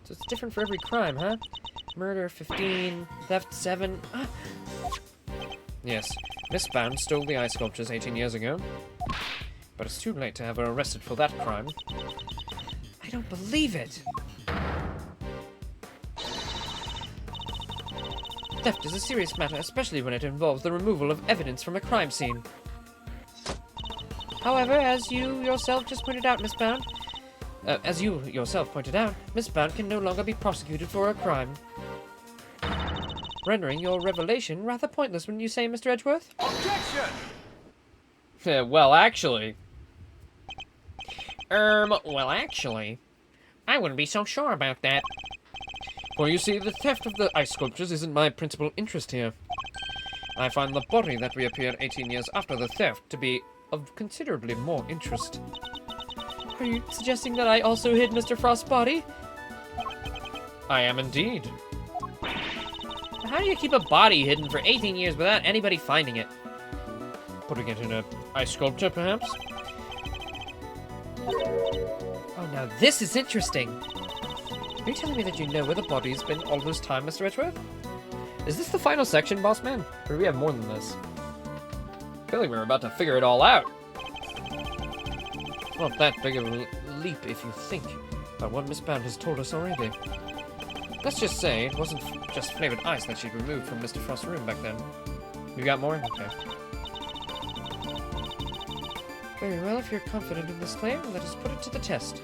So it's different for every crime, huh? Murder, 15, theft, 7. Ah. Yes, Miss Bound stole the ice sculptures 18 years ago. But it's too late to have her arrested for that crime. I don't believe it! Theft is a serious matter, especially when it involves the removal of evidence from a crime scene. However, as you yourself just pointed out, Miss Bound, Miss Bound can no longer be prosecuted for a crime. Rendering your revelation rather pointless, wouldn't you say, Mr. Edgeworth? Objection! Well, actually, I wouldn't be so sure about that. Well, you see, the theft of the ice sculptures isn't my principal interest here. I find the body that reappeared 18 years after the theft to be of considerably more interest. Are you suggesting that I also hid Mr. Frost's body? I am indeed. How do you keep a body hidden for 18 years without anybody finding it? Putting it in an ice sculpture, perhaps? Oh, now this is interesting. Are you telling me that you know where the body's been all this time, Mr. Edgeworth? Is this the final section, boss man? Or do we have more than this? I feel like we're about to figure it all out. It's not that big of a leap if you think about what Miss Bound has told us already. Let's just say it wasn't just flavored ice that she'd removed from Mr. Frost's room back then. You got more? Okay. Very well, if you're confident in this claim, let us put it to the test.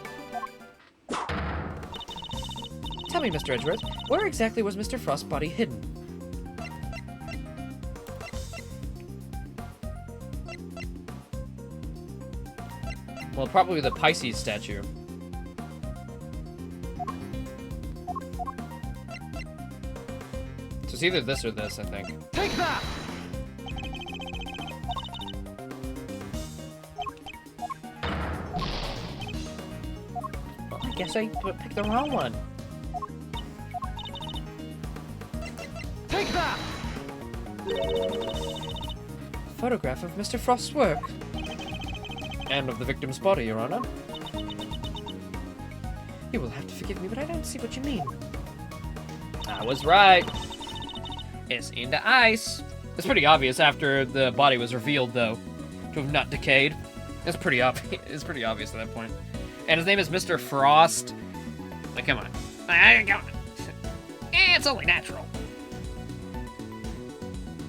Tell me, Mr. Edgeworth, where exactly was Mr. Frost's body hidden? Well, probably the Pisces statue. So it's either this or this, I think. Take that! Well, I guess I picked the wrong one. Take that! Photograph of Mr. Frost's work. And of the victim's body, Your Honor. You will have to forgive me, but I don't see what you mean. I was right. It's into ice. It's pretty obvious after the body was revealed, though, to have not decayed. It's pretty obvious. It's pretty obvious at that point. And his name is Mr. Frost. Like, come on. Come on. It's only natural.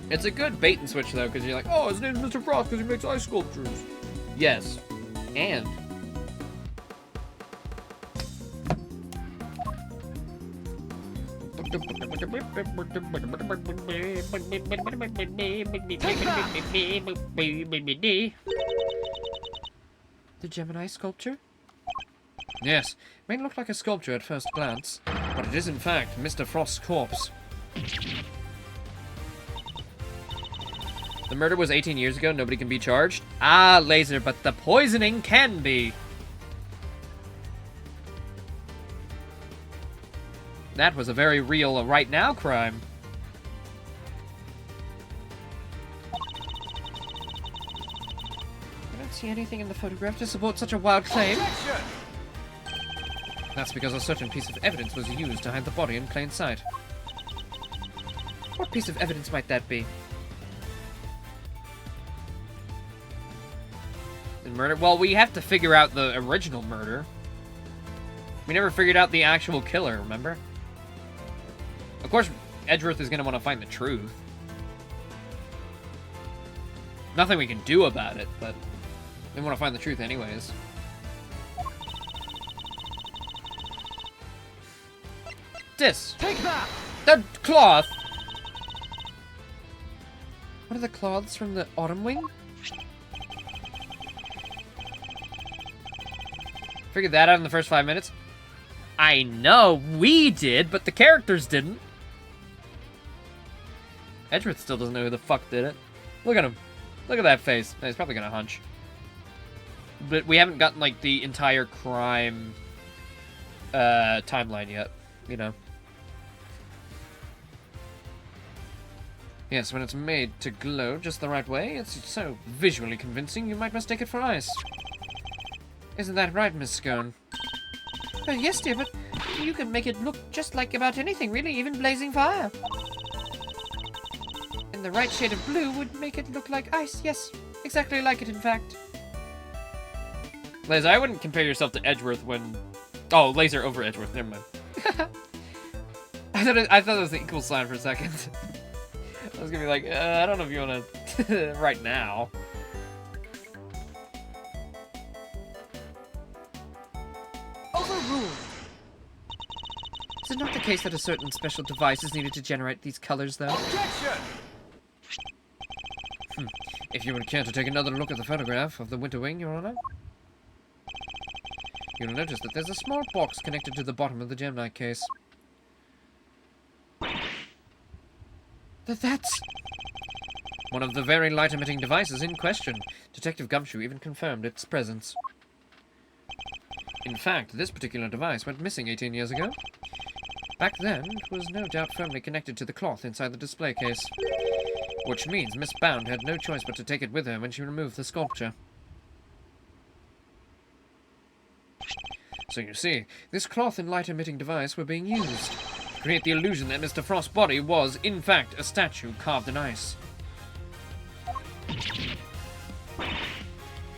It's a good bait and switch, though, because you're like, oh, his name's Mr. Frost because he makes ice sculptures. Yes. And... The Gemini sculpture? Yes, it may look like a sculpture at first glance, but it is in fact Mr. Frost's corpse. The murder was 18 years ago, nobody can be charged? Ah, Laser, but the poisoning can be! That was a very real right now crime. I don't see anything in the photograph to support such a wild claim. Objection! That's because a certain piece of evidence was used to hide the body in plain sight. What piece of evidence might that be? The murder? Well, we have to figure out the original murder. We never figured out the actual killer, remember? Of course, Edgeworth is going to want to find the truth. Nothing we can do about it, but they want to find the truth anyways. This! Take that! The cloth! What are the cloths from the Autumn Wing? Figured that out in the first 5 minutes. I know we did, but the characters didn't. Edgeworth still doesn't know who the fuck did it. Look at him. Look at that face. He's probably gonna hunch. But we haven't gotten, like, the entire crime timeline yet, you know. Yes, when it's made to glow just the right way, it's so visually convincing you might mistake it for ice. Isn't that right, Miss Scone? Yes, dear, but you can make it look just like about anything, really, even blazing fire. And the right shade of blue would make it look like ice, yes. Exactly like it, in fact. Laser, I wouldn't compare yourself to Edgeworth when... Oh, Laser over Edgeworth, never mind. I thought it was the equal sign for a second. I was gonna be like, I don't know if you wanna... right now. Overruled. Is it not the case that a certain special device is needed to generate these colors, though? Objection! If you would care to take another look at the photograph of the Winter Wing, Your Honor, you'll notice that there's a small box connected to the bottom of the Gemini case. That's one of the very light-emitting devices in question. Detective Gumshoe even confirmed its presence. In fact, this particular device went missing 18 years ago. Back then, it was no doubt firmly connected to the cloth inside the display case. Which means Miss Bound had no choice but to take it with her when she removed the sculpture. So you see, this cloth and light-emitting device were being used to create the illusion that Mr. Frost's body was, in fact, a statue carved in ice.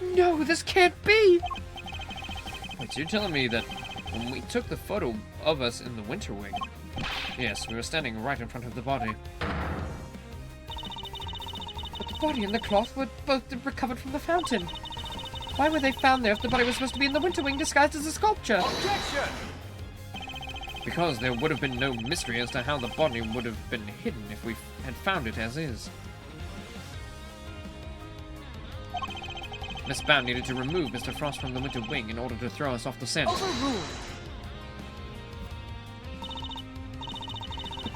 No, this can't be! Wait, so you're telling me that when we took the photo of us in the Winter Wing, yes, we were standing right in front of the body. But the body and the cloth were both recovered from the fountain. Why were they found there if the body was supposed to be in the Winter Wing disguised as a sculpture? Objection! Because there would have been no mystery as to how the body would have been hidden if we had found it as is. Miss Bound needed to remove Mr. Frost from the Winter Wing in order to throw us off the scent. Overruled.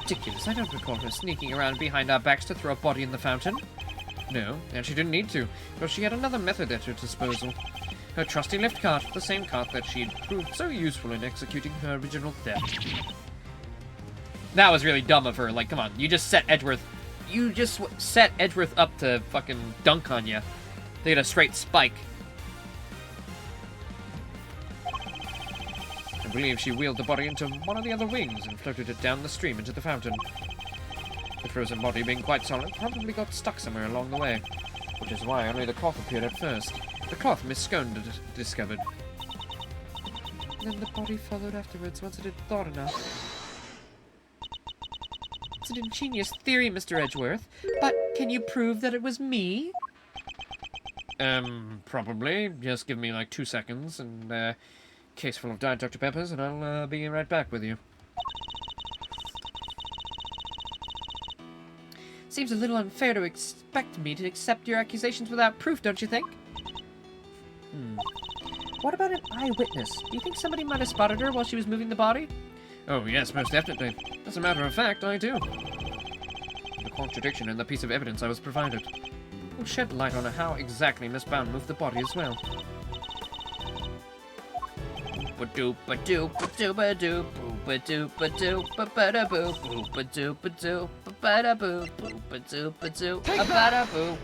Ridiculous. I don't recall her sneaking around behind our backs to throw a body in the fountain. No, and she didn't need to, because she had another method at her disposal. Her trusty lift cart, the same cart that she had proved so useful in executing her original theft. That was really dumb of her. Like, come on, you just set Edgeworth You just set Edgeworth up to fucking dunk on you. They get a straight spike. I believe she wheeled the body into one of the other wings and floated it down the stream into the fountain. The frozen body, being quite solid, probably got stuck somewhere along the way, which is why only the cloth appeared at first. The cloth Miss Scone discovered. Then the body followed afterwards once it had thawed enough. It's an ingenious theory, Mr. Edgeworth, but can you prove that it was me? Probably. Just give me like 2 seconds and a case full of Diet Dr. Peppers and I'll be right back with you. Seems a little unfair to expect me to accept your accusations without proof, don't you think? What about an eyewitness? Do you think somebody might have spotted her while she was moving the body? Oh, yes, most definitely. As a matter of fact, I do. The contradiction in the piece of evidence I was provided will shed light on how exactly Miss Bound moved the body as well. Ba-doop-ba-doop-ba-doop-ba-doop, boo-ba-doop-ba-doop, ba-ba-da-boo, boo-ba-doop-ba-doop, ba-ba-da-boo, boo-ba-doop-ba-doop, ba-ba-da-boo.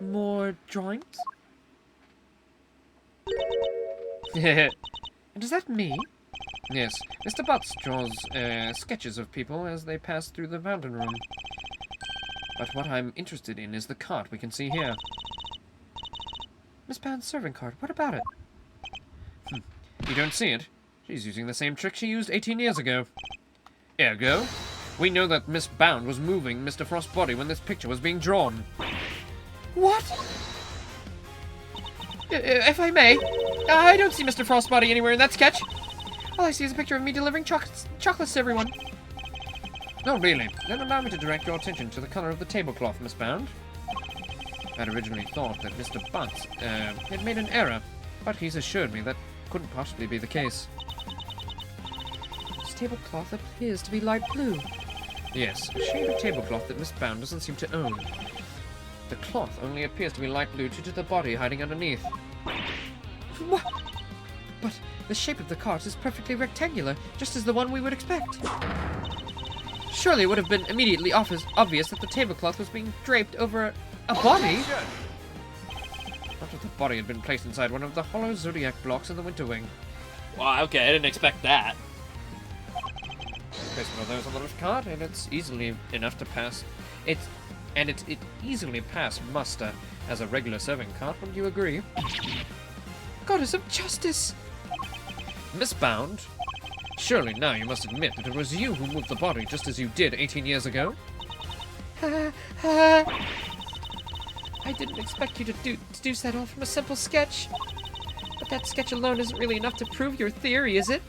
More drawings? Yes, And is that me? Mr. Butts draws sketches of people as they pass through the fountain room. But what I'm interested in is the cart we can see here. Miss Bound's servant card, what about it? You don't see it? She's using the same trick she used 18 years ago. Ergo, we know that Miss Bound was moving Mr. Frost's body when this picture was being drawn. What? If I may, I don't see Mr. Frost's body anywhere in that sketch. All I see is a picture of me delivering chocolates to everyone. No, really. Then allow me to direct your attention to the color of the tablecloth, Miss Bound. I'd originally thought that Mr. Butts had made an error, but he's assured me that couldn't possibly be the case. This tablecloth appears to be light blue. Yes, a shade of tablecloth that Miss Bound doesn't seem to own. The cloth only appears to be light blue due to the body hiding underneath. What? But the shape of the cart is perfectly rectangular, just as the one we would expect. Surely it would have been immediately obvious that the tablecloth was being draped over a body. Not if the body had been placed inside one of the hollow zodiac blocks in the Winter Wing. Wow, okay, I didn't expect that. Place one of those on the lift cart, and it's easily enough to pass. It easily pass muster as a regular serving cart. Wouldn't you agree? Goddess of justice! Miss Bound, surely now you must admit that it was you who moved the body just as you did 18 years ago. I didn't expect you to deduce that all from a simple sketch. But that sketch alone isn't really enough to prove your theory, is it?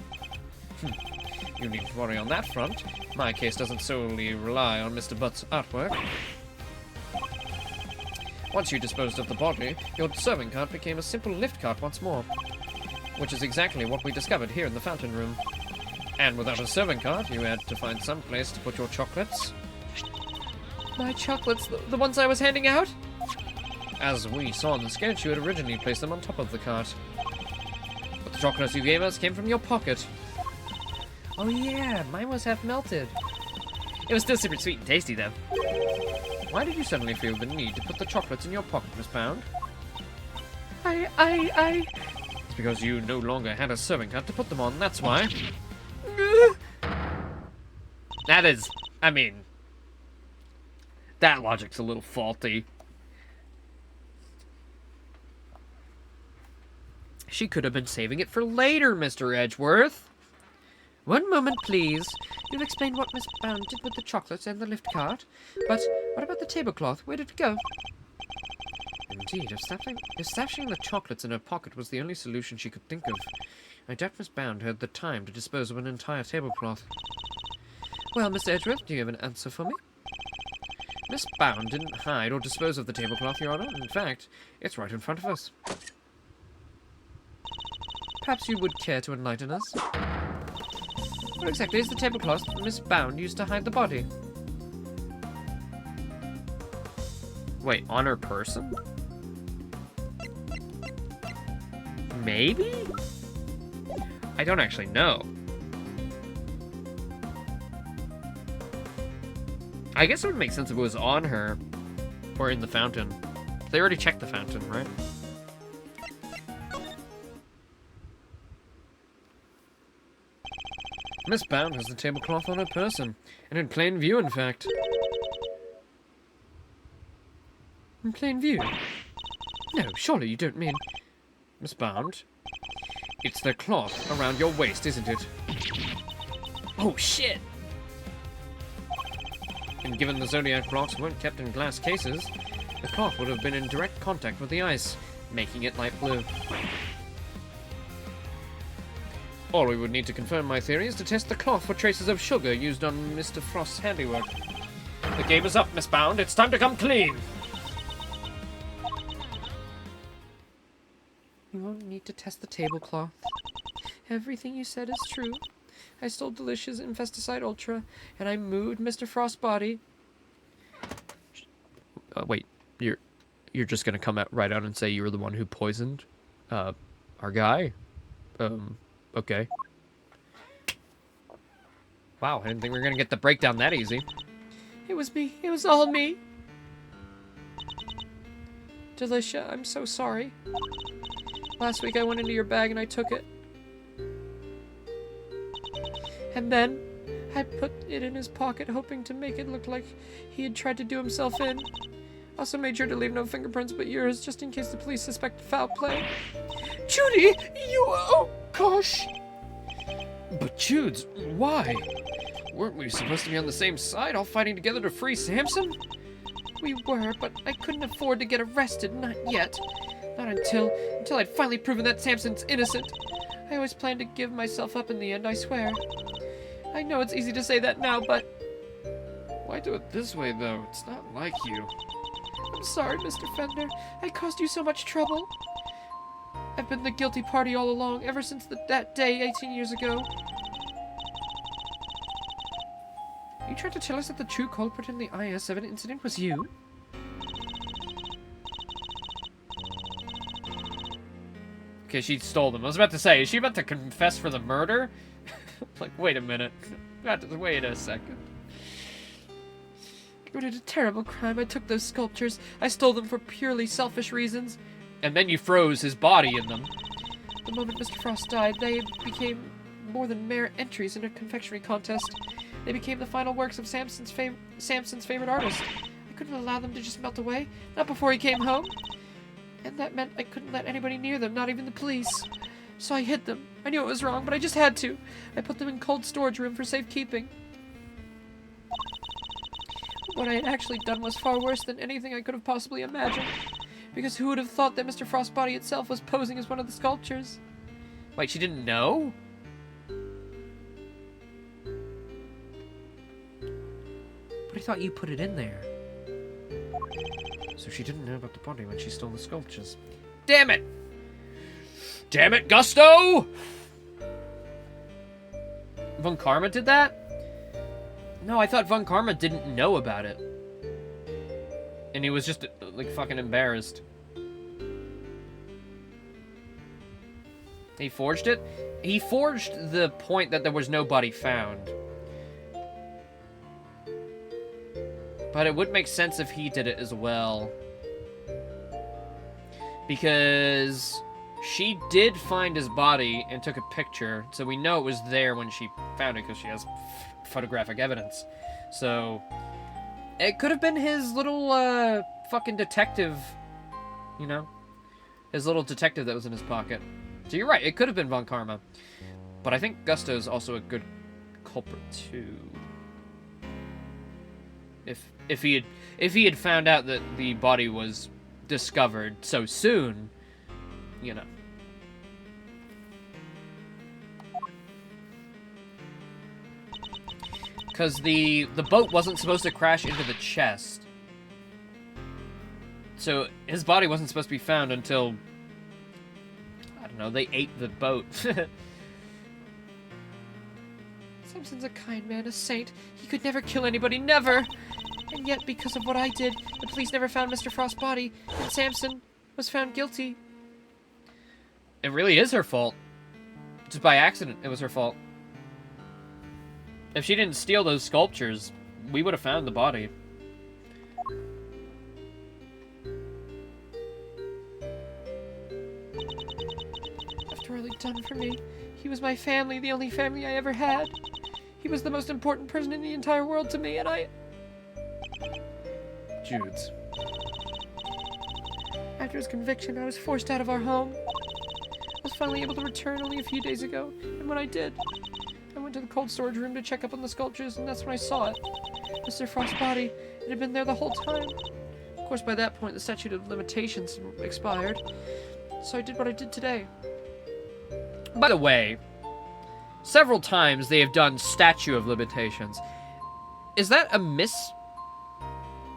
You needn't worry on that front. My case doesn't solely rely on Mr. Butt's artwork. Once you disposed of the body, your serving cart became a simple lift cart once more. Which is exactly what we discovered here in the fountain room. And without a serving cart, you had to find some place to put your chocolates. My chocolates, the ones I was handing out? As we saw in the sketch, you had originally placed them on top of the cart. But the chocolates you gave us came from your pocket. Oh yeah, mine was half melted. It was still super sweet and tasty though. Why did you suddenly feel the need to put the chocolates in your pocket, Miss Bound? It's because you no longer had a serving cart to put them on, that's why. That is, I mean, that logic's a little faulty. She could have been saving it for later, Mr. Edgeworth. One moment, please. You've explained what Miss Bound did with the chocolates and the lift cart, but what about the tablecloth? Where did it go? Indeed, if stashing the chocolates in her pocket was the only solution she could think of, I doubt Miss Bound had the time to dispose of an entire tablecloth. Well, Mr. Edgeworth, do you have an answer for me? Miss Bound didn't hide or dispose of the tablecloth, Your Honor. In fact, it's right in front of us. Perhaps you would care to enlighten us? What exactly is the tablecloth Miss Bound used to hide the body? Wait, on her person? Maybe? I don't actually know. I guess it would make sense if it was on her or in the fountain. They already checked the fountain, right? Miss Bound has the tablecloth on her person, and in plain view, in fact. In plain view? No, surely you don't mean... Miss Bound? It's the cloth around your waist, isn't it? Oh, shit! And given the Zodiac blocks weren't kept in glass cases, the cloth would have been in direct contact with the ice, making it light blue. All we would need to confirm my theory is to test the cloth for traces of sugar used on Mr. Frost's handiwork. The game is up, Miss Bound. It's time to come clean! You won't need to test the tablecloth. Everything you said is true. I stole Delicious Infesticide Ultra, and I moved Mr. Frost's body. Wait, you're just gonna come out right out and say you were the one who poisoned, our guy? Okay. Wow, I didn't think we were gonna get the breakdown that easy. It was me. It was all me. Delicia, I'm so sorry. Last week I went into your bag and I took it. And then I put it in his pocket, hoping to make it look like he had tried to do himself in. Also made sure to leave no fingerprints but yours, just in case the police suspect foul play. Judy, oh gosh. But Judes, why? Weren't we supposed to be on the same side, all fighting together to free Samson? We were, but I couldn't afford to get arrested, not yet. Not until I'd finally proven that Samson's innocent. I always planned to give myself up in the end, I swear. I know it's easy to say that now, but... Why do it this way, though? It's not like you. I'm sorry, Mr. Fender. I caused you so much trouble. I've been the guilty party all along, ever since that day 18 years ago. You tried to tell us that the true culprit in the IS-7 incident was you? Okay, she stole them. I was about to say, is she about to confess for the murder? Like, wait a minute. Wait a second. I committed a terrible crime. I took those sculptures. I stole them for purely selfish reasons. And then you froze his body in them. The moment Mr. Frost died, they became more than mere entries in a confectionery contest. They became the final works of Samson's favorite artist. I couldn't allow them to just melt away, not before he came home. And that meant I couldn't let anybody near them, not even the police. So I hid them. I knew it was wrong, but I just had to. I put them in cold storage room for safekeeping. What I had actually done was far worse than anything I could have possibly imagined. Because who would have thought that Mr. Frost's body itself was posing as one of the sculptures? Wait, she didn't know? But I thought you put it in there. So she didn't know about the body when she stole the sculptures. Damn it! Damn it, Gusto! Von Karma did that? No, I thought Von Karma didn't know about it. And he was just, like, fucking embarrassed. He forged it? He forged the point that there was no body found. But it would make sense if he did it as well. Because she did find his body and took a picture, so we know it was there when she found it because she has photographic evidence. So it could have been his little fucking detective, you know? His little detective that was in his pocket. So you're right, it could have been Von Karma. But I think Gusto's also a good culprit too. If he had found out that the body was discovered so soon, you know. Because the boat wasn't supposed to crash into the chest. So his body wasn't supposed to be found until, I don't know, they ate the boat. Samson's a kind man, a saint. He could never kill anybody, never! And yet, because of what I did, the police never found Mr. Frost's body, and Samson was found guilty. It really is her fault. Just by accident, it was her fault. If she didn't steal those sculptures, we would have found the body. After all he'd done for me, he was my family, the only family I ever had. He was the most important person in the entire world to me, and I... Jude's. After his conviction, I was forced out of our home. I was finally able to return only a few days ago, and when I did, I went to the cold storage room to check up on the sculptures, and that's when I saw it. Mr. Frost's body. It had been there the whole time. Of course, by that point, the statute of limitations had expired, so I did what I did today. By the way, several times they have done statute of limitations. Is that a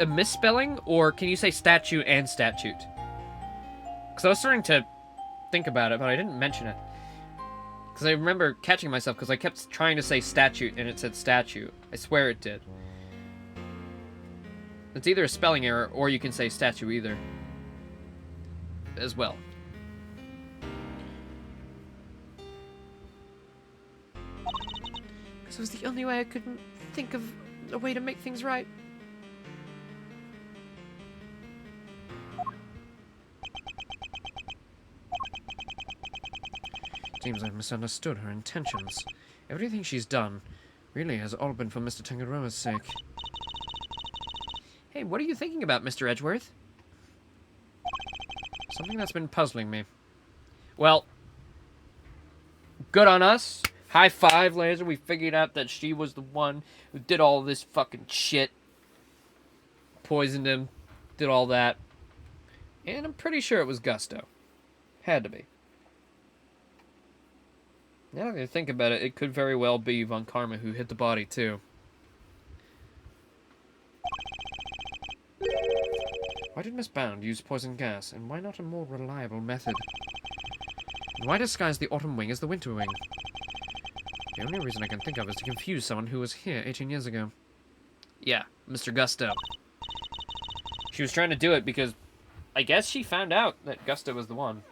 misspelling, or can you say statute and statute? Because I was starting to think about it, but I didn't mention it. Because I remember catching myself, because I kept trying to say statute, and it said statute. I swear it did. It's either a spelling error, or you can say statue either. As well. Because it was the only way I could think of a way to make things right. Seems I've misunderstood her intentions. Everything she's done really has all been for Mr. Tangaroa's sake. Hey, what are you thinking about, Mr. Edgeworth? Something that's been puzzling me. Well, good on us. High five, Laser. We figured out that she was the one who did all this fucking shit. Poisoned him. Did all that. And I'm pretty sure it was Gusto. Had to be. Now that I think about it, it could very well be Von Karma who hit the body, too. Why did Miss Bound use poison gas, and why not a more reliable method? And why disguise the autumn wing as the winter wing? The only reason I can think of is to confuse someone who was here 18 years ago. Yeah, Mr. Gusto. She was trying to do it because I guess she found out that Gusto was the one.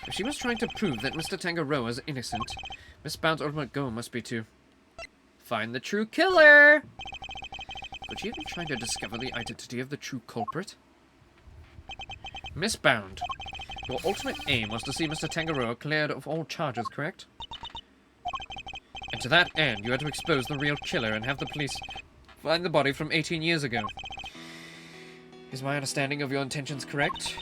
If she was trying to prove that Mr. Tangaroa is innocent, Miss Bound's ultimate goal must be to Find the true killer! Could she have been trying to discover the identity of the true culprit? Miss Bound, your ultimate aim was to see Mr. Tangaroa cleared of all charges, correct? And to that end, you had to expose the real killer and have the police find the body from 18 years ago. Is my understanding of your intentions correct?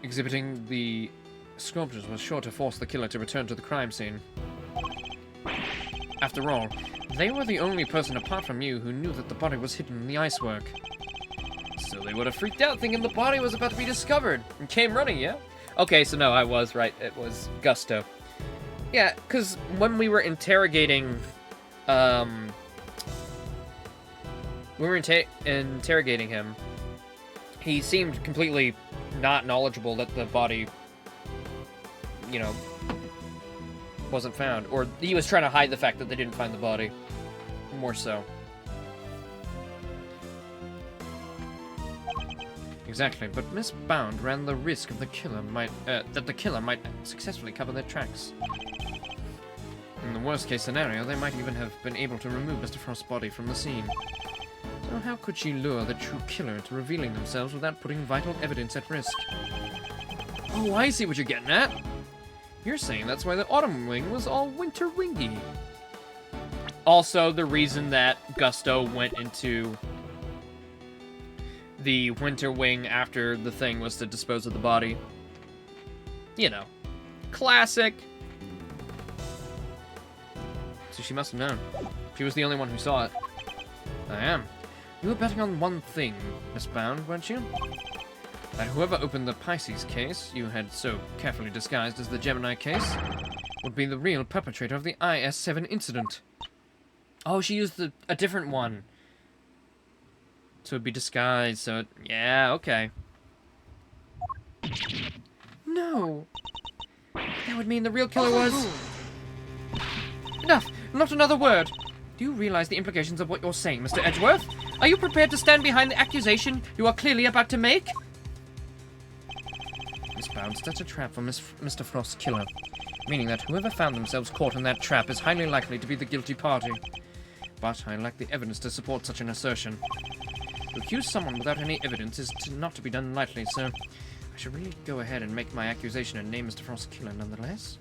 Exhibiting the sculptures was sure to force the killer to return to the crime scene. After all, they were the only person apart from you who knew that the body was hidden in the icework. So they would have freaked out thinking the body was about to be discovered and came running, yeah? Okay, so no, I was right. It was Gusto. Yeah, because when we were interrogating, interrogating him, he seemed completely not knowledgeable that the body, you know, wasn't found. Or he was trying to hide the fact that they didn't find the body. More so. Exactly, but Miss Bound ran the risk of the killer that the killer might successfully cover their tracks. In the worst case scenario, they might even have been able to remove Mr. Frost's body from the scene. So how could she lure the true killer into revealing themselves without putting vital evidence at risk? Oh, I see what you're getting at. You're saying that's why the autumn wing was all winter wingy. Also, the reason that Gusto went into the winter wing after the thing was to dispose of the body. You know, classic. So she must have known. She was the only one who saw it. I am. You were betting on one thing, Miss Bound, weren't you? That whoever opened the Pisces case, you had so carefully disguised as the Gemini case, would be the real perpetrator of the IS-7 incident. Oh, she used a different one. So it'd be disguised, so yeah, okay. No. That would mean the real killer was... Enough! Not another word! Do you realize the implications of what you're saying, Mr. Edgeworth? Are you prepared to stand behind the accusation you are clearly about to make? Miss Bound, that's a trap for Mr. Frost's killer. meaning that whoever found themselves caught in that trap is highly likely to be the guilty party. But I lack the evidence to support such an assertion. To accuse someone without any evidence is not to be done lightly, so I should really go ahead and make my accusation and name Mr. Frost's killer nonetheless.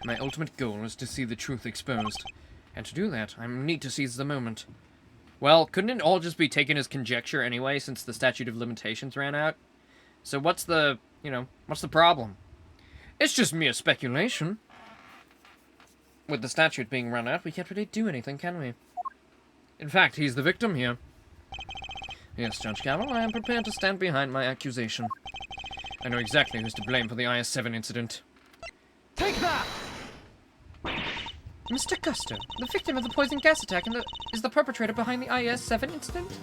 My ultimate goal is to see the truth exposed. And to do that, I need to seize the moment. Well, couldn't it all just be taken as conjecture anyway, since the statute of limitations ran out? So what's the problem? It's just mere speculation. With the statute being run out, we can't really do anything, can we? In fact, he's the victim here. Yes, Judge Carroll, I am prepared to stand behind my accusation. I know exactly who's to blame for the IS-7 incident. Take that! Mr. Gusto, the victim of the poison gas attack is the perpetrator behind the IS-7 incident?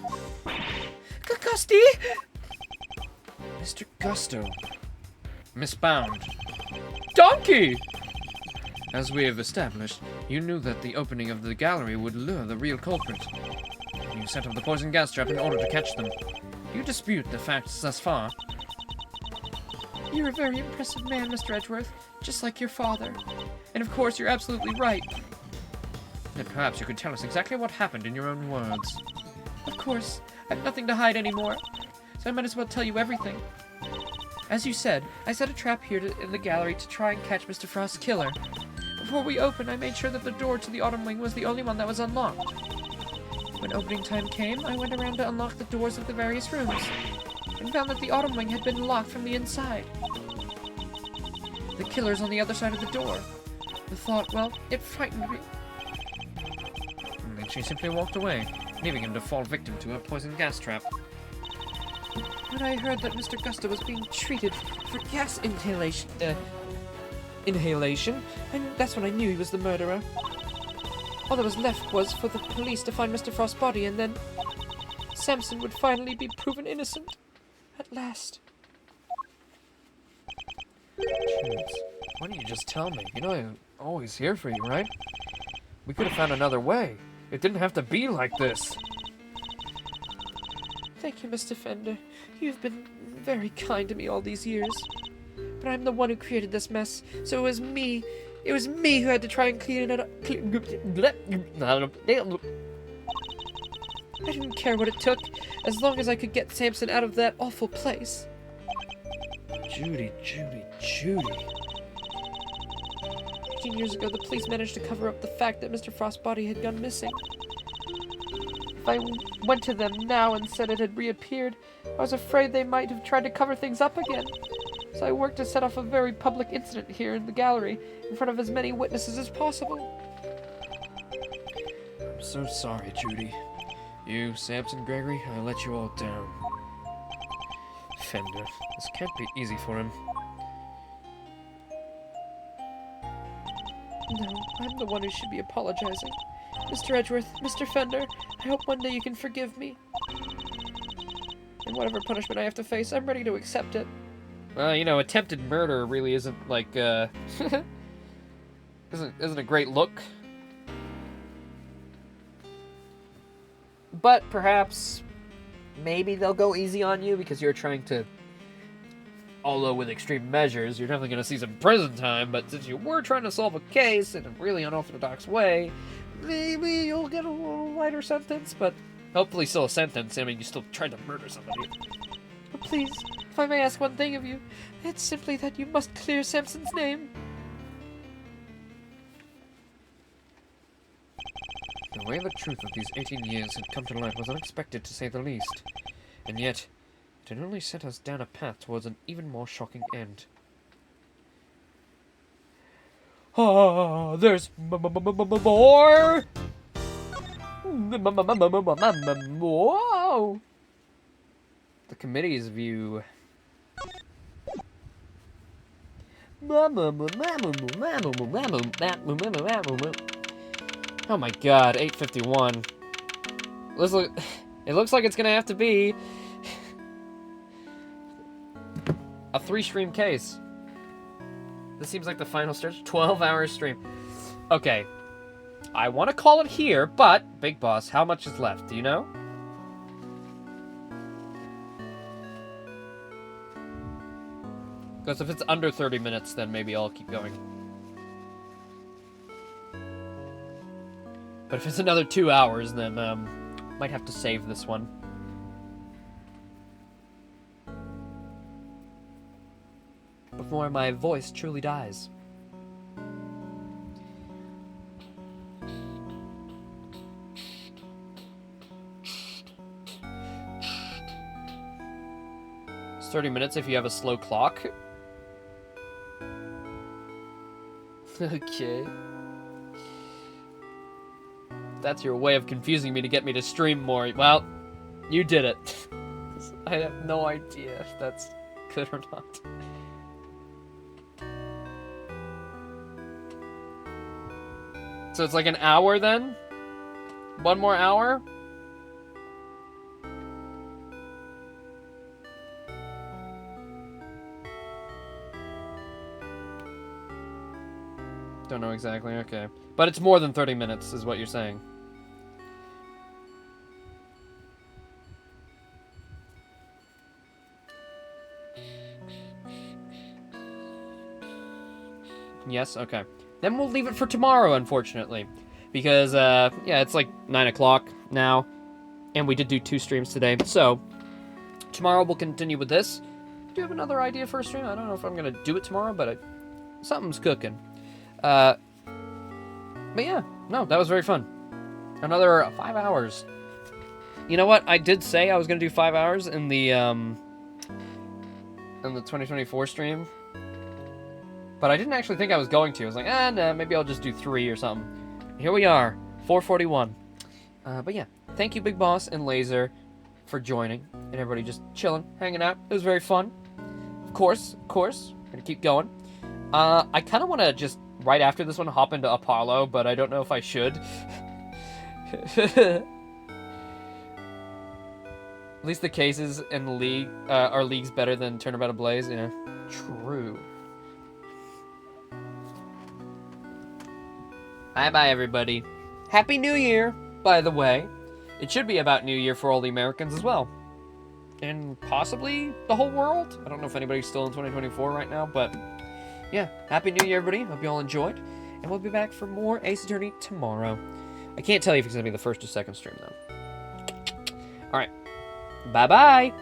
Gusty! Mr. Gusto. Misbound. Donkey! As we have established, you knew that the opening of the gallery would lure the real culprit. And you set up the poison gas trap in order to catch them. You dispute the facts thus far. You're a very impressive man, Mr. Edgeworth, just like your father. And of course, you're absolutely right. Then perhaps you could tell us exactly what happened in your own words. Of course, I have nothing to hide anymore, so I might as well tell you everything. As you said, I set a trap here in the gallery to try and catch Mr. Frost's killer. Before we opened, I made sure that the door to the autumn wing was the only one that was unlocked. When opening time came, I went around to unlock the doors of the various rooms, and found that the autumn wing had been locked from the inside. The killer's on the other side of the door. The thought, well, it frightened me. And then she simply walked away, leaving him to fall victim to a poison gas trap. When I heard that Mr. Gusto was being treated for gas inhalation, and that's when I knew he was the murderer. All that was left was for the police to find Mr. Frost's body, and then Samson would finally be proven innocent. At last. Jeez, why don't you just tell me? You know I'm always here for you, right? We could have found another way. It didn't have to be like this. Thank you, Mr. Fender. You've been very kind to me all these years. But I'm the one who created this mess, so it was me. It was me who had to try and clean it up. I didn't care what it took, as long as I could get Samson out of that awful place. Judy. 15 years ago, the police managed to cover up the fact that Mr. Frost's body had gone missing. If I went to them now and said it had reappeared, I was afraid they might have tried to cover things up again. So I worked to set off a very public incident here in the gallery, in front of as many witnesses as possible. I'm so sorry, Judy. You, Samson, Gregory, I let you all down. Fender, this can't be easy for him. No, I'm the one who should be apologizing. Mr. Edgeworth, Mr. Fender, I hope one day you can forgive me. And whatever punishment I have to face, I'm ready to accept it. Well, you know, attempted murder really isn't like, isn't a great look. But perhaps, maybe they'll go easy on you because you're trying to, although with extreme measures, you're definitely going to see some prison time, but since you were trying to solve a case in a really unorthodox way, maybe you'll get a little lighter sentence, but hopefully still a sentence. I mean, you still tried to murder somebody. But please, if I may ask one thing of you, it's simply that you must clear Samson's name. The way the truth of these 18 years had come to light was unexpected, to say the least. And yet, it had only set us down a path towards an even more shocking end. Ah, there's more! Whoa! The committee's view. Oh my god, 851. It looks like it's gonna have to be a 3-stream case. This seems like the final stretch. 12-hour stream. Okay. I want to call it here, but, Big Boss, how much is left? Do you know? Because if it's under 30 minutes, then maybe I'll keep going. But if it's another 2 hours, then might have to save this one. Before my voice truly dies. It's 30 minutes if you have a slow clock. Okay. That's your way of confusing me to get me to stream more. Well, you did it. I have no idea if that's good or not. So it's like an hour then? One more hour? Don't know exactly, okay. But it's more than 30 minutes, is what you're saying. Yes, okay. Then we'll leave it for tomorrow, unfortunately. Because, yeah, it's like 9 o'clock now. And we did do 2 streams today. So, tomorrow we'll continue with this. Do you have another idea for a stream? I don't know if I'm going to do it tomorrow, but something's cooking. But yeah, no, that was very fun. Another 5 hours. You know what? I did say I was going to do 5 hours in the 2024 stream. But I didn't actually think I was going to. I was like, nah, maybe I'll just do 3 or something. Here we are, 4:41. But yeah, thank you, Big Boss and Laser, for joining. And everybody just chilling, hanging out. It was very fun. Of course, gonna keep going. I kind of want to just, right after this one, hop into Apollo, but I don't know if I should. At least the cases in the league, our league's better than Turnabout Ablaze. Yeah, true. Bye-bye, everybody. Happy New Year, by the way. It should be about New Year for all the Americans as well. And possibly the whole world. I don't know if anybody's still in 2024 right now, but yeah. Happy New Year, everybody. Hope you all enjoyed. And we'll be back for more Ace Attorney tomorrow. I can't tell you if it's going to be the first or second stream, though. Alright. Bye-bye.